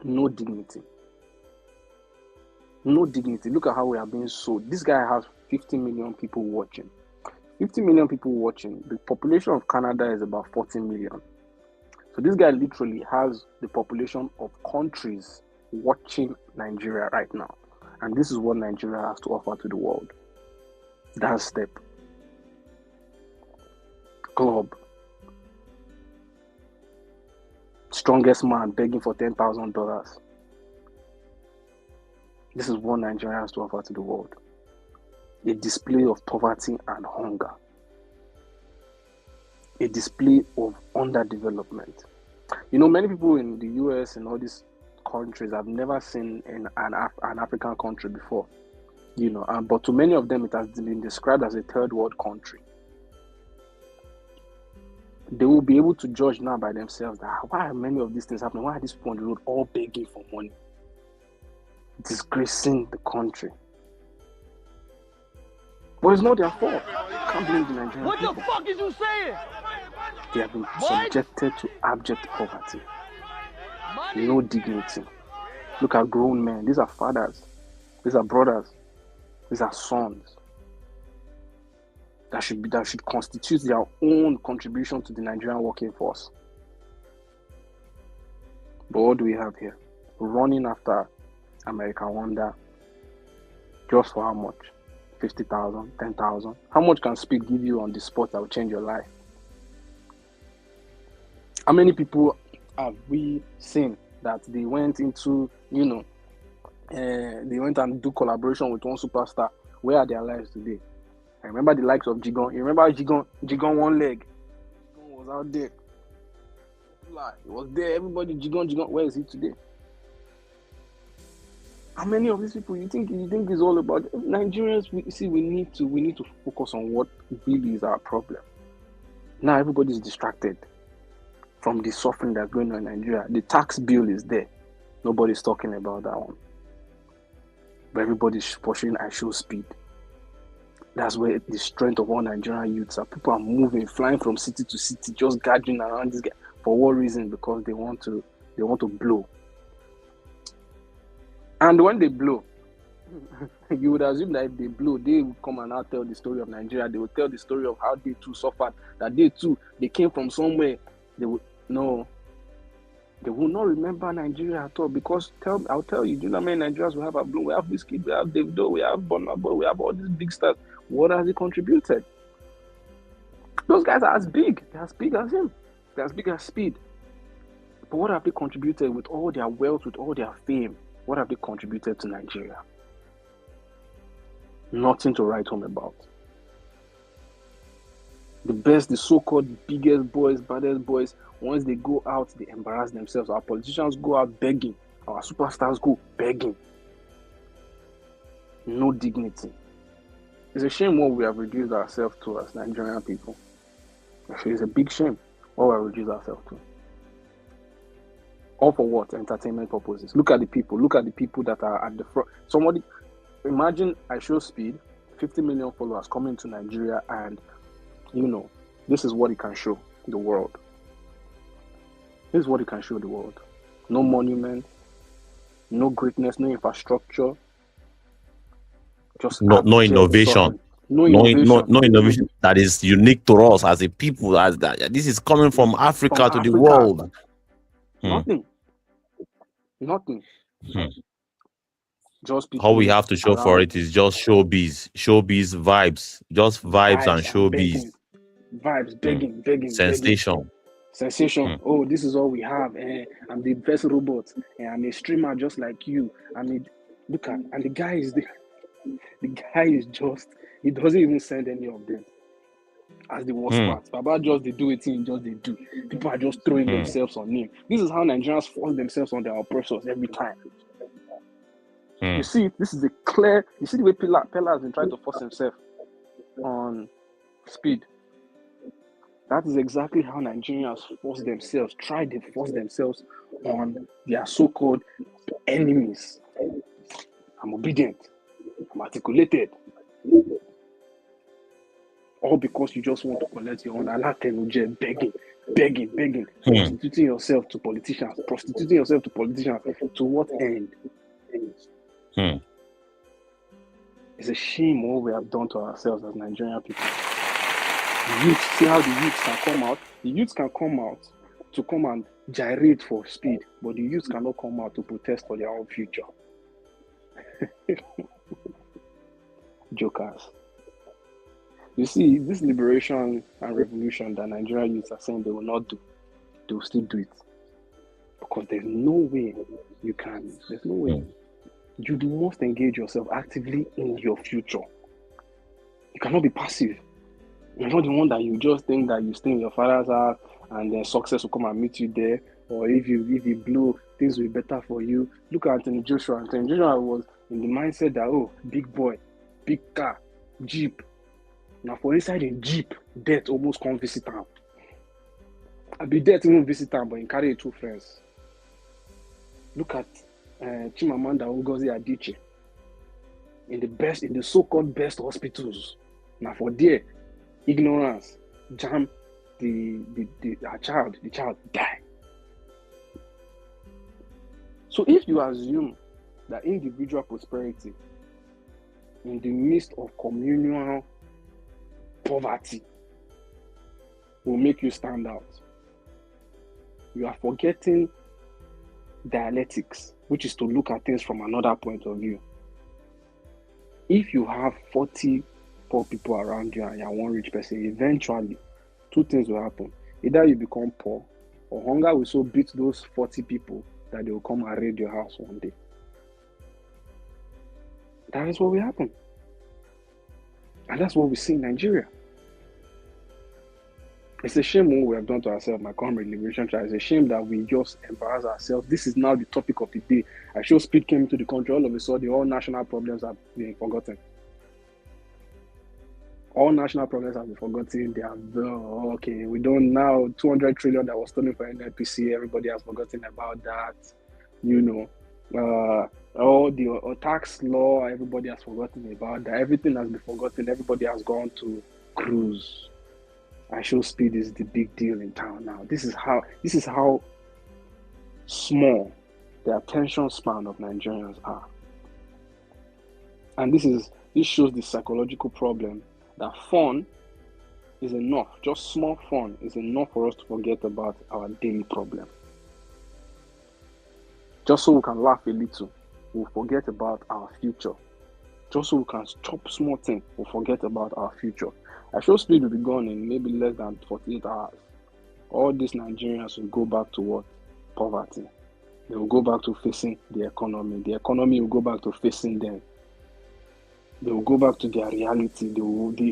No dignity. No dignity. Look at how we are being sold. This guy has 50 million people watching. 50 million people watching. The population of Canada is about 40 million. So this guy literally has the population of countries watching Nigeria right now. And this is what Nigeria has to offer to the world. That step. Club. Strongest man begging for $10,000. This is what Nigeria has to offer to the world. A display of poverty and hunger. A display of underdevelopment. Many people in the US and all these countries have never seen an African country before. But to many of them, it has been described as a third world country. They will be able to judge now by themselves that why are many of these things happening? Why are these people on the road all begging for money? Disgracing the country. But it's not their fault. You can't blame the Nigerian What people. the fuck is you saying? They have been subjected to abject poverty. No dignity. Look at grown men. These are fathers. These are brothers. These are sons. That should constitute their own contribution to the Nigerian working force. But what do we have here? Running after American Wonder. Just for how much? 50,000, 10,000. How much can Speed give you on the spot that will change your life? How many people have we seen that they went into, they went and do collaboration with one superstar? Where are their lives today? I remember the likes of Jigon. You remember Jigon one leg? Jigon was out there. He was there. Everybody, Jigon. Where is he today? How many of these people you think is all about Nigerians? We need to focus on what really is our problem. Now everybody is distracted from the suffering that's going on in Nigeria. The tax bill is there. Nobody's talking about that one. But everybody's pursuing IShowSpeed. That's where the strength of all Nigerian youths are. People are moving, flying from city to city, just gathering around this guy. For what reason? Because they want to blow. And when they blow, you would assume that if they blow, they will come and now tell the story of Nigeria. They will tell the story of how they too suffered. That they too, they came from somewhere. They will not remember Nigeria at all. Because I'll tell you, do you know how many Nigerians we have at Bloom? We have Whiskey, we have Davido, we have Burna Boy, we have all these big stars. What has he contributed? Those guys are as big. They're as big as him. They're as big as Speed. But what have they contributed with all their wealth, with all their fame? What have they contributed to Nigeria? Nothing to write home about. The so-called biggest boys, baddest boys, once they go out, they embarrass themselves. Our politicians go out begging. Our superstars go begging. No dignity. It's a shame what we have reduced ourselves to as Nigerian people. Actually, it's a big shame what we have reduced ourselves to. All for what? Entertainment purposes. Look at the people. Look at the people that are at the front. Imagine IShowSpeed, 50 million followers coming to Nigeria, and this is what it can show the world. This is what it can show the world. No monument, no greatness, no infrastructure. Just no innovation. No innovation that is unique to us as a people. This is coming from Africa to the world. Nothing. Just people. All we have to show for it is just showbiz vibes, just vibes and showbiz. Vibes, begging. Sensation. Sensation. Oh, this is all we have. I'm the best robot. And I'm a streamer just like you. Look at, and the guy is just, he doesn't even send any of them. As the worst part. Baba just they do it in, just they do. People are just throwing themselves on him. This is how Nigerians force themselves on their oppressors every time. You see, this is you see the way Pella has been trying to force himself on Speed. That is exactly how Nigerians try to force themselves on their so-called enemies. I'm obedient. I'm articulated. All because you just want to collect your own begging, prostituting yourself to politicians. To what end? It's a shame what we have done to ourselves as Nigerian people. See how the youths can come out? The youths can come out to come and gyrate for Speed, but the youths cannot come out to protest for their own future. Jokers. You see, this liberation and revolution that Nigerian youths are saying they will not do, they will still do it. Because there's no way you can, there's no way. You must engage yourself actively in your future. You cannot be passive. You're not the one that you just think that you stay in your father's house and then success will come and meet you there. Or if you blow, things will be better for you. Look at Anthony Joshua. Anthony Joshua was in the mindset that, oh, big boy, big car, Jeep. Now for inside a Jeep, death almost come visit him. I be death even visit him, but he carry 2 friends. Look at Chimamanda Ngozi Adichie in the so-called best hospitals. Now for there, ignorance, jam, the child die. So if you assume that individual prosperity in the midst of communal poverty will make you stand out, you are forgetting dialectics, which is to look at things from another point of view. If you have 40 poor people around you and you're one rich person, eventually 2 things will happen. Either you become poor, or hunger will so beat those 40 people that they will come and raid your house one day. That is what will happen. And that's what we see in Nigeria. It's a shame what we have done to ourselves, my comrade Liberation Tribe. It's a shame that we just embarrass ourselves. This is now the topic of the day. IShowSpeed came into the country, all of a sudden, all national problems are being forgotten. All national problems have been forgotten. They are, okay, we don't now, 200 trillion that was stolen from NNPC, everybody has forgotten about that. All the tax law, everybody has forgotten about that. Everything has been forgotten. Everybody has gone to cruise. IShowSpeed is the big deal in town now. This is how small the attention span of Nigerians are. And this shows the psychological problem that fun is enough. Just small fun is enough for us to forget about our daily problem. Just so we can laugh a little, we'll forget about our future. Just so we can stop small things, we'll forget about our future. IShowSpeed will be gone in maybe less than 48 hours. All these Nigerians will go back to what? Poverty. They will go back to facing the economy. The economy will go back to facing them. They will go back to their reality.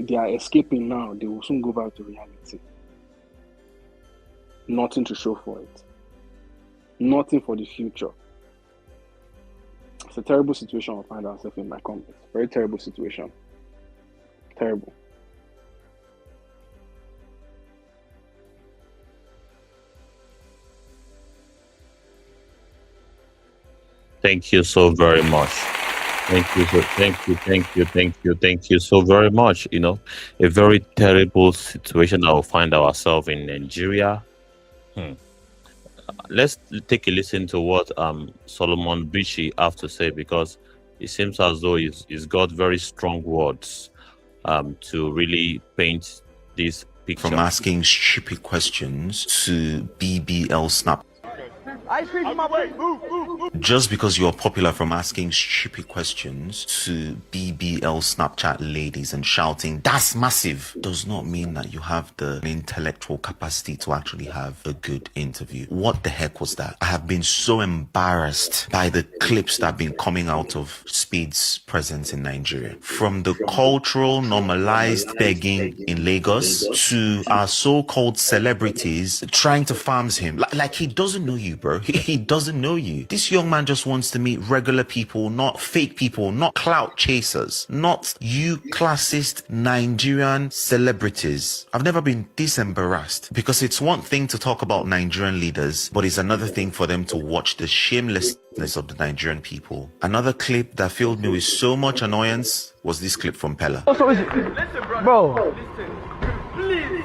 They are escaping now. They will soon go back to reality. Nothing to show for it. Nothing for the future. It's a terrible situation we find ourselves in, my company. Very terrible situation. Terrible. Thank you so very much. Thank you so very much. A very terrible situation that we find ourselves in Nigeria. Let's take a listen to what Solomon Bichi have to say, because it seems as though he's got very strong words to really paint this picture. From asking stupid questions to BBL snap. IShowSpeed, my way. Move. Just because you're popular from asking stupid questions to BBL Snapchat ladies and shouting, "That's massive," does not mean that you have the intellectual capacity to actually have a good interview. What the heck was that? I have been so embarrassed by the clips that have been coming out of Speed's presence in Nigeria. From the cultural normalized begging in Lagos to our so-called celebrities trying to farm him. Like he doesn't know you, bro. He doesn't know you. This young man just wants to meet regular people, not fake people, not clout chasers, not you classist Nigerian celebrities. I've never been this embarrassed, because it's one thing to talk about Nigerian leaders, but it's another thing for them to watch the shamelessness of the Nigerian people. Another clip that filled me with so much annoyance was this clip from Pella. So is it? Listen, bro. Listen. Please.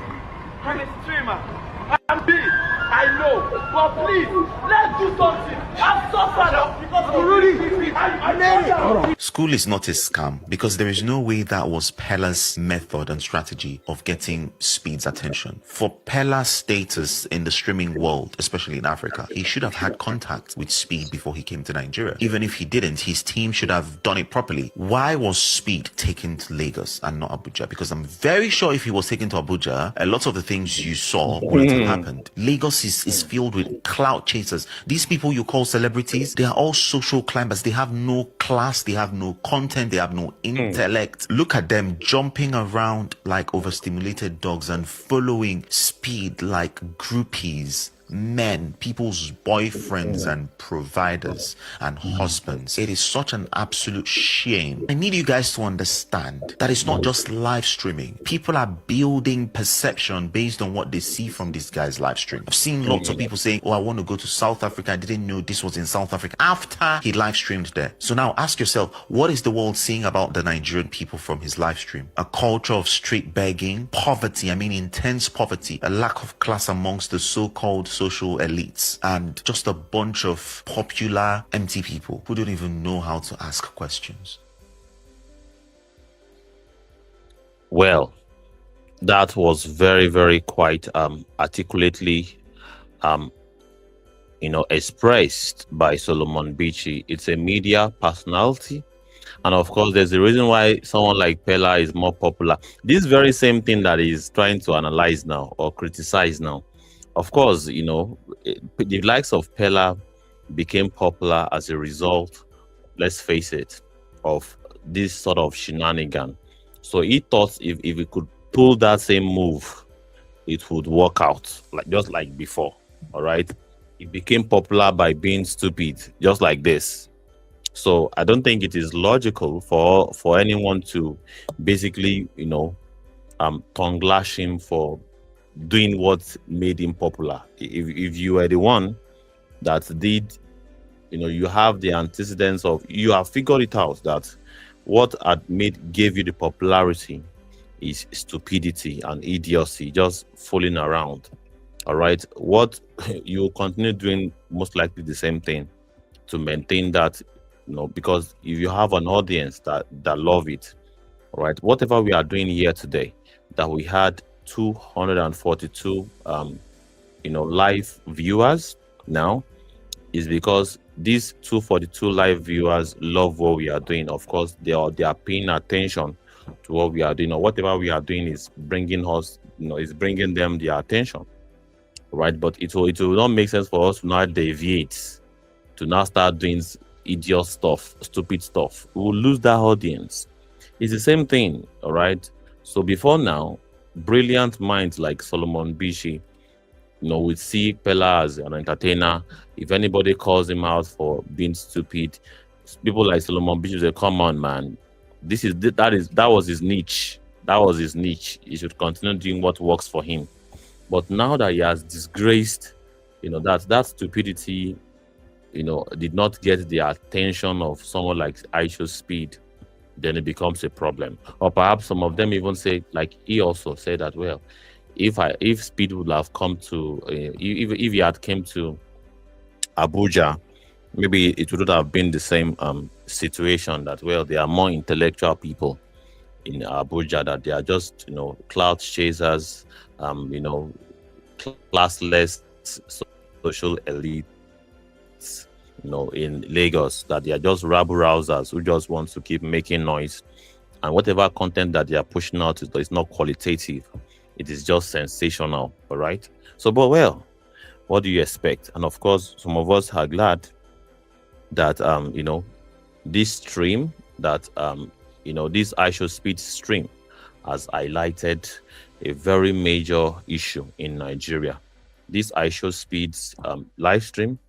I'm a streamer. I'm big. I know. But please, let's do something. I'm suffered because I School is not a scam, because there is no way that was Pella's method and strategy of getting Speed's attention. For Pella's status in the streaming world, especially in Africa, he should have had contact with Speed before he came to Nigeria. Even if he didn't, his team should have done it properly. Why was Speed taken to Lagos and not Abuja? Because I'm very sure if he was taken to Abuja, a lot of the things you saw wouldn't have happened. Lagos is filled with clout chasers. These people you call celebrities, they are all social climbers. They have no class, they have no content, they have no intellect. Look at them jumping around like overstimulated dogs and following Speed like groupies. Men, people's boyfriends and providers and husbands. It is such an absolute shame. I need you guys to understand that it's not just live streaming. People are building perception based on what they see from this guy's live stream. I've seen lots of people saying, "Oh, I want to go to South Africa. I didn't know this was in South Africa," after he live streamed there. So now ask yourself, what is the world seeing about the Nigerian people from his live stream? A culture of street begging, poverty, I mean intense poverty, a lack of class amongst the so-called social elites, and just a bunch of popular empty people who don't even know how to ask questions. Well, that was very, very quite articulately expressed by Solomon Bichi. It's a media personality, and of course there's a reason why someone like Pella is more popular. This very same thing that he's trying to analyze now or criticize now. Of course, the likes of Pella became popular as a result, let's face it, of this sort of shenanigan. So he thought if he could pull that same move, it would work out, just like before. All right. He became popular by being stupid, just like this. So I don't think it is logical for anyone to basically, tongue lash him for doing what made him popular. If you were the one that did, you have the antecedents of, you have figured it out that what gave you the popularity is stupidity and idiocy, just fooling around. All right, what you continue doing, most likely the same thing to maintain that, because if you have an audience that love it, all right, whatever we are doing here today, that we had 242 live viewers now, is because these 242 live viewers love what we are doing. Of course, they are paying attention to what we are doing, or whatever we are doing is bringing us, is bringing them their attention, right? But it will not make sense for us to now deviate, to now start doing idiot stuff, stupid stuff. We will lose that audience. It's the same thing, all right? So before now, brilliant minds like Solomon Bishi, would see Pella as an entertainer. If anybody calls him out for being stupid, people like Solomon Bishi say, "Come on, man, that was his niche. That was his niche. He should continue doing what works for him." But now that he has disgraced, that stupidity, did not get the attention of someone like IShowSpeed, then it becomes a problem. Or perhaps some of them even say, like he also said that, well, if Speed would have come to, if he had came to Abuja, maybe it would have been the same situation, that, well, there are more intellectual people in Abuja, that they are just, cloud chasers, classless social elite in Lagos, that they are just rabble rousers who just want to keep making noise, and whatever content that they are pushing out is not qualitative. It is just sensational. All right. So, but well, what do you expect? And of course, some of us are glad that this stream, that this IShowSpeed stream has highlighted a very major issue in Nigeria. This IShowSpeed's live stream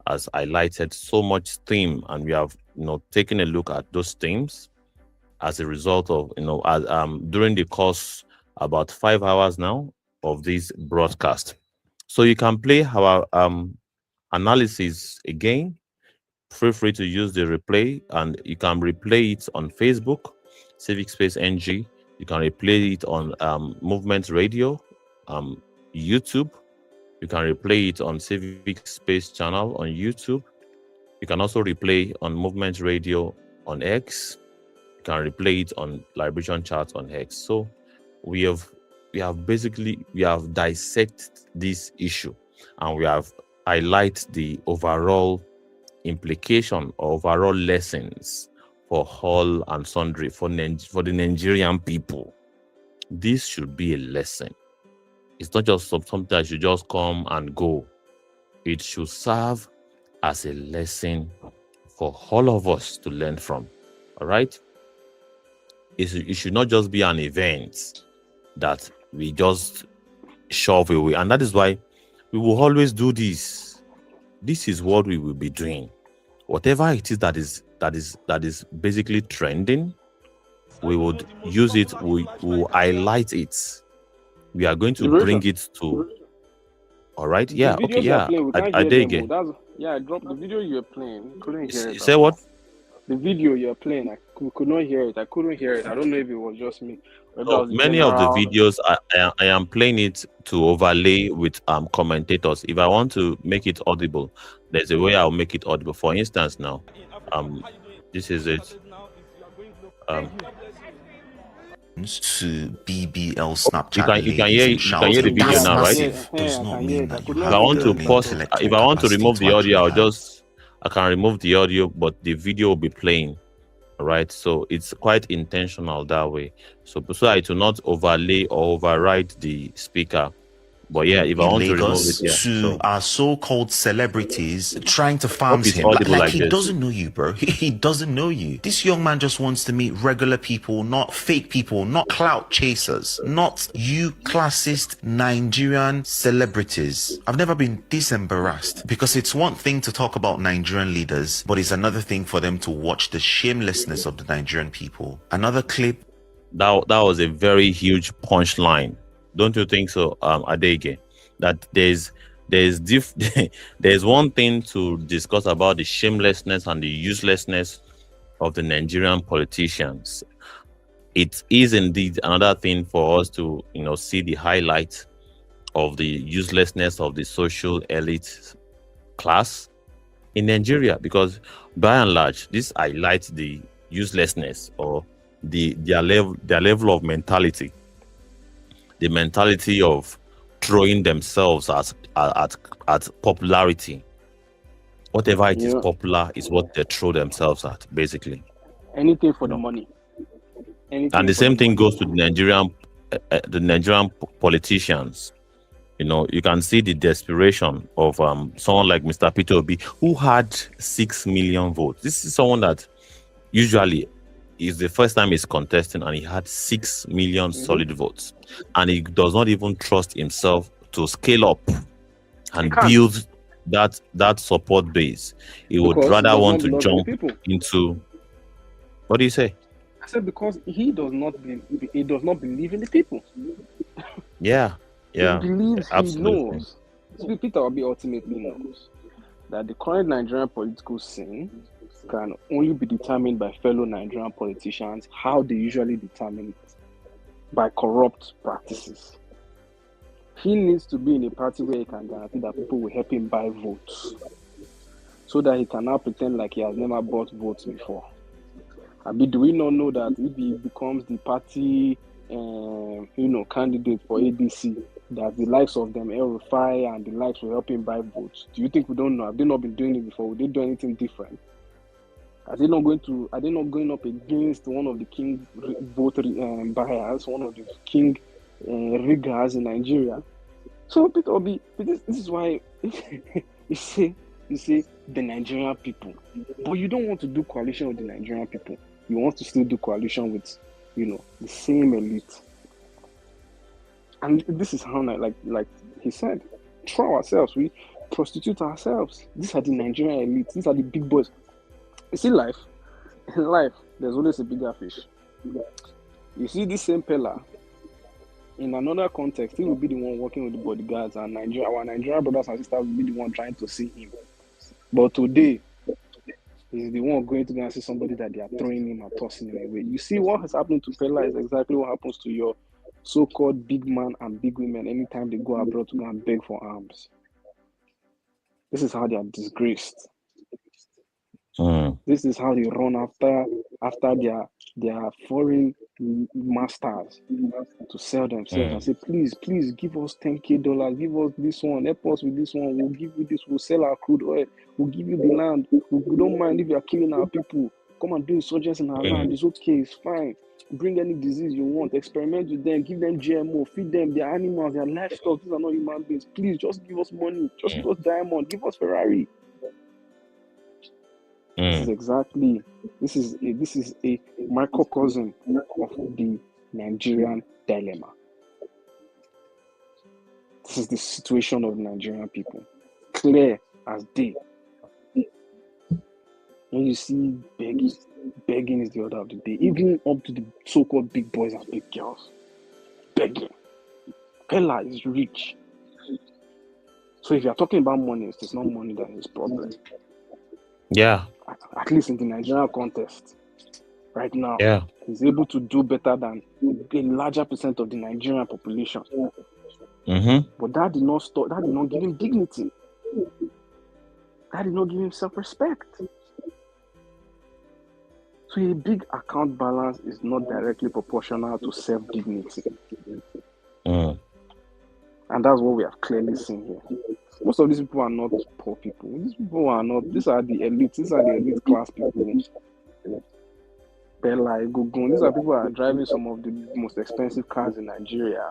has highlighted so much theme, and we have taken a look at those themes as a result of during the course about 5 hours now of this broadcast. So you can play our analysis again. Feel free to use the replay, and you can replay it on Facebook, Civic Space NG. You can replay it on Movement Radio, YouTube. You can replay it on Civic Space channel on YouTube. You can also replay on Movement Radio on X. You can replay it on Liberation Chat on X. So we have dissected this issue, and we have highlighted the overall implication or overall lessons for all and sundry for the Nigerian people. This should be a lesson. It's not just something that should just come and go. It should serve as a lesson for all of us to learn from. All right? It should not just be an event that we just shove away. And that is why we will always do this. This is what we will be doing. Whatever it is that is basically trending, we would use it, we will highlight it. We are going to bring it to. All right, yeah, okay, yeah. I did again. I dropped the video you were playing. Couldn't hear it. You say what? The video you're playing, I could not hear it. I couldn't hear it. I don't know if it was just me. Many of the videos, I am playing it to overlay with commentators. If I want to make it audible, there's a way I'll make it audible. For instance, now, this is it. To BBL Snapchat. You can hear the video now, right? Does not mean that if I want to pause, if I want to remove the audio, I can remove the audio, but the video will be playing. All right, so it's quite intentional that way. So I do not overlay or override the speaker. But yeah, if I want to remove it, yeah. To our so-called celebrities trying to farm him, like he doesn't know you, bro. He doesn't know you. This young man just wants to meet regular people, not fake people, not clout chasers, not you classist Nigerian celebrities. I've never been this embarrassed, because it's one thing to talk about Nigerian leaders, but it's another thing for them to watch the shamelessness of the Nigerian people. Another clip. That was a very huge punchline. Don't you think so, Adege? That there's one thing to discuss about the shamelessness and the uselessness of the Nigerian politicians. It is indeed another thing for us to see the highlight of the uselessness of the social elite class in Nigeria, because by and large this highlights the uselessness or their level of mentality. The mentality of throwing themselves at popularity. Whatever it is popular is what they throw themselves at, basically. Anything for the money. And the same thing goes to the Nigerian politicians. You can see the desperation of someone like Mr. Peter Obi, who had 6 million votes. This is someone that usually is the first time he's contesting, and he had 6 million solid votes, and he does not even trust himself to scale up and build that support base. He would rather want to jump into. What do you say? I said because he does not believe in the people. Yeah. He believes absolutely. He knows. Peter Obi ultimately knows that the current Nigerian political scene can only be determined by fellow Nigerian politicians, how they usually determine it, by corrupt practices. He needs to be in a party where he can guarantee that people will help him buy votes, so that he can now pretend like he has never bought votes before. Do we not know that if he becomes the party candidate for ADC, that the likes of them El Rufai and the likes were helping buy votes. Do you think we don't know? Have they not been doing it before? Would they do anything different? Are they not going up against one of the king vote buyers, one of the king riggers in Nigeria? So Peter Obi, this is why you say the Nigerian people, but you don't want to do coalition with the Nigerian people. You want to still do coalition with, the same elite. And this is how, like he said, throw ourselves, we prostitute ourselves. These are the Nigerian elites. These are the big boys. You see, in life, there's always a bigger fish. You see, this same Pella, in another context, he will be the one working with the bodyguards, and our Nigerian brothers and sisters will be the one trying to see him. But today, he's the one going to go and see somebody that they are throwing him and tossing him away. You see, what has happened to Pella is exactly what happens to your so-called big man and big women anytime they go abroad to go and beg for arms. This is how they are disgraced. This is how they run after their foreign masters to sell themselves and say, please give us $10,000, give us this one, help us with this one, we'll give you this, we'll sell our crude oil, we'll give you the land, we don't mind if you are killing our people, come and do insurgents in our land, it's okay, it's fine, bring any disease you want, experiment with them, give them GMO, feed them, their animals, their livestock, these are not human beings, please just give us money, just give us diamond, give us Ferrari. This is a microcosm of the Nigerian dilemma. This is the situation of the Nigerian people. Clear as day. When you see begging is the order of the day. Even up to the so-called big boys and big girls. Begging. Pella is rich. So if you're talking about money, it's not money that is problem. Yeah. At least in the Nigerian context, right now, he's able to do better than a larger percent of the Nigerian population. But that did not stop. That did not give him dignity. That did not give him self-respect. So a big account balance is not directly proportional to self-dignity. And that's what we have clearly seen here. Most of these people are not poor people. These are the elites. These are the elite class people. Bella, Gugun. These are people who are driving some of the most expensive cars in Nigeria.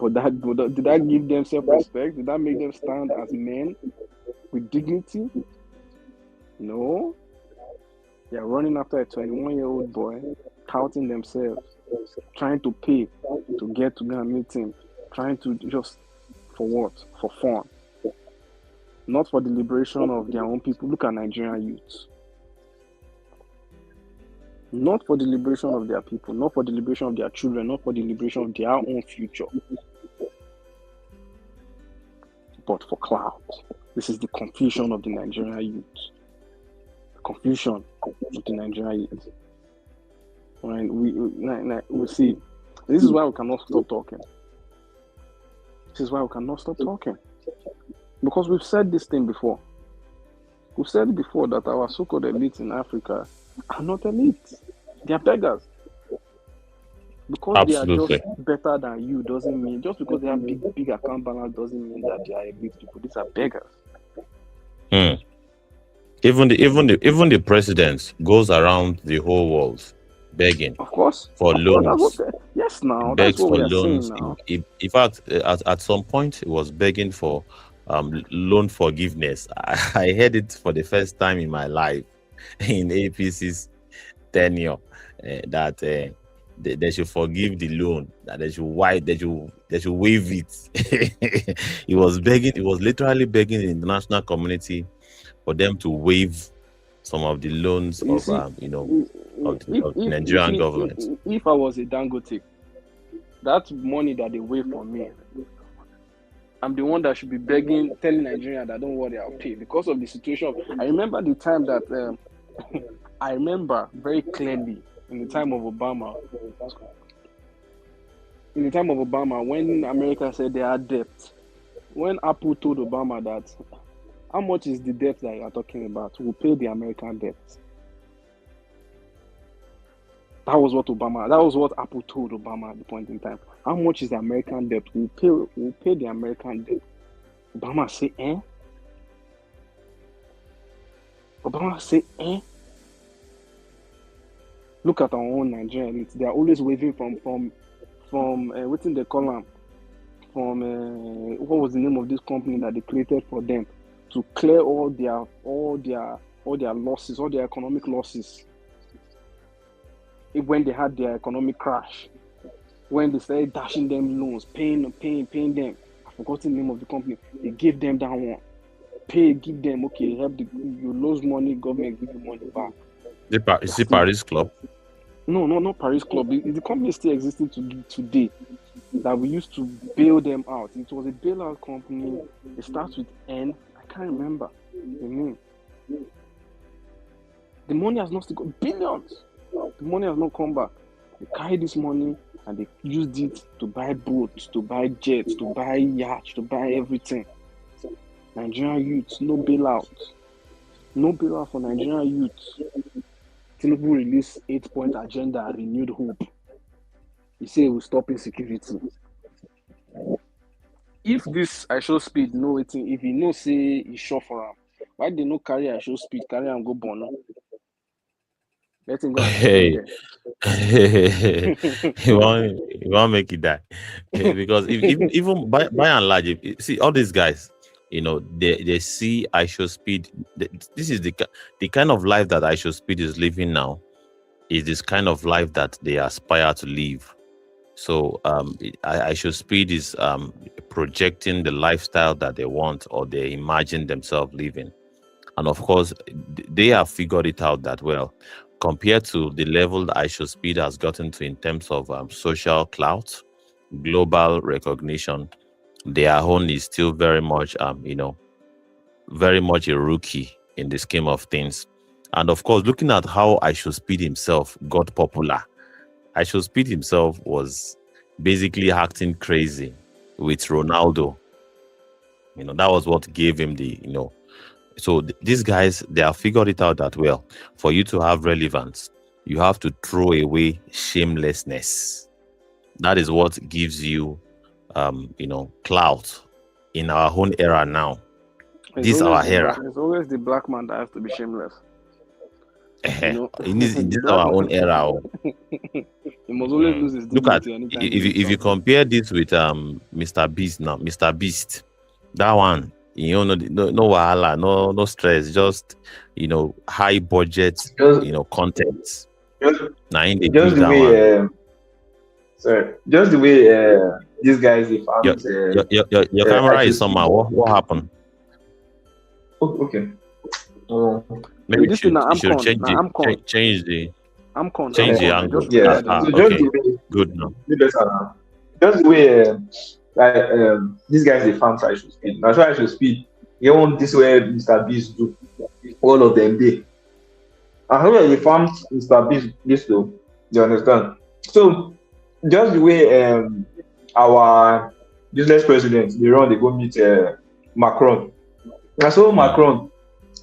But did that give them self-respect? Did that make them stand as men with dignity? No. They are running after a 21-year-old boy, touting themselves, trying to pay to get to go and meet him, trying to just, for what? For fun. Not for the liberation of their own people. Look at Nigerian youths. Not for the liberation of their people, not for the liberation of their children, not for the liberation of their own future, but for clout. This is the confusion of the Nigerian youth. The confusion of the Nigerian youth. When we see, this is why we cannot stop talking. This is why we cannot stop talking. Because we've said this thing before. We've said before that our so-called elites in Africa are not elites. They are beggars. Because they are just better than you doesn't mean, just because they have big account balance doesn't mean that they are elite people. These are beggars. Even the president goes around the whole world begging, of course, for loans. Yes, now begs that's what for we are loans. saying now. In fact, at some point, he was begging for loan forgiveness. I heard it for the first time in my life in APC's tenure that they should forgive the loan, that they should waive it. He was begging. He was literally begging the international community for them to waive some of the loans of the Nigerian government. If I was a Dangote, that money that they waive for me, I'm the one that should be begging, telling Nigeria that don't worry, I'll pay because of the situation. I remember the time that I remember very clearly in the time of Obama. In the time of Obama, when America said they had debt, when Apple told Obama that how much is the debt that you are talking about, we'll pay the American debt. That was what Apple told Obama at the point in time. How much is the American debt? We'll pay the American debt. Obama say, eh? Obama say, eh? Look at our own Nigerian elites. They are always waving from what's in the column? From what was the name of this company that they created for them to clear all their losses, all their economic losses. When they had their economic crash, when they started dashing them loans, paying them. I've forgotten the name of the company. They gave them that one. Give them, okay, you lose money, government give you money back. Is it Paris Club? No, not Paris Club. The company is still existing today. That we used to bail them out. It was a bailout company. It starts with N. I can't remember the name. The money has not still got billions. The money has not come back. They carry this money and they used it to buy boats, to buy jets, to buy yachts, to buy everything. Nigerian youths, no bailout. No bailout for Nigerian youths. Tinubu released 8-point agenda, renewed hope. He said we'll stop insecurity. If this IShowSpeed know it, if he know say he sure for him, why they no carry IShowSpeed, carry him go Bono? Let him go and Hey, there. he won't make it die. Because even by and large, see all these guys, they see IShowSpeed. This is the kind of life that IShowSpeed is living now. Is this kind of life that they aspire to live. So IShowSpeed is projecting the lifestyle that they want or they imagine themselves living. And of course, they have figured it out that, well, compared to the level that IShowSpeed has gotten to in terms of social clout, global recognition, their own is still very much, very much a rookie in the scheme of things. And of course, looking at how IShowSpeed himself got popular, IShowSpeed himself was basically acting crazy with Ronaldo. That was what gave him the, So these guys, they have figured it out that, well, for you to have relevance, you have to throw away shamelessness. That is what gives you, clout in our own era now. This is our era. It's always the black man that has to be shameless. In this our own era. He must always lose his Look at dignity anytime if you compare this with Mr. Beast now, Mr. Beast, that one, no wahala, no stress, just high budget, content. Now in the just the way just the way these guys they found your camera is somehow what happened? Oh, okay. Maybe you should change the angle. Yeah, so just okay. the way, Good now. Just the way these guys they found IShowSpeed. Now IShowSpeed, you want this way Mr. Beast do. All of them did. And how they found Mr. Beast this though, you understand? So just the way our business president they go meet Macron. And so Macron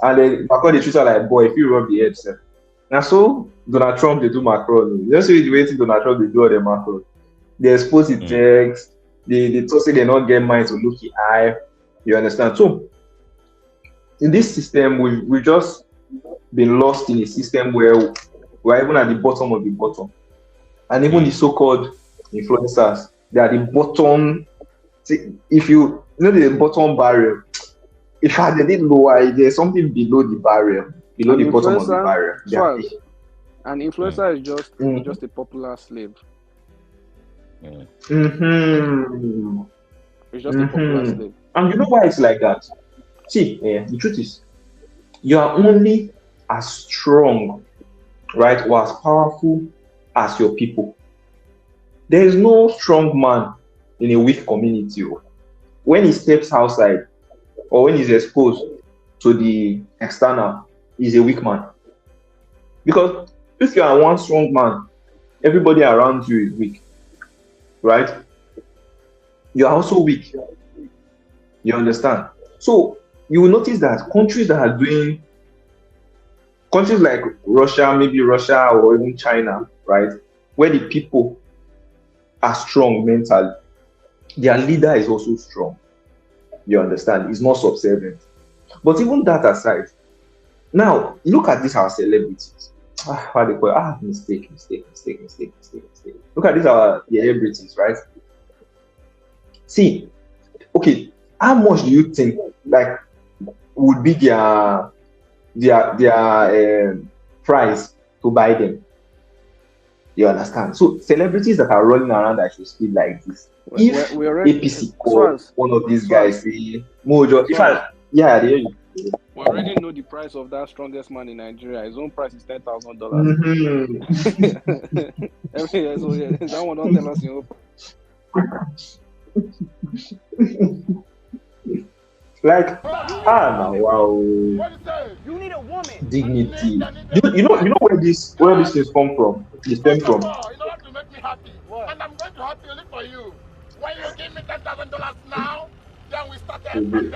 and Macron they treat her like boy if you rub the head, sir. And so Donald Trump they do Macron. Just the way Donald Trump they do all the Macron. They expose the text, they talk say they not get mind to look the eye. You understand? So in this system, we've just been lost in a system where we're even at the bottom of the bottom. And even the so-called influencers, they are the bottom. See, if you know the bottom barrier, if I did lower, there's something below the barrier, below the bottom of the barrier. So an influencer is just a popular slave. Mm-hmm. It's just a popular slave. And you know why it's like that? See, the truth is, you are only as strong, right, or as powerful as your people. There is no strong man in a weak community. When he steps outside or when he's exposed to the external, he's a weak man. Because if you are one strong man, everybody around you is weak, right? You are also weak. You understand? So you will notice that countries that are doing countries like Russia, maybe Russia or even China, right, where the people are strong mentally, their leader is also strong. You understand? He's not subservient. But even that aside, now look at this our celebrities. How they call it? Mistake. Look at this our celebrities, right? See, okay, how much do you think like would be their price to buy them? You understand? So celebrities that are running around at IShowSpeed like this, if we already, APC call one of these guys, say, Mojo, they we already know the price of that strongest man in Nigeria. His own price is $10,000. So yeah, that one don't tell us your like wow. You need a woman. Dignity. You know where these things come from? They stem from. In order to make me happy, and I'm going to happily live for you. When you give me $10,000 now, then we started.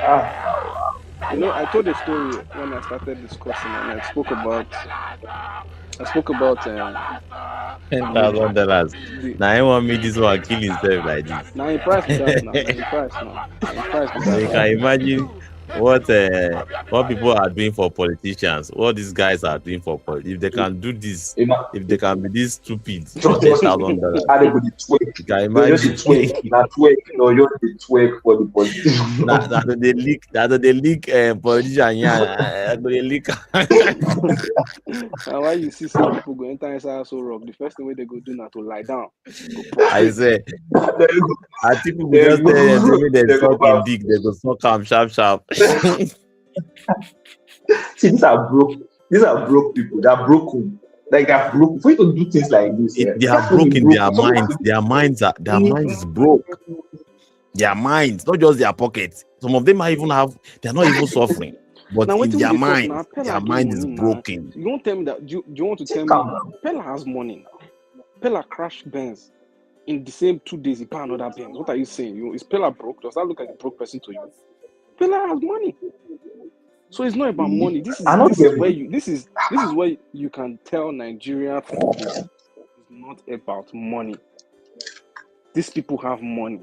I told a story when I started discussing, and I spoke about $10,000. Now I want me this one kill himself like this. Now in price with that now. In price with that. You can imagine what people are doing for politicians, what these guys are doing for politics. If they can do this, if they can be this stupid for $10,000, you can imagine. You're the twerk for the politicians. They leak politician, they leak. And why you see some people go enter inside so rock, the first thing they go do now to lie down. I say, I think we just they suck in dick, they go suck am sharp. See, these are broke people. They are broken. Like they're broke. For you to do things like this, they are broken. Their minds is broke. Their minds, not just their pockets. Some of them they're not even suffering. But in their mind is broken. You don't tell me that. Do you want to tell me Pella has money now? Pella crashed Benz. In the same 2 days, he buy another Benz. What are you saying? Is Pella broke? Does that look like a broke person to you? Pella has money. So it's not about money. This is where you can tell Nigeria it's not about money. These people have money.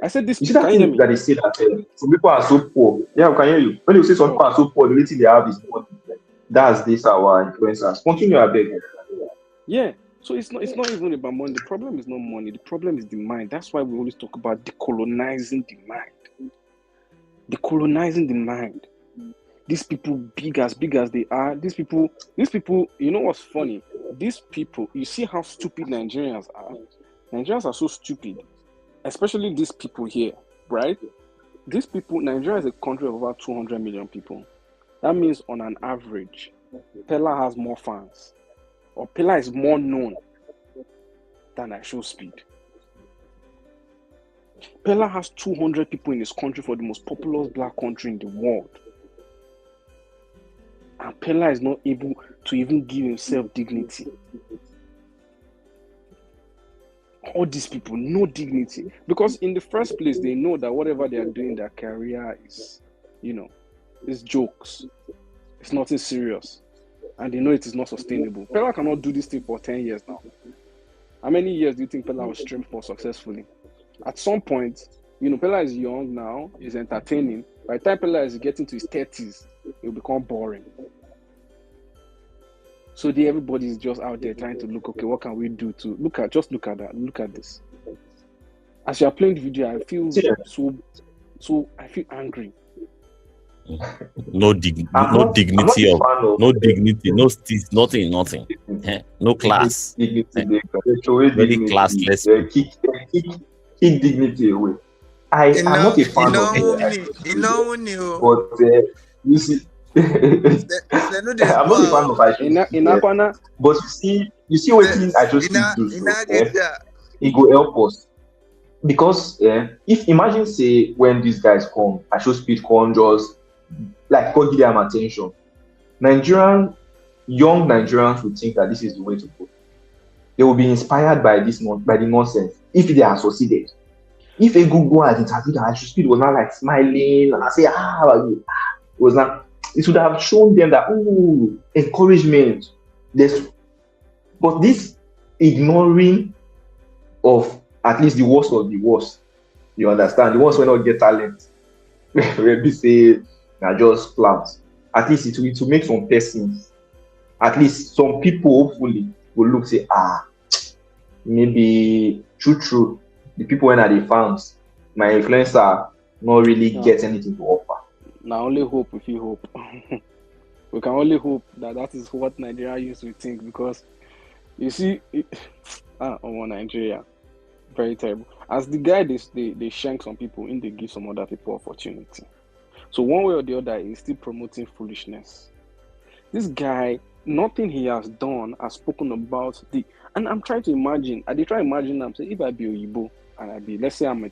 I said this. You see that thing that they say that some people are so poor. Yeah, I can hear you. When you say some people are so poor, the only thing they have is money. That's this our influencers. Continue, I beg. Yeah. So it's not even about money. The problem is not money. The problem is the mind. That's why we always talk about decolonizing the mind. Decolonizing the mind. These people, big as they are, these people, you know what's funny? These people, you see how stupid Nigerians are. Nigerians are so stupid. Especially these people here, right? These people, Nigeria is a country of about 200 million people. That means on an average, Pella has more fans. Or Pella is more known than IShowSpeed. Pella has 200 people in his country for the most populous black country in the world. And Pella is not able to even give himself dignity. All these people, no dignity. Because in the first place, they know that whatever they are doing in their career is, is jokes. It's nothing serious. And they know it is not sustainable. Pella cannot do this thing for 10 years now. How many years do you think Pella will stream for successfully? At some point, Pella is young now, he's entertaining. By the time Pella is getting to his 30s, it will become boring. So everybody is just out there trying to look, okay, what can we do to look at that, look at this. As you are playing the video, I feel I feel angry. No dignity, no steez, nothing. No class. Very classless. Keep dignity away. I'm not a fan of it. But you see, I'm not a fan of IShowSpeed. But you see what IShowSpeed do. It will help us. Because if imagine say when these guys come, IShowSpeed come just like God give them attention. Young Nigerians would think that this is the way to go. They will be inspired by the nonsense if they are succeeded. If a Google has interviewed IShowSpeed was not like smiling and I say, it was not. it would have shown them that, oh, encouragement. But this ignoring of at least the worst of the worst, you understand? The ones who not get talent, we say, are just clowns. At least it will make some persons, at least some people, hopefully, will look say, maybe true. The people when are the fans, my influencer not really get anything to offer. Now only hope if you hope. We can only hope that is what Nigeria used to think, because you see, Nigeria, very terrible. As the guy, they shank some people and they give some other people opportunity. So one way or the other, he's still promoting foolishness. This guy, nothing he has done has spoken about and I'm trying to imagine. I did try to imagine. I'm saying, if I be Oyibo and I be, let's say I'm a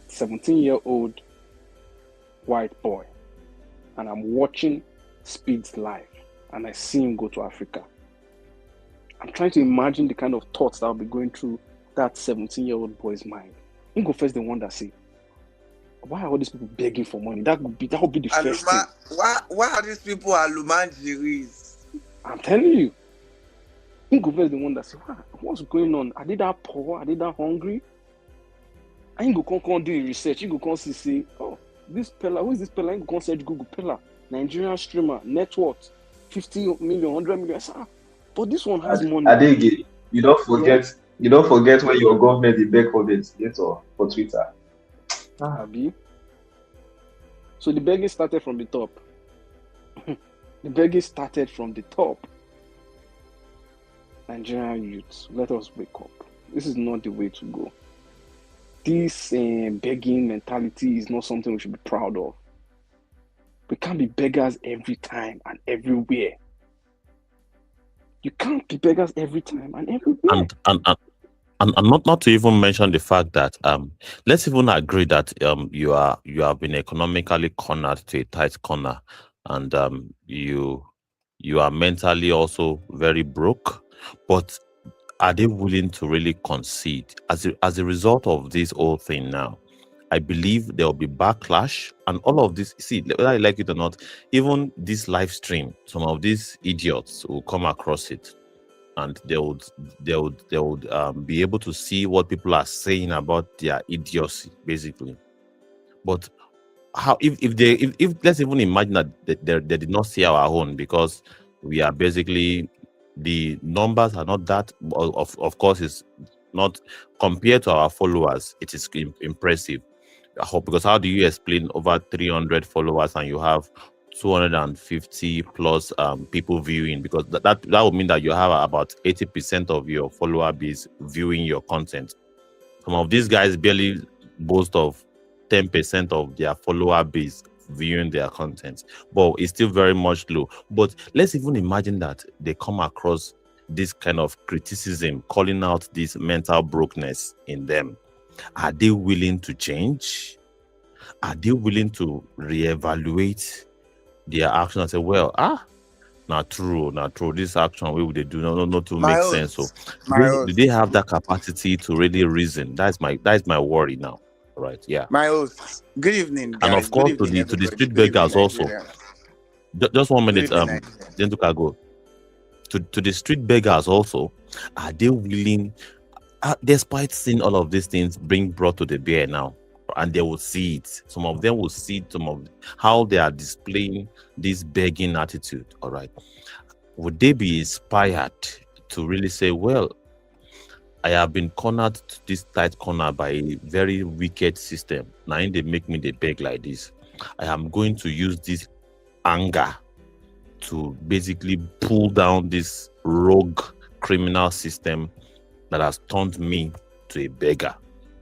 17-year-old white boy, and I'm watching Speed's life, and I see him go to Africa. I'm trying to imagine the kind of thoughts that will be going through that 17-year-old boy's mind. He go first the one that say, why are all these people begging for money? That would be the first thing. Why are these people Alumanjiris? I'm telling you. He go first the one that say, what's going on? Are they that poor? Are they that hungry? And he go come do research. He go come say, oh, this Pella, who is this Pella? He go come search Google Pella, Nigerian streamer, net worth, 50 million, 100 million. But this one has money. Adege, you don't forget when your government they beg for the investigator for Twitter. Abi. So the begging started from the top. The begging started from the top. Nigerian youths, let us wake up. This is not the way to go. This begging mentality is not something we should be proud of. We can't be beggars every time and everywhere. You can't be beggars every time and everywhere. And not to even mention the fact that let's even agree that you have been economically cornered to a tight corner, and you are mentally also very broke. But are they willing to really concede as a result of this whole thing now? I believe there will be backlash, and all of this. See, whether I like it or not, even this live stream, some of these idiots will come across it, and they would be able to see what people are saying about their idiocy, basically. But how if let's even imagine that they did not see our own, because we are basically, the numbers are not that, of course it's not compared to our followers, it is impressive. Because how do you explain over 300 followers and you have 250 plus people viewing? Because that would mean that you have about 80% of your follower base viewing your content. Some of these guys barely boast of 10% of their follower base viewing their content, but it's still very much low. But let's even imagine that they come across this kind of criticism, calling out this mental brokenness in them. Are they willing to change? Are they willing to reevaluate their action and say, well, not true, this action, what would they do? Not to make sense. So do they have that capacity to really reason? That's my worry now. Right, yeah. My host, good evening, guys. And of course, to the street beggars also. Just 1 minute, Gentle Cargo. To the street beggars also, are they willing, despite seeing all of these things being brought to the bear now, and they will see it. Some of them will see some of how they are displaying this begging attitude. All right, would they be inspired to really say, well, I have been cornered to this tight corner by a very wicked system. Now they make me the beg like this. I am going to use this anger to basically pull down this rogue criminal system that has turned me to a beggar.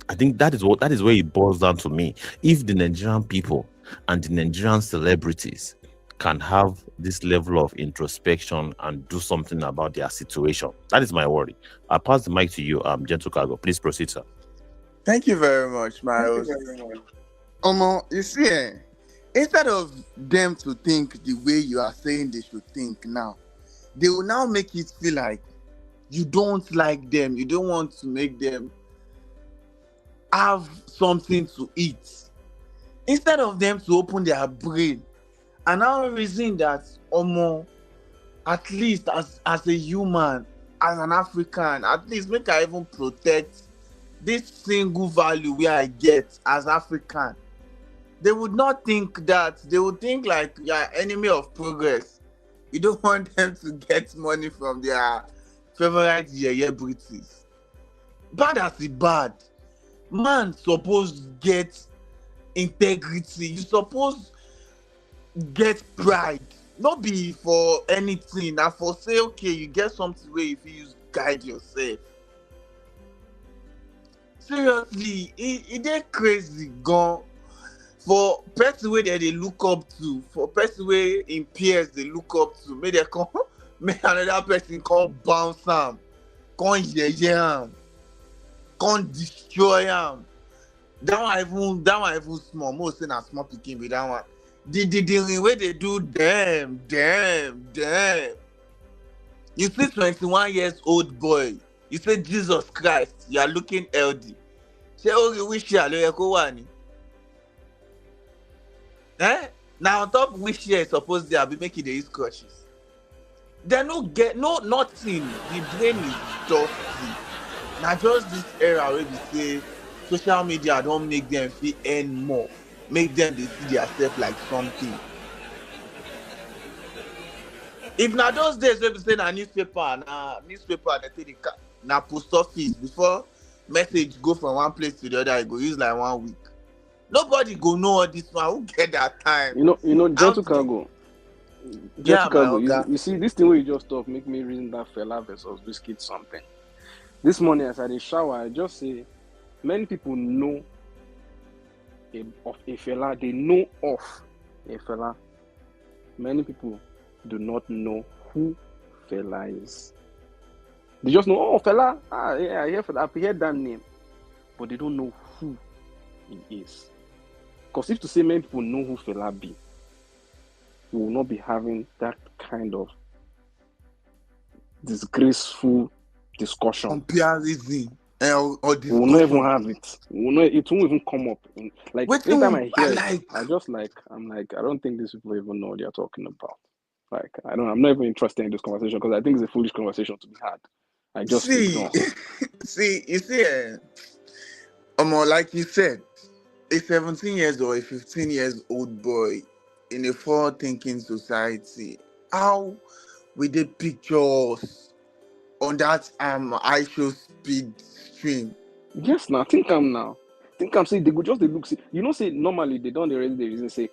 I think that is where it boils down to me. If the Nigerian people and the Nigerian celebrities can have this level of introspection and do something about their situation, that is my worry. I'll pass the mic to you, Gentle Cargo. Please proceed, sir. Thank you very much, Miles. You see, instead of them to think the way you are saying they should think now, they will now make it feel like you don't like them. You don't want to make them have something to eat. Instead of them to open their brain And now reason that at least as a human, as an African, at least make I even protect this single value where I get as African. They would not think that. They would think like you are enemy of progress. You don't want them to get money from their favorite celebrities. Bad as the bad. Man supposed get integrity. You suppose get pride. Not be for anything. And for say, okay, you get something where if you guide yourself. Seriously, it dey crazy gone. For person wey they look up to, for person wey im peers they look up to, make they come, make another person come bounce am, come yeye am, come destroy am. That one even small. Most say na small pikin be that one. The way they do them. You see 21 years old boy. You say Jesus Christ. You are looking healthy. Say you wish you are ni. Now on top which year suppose they be making the use crushes. They no get nothing. The brain is dusty. Now just this era where we say social media don't make them feel earn more. Make them they see themselves like something. If na those days where we say na newspaper they take na post office before message go from one place to the other, it go use like 1 week. Nobody go know all this one. Who get that time? You know, Gentle Cargo. Yeah, Cargo. my You see, this thing where you just talk make me reason that fella versus biscuit something. This morning as I dey shower, I just say many people know of a fella. They know of a fella. Many people do not know who fella is. They just know, oh, fella. Ah, yeah, I hear fella. I've heard that name, but they don't know who he is. Because if to say many people know who fella be, we will not be having that kind of disgraceful discussion. Comparison or we will not even have it. It won't even come up. Like anytime I hear it, I'm like, I don't think these people even know what they're talking about. Like, I'm not even interested in this conversation because I think it's a foolish conversation to be had. I just ignore. You see, like you said, a 17 years or a 15 years old boy in a forward-thinking society, how will they picture us on that IShowSpeed stream? Yes, now think I'm saying they go just they look see. You know, say normally they don't already the reason say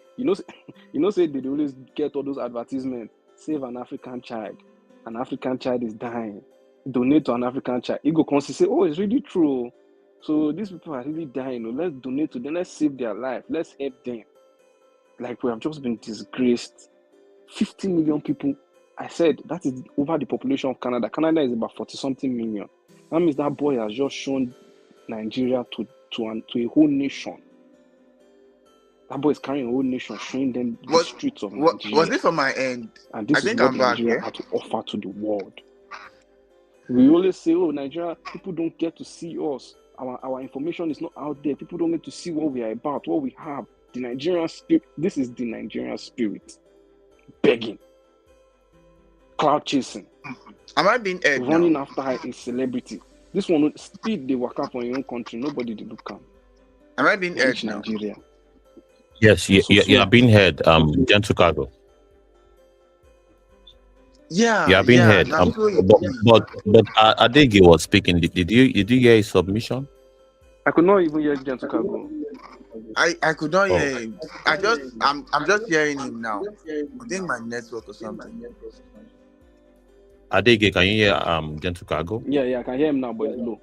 say they always get all those advertisements. Save an African child. An African child is dying. Donate to an African child. You go consider say, oh, it's really true. So these people are really dying. Let's donate to them. Let's save their life. Let's help them. Like we have just been disgraced. 50 million people. I said that is over the population of Canada. Canada is about 40-something million. That means that boy has just shown Nigeria to a whole nation. That boy is carrying a whole nation, showing them the streets of Nigeria. Was it from my end? And this is what Nigeria had to offer to the world. We always say, oh, Nigeria, people don't get to see us. Our information is not out there. People don't get to see what we are about, what we have. The Nigerian spirit. This is the Nigerian spirit. Begging. Cloud chasing. Am I being aired running now? after a celebrity. This one, speed they work out for your own country. Nobody did look am. Am I being aired now? Nigeria. Yes, you are being heard, Gentle Cargo. Yeah, You are being heard. but Adegi was speaking. Did you hear his submission? I could not even hear Gentle Cargo. I could not hear him. I'm just hearing him now. I think my network or something. Adegi, can you hear Gentle Cargo? Yeah, I can hear him now, but it's low.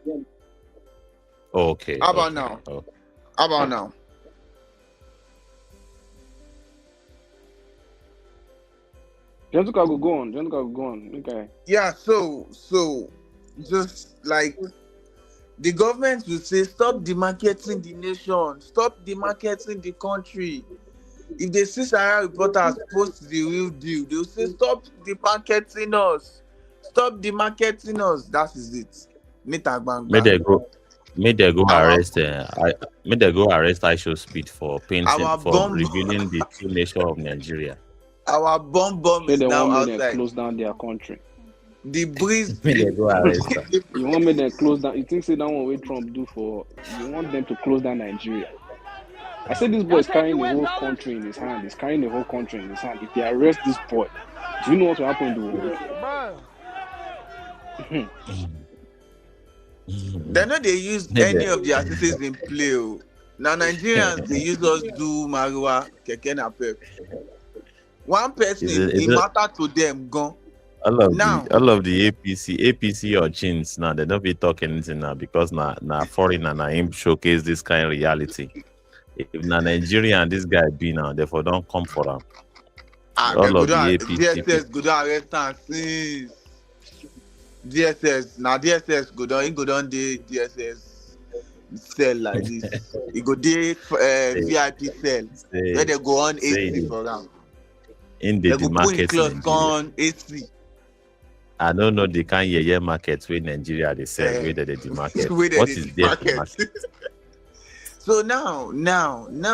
Oh, okay. How about now? Oh. How about now? Gentle Cargo, go on. Okay. Yeah, so just like the government will say, stop demarketing the nation, stop demarketing the country. If they see Sarah reporters post the real deal, they'll say, stop demarketing us. Stop demarketing us. That is it. May they go arrest IShowSpeed for painting, for revealing the true nature of Nigeria. Our bomb Say is they now want me to outside. close down their country. The breeze. May they go arrest her. You want me to close down? You think say that one way Trump do for? You want them to close down Nigeria? I said this boy is carrying the whole country in his hand. He's carrying the whole country in his hand. If they arrest this boy, do you know what will happen in the world? They know they use any of their cities in play. Oh. Now Nigerians they use us do Marua, Keke Napep. One person Is it it matter to them gone. all of Now the APC or chins now they don't be talking anything now because na foreign and him showcase this kind of reality. If na Nigeria and this guy be now, therefore don't come for him. they All go of the down APC DSS go down arrest am since DSS now DSS go down the DSS cell like this. He go dey VIP cell where they go on AC for am. in They the go put in market clothes in Nigeria. on AC. I don't know the kind of markets where Nigeria they sell where they the market. Where they What dey is the there market. to market? So now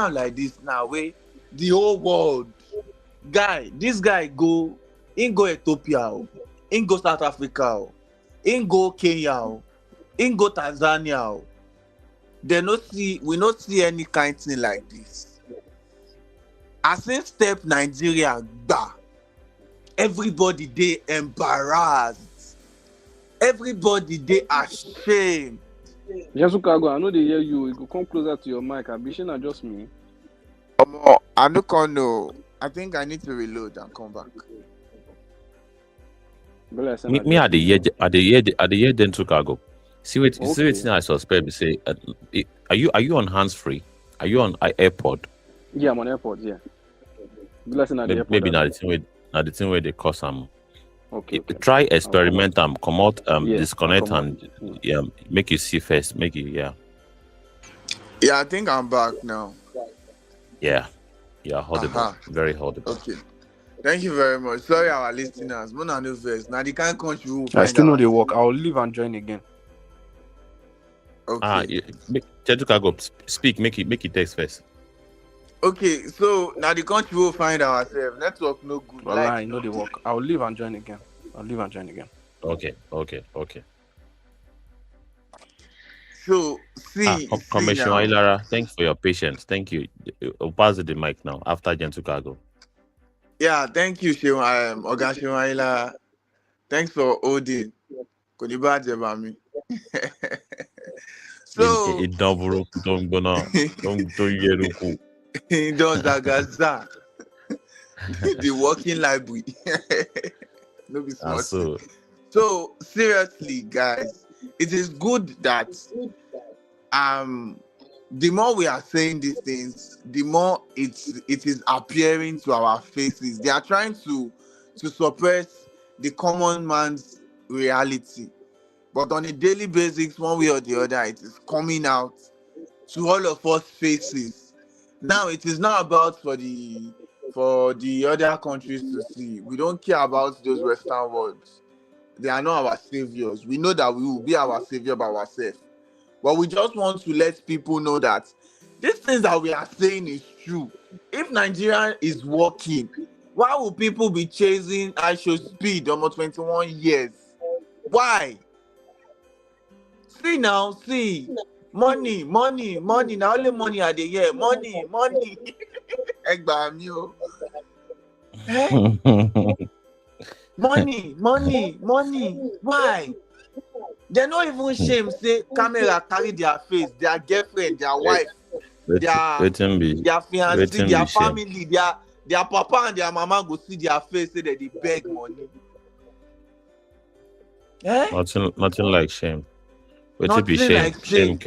like this now where the whole world this guy go Ethiopia, in go South Africa, in go Kenya, in go Tanzania. We not see any kind thing like this. As in step Nigeria everybody they embarrassed. Everybody they ashamed. Yasukago, I know they hear you. You go come closer to your mic. Ambition are just me. I don't know. I think I need to reload and come back. Me at the year then to cargo. See what I suspect. Say, are you on hands free? Are you on AirPod? Yeah, I'm on airport. Yeah. Maybe not the thing where they cause some. Okay. Try experiment and come out, Yeah, disconnect I'll and make you see first. Make you Yeah, I think I'm back now. yeah, audible, very audible. Okay. Thank you very much. Sorry, our listeners. Mona no first. Now the kind country will I find still know out. they work. I'll leave and join again. Okay. Chetukago, speak. Make it text first. Okay, so now the country will find ourselves. Network no good. Well, I know they work. I'll leave and join again. Okay. So see, Commissioner now. Ilara, thanks for your patience. Thank you. I'll pass the mic now after Chetukago. Yeah, thank you, Oga Shewaila. Thanks for holding. Kodiba So don't Zagaza. The working library. No be smart. So seriously, guys, it is good that the more we are saying these things, the more it is appearing to our faces. They are trying to suppress the common man's reality. But on a daily basis, one way or the other, it is coming out to all of us faces. Now it is not about for the other countries to see. We don't care about those Western worlds. They are not our saviors. We know that we will be our savior by ourselves. But we just want to let people know that these things that we are saying is true. If Nigeria is working, why will people be chasing IShowSpeed almost 21 years? Why? See now, money. Now only money are the year. Money. Money. Why? They're not even shame. Say camera carry their face, their girlfriend, their wife, their fiancé, their family, their papa and their mama go see their face, say that they beg money. Nothing like shame. Nothing be shame. like shame.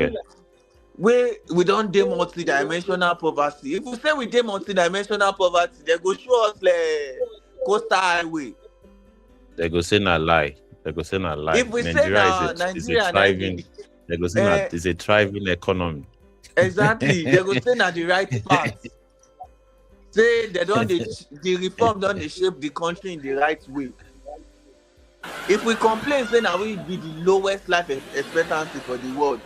We don't do multi-dimensional poverty. If we say we do multi-dimensional poverty, they go show us the coastal highway. They go say na lie. If we Nigeria say is a thriving, they go say it's a thriving economy. Exactly. They go say na the right path. Say they don't the reform don't shape the country in the right way. If we complain, say now we be the lowest life expectancy for the world,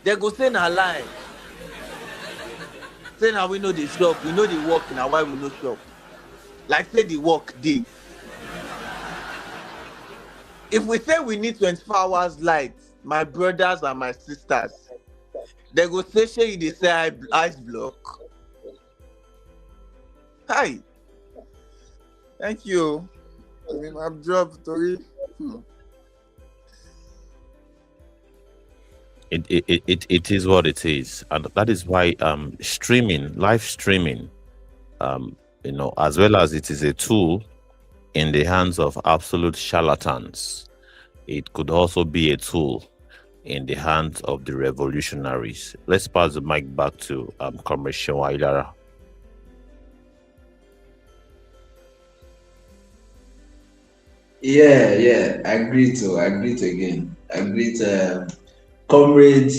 they go say na lie. Say now we know the shop, we know the work, now why we no shop. Like say the work day. If we say we need 24 hours light, my brothers and my sisters, they go say, "Shey you dey say ice block." Hi, thank you. I mean, I'm dropped, Tori. It is what it is, and that is why streaming, live streaming, as well as it is a tool in the hands of absolute charlatans, it could also be a tool in the hands of the revolutionaries. Let's pass the mic back to Comrade Shewailara. Yeah, I agree to again. I agree to comrade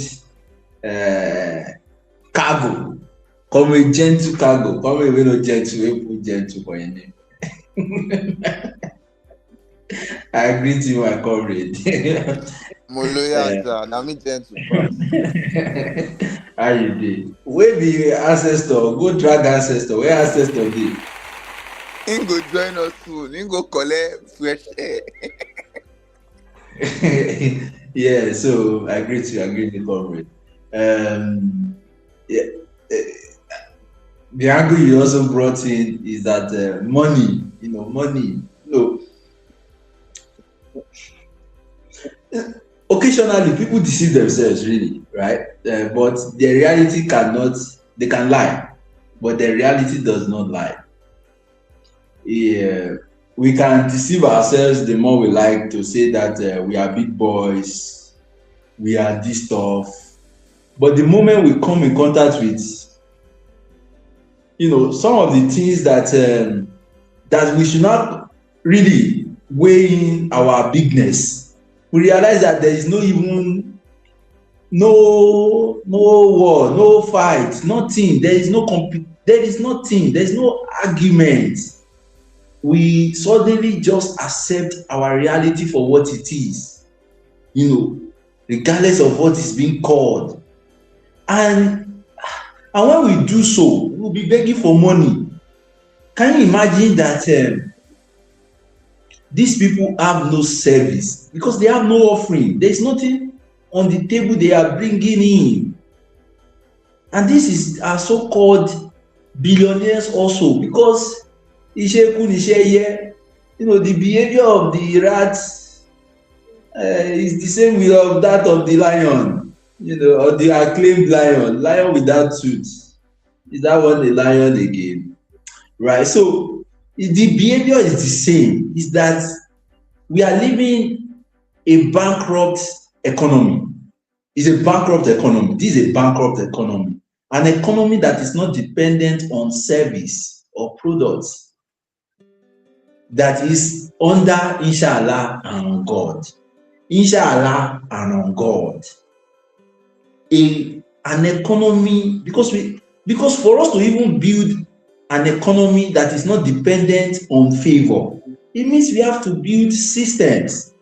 cargo. Comrade gentle cargo. Comrade we no gentle, we put gentle for your name. I agree to you, my comrade. Moloya, sir. Now me gentle pass. How you dey? Where be ancestor? Go drag ancestor. Where ancestor dey? He go join us soon. He go collect fresh air. Yeah, so I agree to you, comrade. Yeah, the angle you also brought in is that money, money. Occasionally people deceive themselves, really, right? But their reality they can lie, but their reality does not lie. Yeah, we can deceive ourselves the more we like to say that we are big boys, we are this stuff. But the moment we come in contact with, some of the things that we should not really weigh in our bigness, we realize that there is no war, no fight, nothing. There is nothing. There is no argument. We suddenly just accept our reality for what it is, regardless of what is being called. And when we do so, we'll be begging for money. Can you imagine that these people have no service because they have no offering? There is nothing on the table they are bringing in. And this is our so-called billionaires also, because the behavior of the rats is the same with of that of the lion, or the acclaimed lion without suit. Is that one the lion again? Right? So the behavior is the same. Is that we are living a bankrupt economy. It's a bankrupt economy. This is a bankrupt economy. An economy that is not dependent on service or products, that is under inshallah and on God. Inshallah and on God. An economy, because for us to even build an economy that is not dependent on favor, it means we have to build systems.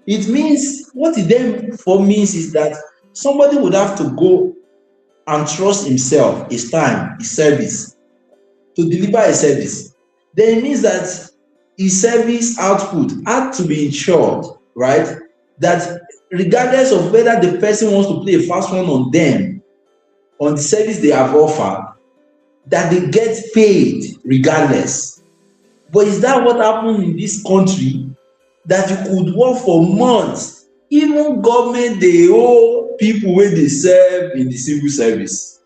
It means, what it then means is that somebody would have to go and trust himself, his time, his service, to deliver a service. Then it means that his service output had to be ensured, right? That regardless of whether the person wants to play a fast one on them, on the service they have offered, that they get paid regardless. But is that what happened in this country? That you could work for months, even government they owe people when they serve in the civil service.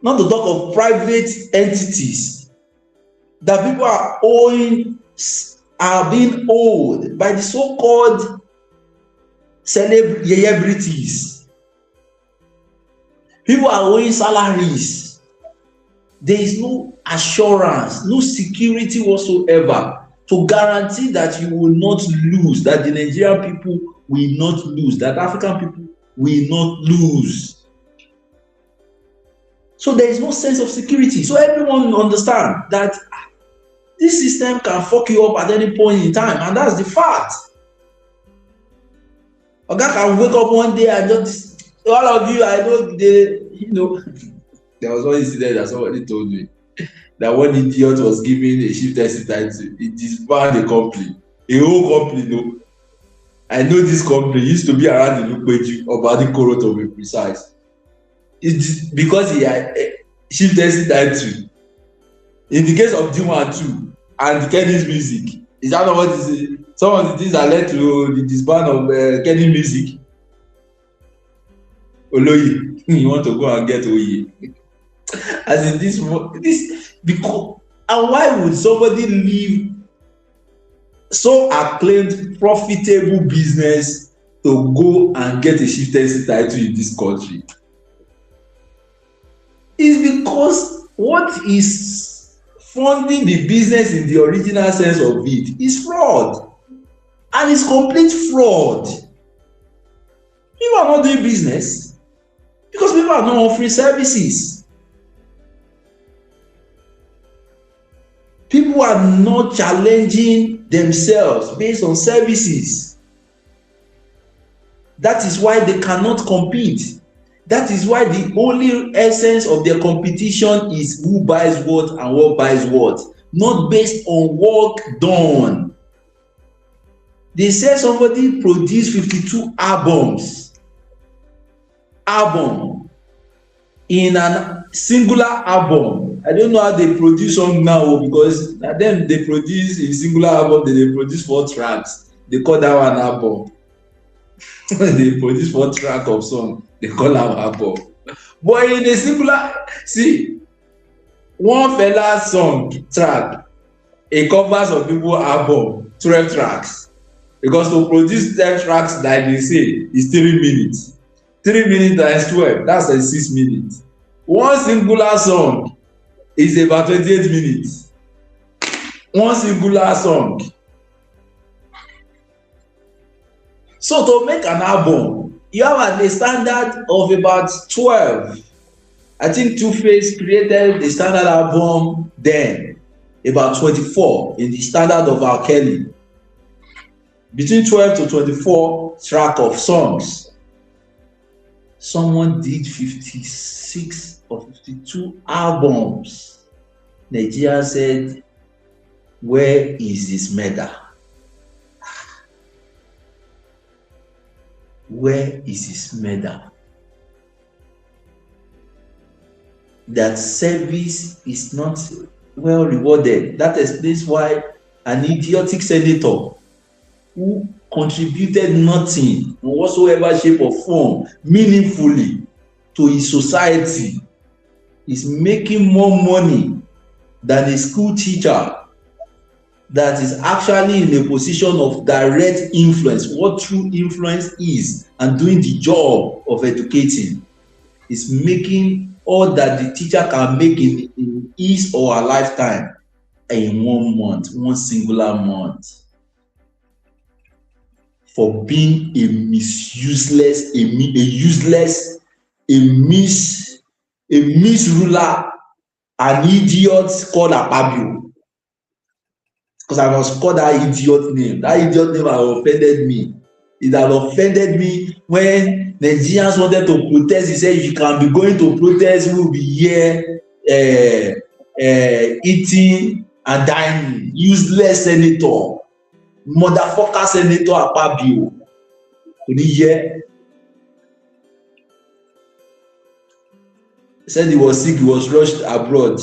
Not to talk of private entities that people are being owed by the so-called celebrities. People are owing salaries. There is no assurance, no security whatsoever to guarantee that you will not lose, that the Nigerian people will not lose, that African people will not lose. So there is no sense of security. So everyone understand that this system can fuck you up at any point in time, and that's the fact. A guy can wake up one day and just, all of you, I know, there was one incident that somebody told me. that one idiot was given a chieftaincy title. It disbanded a company, a whole company. No, I know this company used to be around the Lukweju or Badikoro to be precise. It's because he had a chieftaincy title. In the case of D1 too, and Kenny's music, is that not what is some of the things that led to the disband of Kenny music? Oloye, you want to go and get Oye. As in this because, and why would somebody leave so acclaimed profitable business to go and get a chieftaincy title in this country? It's because what is funding the business in the original sense of it is fraud, and it's complete fraud. People are not doing business because people are not offering services. People are not challenging themselves based on services. That is why they cannot compete. That is why the only essence of their competition is who buys what and what buys what, not based on work done. They say somebody produced 52 album in a singular album. I don't know how they produce some now because them they produce in singular album, they produce 4 tracks. They call that one album. They produce 4 tracks of song. They call that album. But in a singular, see, one fella song track, it covers of people album 12 tracks. Because to produce 10 tracks, like they say, is 3 minutes. 3 minutes times 12, that's a 6 minutes. One singular song is about 28 minutes. One singular song. So to make an album, you have a standard of about 12. I think Two-Face created the standard album then, about 24 in the standard of R. Kelly. Between 12 to 24 track of songs. Someone did 56 or 52 albums. Nigeria said, where is this medal? Where is his medal? That service is not well rewarded. That explains why an idiotic senator who contributed nothing in whatsoever shape or form meaningfully to his society is making more money than a school teacher that is actually in a position of direct influence, what true influence is, and doing the job of educating, is making all that the teacher can make in his or her lifetime in 1 month, one singular month, for being a useless misruler, an idiot called Akpabio. Because I was called that idiot name. That idiot name has offended me. It has offended me when Nigerians wanted to protest. He said, if you can be going to protest, we will be here eating and dining. Useless senator. Motherfucker senator Akpabio. He said he was sick, he was rushed abroad.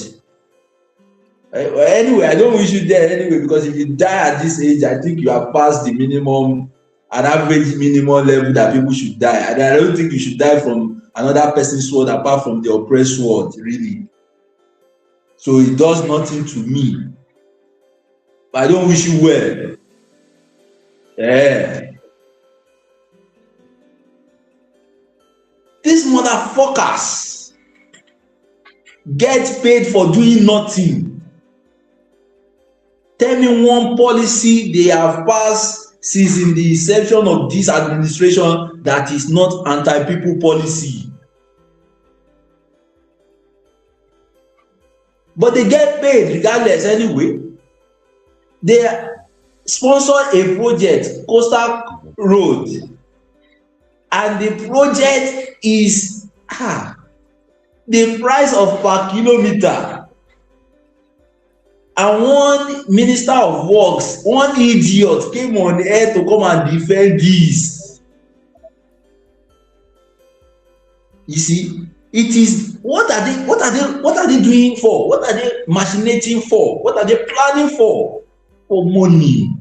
Anyway, I don't wish you there anyway, because if you die at this age, I think you have passed the minimum, an average minimum level that people should die. And I don't think you should die from another person's sword apart from the oppressed sword, really. So it does nothing to me. But I don't wish you well. Yeah. These motherfuckers get paid for doing nothing. Tell me one policy they have passed since in the inception of this administration that is not anti-people policy. But they get paid regardless anyway. They sponsor a project, Coastal Road, and the project is the price of per kilometer And one minister of works, one idiot came on air to come and defend this. You see, it is what are they doing for? What are they machinating for? What are they planning for? For money.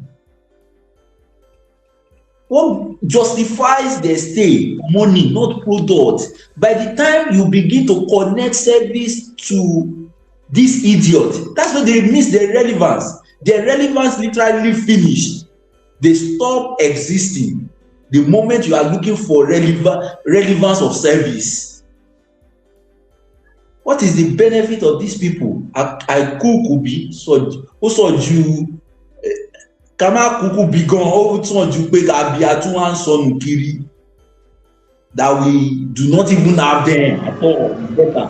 What justifies their stay? Money, not product. By the time you begin to connect service to this idiot, that's when they miss their relevance. Their relevance literally finished. They stop existing the moment you are looking for relevance of service. What is the benefit of these people? I could be so you kama kuku bi gan ó tàn ju pé àbí àtúwà ń sọnù kiri that we do not even have them at all. Better.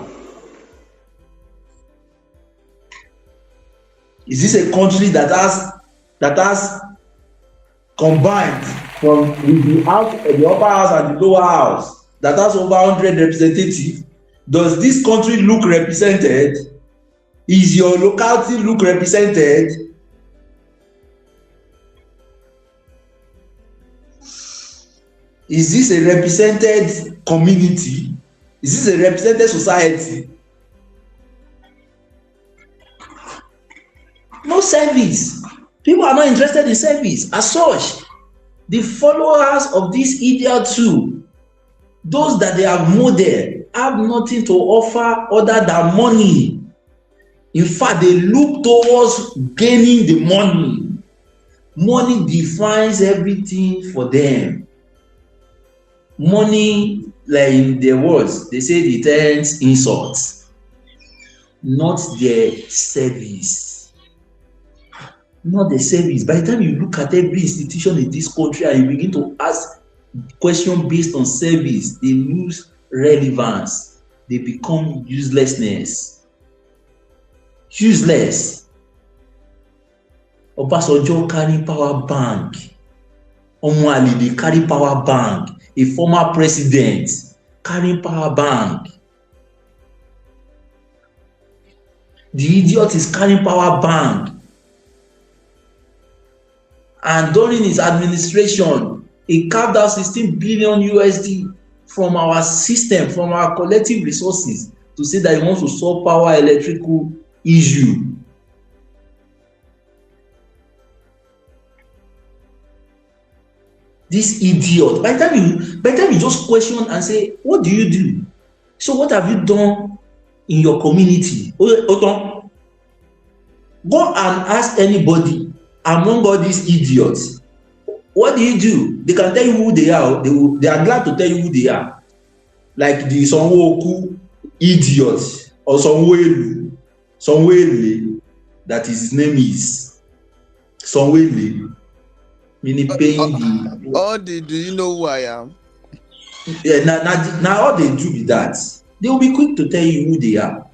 Is this a country that has combined from the upper house and the lower house, that has over 100 representatives? Does this country look represented? Is your locality look represented? Is this a represented community? Is this a represented society? No service. People are not interested in service as such. The followers of this idiot too, those that they have molded, have nothing to offer other than money. In fact, they look towards gaining the money. Money defines everything for them. Money, like in their words, they say it turns insults, not their service. Not the service. By the time you look at every institution in this country and you begin to ask questions based on service, they lose relevance. They become uselessness. Useless. Obasanjo carry power bank. Omoali, they carry power bank. A former president carrying power bank. The idiot is carrying power bank. And during his administration, he carved out 16 billion USD from our system, from our collective resources, to say that he wants to solve power electrical issue. This idiot, by the time you just question and say, what do you do? So what have you done in your community? Go and ask anybody among all these idiots, what do you do? They can tell you who they are. They are glad to tell you who they are. Like the Sonwoku idiot or Sonwele, that his name is Sonwele, meaning paying the. Do you know who I am? Yeah, now all they do is that they will be quick to tell you who they are,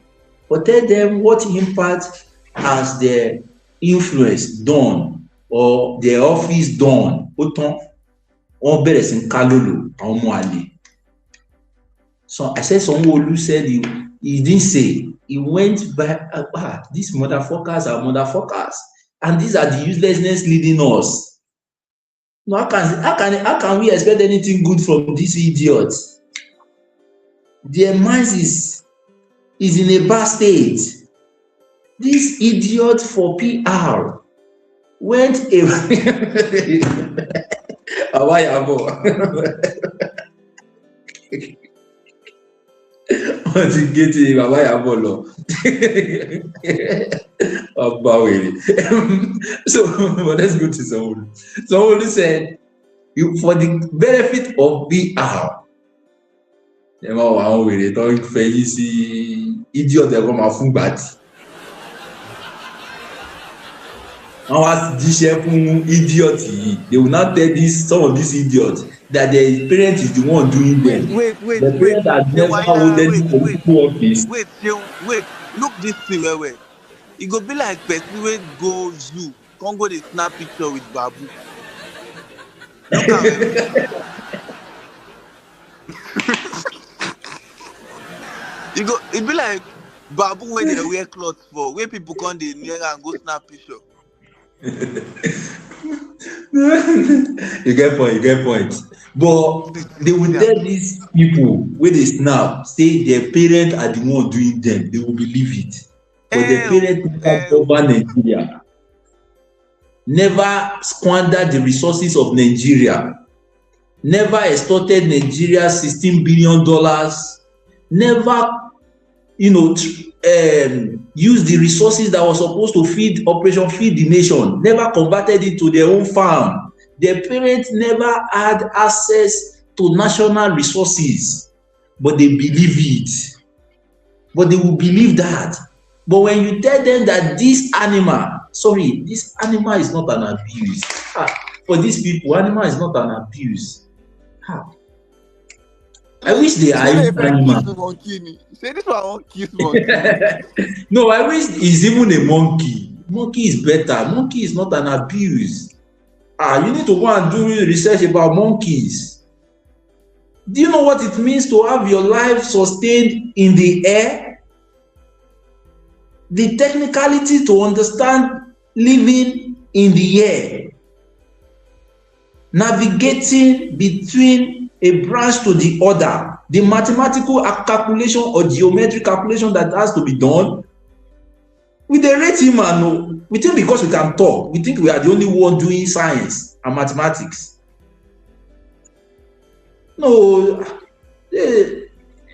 but tell them what impact has their influence done or their office done. So I said Sanwo-Olu said he didn't say, he went by these motherfuckers are motherfuckers, and these are the uselessness leading us. No, how can we expect anything good from these idiots? Their minds is in a bad state. This idiot for PR went So but let's go to Sanwo-Olu. Sanwo-Olu said, for the benefit of PR, idiot they come fún gbàtì. Idiot, they will not tell some of these idiots that their parent is the one doing them. Wait. Look this thing where it go be like person wey go zoo, come go dey snap picture with babu. Look at it be like babu when they wear clothes for, where people come dey near and go snap picture. You get point, you get point. But they will tell these people when they snap, say their parents are the one doing them, they will believe it. But their parents never cover Nigeria, never squander the resources of Nigeria, never extorted Nigeria $16 billion, never, use the resources that was supposed to feed Operation Feed the Nation, never converted it to their own farm. Their parents never had access to national resources, but they believe it. But they will believe that. But when you tell them that this animal is not an abuse. For these people, animal is not an abuse. I wish they are animal. Say this one won't kiss monkey. No, I wish it's even a monkey. Monkey is better. Monkey is not an abuse. You need to go and do research about monkeys. Do you know what it means to have your life sustained in the air? The technicality to understand living in the air, navigating between a branch to the other, the mathematical calculation or geometric calculation that has to be done. We dey rate him and no. We think because we can talk, we think we are the only one doing science and mathematics. No,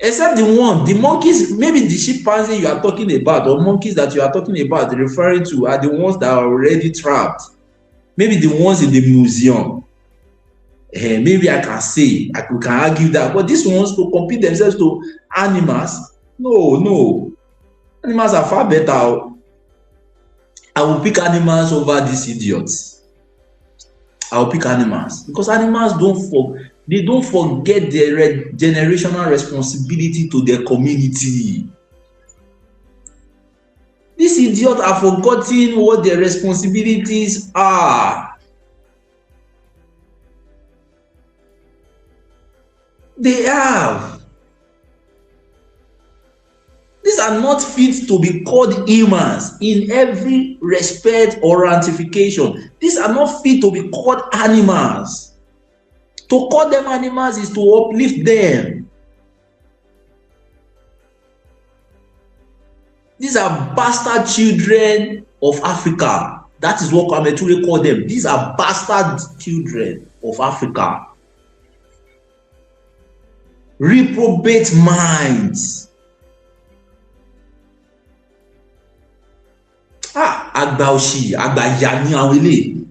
except the monkeys, maybe the chimpanzee you are talking about, or monkeys that you are talking about, referring to, are the ones that are already trapped. Maybe the ones in the museum. Maybe I can say, we can argue that, but these ones to compare themselves to animals, no. Animals are far better. I will pick animals over these idiots. I will pick animals because animals don't forget their generational responsibility to their community. These idiots are forgetting what their responsibilities are. They have. These are not fit to be called humans in every respect or ratification. These are not fit to be called animals. To call them animals is to uplift them. These are bastard children of Africa. That is what Kwame Ture called them. These are bastard children of Africa. Reprobate minds. Agba òṣì, agba ìyà ni àwọn eléyìí.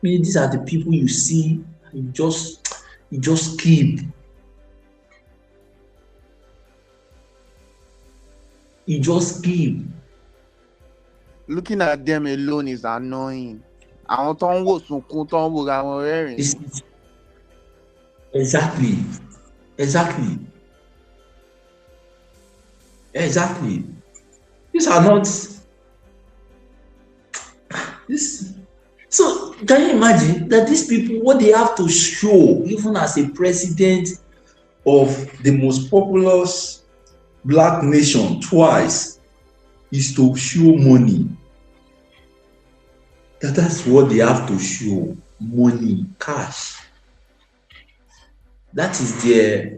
These are the people you see, you just keep. You just keep. Looking at them alone is annoying. Àwọn tó ń wò sunkún, tó ń wò ra wọn rẹ́rìn. Exactly. These are not. So can you imagine that these people, what they have to show, even as a president of the most populous black nation twice, is to show money. That's what they have to show. Money, cash. That is their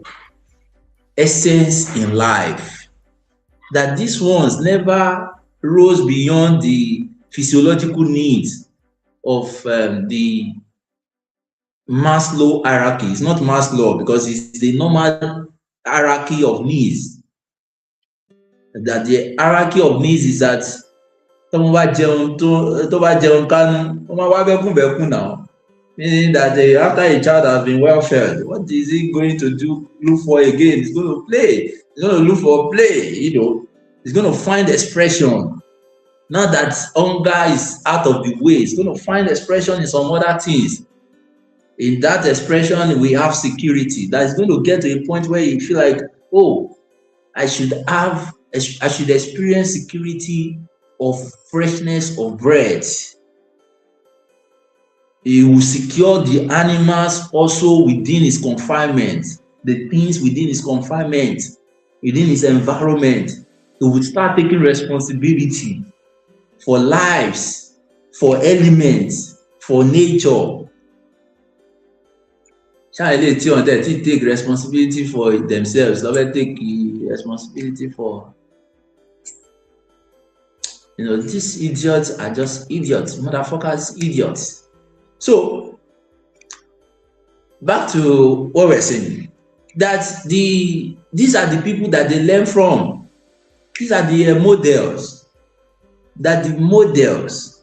essence in life. That these ones never rose beyond the physiological needs of the Maslow hierarchy. It's not Maslow because it's the normal hierarchy of needs. That the hierarchy of needs is that meaning that after a child has been well fed, what is he going to look for again? He's going to play. He's going to look for play, He's going to find expression. Now that hunger is out of the way, he's going to find expression in some other things. In that expression, we have security. That is going to get to a point where you feel like, I should experience security of freshness of bread. He will secure the animals also within his confinement, the things within his confinement, within his environment. he would start taking responsibility for lives, for elements, for nature. Child on that, he take responsibility for themselves. Let take responsibility for, these idiots are just idiots, motherfuckers, idiots. So back to what we're saying, that these are the people that they learn from. These are the models. That the models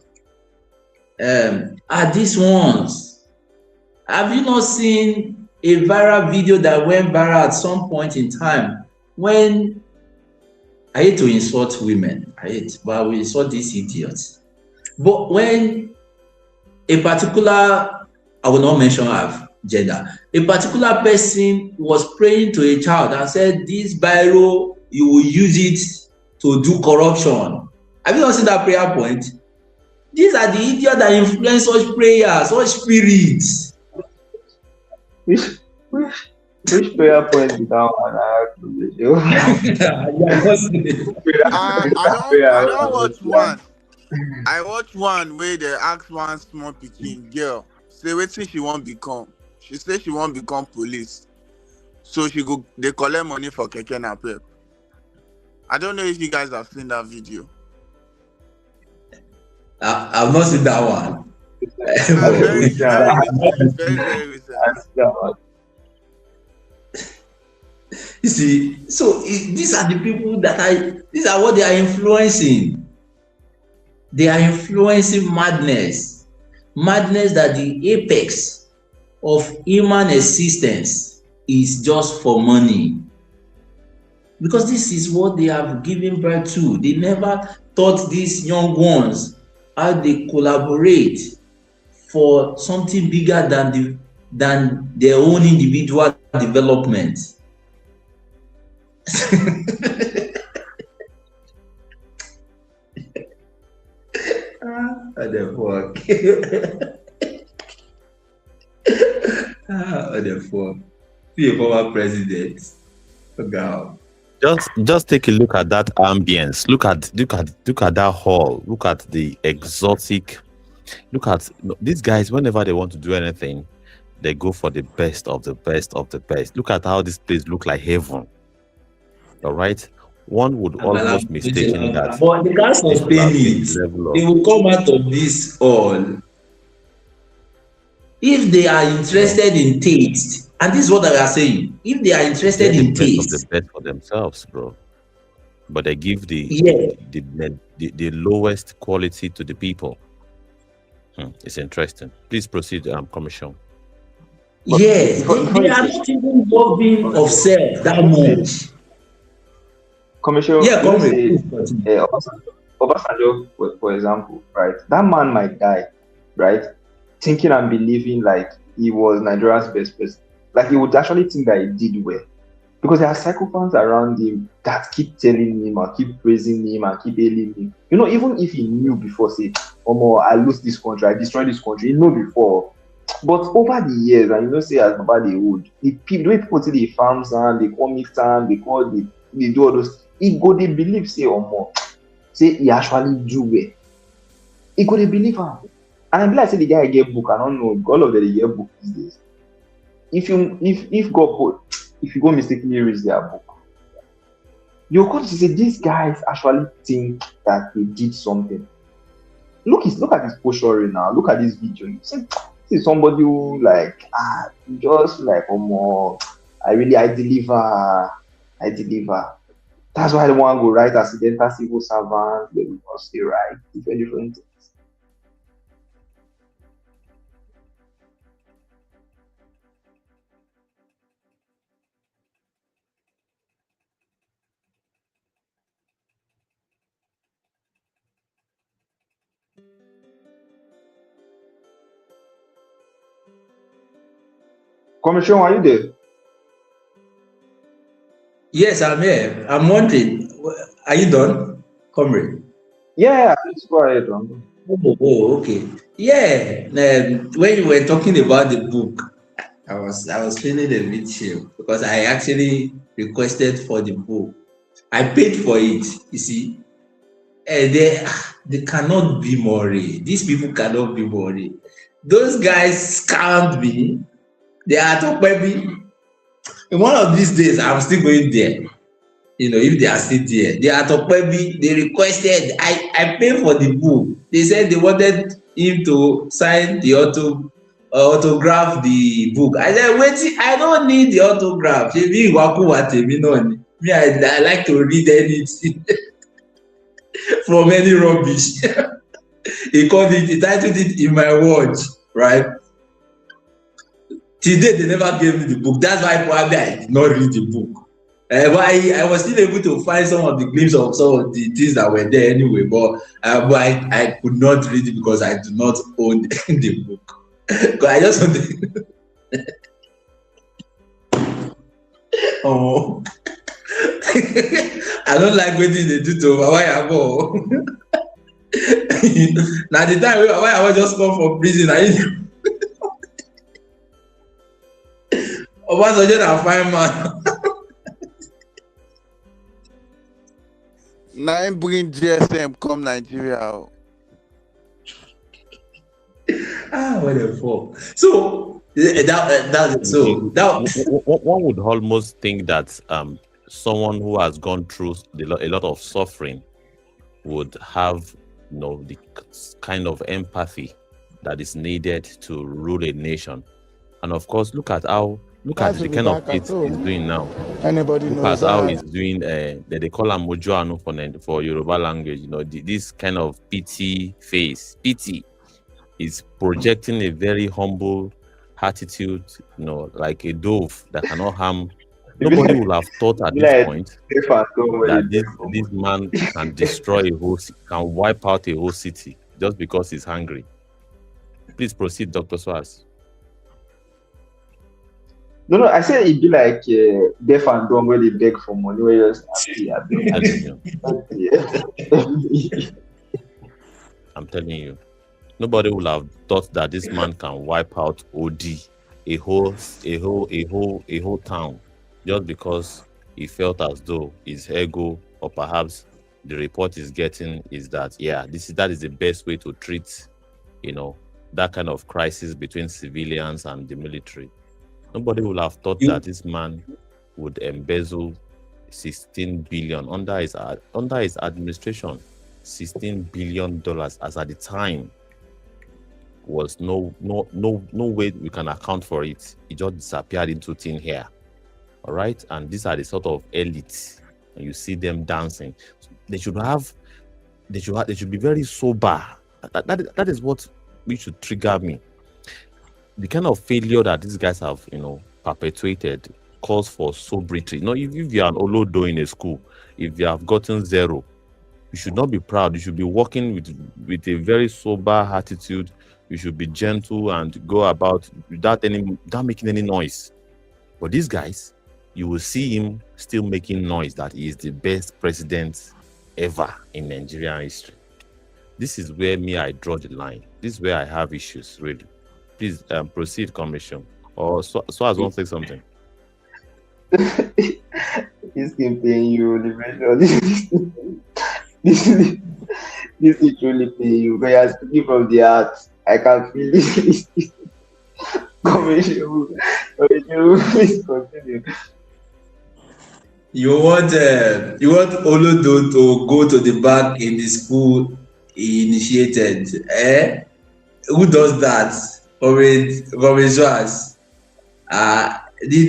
are these ones. Have you not seen a viral video that went viral at some point in time when, I hate to insult women, but we insult these idiots. But when a particular, I will not mention her gender, a particular person was praying to a child and said, this Bible, you will use it to do corruption. Have you not seen that prayer point? These are the idiots that influence such prayers, such spirits. Which prayer point is that one? I don't watch one. I watch one where they ask one small pikin girl, say wetin she wan become. She say she wan become police. So they collect money for keke napep. I don't know if you guys have seen that video. I've not seen that one. Very recent. You see, so these are the people these are what they are influencing. They are influencing madness. Madness that the apex of human existence is just for money. Because this is what they have given birth to. They never taught these young ones how they collaborate for something bigger than their own individual development. What the fuck? What the fuck? Be a former president. God. Just take a look at that ambience. Look at that hall. Look at the exotic. Look at these guys. Whenever they want to do anything, they go for the best of the best of the best. Look at how this place look like heaven. All right. One would almost mistaken that. But they can't sustain it. They will come out of this all. If they are interested in taste, and this is what I are saying, if they are interested in taste, the best for themselves, bro. But they give the lowest quality to the people. It's interesting. Please proceed, Commission. They are not even involving of self that much. Commission, Obasanjo, for example, right? That man might die, right? Thinking and believing like he was Nigeria's best person. Like he would actually think that he did well. Because there are psychopaths around him that keep telling him and keep praising him and keep hailing him. Even if he knew before, say, I lose this country, I destroy this country, he knew before. But over the years, and say as Baba they would, the people see the farms and they call mix and they do all those. He go they believe say say he actually do well. He go they believe him. And I'm like say the guy get book. I don't know all of them get book these days. If you go mistakenly read their book, you're going to say these guys actually think that they did something. Look at this posture now. Look at this video. You see somebody who just like I deliver. That's why I don't want to go write accidental civil servant. They will not stay right. Different things. Commission, are you there? Yes, I'm here. I'm wondering, are you done, comrade? Yeah, let's go ahead. Oh, okay. Yeah, when you were talking about the book, I was feeling a bit chill because I actually requested for the book I paid for it. You see, they cannot be more real. These people cannot be more real. Those guys scammed me. They are top baby. In one of these days, I'm still going there. You know, if they are still there, they are top baby. They requested. I paid for the book. They said they wanted him to sign the autograph the book. I said, wait, I don't need the autograph. Me, I like to read anything from any rubbish. He titled it In My Watch, right? Till date, they never gave me the book. That's why probably I did not read the book. But I was still able to find some of the glimpses of some of the things that were there anyway. But I could not read it because I do not own the book. Because I just wanted. Oh, I don't like what they do to Baba. Now the time when I just come from prison, Obasanjo na fine man. Now I'm bring GSM come Nigeria. What the fuck? So one would almost think that someone who has gone through a lot of suffering would have, you know, the kind of empathy that is needed to rule a nation. And of course, look at the kind of it he's doing now. Anybody look knows at how that. he's doing. They call him Mojoano for Yoruba language. You know, this kind of pity face. Pity is projecting a very humble attitude. You know, like a dove that cannot harm. Nobody will have thought at this point that this man can destroy can wipe out a whole city just because he's hungry. Please proceed, Dr. Swaz. No, I said it'd be like deaf and dumb where they beg for money. Where you just I'm telling you, nobody will have thought that this man can wipe out OD, a whole town, just because he felt as though his ego, or perhaps the report he's getting is that that is the best way to treat, you know, that kind of crisis between civilians and the military. Nobody would have thought that this man would embezzle 16 billion under his administration. $16 billion as at the time was no way we can account for it. It just disappeared into thin air. All right, and these are the sort of elites, and you see them dancing. They should be very sober. That is what we should trigger me. The kind of failure that these guys have, you know, perpetuated calls for sobriety. You know, if you are an Olodo in a school, if you have gotten 0, you should not be proud. You should be working with a very sober attitude. You should be gentle and go about without making any noise. But these guys, you will see him still making noise that he is the best president ever in Nigerian history. This is where I draw the line. This is where I have issues, really. Please proceed, Commission. Or so as one say something. This can pay you this is truly pay you. But you're speaking from the heart. I can feel this. Commission, please continue. You want Olodo to go to the back in the school he initiated? Who does that? The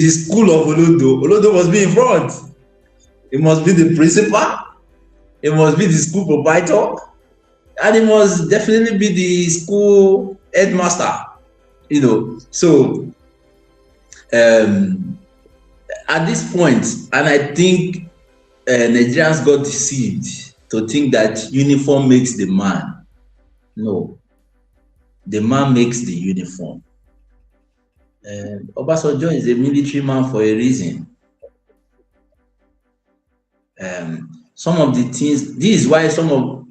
school of Olodo must be in front. It must be the principal. It must be the school proprietor, and it must definitely be the school headmaster. You know, so at this point, and I think Nigerians got deceived to think that uniform makes the man. No, the man makes the uniform. Obasanjo is a military man for a reason. Some of the things, this is why some of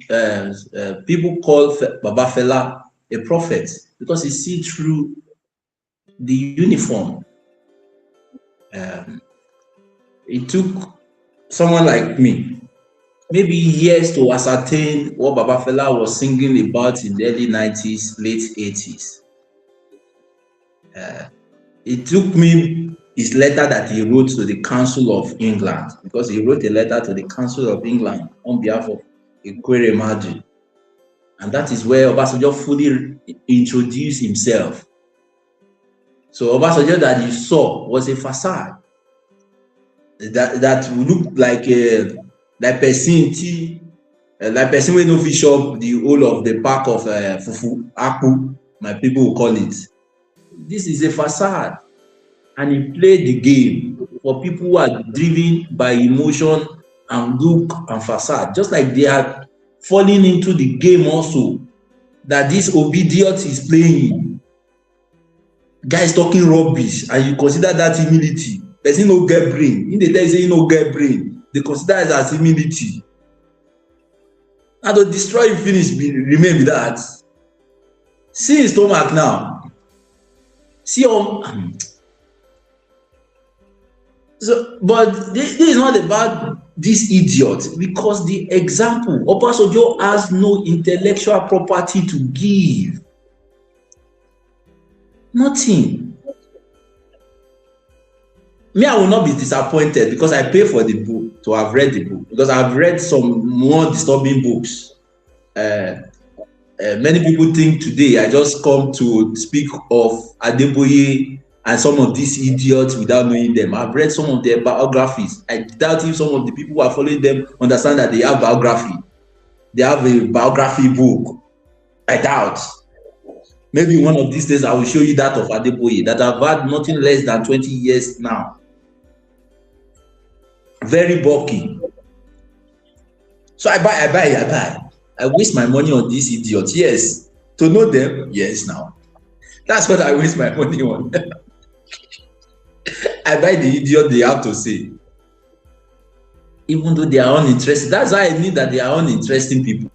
people call Baba Fela a prophet, because he sees through the uniform. It took someone like me, maybe years to ascertain what Baba Fela was singing about in the early 90s, late 80s. It took me his letter that he wrote to the Council of England, because he wrote a letter to the Council of England on behalf of Ikwere Madu. And that is where Obasanjo fully introduced himself. So Obasanjo that you saw was a facade that looked like person wey no fit chop the whole of the pack of fufu akpu, my people will call it. This is a facade, and he played the game for people who are driven by emotion and look and facade, just like they are falling into the game also that this obedience is playing. Guys talking rubbish, and you consider that humility. Person no get brain. If they tell you say you no get brain, they consider it as humility. And to destroy you finish, remain with that. See his stomach now. See so, but this is not about this idiot, because the example, Obasanjo has no intellectual property to give. Nothing. Me, I will not be disappointed because I pay for the book, to have read the book, because I've read some more disturbing books. Many people think today I just come to speak of Adeboye and some of these idiots without knowing them. I've read some of their biographies. I doubt if some of the people who are following them understand that they have biography. They have a biography book. I doubt. Maybe one of these days I will show you that of Adeboye that I've had nothing less than 20 years now. Very bulky. So I buy. I waste my money on these idiots. Yes. To know them, yes now. That's what I waste my money on. I buy the idiot they have to say. Even though they are uninterested. That's why I mean that they are uninteresting people.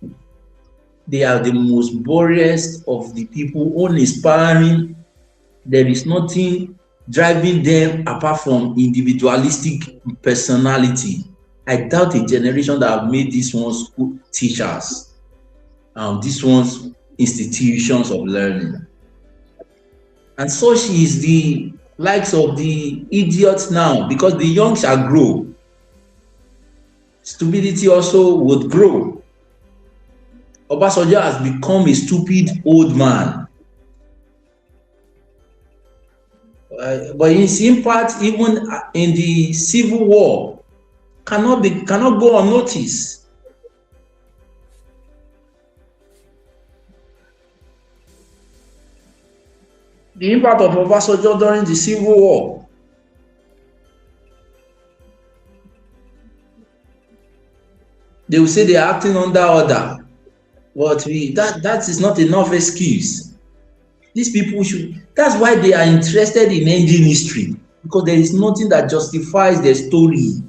They are the most boring of the people, uninspiring. There is nothing driving them apart from individualistic personality. I doubt a generation that have made these ones teachers, these ones institutions of learning. And such is the likes of the idiots now, because the young shall grow. Stupidity also would grow. Obasanjo has become a stupid old man. But his impact, even in the civil war, cannot go unnoticed. The impact of Obasanjo during the civil war. They will say they are acting under order. But that is not enough excuse. These people should, that's why they are interested in ending history, because there is nothing that justifies their story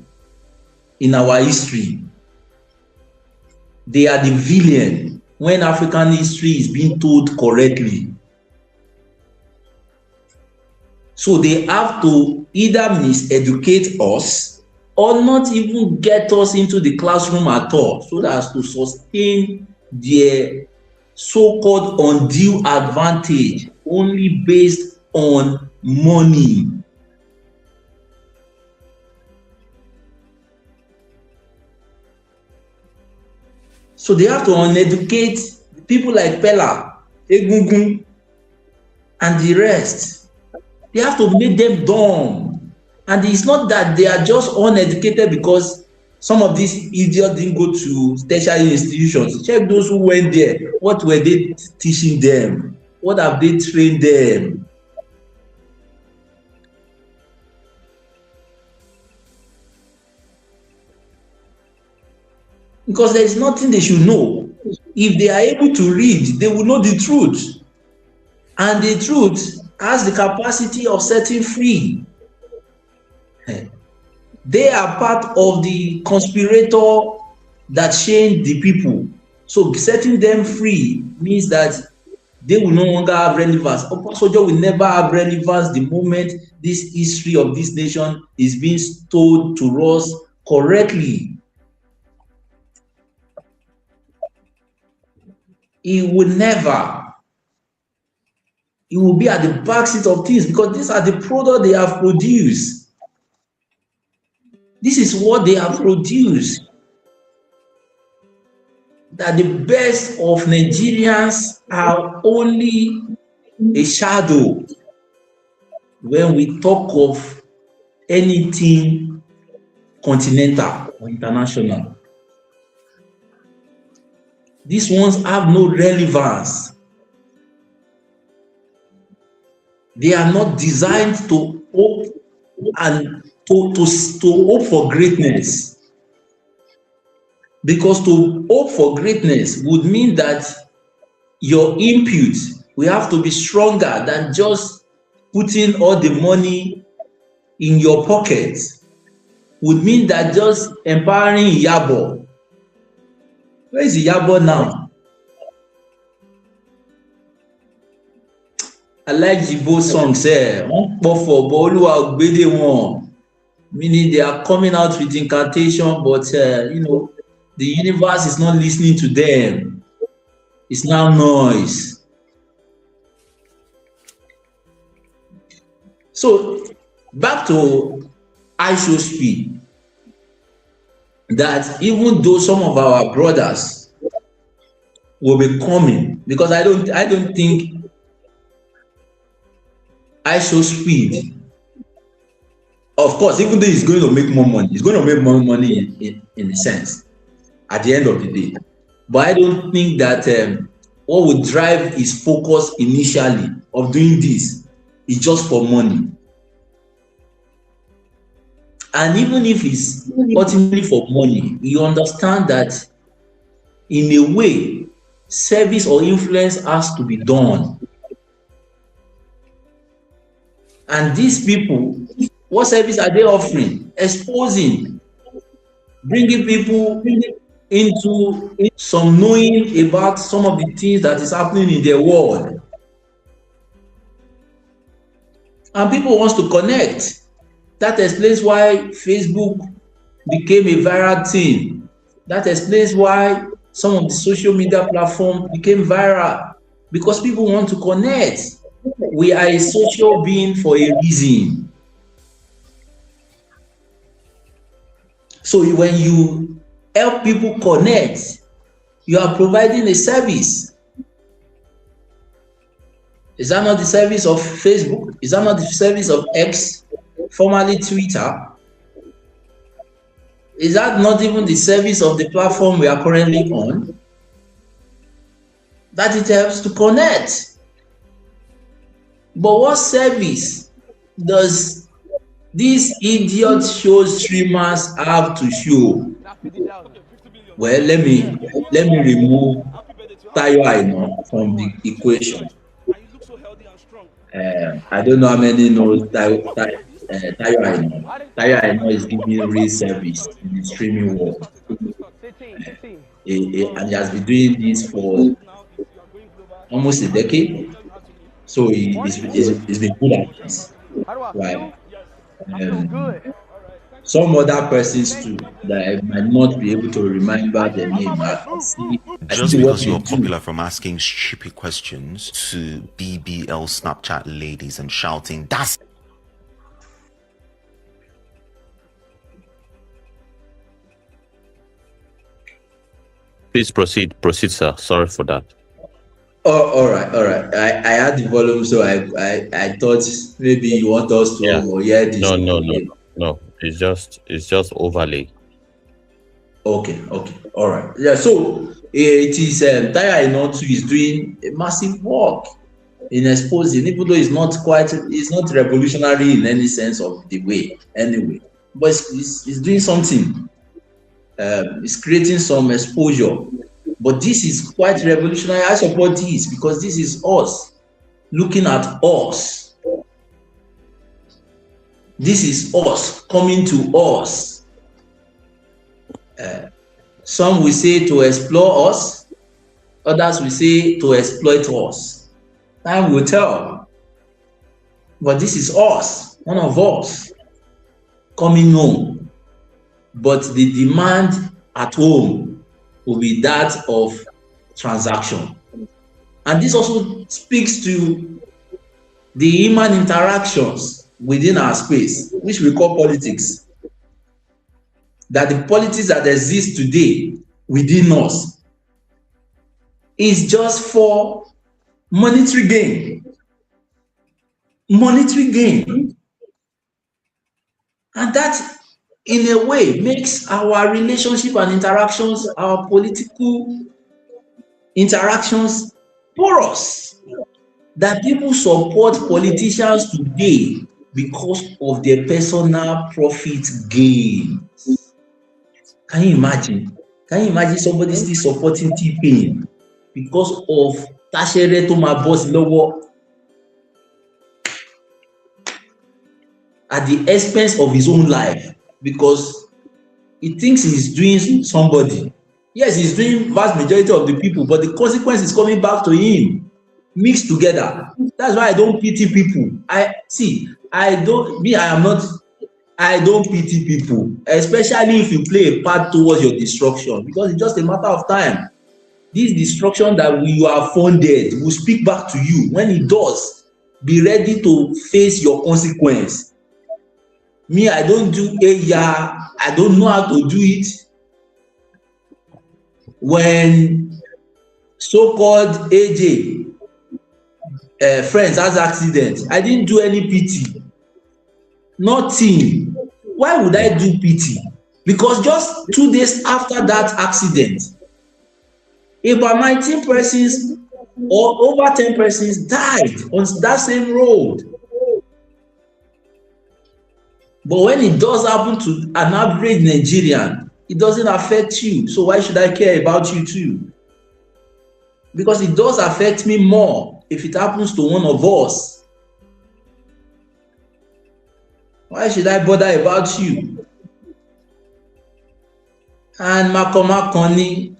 in our history. They are the villain when African history is being told correctly. So they have to either miseducate us or not even get us into the classroom at all, so as to sustain their so-called undue advantage only based on money. So they have to uneducate people like Pella, Egungun, and the rest. They have to make them dumb. And it's not that they are just uneducated because some of these idiots didn't go to tertiary institutions. Check those who went there. What were they teaching them? What have they trained them? Because there is nothing they should know. If they are able to read, they will know the truth. And the truth has the capacity of setting free. They are part of the conspirator that changed the people. So setting them free means that they will no longer have relevance. Obasanjo will never have relevance the moment this history of this nation is being told to us correctly, he will be at the backseat of things because these are the products they have produced. This is what they have produced. That the best of Nigerians are only a shadow when we talk of anything continental or international. These ones have no relevance. They are not designed to hope and to hope for greatness. Because to hope for greatness would mean that your input will have to be stronger than just putting all the money in your pocket. Would mean that just empowering Yabo. Where is Yabo now? I like Jibo songs. Meaning they are coming out with incantation, but the universe is not listening to them. It's now noise. So back to IShowSpeed. That even though some of our brothers will be coming, because I don't think IShowSpeed, of course, even though he's going to make more money, he's going to make more money in a sense at the end of the day. But I don't think that what would drive his focus initially of doing this is just for money. And even if it's ultimately for money, you understand that in a way, service or influence has to be done. And these people, what service are they offering? Exposing, bringing people into some knowing about some of the things that is happening in their world. And people want to connect. That explains why Facebook became a viral thing. That explains why some of the social media platforms became viral. Because people want to connect. We are a social being for a reason. So when you help people connect, you are providing a service. Is that not the service of Facebook? Is that not the service of X, formerly Twitter? Is that not even the service of the platform we are currently on? That it helps to connect. But what service does these idiot show streamers have to show? Well, let me remove Tayo Aino from the equation. I don't know how many know Tayo Aino. Tayo Aino is giving real service in the streaming world. And he has been doing this for almost a decade. So he's been good at this. Right. Some other persons too that I might not be able to remember their name. Just because you're popular from asking stupid questions to BBL Snapchat ladies and shouting, "That's..." Please proceed, sir. Sorry for that. Oh, all right. I had the volume, so I thought maybe you want us to hear this. No. It's just overlay. Okay. All right. Yeah. So it is Tayo Aino too is doing a massive work in exposing, even though it's not revolutionary in any sense of the way, anyway. But it's doing something. It's creating some exposure. But this is quite revolutionary. I support this because this is us looking at us. This is us coming to us. Some will say to explore us, others will say to exploit us. Time will tell. But this is us, one of us, coming home. but the demand at home will be that of transaction. And this also speaks to the human interactions within our space, which we call politics. That the politics that exists today within us is just for monetary gain. Monetary gain. And that, in a way, makes our relationship and interactions, our political interactions, porous. That people support politicians today because of their personal profit gain. Can you imagine? Can you imagine somebody still supporting T-Pain because of Tashere to my boss lower at the expense of his own life because he thinks he's doing somebody. Yes, he's doing vast majority of the people, but the consequence is coming back to him, mixed together. That's why I don't pity people. I don't pity people, especially if you play a part towards your destruction, because it's just a matter of time. This destruction that you are funded will speak back to you. When it does, be ready to face your consequence. Me, I don't do I don't know how to do it. When so-called AJ friends has accident, I didn't do any pity. Nothing. Why would I do pity? Because just 2 days after that accident, about 19 persons or over 10 persons died on that same road. But when it does happen to an average Nigerian, it doesn't affect you. So why should I care about you too? Because it does affect me more if it happens to one of us. Why should I bother about you? And Makoma Koni,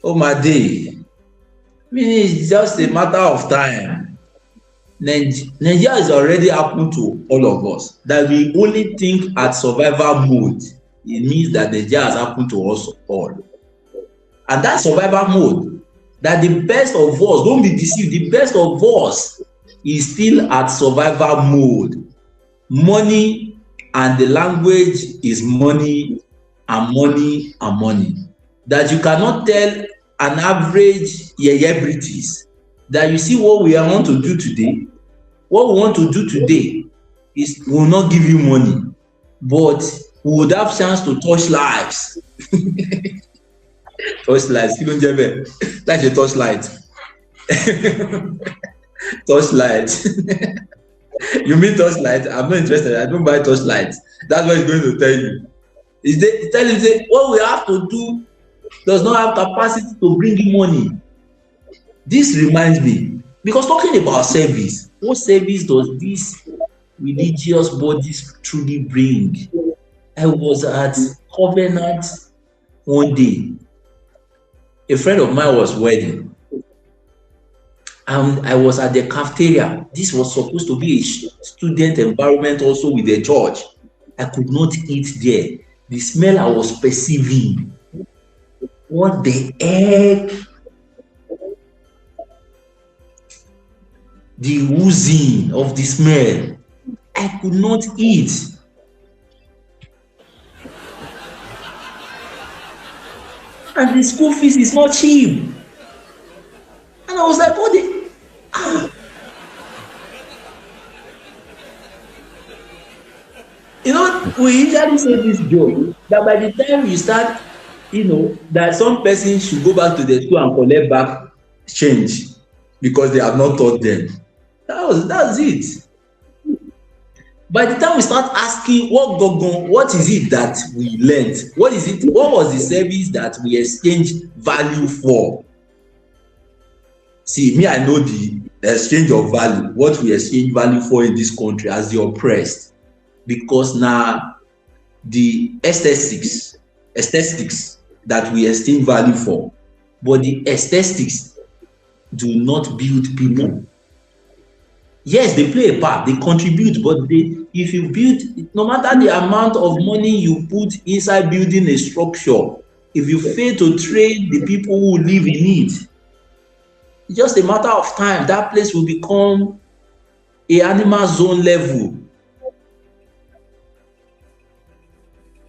oh my day, meaning it's just a matter of time. Nigeria is already happened to all of us. That we only think at survival mode. It means that Nigeria has happened to us all. And that survival mode, that the best of us, don't be deceived, the best of us is still at survival mode. Money and the language is money and money and money. That you cannot tell an average British that you see what we want to do today. What we want to do today is we will not give you money, but we would have chance to touch lives. Touch lives. That's a touch light. Touch light. You mean touch light? I'm not interested. I don't buy touch light. That's what he's going to tell you. He's telling you what we have to do does not have capacity to bring you money. This reminds me, because talking about service, what service does these religious bodies truly bring? I was at Covenant one day. A friend of mine was wedding. And I was at the cafeteria. This was supposed to be a student environment also with the church. I could not eat there. The smell I was perceiving. What the heck? The oozing of the smell. I could not eat. And the school fees is not cheap. And I was like, what the? You know, we usually say this joke that by the time you start, that some person should go back to the school and collect back change because they have not taught them. That's it. By the time we start asking what is it that we learned? What was the service that we exchanged value for? See, me, I know the exchange of value, what we exchange value for in this country as the oppressed. Because now the aesthetics that we exchange value for, but the aesthetics do not build people. Yes, they play a part, they contribute, but if you build, no matter the amount of money you put inside building a structure, if you fail to train the people who live in it, it's just a matter of time. That place will become a animal zone level,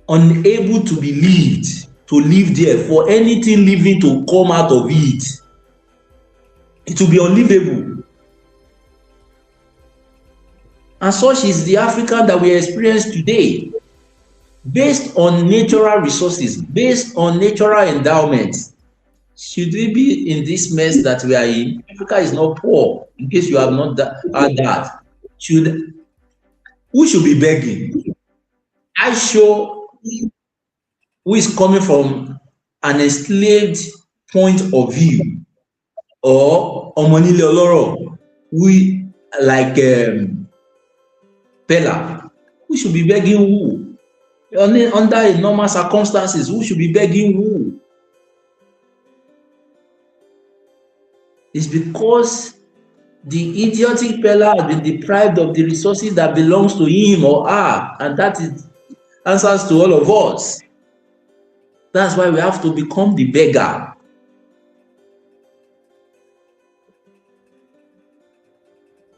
unable to be lived, to live there, for anything living to come out of it. It will be unlivable. And such is the Africa that we experience today, based on natural resources, based on natural endowments. Should we be in this mess that we are in? Africa is not poor, in case you have not had that. Who should be begging? IShow, who is coming from an enslaved point of view, or Omonile Oloro, we like Pella, who should be begging who? Under normal circumstances, who should be begging who? It's because the idiotic Pella has been deprived of the resources that belongs to him or her, and that is answers to all of us. That's why we have to become the beggar.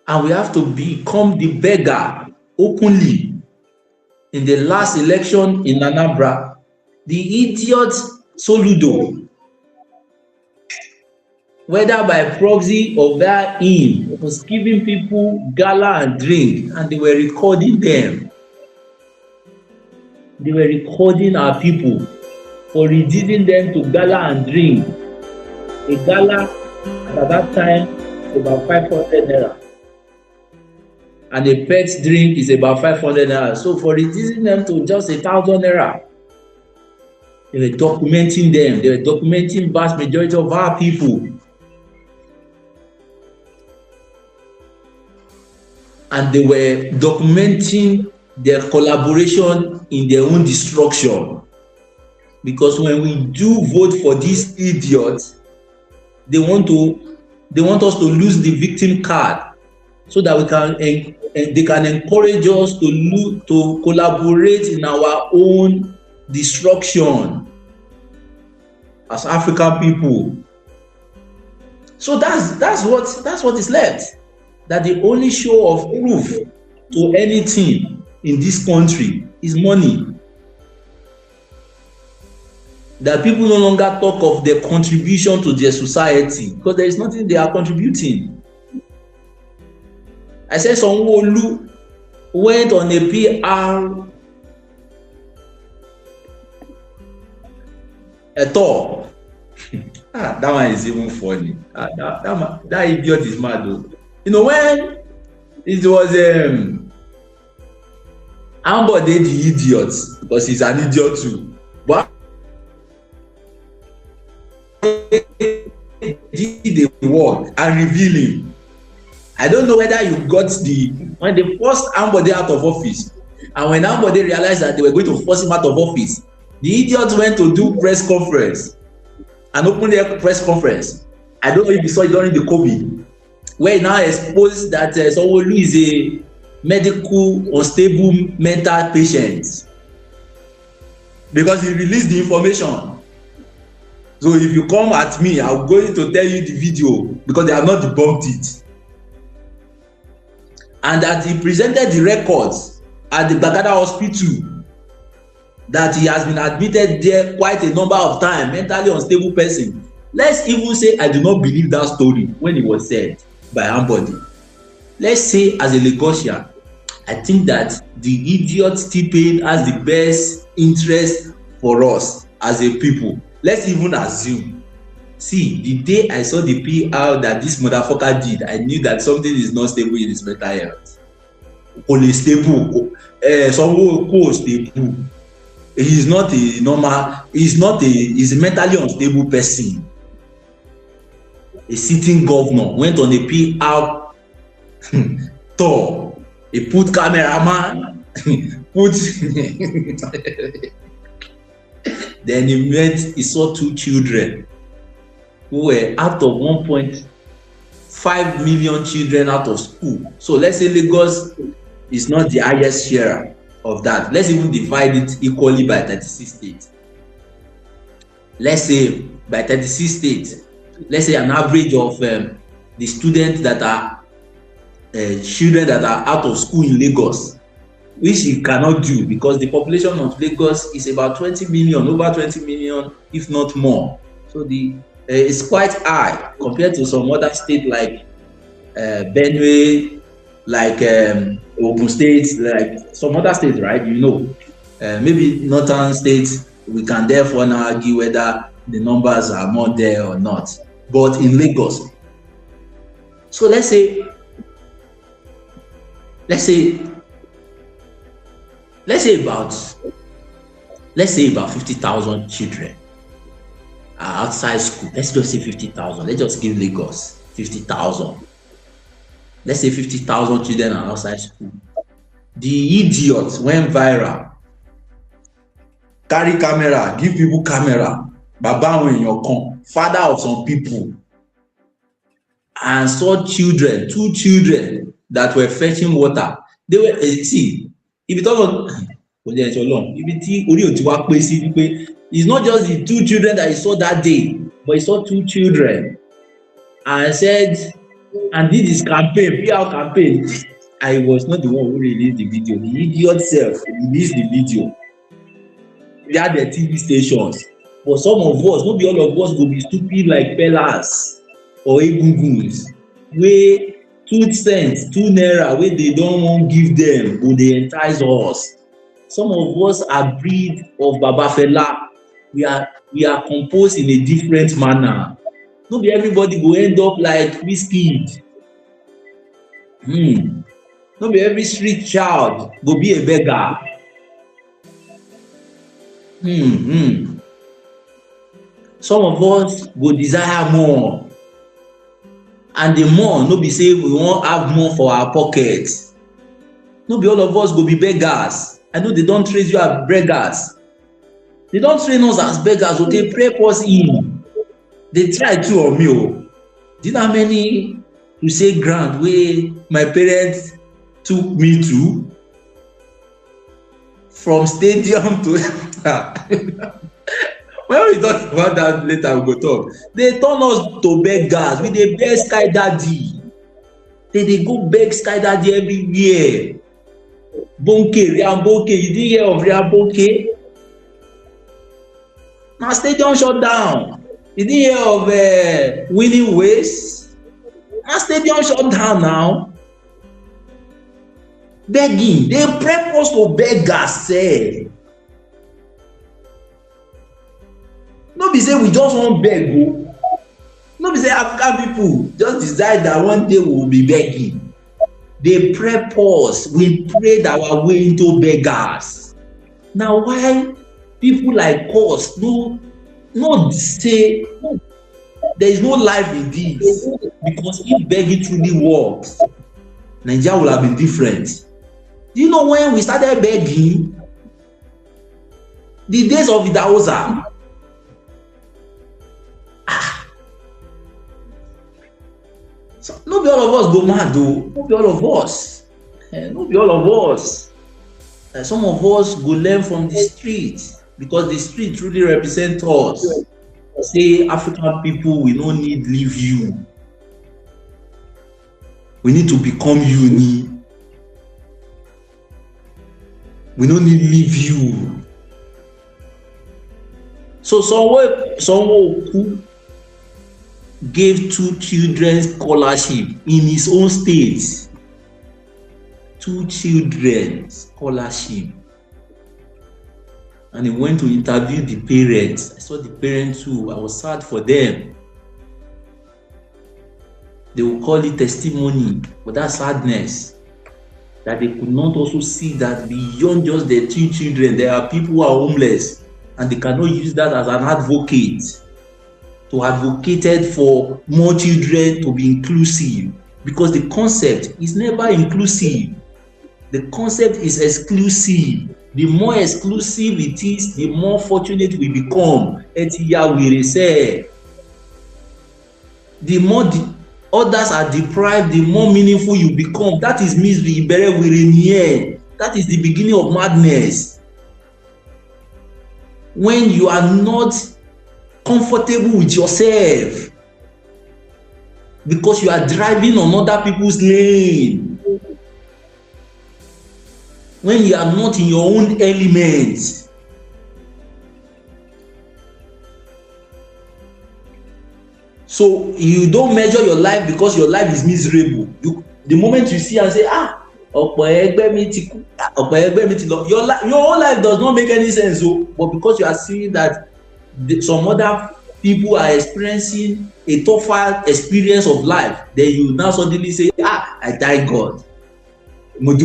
And we have to become the beggar openly. In the last election in Anambra, the idiot Soludo, whether by proxy or via him, was giving people gala and drink, and they were recording them. They were recording our people for reducing them to gala and drink. A gala at that time is about 500 naira. And a pet drink is about 500 naira. So for reducing them to just 1,000 naira, they were documenting them. They were documenting vast majority of our people. And they were documenting their collaboration in their own destruction. Because when we do vote for these idiots, they want us to lose the victim card, so that they can encourage us to collaborate in our own destruction as African people. So that's what is left. That the only show of proof to anything in this country is money. That people no longer talk of their contribution to their society, because there is nothing they are contributing. I said Sanwo-Olu went on a PR tour. That one is even funny. That idiot is mad though. You know, when it was Ambode the idiot, because he's an idiot too. But did the work and revealing. I don't know whether you got when they forced Ambode out of office, and when Ambode realized that they were going to force him out of office, the idiot went to do press conference, an open air press conference. I don't know if you saw it during the COVID, where he now exposed that Sanwo-Olu is a medical unstable mental patient, because he released the information. So if you come at me, I'm going to tell you the video, because they have not debunked it. And that he presented the records at the Bagada Hospital, that he has been admitted there quite a number of times, mentally unstable person. Let's even say I do not believe that story when it was said by Ambode. Let's say as a Lagosian, I think that the idiot T-Pain has the best interest for us as a people. Let's even assume. See, the day I saw the PR that this motherfucker did, I knew that something is not stable in his mental health. Only stable, Sanwo-Olu stable. He's not a normal. He's a mentally unstable person. A sitting governor went on a PR tour. He put cameraman, then he saw 2 children who were out of 1.5 million children out of school. So let's say Lagos is not the highest share of that. Let's even divide it equally by 36 states. Let's say by 36 states, let's say an average of the students that are children that are out of school in Lagos, which you cannot do because the population of Lagos is about 20 million, over 20 million, if not more. So it's quite high compared to some other states like Benue, like Ogun State, like some other states, right? You know, maybe northern states, we can therefore now argue whether the numbers are more there or not. But in Lagos, so let's say about 50,000 children are outside school. Let's just say 50,000. Let's just give Lagos 50,000. Let's say 50,000 children are outside school. The idiot went viral. Carry camera, give people camera. Baba when you come, father of some people, and saw children, 2 children that were fetching water. They were see. If you talk about it's not just the 2 children that he saw that day, but he saw 2 children and said and did his campaign, PR campaign. I was not the one who released the video. The idiot self released the video. They had their TV stations. But some of us, not be all of us, will be stupid like Pellas or Egunguns, where 2 cents, 2 naira, where they don't want to give them, but they entice us. Some of us are breed of Baba Fela. We are composed in a different manner. Not be everybody go end up like Wizkid. Not be every street child go be a beggar. Some of us go desire more, and the more no be say we wan have more for our pockets. No be all of us go be beggars. I know they don trace you as beggars. They don train us as beggars, okay, prep us in. They try to on me. Do you know how many crusade ground wey my parents took me to? From stadium to when we talk about that later, we go talk. They turn us to beggars. We dey beg Sky Daddy. They go beg Sky Daddy everywhere. Bonke, Real Bonke. You didn't hear of Real Bonke? Now stadium shut down. You didn't hear of Winning Ways? Now stadium shut down now. Begging. They prep us to beggars, say. No be say we just wan beg o. No be say African people just decide that one day we will be begging. They prep us. We prayed our way into beggars. Now why people like us no say there is no life in this? Because if begging truly works, Nigeria would have been different. Do you know when we started begging? The days of Idahosa. So, no be all of us go mad though. No be all of us. No be all of us. Some of us go learn from the street, because the street truly represent us. Say African people, we no need leave you. We need to become uni. We no need leave you. So someone who gave 2 children scholarship in his own state. 2 children scholarship. And he went to interview the parents. I saw the parents too. I was sad for them. They will call it testimony, but that sadness that they could not also see that beyond just their 2 children, there are people who are homeless, and they cannot use that as an advocate to advocate for more children to be inclusive, because the concept is never inclusive. The concept is exclusive. The more exclusive it is, the more fortunate we become. The more others are deprived, the more meaningful you become. That is misery. That is the beginning of madness. When you are not comfortable with yourself because you are driving on other people's lane. When you are not in your own element. So you don't measure your life because your life is miserable. The moment you see and say, your own life does not make any sense. But because you are seeing that some other people are experiencing a tougher experience of life, then you now suddenly say, I thank God. It's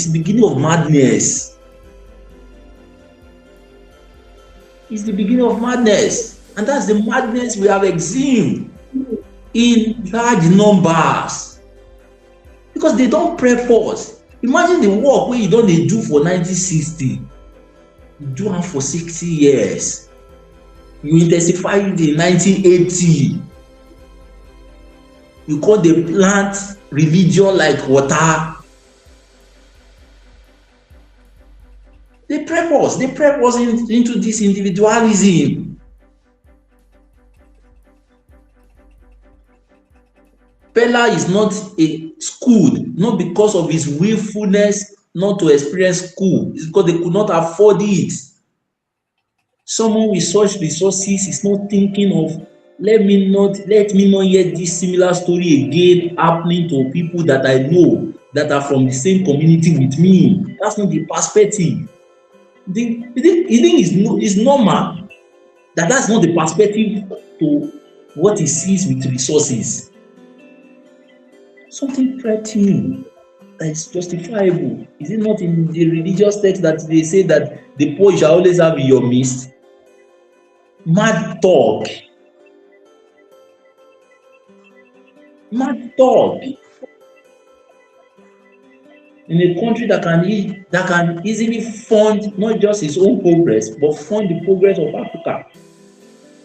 the beginning of madness. It's the beginning of madness. And that's the madness we have exhumed in large numbers. Because they don't prep us. Imagine the work where you don't do for 1960. You do it for 60 years. You intensify it in 1980. You call the plant religion like water. They prep us into this individualism. Pella is not schooled, not because of his willfulness not to experience school. It's because they could not afford it. Someone with such resources is not thinking of, let me not hear this similar story again happening to people that I know that are from the same community with me. That's not the perspective. You think it's normal that's not the perspective to what he sees with resources. Something threatening that is justifiable. Is it not in the religious text that they say that the poor shall always have in your midst? Mad talk. Mad talk. In a country that can easily fund not just its own progress, but fund the progress of Africa.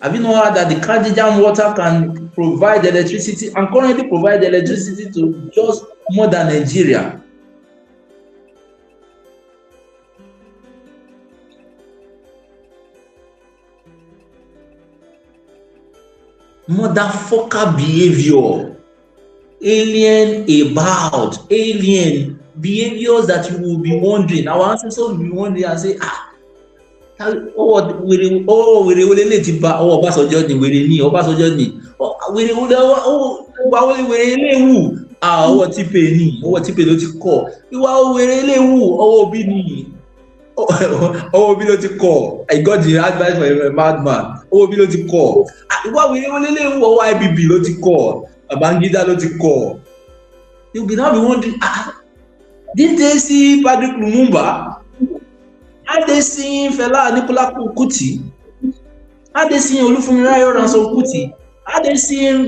Have you know that the Kajijam water can provide electricity and currently provide electricity to just more than Nigeria? Motherfucker behavior. Alien behaviors that you will be wondering. Our ancestors will be wondering and say, wèrè ti ba Ọbásanjọ́ ni wèrè ni Ọbásanjọ́ ni wèrè wèrè eléwu ọwọ́ típé ló ti kọ́ ìwà wèrè eléwu ọwọ́ Obi ni ọwọ́ Obi ló ti kọ́. I got the advice from a madman. Ọwọ́ Obi ló ti kọ́ ìwà wèrè eléwu ọwọ́ IBB ló ti kọ́ Babangida ló ti kọ́. You will now be wondering, did they see Patrick Lumumba? Are they seeing Fela Anikulapo Kuti? Are they seeing Olufunmilayo Ransome Kuti? Are they seeing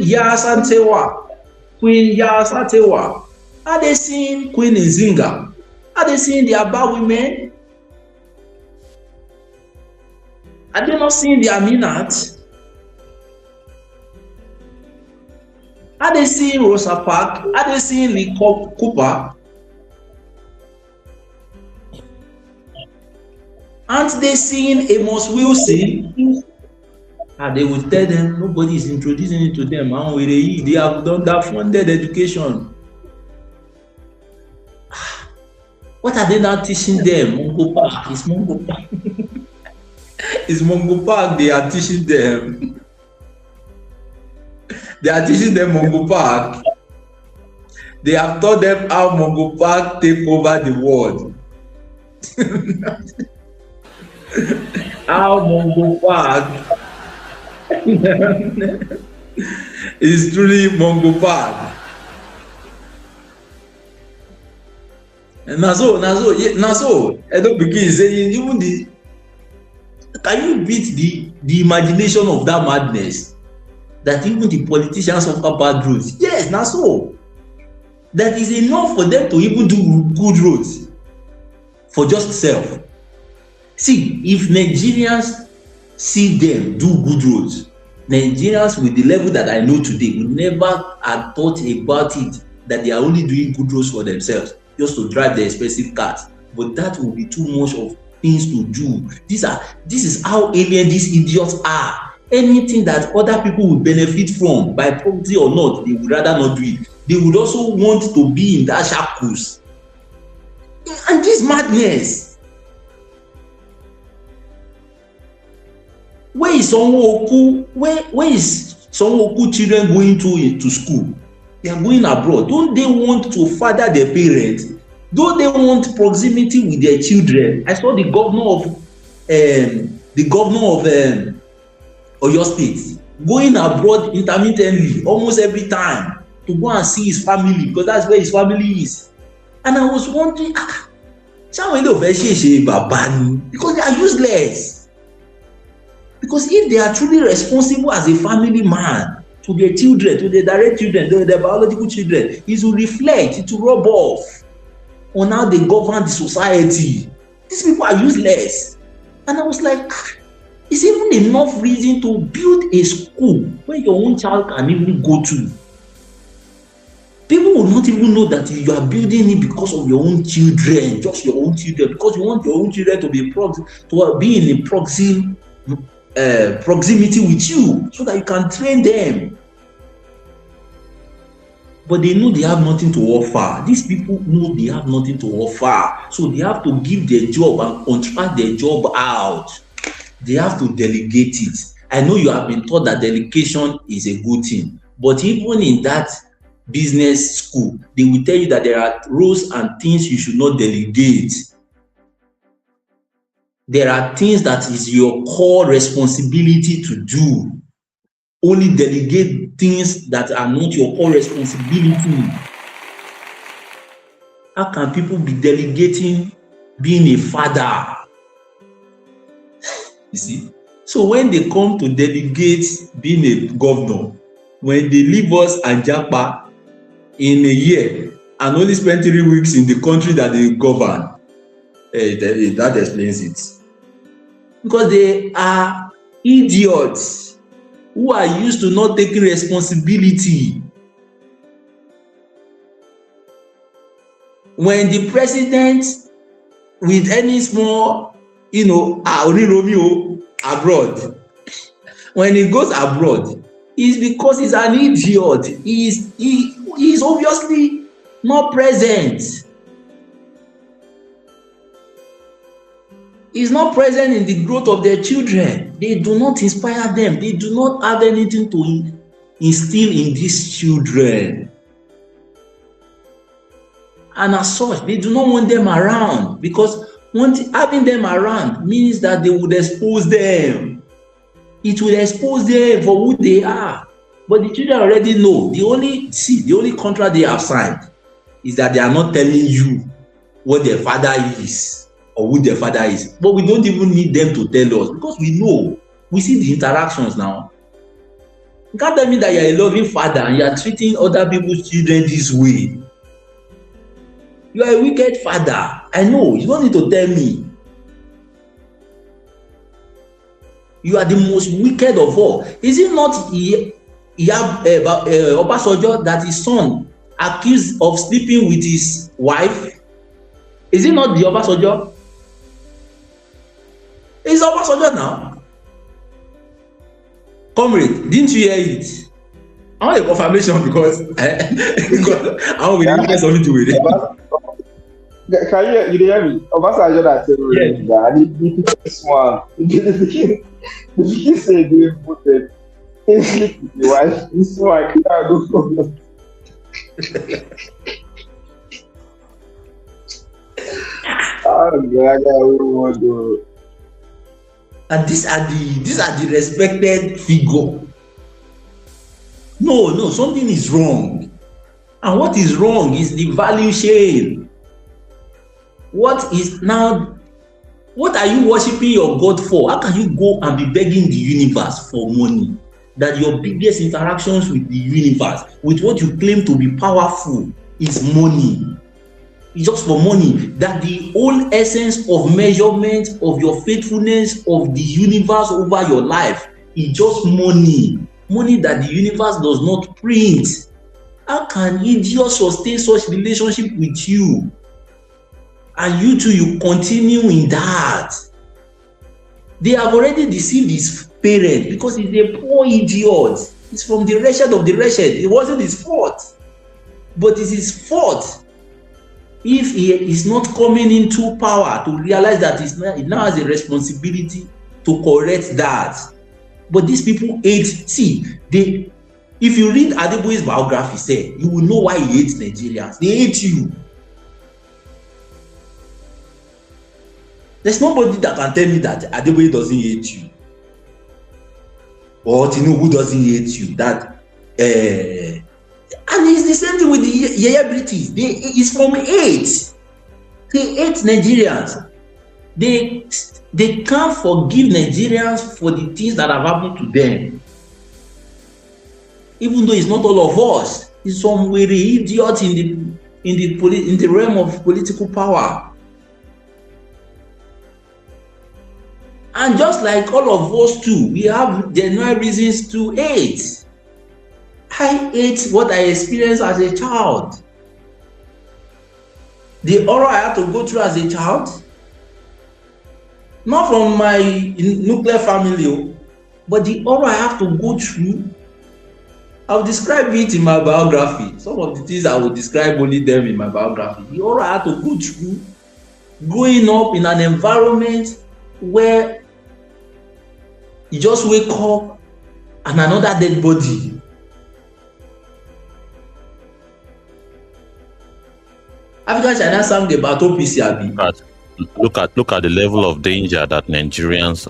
Queen Yasatewa? Are they seeing Queen Nzinga? Are they seeing the Aba women? Are they not seeing the Aminat? Are they seeing Rosa Parks? Are they seeing Lee Cooper? Aren't they seeing Amos Wilson? And they will tell them nobody is introducing it to them. They have done that funded education. What are they now teaching them? Mongo Park. It's Mongo Park. It's Mongo Park they are teaching them. They are teaching them Mongo Park. They have taught them how Mongo Park take over the world. How Mongo Park is truly Mongo Park. And Naso, Edo begin saying, even can you beat the imagination of that madness? That even the politicians offer bad roads. Yes, Naso. That is enough for them to even do good roads for just self. See, if Nigerians see them do good roads, Nigerians with the level that I know today would never have thought about it, that they are only doing good roads for themselves just to drive their expensive cars. But that will be too much of things to do. This is how alien these idiots are. Anything that other people would benefit from by property or not, they would rather not do it. They would also want to be in that shackles. And this madness. Where is Sonwoku children going to school? They are going abroad. Don't they want to father their parents? Don't they want proximity with their children? I saw the governor of Oyo State going abroad intermittently, almost every time, to go and see his family, because that's where his family is. And I was wondering, because they are useless. Because if they are truly responsible as a family man to their children, to their direct children, to their biological children, it will reflect, it will rub off on how they govern the society. These people are useless. And I was like, it's even enough reason to build a school where your own child can even go to. People will not even know that you are building it because of your own children, just your own children, because you want your own children to be in a proximity with you, so that you can train them. But they know they have nothing to offer. These people know they have nothing to offer, so they have to give their job and contract their job out. They have to delegate it. I know you have been taught that delegation is a good thing, but even in that business school, they will tell you that there are roles and things you should not delegate. There are things that is your core responsibility to do. Only delegate things that are not your core responsibility. How can people be delegating being a father? You see? So when they come to delegate being a governor, when they leave us and Japa in a year and only spend 3 weeks in the country that they govern, that explains it. Because they are idiots who are used to not taking responsibility. When the president with any small, Romeo abroad, when he goes abroad, it's because he's an idiot. He is obviously not present. He's not present in the growth of their children. They do not inspire them. They do not have anything to instill in these children. And as such, they do not want them around, because having them around means that they would expose them. It will expose them for who they are. But the children already know. The only contract they have signed is that they are not telling you what their father is or who their father is. But we don't even need them to tell us, because we know. We see the interactions now. You can't tell me that you're a loving father and you're treating other people's children this way. You are a wicked father. I know. You don't need to tell me. You are the most wicked of all. Is it not Obasanjo that his son accused of sleeping with his wife? Is it not the Obasanjo? It's Obasanjo now. Comrade, didn't you hear it? I want a confirmation, because I want to get something to with it. Can you hear me? Obasanjo that said, this one, the beginning said they voted. He sleep with the wife. This one, I can't go from them. Oh God, I want to. And these are the respected figure. No, something is wrong. And what is wrong is the value chain. What are you worshiping your God for? How can you go and be begging the universe for money? That your biggest interactions with the universe, with what you claim to be powerful, is money. It's just for money. That the whole essence of measurement of your faithfulness of the universe over your life It's just money that the universe does not print. How can idiots sustain such relationship with you? And you too, you continue in that. They have already deceived his parents because he's a poor idiot. He's from the wretched of the wretched. It wasn't his fault. But it's his fault if he is not coming into power to realize that he now has a responsibility to correct that. But these people hate. If you read Adeboye's biography, you will know why he hates Nigerians. They hate you. There's nobody that can tell me that Adeboye doesn't hate you. Or Tinubu doesn't hate you. And it's the same thing with the Yaya British. It's from hate. They hate Nigerians. They can't forgive Nigerians for the things that have happened to them. Even though it's not all of us, it's some very idiot in the realm of political power. And just like all of us too, we have genuine reasons to hate. I hate what I experienced as a child. The horror I had to go through as a child, not from my nuclear family, but the horror I have to go through, I'll describe it in my biography. Some of the things I will describe only them in my biography. The horror I had to go through, growing up in an environment where you just wake up and another dead body. African China sang about OPC. Look at the level of danger that Nigerians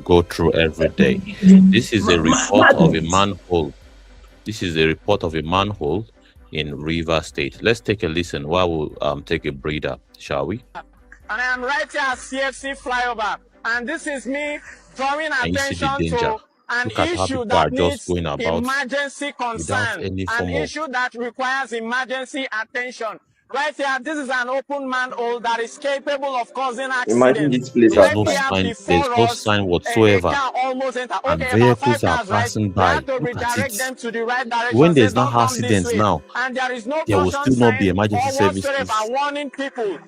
go through every day. This is a report of a manhole. This is a report of a manhole in Rivers State. Let's take a listen while we'll take a breather, shall we? And I am right here at CFC flyover, and this is me drawing attention to an issue that needs emergency concern, an issue that requires emergency attention. Right here, this is an open manhole that is capable of causing accidents. Imagine this place. There's no sign whatsoever. And vehicles are passing by. Look at it. When there's no accidents now, there will still not be emergency services.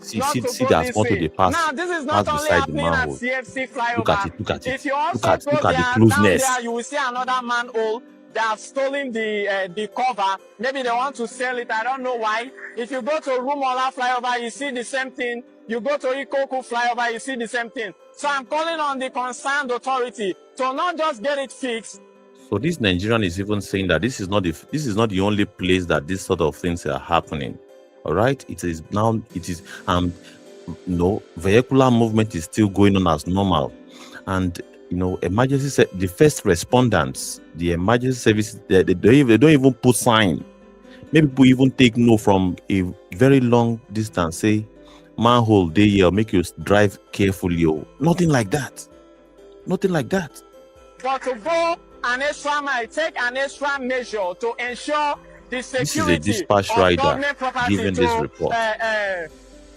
See that onto the pass. Now, this is pass not only beside the happening at manhole. CFC flyover. Look at it. Look at it. If you also Look at go the closeness. down there, you will see another manhole. They have stolen the cover. Maybe they want to sell it. I don't know why. If you go to Rumola flyover, you see the same thing. You go to Ikoku flyover, you see the same thing. So I'm calling on the concerned authority to not just get it fixed. So this Nigerian is even saying that this is not the only place that this sort of things are happening. All right, vehicular movement is still going on as normal, and the first responders, the emergency services, they don't even put sign. Maybe people even take note from a very long distance, say manhole there here, make you drive carefully. Nothing like that. Nothing like that. But to go an extra mile, take an extra measure to ensure the security this is a dispatch rider giving this report.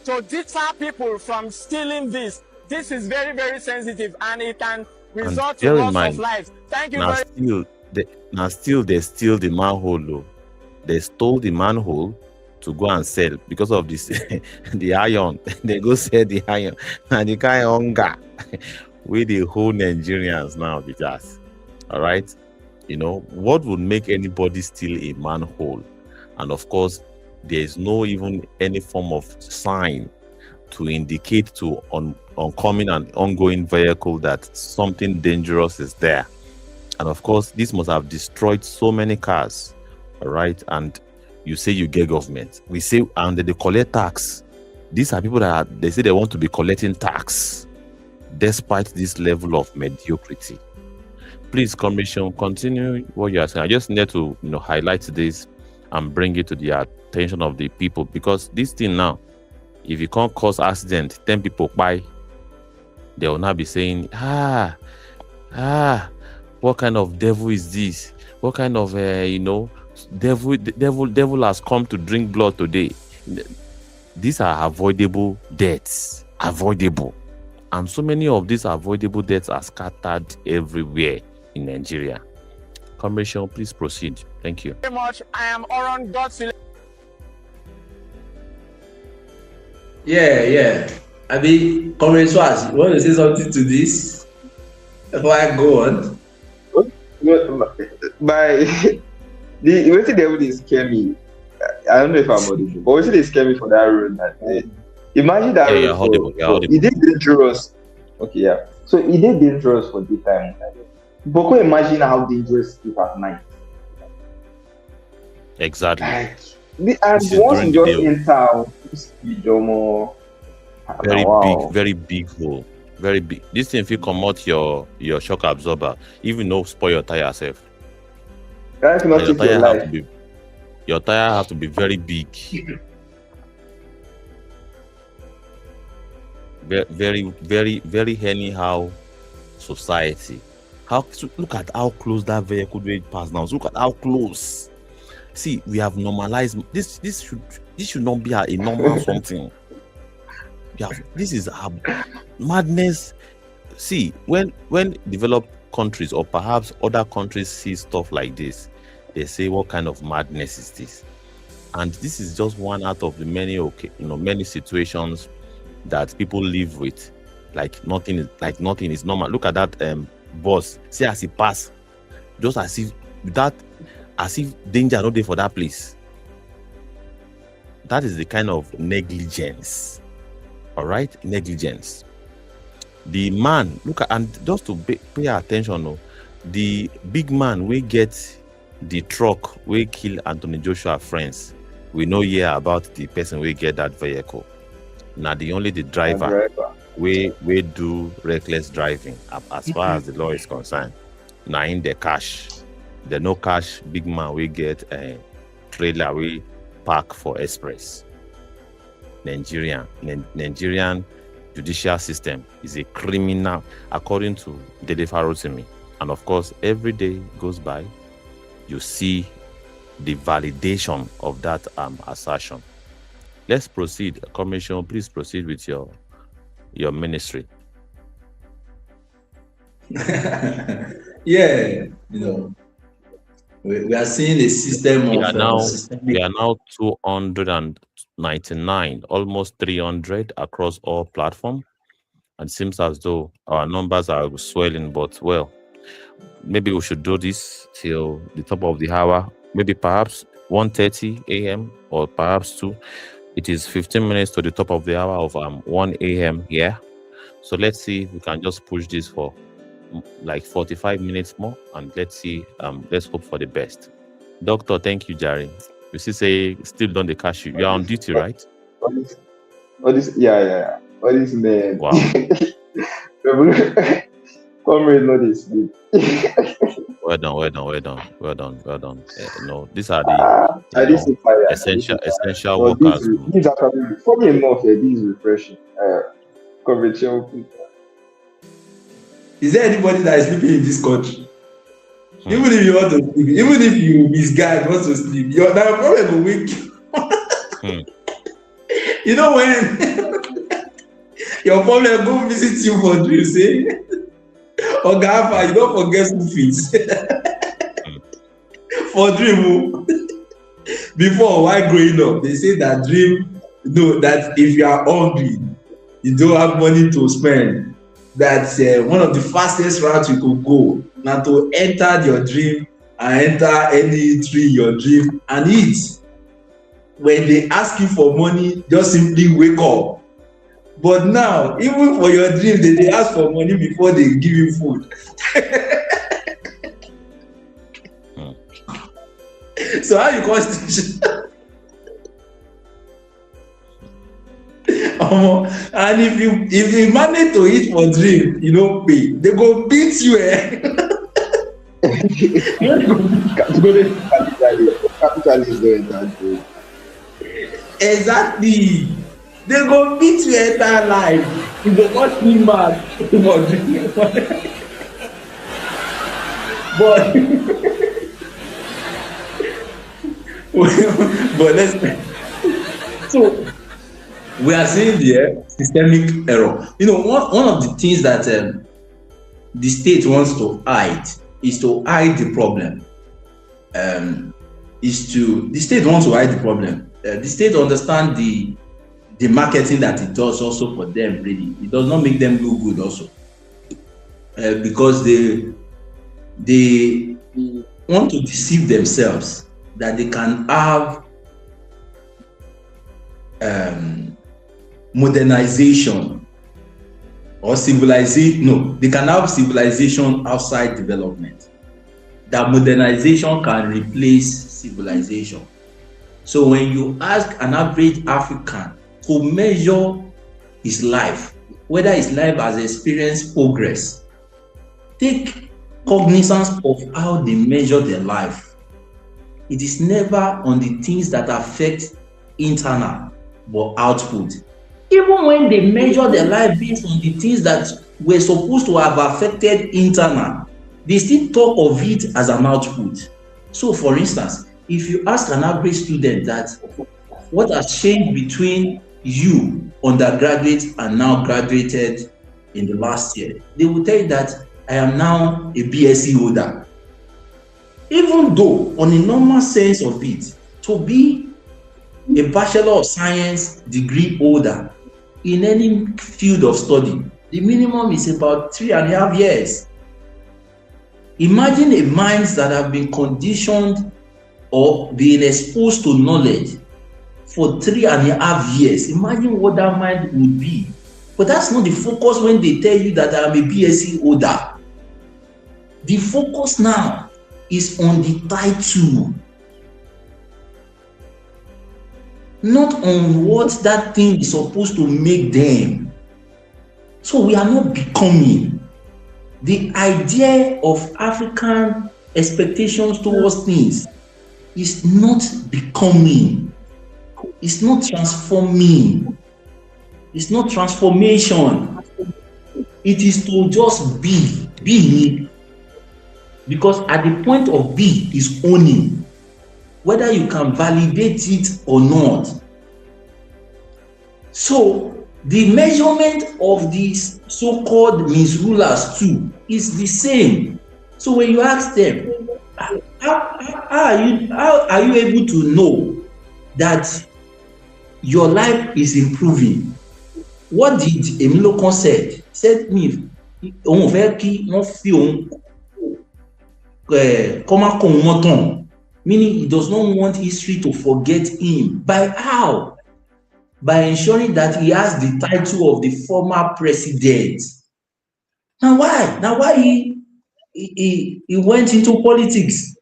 To deter people from stealing this. This is very, very sensitive, and it can result in loss of lives. Thank you still they steal the manhole though. They stole the manhole to go and sell because of this the iron. They go sell the iron and the kind of hunger with the whole Nigerians now because all right, what would make anybody steal a manhole? And of course, there is no even any form of sign to indicate to oncoming and ongoing vehicle that something dangerous is there. And of course, this must have destroyed so many cars. All right, and you say you get government. We say, and they collect tax. These are people that they say they want to be collecting tax, despite this level of mediocrity. Please, Commission, continue what you are saying. I just need to highlight this and bring it to the attention of the people, because this thing now, if you can't cause accident, 10 people buy, they will now be saying, what kind of devil is this? What kind of devil has come to drink blood today? These are avoidable deaths, avoidable, and so many of these avoidable deaths are scattered everywhere in Nigeria. Commercial, please proceed. Thank you. Very much. I am Oron Godswill. Yeah. I mean, Comrade Swaz, you want to say something to this before I go on? By the way they scare me. I don't know if I'm audible, but they scare me for that road. Imagine that road. It is dangerous. Okay, yeah. So it is dangerous for daytime. But can you imagine how dangerous it is at night? Exactly. And once you just enter, very big hole. Very big. This thing, if you come out your shock absorber, even though spoil your tire yourself. Your tire have to be very big. Very anyhow society. Look at how close that vehicle will pass now. Look at how close. See, we have normalized this. This should not be a normal something. This is a madness. See, when developed countries or perhaps other countries see stuff like this, they say, "What kind of madness is this?" And this is just one out of the many situations that people live with. Like nothing is normal. Look at that bus. See as he pass, just as if danger not there for that place. That is the kind of negligence. All right, negligence. The man, look at, and just to pay attention, the big man we get the truck we kill Anthony Joshua friends. We know about the person we get that vehicle. Now the driver we do reckless driving as far as the law is concerned. Now in the cash, the no cash big man we get a trailer we park for express. Nigerian judicial system is a criminal, according to Dede Farotimi. And of course, every day goes by, you see the validation of that assertion. Let's proceed. Commission, please proceed with your ministry. Yeah, we are seeing a system we are now 299, almost 300 across all platforms. And it seems as though our numbers are swelling, but well, maybe we should do this till the top of the hour, maybe perhaps 1:30 a.m. or perhaps 2. It is 15 minutes to the top of the hour of 1 a.m. here. So let's see if we can just push this for like 45 minutes more, and let's see. Let's hope for the best. Doctor, thank you, Jerry. You say still don't they cash you? You're on duty, right? Yeah. All this man. Wow. Comrade, not this sleep. Well done. No, these are the essential workers. These are probably funny enough. This is refreshing. Comrade, is there anybody that is sleeping in this country? Even if you want to sleep, even if you misguide want to sleep, your problem will wake you. You know when your problem go visit you for dreams, or Gafa, you don't forget school fees. For dream. Before, while growing up, they say that dream, that if you are hungry, you don't have money to spend. That's one of the fastest routes you could go. Now to enter your dream and enter any tree in your dream and eat. When they ask you for money, just simply wake up. But now, even for your dream, they ask for money before they give you food. So how you constitution? And if you manage to eat for dream, you don't pay. They go beat you. Exactly. They go beat you entire life. If they got me mad for dream. But let's. So we are seeing the systemic error. One of the things that the state wants to hide is to hide the problem. The state wants to hide the problem. The state understand the marketing that it does also for them. Really, it does not make them look good also, because they want to deceive themselves that they can have modernization or civilization. No, they can have civilization outside development. That modernization can replace civilization. So when you ask an average African to measure his life, whether his life has experienced progress, take cognizance of how they measure their life. It is never on the things that affect internal but output. Even when they measure their life based on the things that were supposed to have affected internal, they still talk of it as an output. So for instance, if you ask an average student that what has changed between you undergraduate and now graduated in the last year, they will tell you that I am now a BSc holder. Even though on a normal sense of it, to be a Bachelor of Science degree holder in any field of study, the minimum is about 3.5 years. Imagine a mind that have been conditioned or being exposed to knowledge for 3.5 years. Imagine what that mind would be. But that's not the focus when they tell you that I'm a BSc holder. The focus now is on the title, not on what that thing is supposed to make them. So we are not becoming. The idea of African expectations towards things is not becoming. It's not transforming. It's not transformation. It is to just be. Be. Because at the point of be is owning, whether you can validate it or not. So the measurement of these so-called misrulers too is the same. So when you ask them, how are you able to know that your life is improving? What did Emilokon said? Said me, meaning he does not want history to forget him. By how? By ensuring that he has the title of the former president. Now why he went into politics?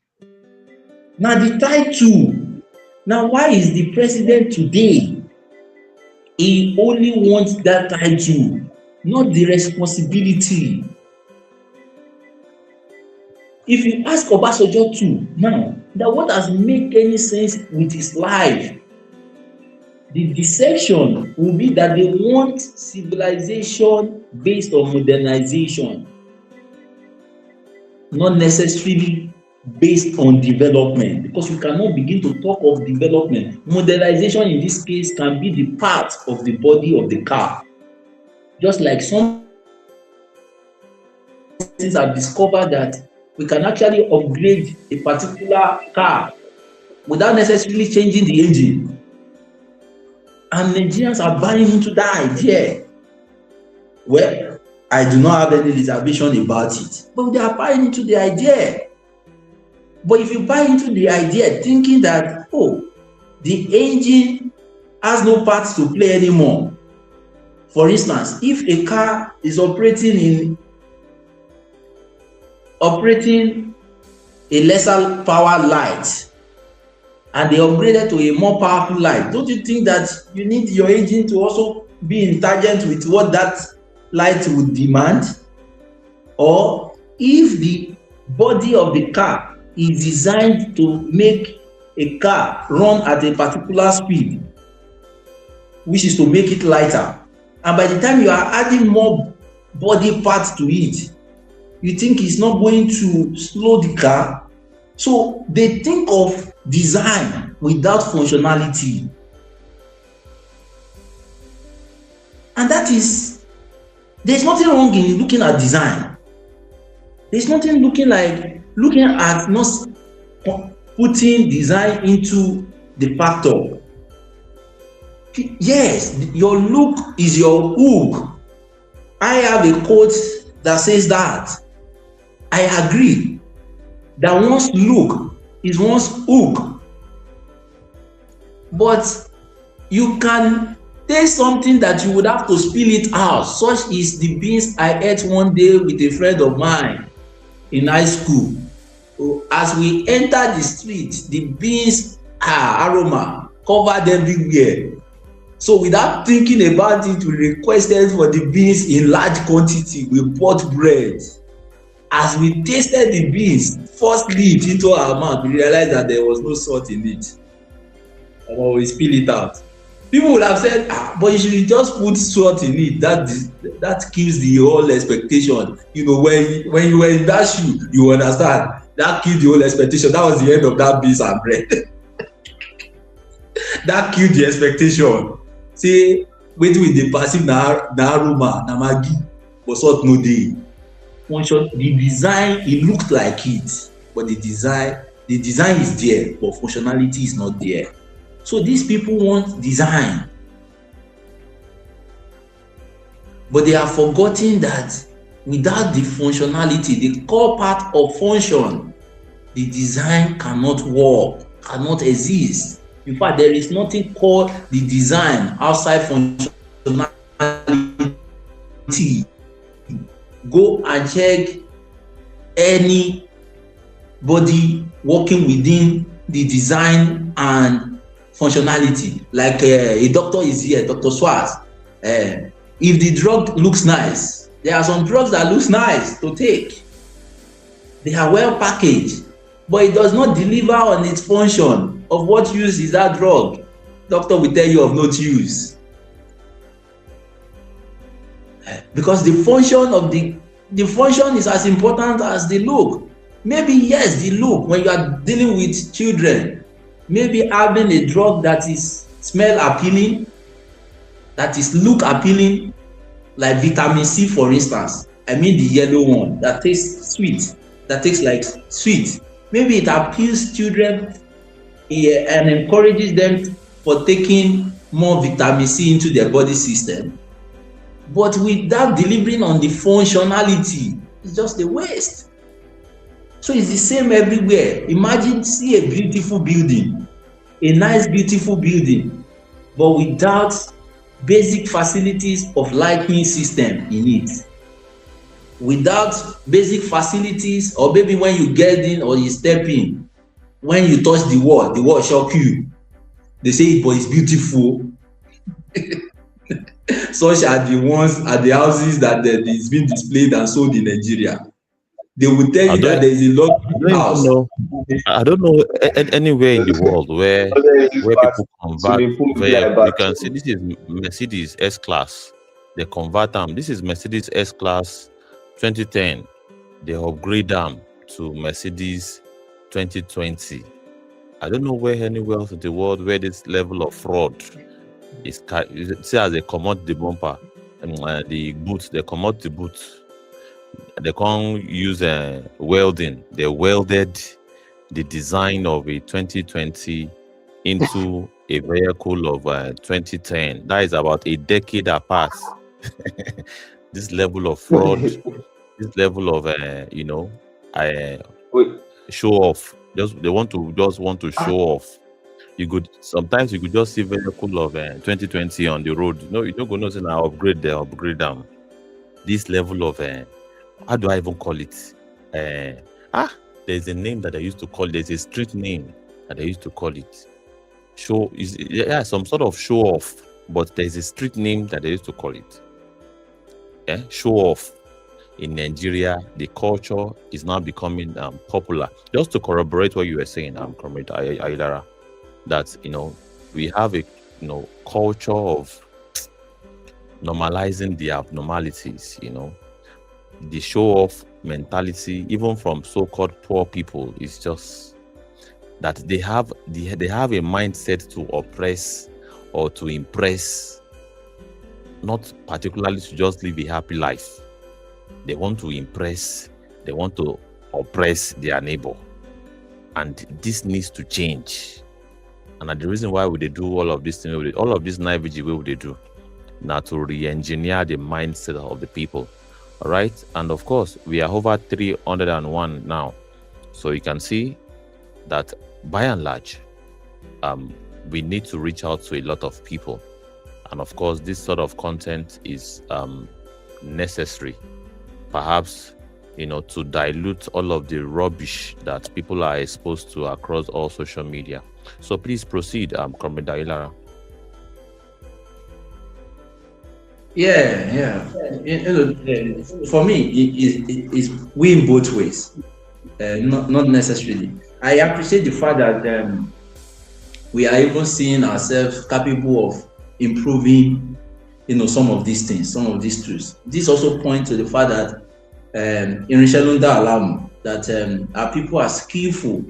Now the title. Now why is the president today? He only wants that title, not the responsibility. If you ask Obasanjo too, now that what has made any sense with his life, the deception will be that they want civilization based on modernization, not necessarily based on development, because you cannot begin to talk of development. Modernization in this case can be the part of the body of the car. Just like some things have discovered that we can actually upgrade a particular car without necessarily changing the engine. And Nigerians are buying into that idea. Well, I do not have any reservation about it, but they are buying into the idea. But if you buy into the idea thinking that, oh, the engine has no parts to play anymore. For instance, if a car is operating a lesser power light and they upgraded to a more powerful light, don't you think that you need your engine to also be in tangent with what that light would demand? Or if the body of the car is designed to make a car run at a particular speed, which is to make it lighter, and by the time you are adding more body parts to it, you think it's not going to slow the car? So they think of design without functionality. And that is, there's nothing wrong in looking at design. There's nothing looking at not putting design into the factor. Yes, your look is your hook. I have a quote that says that. I agree that one's look is one's hook, but you can take something that you would have to spill it out. Such is the beans I ate one day with a friend of mine in high school. So as we enter the street, the beans aroma covered everywhere. So without thinking about it, we requested for the beans in large quantity. We bought bread. As we tasted the beans, first leaf into our mouth, we realized that there was no salt in it. And when we spill it out, people would have said, but you should just put salt in it. That kills the whole expectation. You know, when you were in that shoe, you understand. That killed the whole expectation. That was the end of that beans and bread. That killed the expectation. Say, wait with the passive na aroma, na maggi, but salt no dey. Function, the design, it looked like it, but the design is there, but functionality is not there. So these people want design, but they have forgotten that without the functionality, the core part of function, the design cannot work, cannot exist. In fact, there is nothing called the design outside functionality. Go and check anybody working within the design and functionality. Like a doctor is here, Dr. Swaz. If the drug looks nice, there are some drugs that looks nice to take. They are well packaged, but it does not deliver on its function. Of what use is that drug? Doctor will tell you of no use. Because the function is as important as the look. Maybe yes, the look, when you are dealing with children, maybe having a drug that is smell appealing, that is look appealing, like vitamin C, for instance. I mean the yellow one that tastes sweet, that tastes like sweet. Maybe it appeals children and encourages them for taking more vitamin C into their body system. But without delivering on the functionality, it's just a waste. So it's the same everywhere. Imagine, see a beautiful building, a nice, beautiful building, but without basic facilities of lighting system in it. Without basic facilities, or maybe when you get in or you step in, when you touch the wall shock you. They say, but it's beautiful. Such are the houses that is being displayed and sold in Nigeria. They will tell you that there is a lot of house. I don't know anywhere in the world where people convert. You can see this is Mercedes S-Class. They convert them. This is Mercedes S-Class 2010. They upgrade them to Mercedes 2020. I don't know where anywhere else in the world where this level of fraud is. See, as they commot the bumper and the boot, they commot the boot. They can't use welding. They welded the design of a 2020 into a vehicle of 2010. That is about a decade apart. This level of fraud, this level of show off. They want to show off. Sometimes you could just see vehicle of 2020 on the road. No, you don't go nothing. I upgrade them. This level of how do I even call it? There's a name that I used to call. There's a street name that I used to call it. Some sort of show off. But there's a street name that I used to call it. Show off. In Nigeria, the culture is now becoming popular. Just to corroborate what you were saying, Comrade Aylara, that we have a culture of normalizing the abnormalities. The show-off mentality, even from so-called poor people, is just that they have a mindset to oppress or to impress, not particularly to just live a happy life. They want to impress, They want to oppress their neighbor. And this needs to change. And the reason why we do all of this thing, all of this naivety way they do, now to re-engineer the mindset of the people. All right. And of course, we are over 301 now. So you can see that by and large, we need to reach out to a lot of people. And of course, this sort of content is necessary, perhaps, to dilute all of the rubbish that people are exposed to across all social media. So please proceed, Comrade Dailara. Yeah. For me, it's win both ways, not necessarily. I appreciate the fact that we are even seeing ourselves capable of improving, some of these things, some of these tools. This also points to the fact that Irishalunda Alamu, that our people are skillful.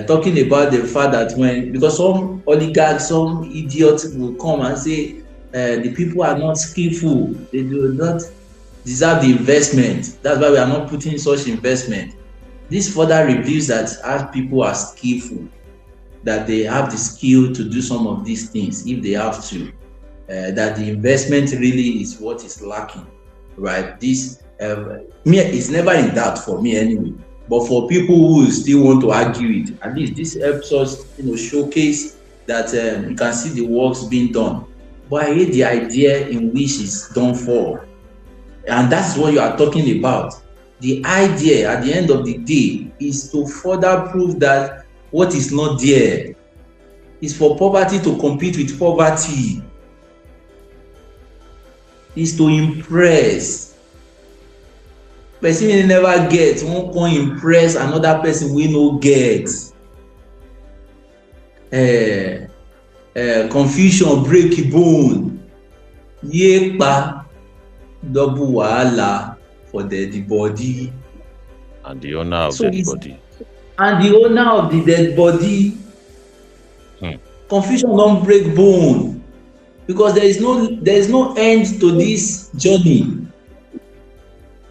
Talking about the fact that because some oligarchs, some idiots will come and say the people are not skillful, they do not deserve the investment. That's why we are not putting such investment. This further reveals that our people are skillful, that they have the skill to do some of these things if they have to. That the investment really is what is lacking, right? This it's never in doubt for me anyway. But for people who still want to argue it, at least this helps us, showcase that you can see the works being done. But I hate the idea in which it's done for, and that's what you are talking about. The idea at the end of the day is to further prove that what is not there is for poverty to compete with poverty, is to impress. Person wey never get wan come impress another person wey no get. Confusion break bone, yepa double wahala for the body. And the owner of dead body. And the owner of the dead body. Confusion don break bone, because there is no end to this journey.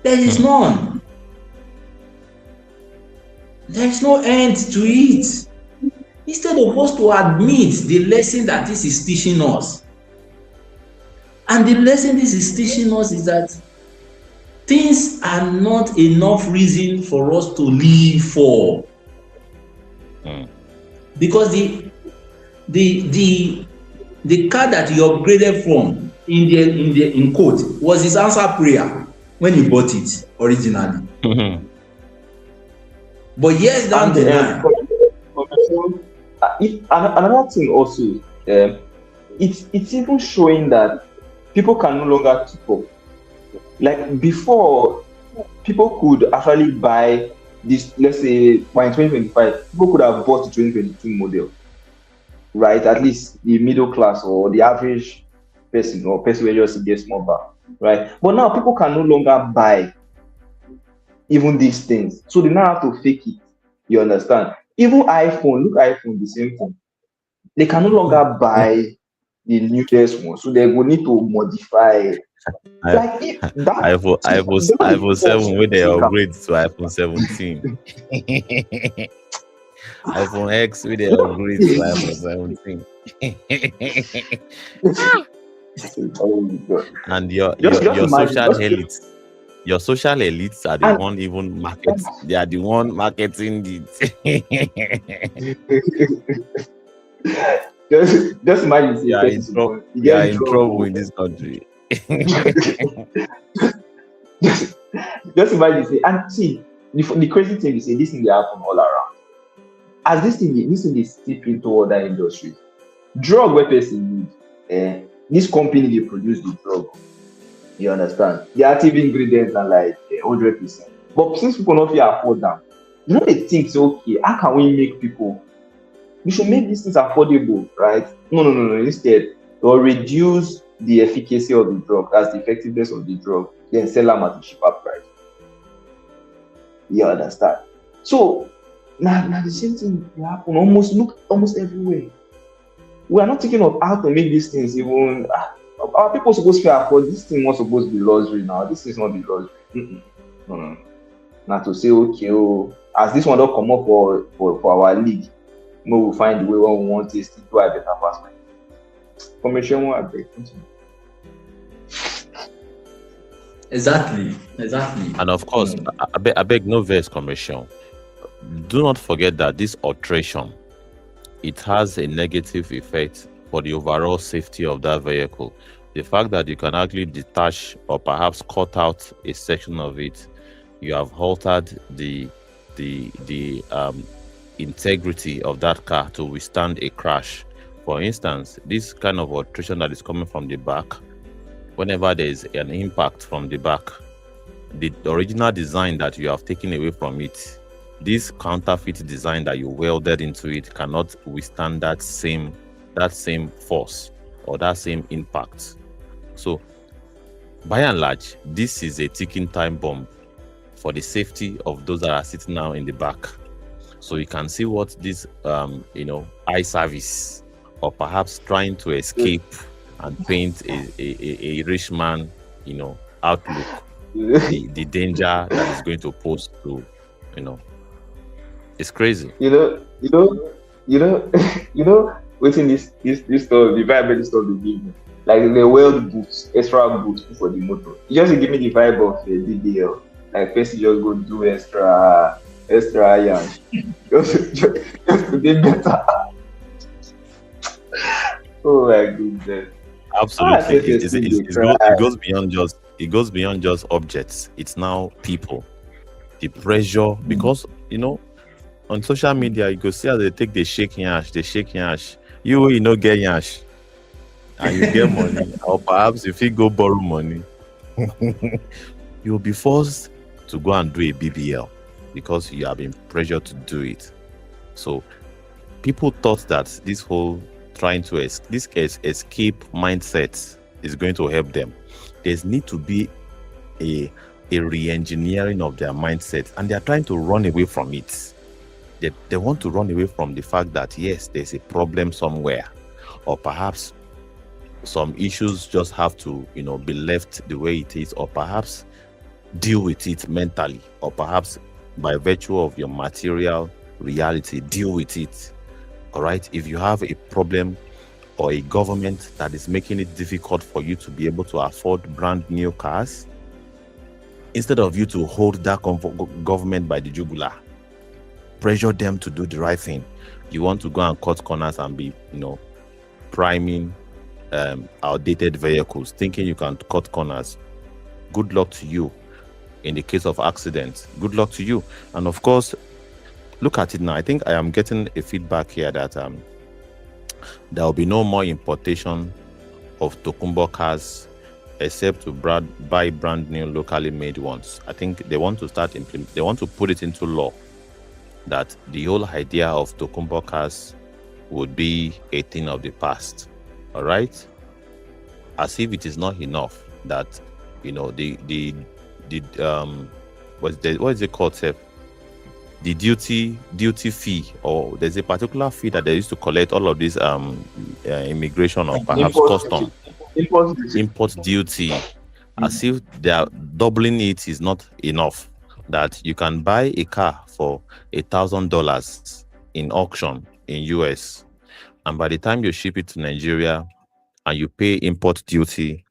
There is none. There is no end to it. Instead of us to admit the lesson that this is teaching us, and the lesson this is teaching us is that things are not enough reason for us to live for. Because the car that he upgraded from in quote was his answer prayer when he bought it originally. But years down the line, another thing also, it's even showing that people can no longer keep up. Like before, people could actually buy this, let's say by 2025, people could have bought the 2022 model, right? At least the middle class or the average person, or person who just gets small bar, right? But now people can no longer buy even these things, so they now have to fake it. You understand? Even iPhone, the same thing. They can no longer buy the newest one, so they will need to modify. iPhone 7 when they upgrade to iPhone 17. iPhone X when they upgrade to iPhone 17. And your social elites are the one even market. They are the one marketing it. Just imagine you are in trouble in this country. just imagine, and see the crazy thing is, this thing they happen all around. As this thing is seeping to other industries. Drug where person need, this company they produce the drug. You understand? The active ingredients are like 100%. But since people not afford them, they think, okay, how can we make people? We should make these things affordable, right? No. Instead, they'll reduce the efficacy of the drug, that's the effectiveness of the drug, then sell them at a cheaper price. You understand? So now the same thing happen almost everywhere. We are not thinking of how to make these things even. Are people supposed to afford this thing? Was supposed to be luxury now. This is not the luxury. No. Now to say, okay, oh, as this one don't come up for our league, we will find the way when we want to still do a better pass. Commission one, I beg. Exactly. And of course, I beg no verse commission. Do not forget that this alteration, it has a negative effect for the overall safety of that vehicle. The fact that you can actually detach or perhaps cut out a section of it, you have altered the integrity of that car to withstand a crash. For instance, this kind of alteration that is coming from the back, whenever there is an impact from the back, the original design that you have taken away from it, this counterfeit design that you welded into it cannot withstand that same force or that same impact. So by and large, this is a ticking time bomb for the safety of those that are sitting now in the back. So you can see what this eye service, or perhaps trying to escape and paint a rich man outlook, the danger that is going to pose to it's crazy. Waiting this stuff, the vibe this stuff they give me. Like the weld boots, extra boots for the motor. You just give me the vibe of DDL. Like first you just go do extra iron. just to get better. Oh my goodness. Absolutely. It goes beyond just objects. It's now people. The pressure, because on social media you go see how they take the shake yash. You get yash and you get money, or perhaps if you go borrow money, you'll be forced to go and do a BBL because you have been pressured to do it. So people thought that this whole trying to escape mindset is going to help them. There's need to be a re-engineering of their mindset, and they're trying to run away from it. They want to run away from the fact that yes, there's a problem somewhere, or perhaps some issues just have to be left the way it is, or perhaps deal with it mentally, or perhaps by virtue of your material reality, deal with it. All right, if you have a problem or a government that is making it difficult for you to be able to afford brand new cars, instead of you to hold that government by the jugular, pressure them to do the right thing, you want to go and cut corners and be priming outdated vehicles, thinking you can cut corners. Good luck to you. In the case of accidents, good luck to you. And of course, look at it now. I think I am getting a feedback here that there will be no more importation of Tokumbo cars except to buy brand new locally made ones. I think they want to they want to put it into law that the whole idea of Tokumbo cars would be a thing of the past. All right, as if it is not enough that what is it called, Seth? The duty fee, or there's a particular fee that they used to collect all of this immigration or perhaps custom import duty, as if they are doubling it is not enough, that you can buy a car for $1,000 in auction in US, and by the time you ship it to Nigeria and you pay import duty,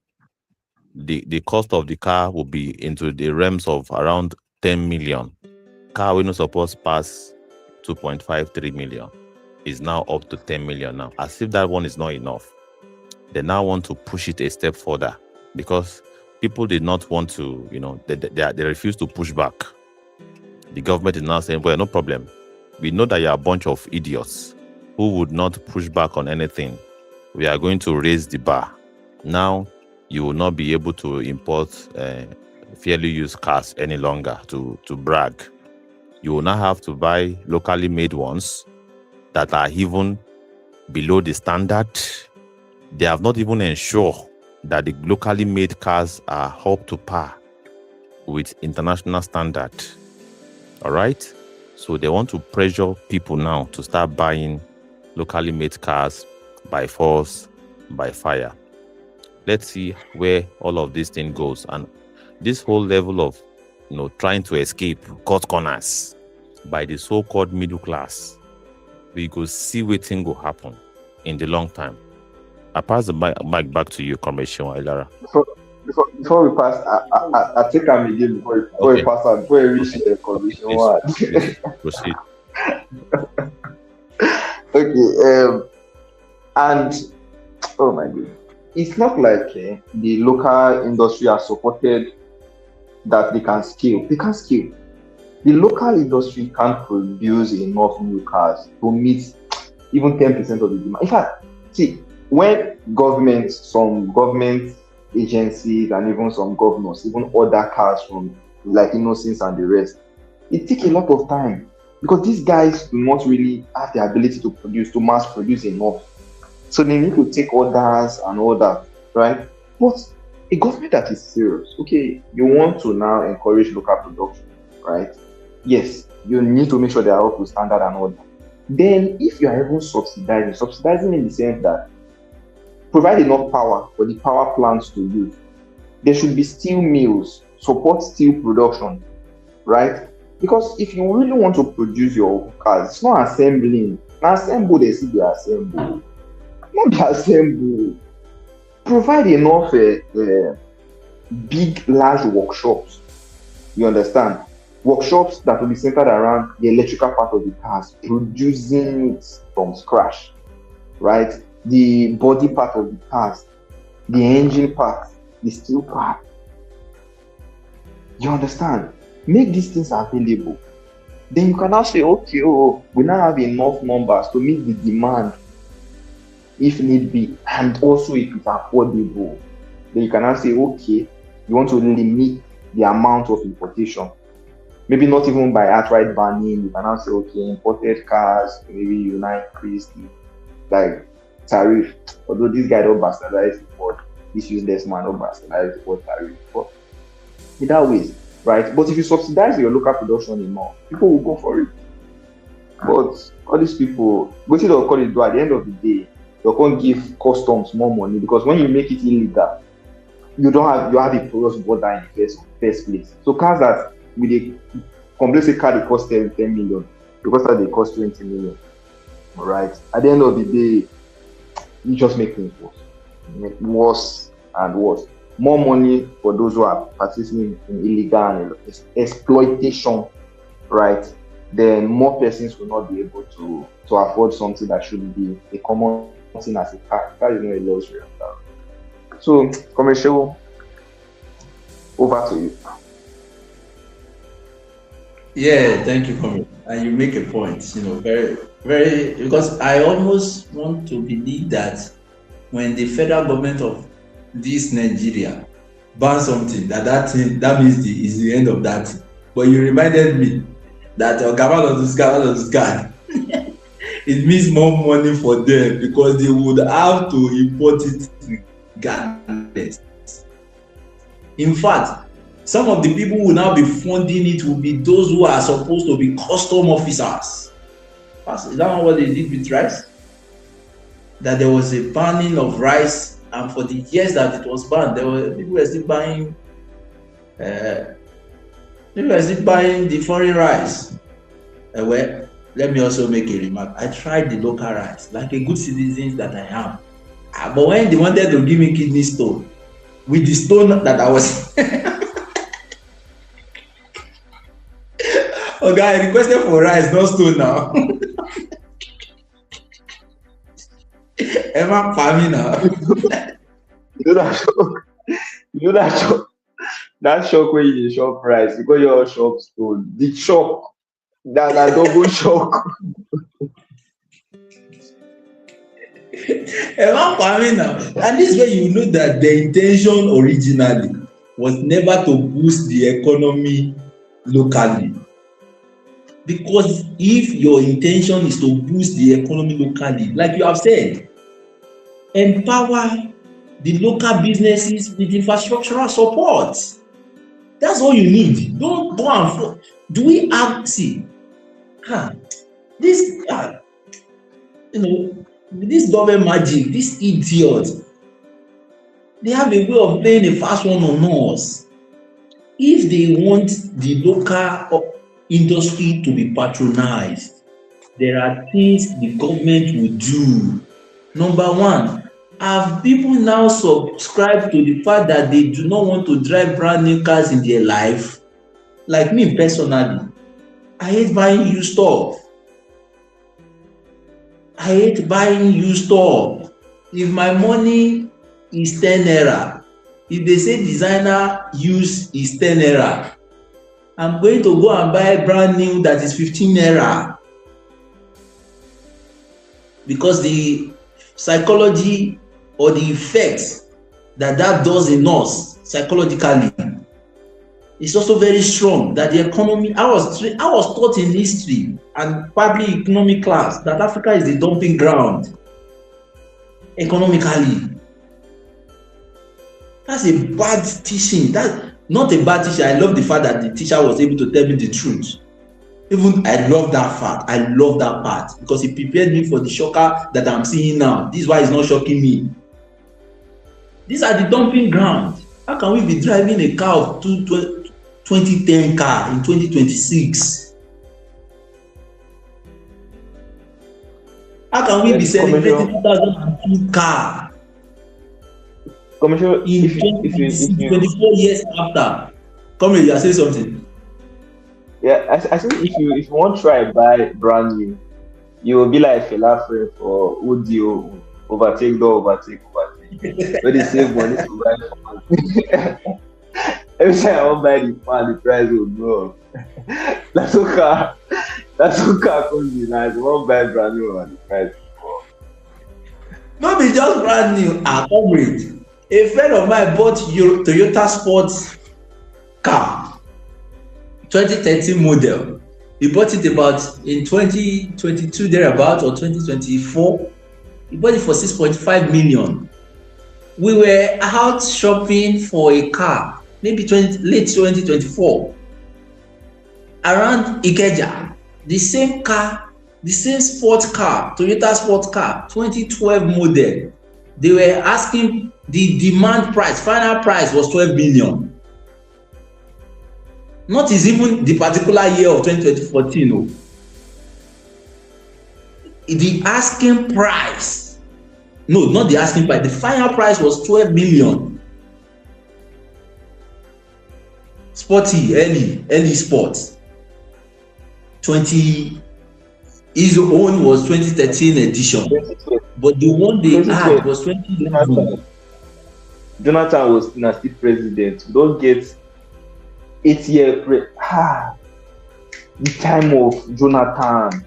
the cost of the car will be into the realms of around 10 million. Car will not suppose pass 2.53 million. Is now up to 10 million now. As if that one is not enough, they now want to push it a step further, because people did not want to, they refuse to push back. The government is now saying, well, no problem. We know that you're a bunch of idiots who would not push back on anything. We are going to raise the bar. Now you will not be able to import fairly used cars any longer to brag. You will now have to buy locally made ones that are even below the standard. They have not even ensured that the locally made cars are up to par with international standard. All right? So they want to pressure people now to start buying locally made cars by force, by fire. Let's see where all of this thing goes. And this whole level of trying to escape cut corners by the so-called middle class, we go see wetin go happen in the long time. I pass the mic back to you, Commissioner Ilara. Before we pass, I take him again before we pass out, before we reach the commission one. Please, proceed. Okay, and oh my God, it's not like the local industry has supported that they can scale. They can't scale. The local industry can't produce enough new cars to meet even 10% of the demand. In fact, see, when some government agencies and even some governors even order cars from like Innocence and the rest, it takes a lot of time because these guys do not really have the ability to mass produce enough. So they need to take orders and all that, right? But a government that is serious, okay, you want to now encourage local production, right? Yes, you need to make sure they are up to standard and all that. Then if you are even subsidizing in the sense that provide enough power for the power plants to use. There should be steel mills, support steel production, right? Because if you really want to produce your cars, it's not assembling. Now assemble, they see the assemble. Not the assemble. Provide enough big, large workshops. You understand? Workshops that will be centered around the electrical part of the cars, producing it from scratch, right? The body part of the cars, the engine part, the steel part. You understand? Make these things available. Then you can now say, okay, we now have enough numbers to meet the demand if need be, and also if it's affordable. Then you can now say, okay, you want to limit the amount of importation. Maybe not even by outright banning. You can now say, okay, imported cars, maybe you now increase the tariff. Although this guy don't bastardize for this useless man don't bastardize for tariff. But in that way, right? But if you subsidize your local production enough, people will go for it. But all these people, what they'll call it do at the end of the day, they can't give customs more money because when you make it illegal, you have a porous border in the first place. So cars that with a completely car they cost 10 million, because that they cost 20 million. All right. At the end of the day, you just make things worse. Make worse and worse. More money for those who are participating in illegal and exploitation, right? Then more persons will not be able to afford something that should be a common thing as a car. That is not a luxury. So, Commercial, over to you. Yeah, thank you, Comrade. And you make a point, very, very, because I almost want to believe that when the federal government of this Nigeria ban something, that means is the end of that thing. But you reminded me that government of this guy, it means more money for them because they would have to import it regardless. In fact, some of the people who will now be funding it will be those who are supposed to be custom officers. Is that not what they did with rice? That there was a banning of rice, and for the years that it was banned, people were still buying the foreign rice. Well, let me also make a remark. I tried the local rice, like a good citizen that I am. But when they wanted to give me kidney stone, with the stone that I was okay, I requested for rice, not stone now. Emma Pami now. That shock when you shop price because your shop stone. The shock, that double shock. Emma Pami now. And this way you know that the intention originally was never to boost the economy locally. Because if your intention is to boost the economy locally, like you have said, empower the local businesses with infrastructural support. That's all you need. Don't go and forth. Do we have, this government magic, this idiot, they have a way of playing a fast one on us. if they want the local industry to be patronized, there are things the government will do. Number one, have people now subscribed to the fact that they do not want to drive brand new cars in their life? Like me personally, I hate buying used stuff. I hate buying used stuff. If my money is 10 naira, if they say designer use is 10 naira, I'm going to go and buy brand new that is 15 naira. Because the psychology or the effect that does in us psychologically is also very strong. That the economy, I was taught in history and probably economic class that Africa is the dumping ground economically. That's a bad teaching. That's not a bad teacher. I love the fact that the teacher was able to tell me the truth. Even I love that fact. I love that part because it prepared me for the shocker that I'm seeing now. This is why it's not shocking me. These are the dumping ground. How can we be driving a car of 2010 car in 2026? How can we be celebrating 2002 car Commissioner, in 24 years after? Come here, you are saying something. Yeah, I think if you want to try buy brand new, you will be like Fela friend for audio overtake. When they save money to buy phone. Every time I want buy the phone, the price will go up. That's what car comes in. I want buy brand new and the price will go up. No be just brand new. Comrade, a friend of mine bought Toyota Sports car. 2013 model. He bought it about in 2022 thereabout or 2024. He bought it for 6.5 million. We were out shopping for a car, maybe late 2024, around Ikeja. The same car, the same sports car, Toyota sports car, 2012 model. They were asking the demand price, final price was 12 million. Not is even the particular year of 2014. No. The asking price, no, not the asking price, the final price was 12 million. Sporty, early sports. 20, his own was 2013 edition, but the one they had was 2011. Jonathan was still president. We don't get 8-year the time of Jonathan.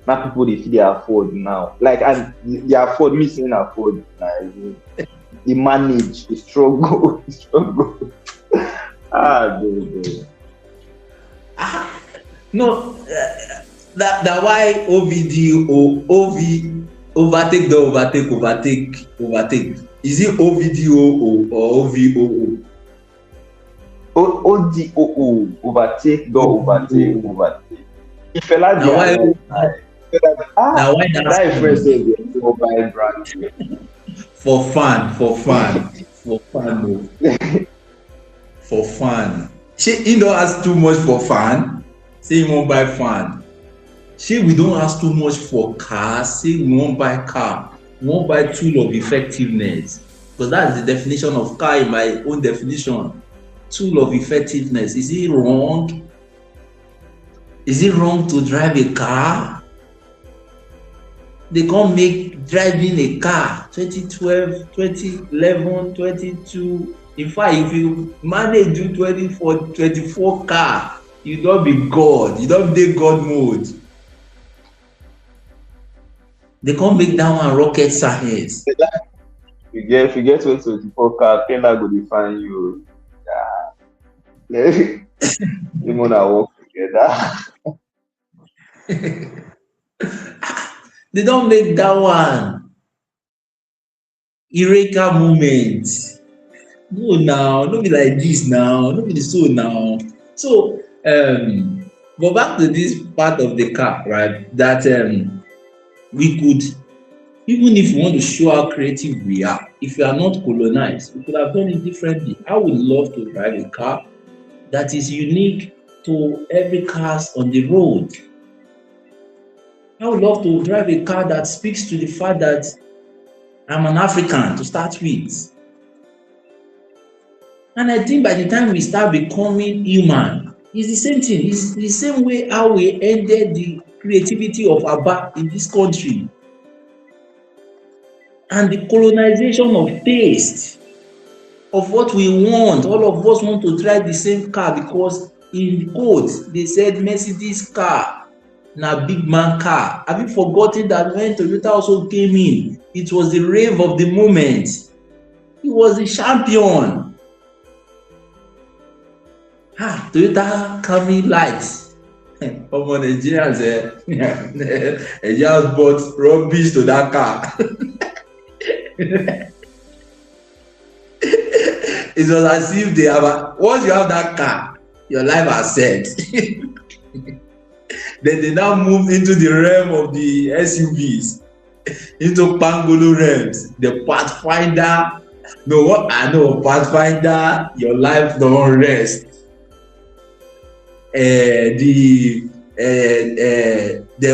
Now people they afford now. Like, and they afford, me saying afford. Like, they manage, they struggle, dude. No, that why OV overtake. Is it OVDO or OVOO? ODOO, overtake. If a lad that first day mobile brand for fun. For fun. He don't ask too much for fun. Say he won't buy fun. We don't ask too much for cars. Say we won't buy car. We won't buy tool of effectiveness. Because that's the definition of car in my own definition. Tool of effectiveness. Is it wrong? Is it wrong to drive a car? They can't make driving a car 2012, 2011, 22. In fact, if you manage to do 24 car, you don't be God. You don't be God mode. They can't make that one rocket science. If you get 24 car, can I go define you? You wanna work together. They don't make that one. Eureka moment. No, now, don't be like this now. Don't be so now. So, but back to this part of the car, right? That we could, even if we want to show how creative we are, if we are not colonized, we could have done it differently. I would love to drive a car that is unique to every car on the road. I would love to drive a car that speaks to the fact that I'm an African to start with. And I think by the time we start becoming human, it's the same thing. It's the same way how we ended the creativity of Abba in this country. And the colonization of taste, of what we want. All of us want to drive the same car because in code they said Mercedes car na big man car. Have you forgotten that when Toyota also came in, it was the rave of the moment. He was the champion. Toyota Camry lights. Omo Nigerians, they just bought rubbish to that car. It was as if they have once you have that car, your life has set. Then they now moved into the realm of the SUVs, into Pangolo realms, the Pathfinder. No, what I know, Pathfinder, your life don't rest. There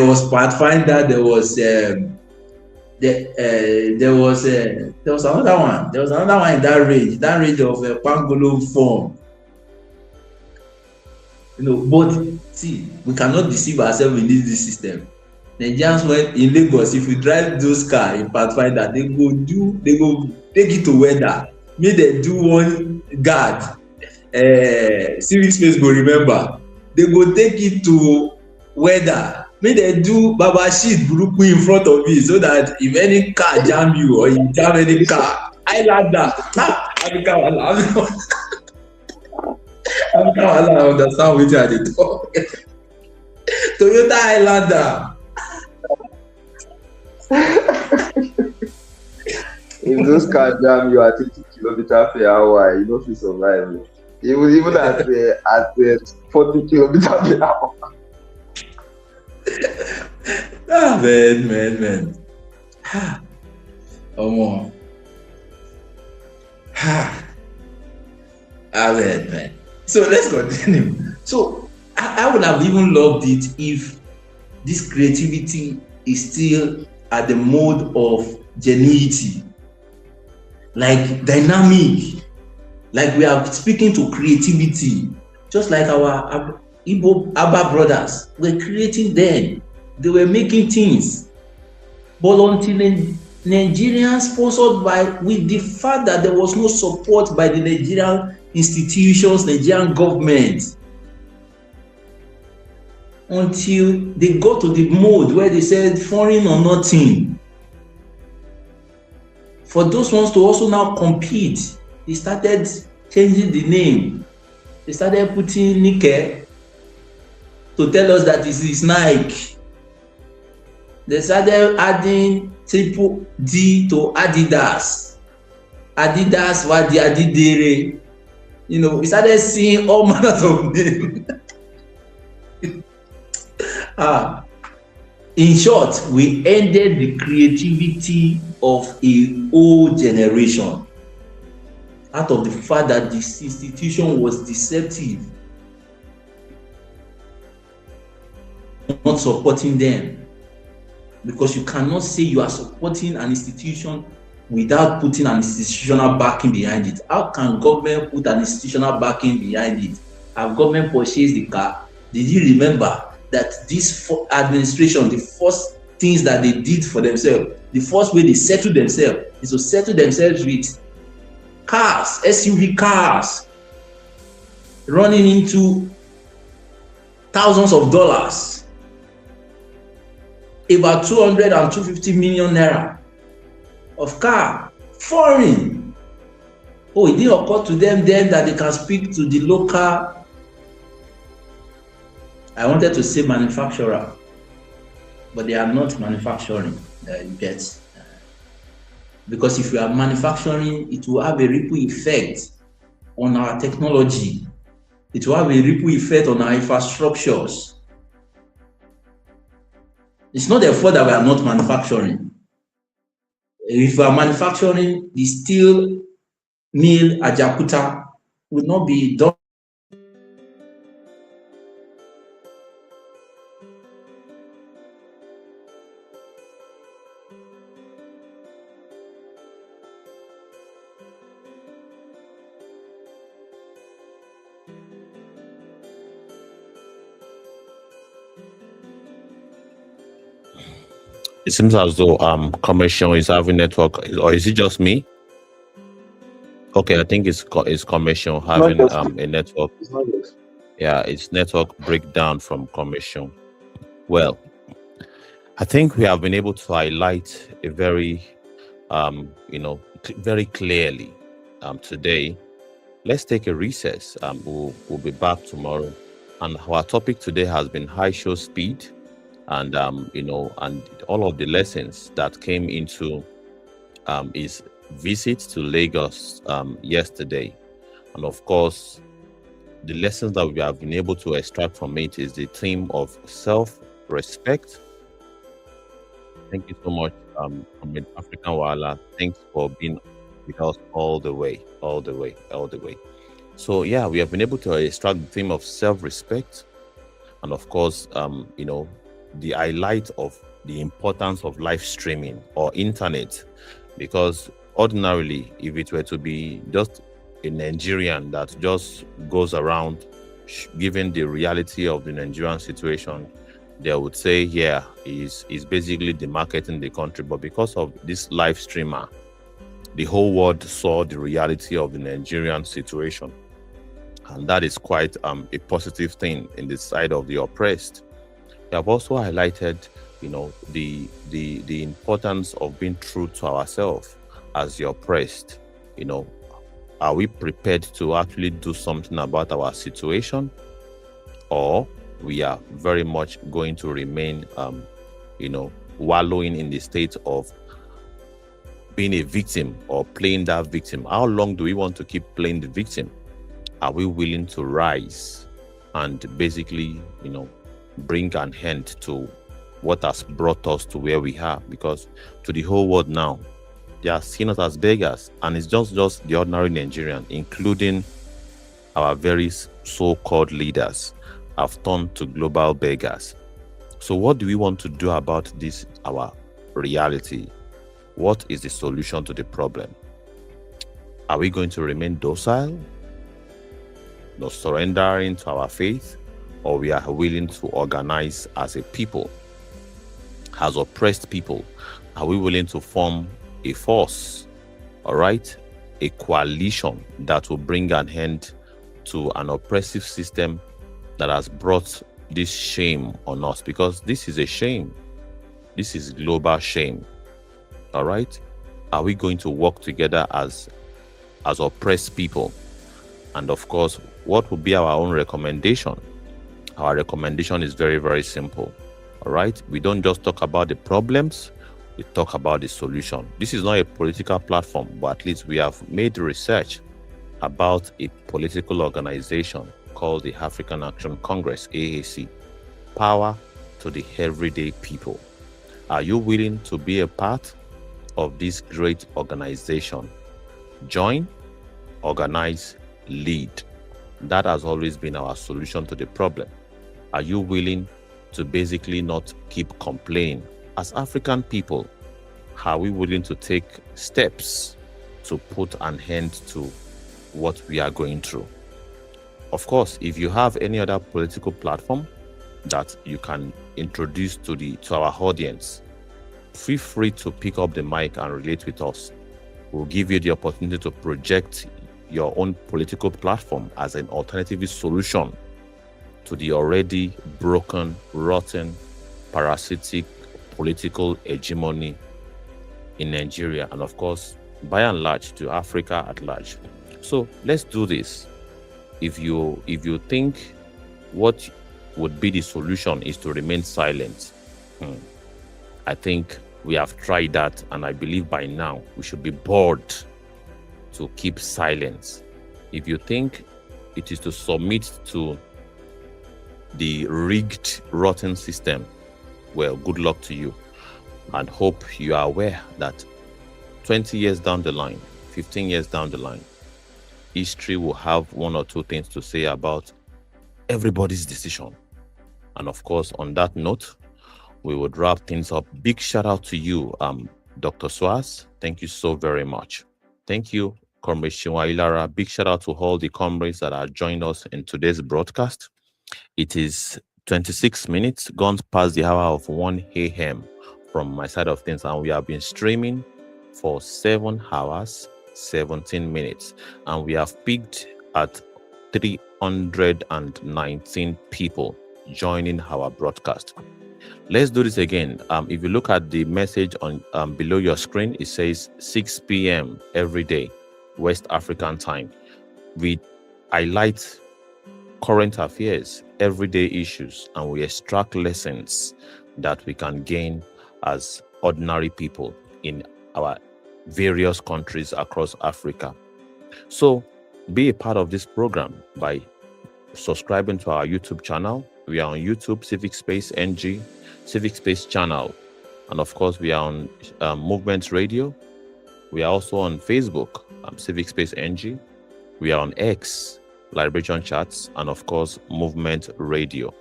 was Pathfinder, there was another one. There was another one in that range of Pangolo form. But see, we cannot deceive ourselves in this system. Nigerians went in Lagos, if you drive those cars in Pathfinder, they go take it to weather. May they do one guard. Civic Space go remember. They go take it to weather. May they do Baba sheet buruku in front of it so that if any car jam you or you jam any car, Highlander, I understand which are the talk. Toyota Highlander. If those cars jam you at 50 kilometers per hour, you don't feel survive. Even at 40 kilometers per hour. Man. Man. So let's continue. So I would have even loved it if this creativity is still at the mode of genuinity, like dynamic, like we are speaking to creativity, just like our Igbo Abba brothers were creating then. They were making things. But until Nigerians sponsored with the fact that there was no support by the Nigerian institutions, Nigerian government, until they got to the mode where they said foreign or nothing. For those ones to also now compete, they started changing the name. They started putting Nike to tell us that this is Nike. They started adding triple D to Adidas. Adidas was the Adidere. We started seeing all manners of names. In short, we ended the creativity of a whole generation out of the fact that this institution was deceptive, not supporting them. Because you cannot say you are supporting an institution without putting an institutional backing behind it. How can government put an institutional backing behind it? Have government purchased the car? Did you remember that this administration, the first things that they did for themselves, the first way they settled themselves is to settle themselves with cars, SUV cars, running into thousands of dollars. About 200 and 250 million naira of car, foreign. It didn't occur to them then that they can speak to the local, I wanted to say manufacturer, but they are not manufacturing, you get. Because if we are manufacturing, it will have a ripple effect on our technology. It will have a ripple effect on our infrastructures. It's not the fault that we are not manufacturing. If we are manufacturing, the steel mill at Jakarta would not be done It seems as though commercial is having network, or is it just me? Okay, I think it's commercial having just a network. it's not just Yeah, it's network breakdown from commercial. Well, I think we have been able to highlight a very very clearly today. Let's take a recess. We'll be back tomorrow, and our topic today has been high show speed, and and all of the lessons that came into his visit to Lagos yesterday, and of course, the lessons that we have been able to extract from it is the theme of self-respect. Thank you so much, Ahmed African Wala. Thanks for being with us all the way, all the way, all the way. So yeah, we have been able to extract the theme of self-respect, and of course, the highlight of the importance of live streaming or internet, because ordinarily, if it were to be just a Nigerian that just goes around giving the reality of the Nigerian situation, they would say, yeah, is basically demarketing the country. But because of this live streamer, the whole world saw the reality of the Nigerian situation, and that is quite a positive thing in the side of the oppressed. We have also highlighted, the importance of being true to ourselves as the oppressed. Are we prepared to actually do something about our situation, or we are very much going to remain, wallowing in the state of being a victim or playing that victim? How long do we want to keep playing the victim? Are we willing to rise and basically, bring an end to what has brought us to where we are? Because to the whole world now, they are seen us as beggars, and it's just the ordinary Nigerian, including our very so-called leaders, have turned to global beggars. So what do we want to do about this, our reality? What is the solution to the problem? Are we going to remain docile, not surrendering to our faith, or we are willing to organize as a people, as oppressed people? Are we willing to form a force, all right, a coalition that will bring an end to an oppressive system that has brought this shame on us? Because this is a shame. This is global shame. All right. Are we going to work together as oppressed people? And of course, what will be our own recommendation? Our recommendation is very, very simple. All right. We don't just talk about the problems, we talk about the solution. This is not a political platform, but at least we have made research about a political organization called the African Action Congress, AAC. Power to the everyday people. Are you willing to be a part of this great organization? Join, organize, lead. That has always been our solution to the problem. Are you willing to basically not keep complaining? As African people, are we willing to take steps to put an end to what we are going through? Of course, if you have any other political platform that you can introduce to our audience, feel free to pick up the mic and relate with us. We'll give you the opportunity to project your own political platform as an alternative solution to the already broken, rotten, parasitic political hegemony in Nigeria, and of course, by and large, to Africa at large. So let's do this. If you think what would be the solution is to remain silent, I think we have tried that, and I believe by now we should be bored to keep silence. If you think it is to submit to the rigged, rotten system, well, good luck to you, and hope you are aware that 20 years down the line, 15 years down the line, history will have one or two things to say about everybody's decision. And of course, on that note, we would wrap things up. Big shout out to you, Dr. Swaz. Thank you so very much. Thank you, Comrade Shinwa Ilara. Big shout out to all the comrades that have joined us in today's broadcast. It is 26 minutes gone past the hour of 1 a.m. from from my side of things, and we have been streaming for 7 hours, 17 minutes, and we have peaked at 319 people joining our broadcast. Let's do this again. If you look at the message on below your screen, it says 6 p.m. every day, West African time. We highlight current affairs, everyday issues, and we extract lessons that we can gain as ordinary people in our various countries across Africa. So be a part of this program by subscribing to our YouTube channel. We are on YouTube, Civic Space NG, Civic Space channel, and of course we are on Movement Radio. We are also on Facebook, Civic Space NG. We are on X, Liberation Chats, and of course Movement Radio.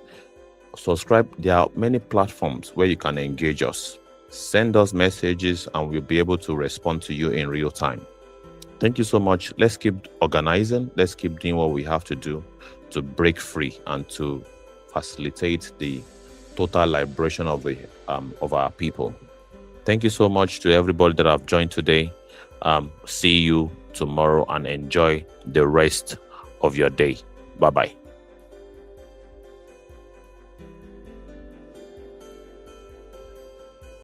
Subscribe. There are many platforms where you can engage us. Send us messages and we'll be able to respond to you in real time. Thank you so much. Let's keep organizing. Let's keep doing what we have to do to break free and to facilitate the total liberation of our people. Thank you so much to everybody that have joined today. See you tomorrow and enjoy the rest of your day. Bye-bye.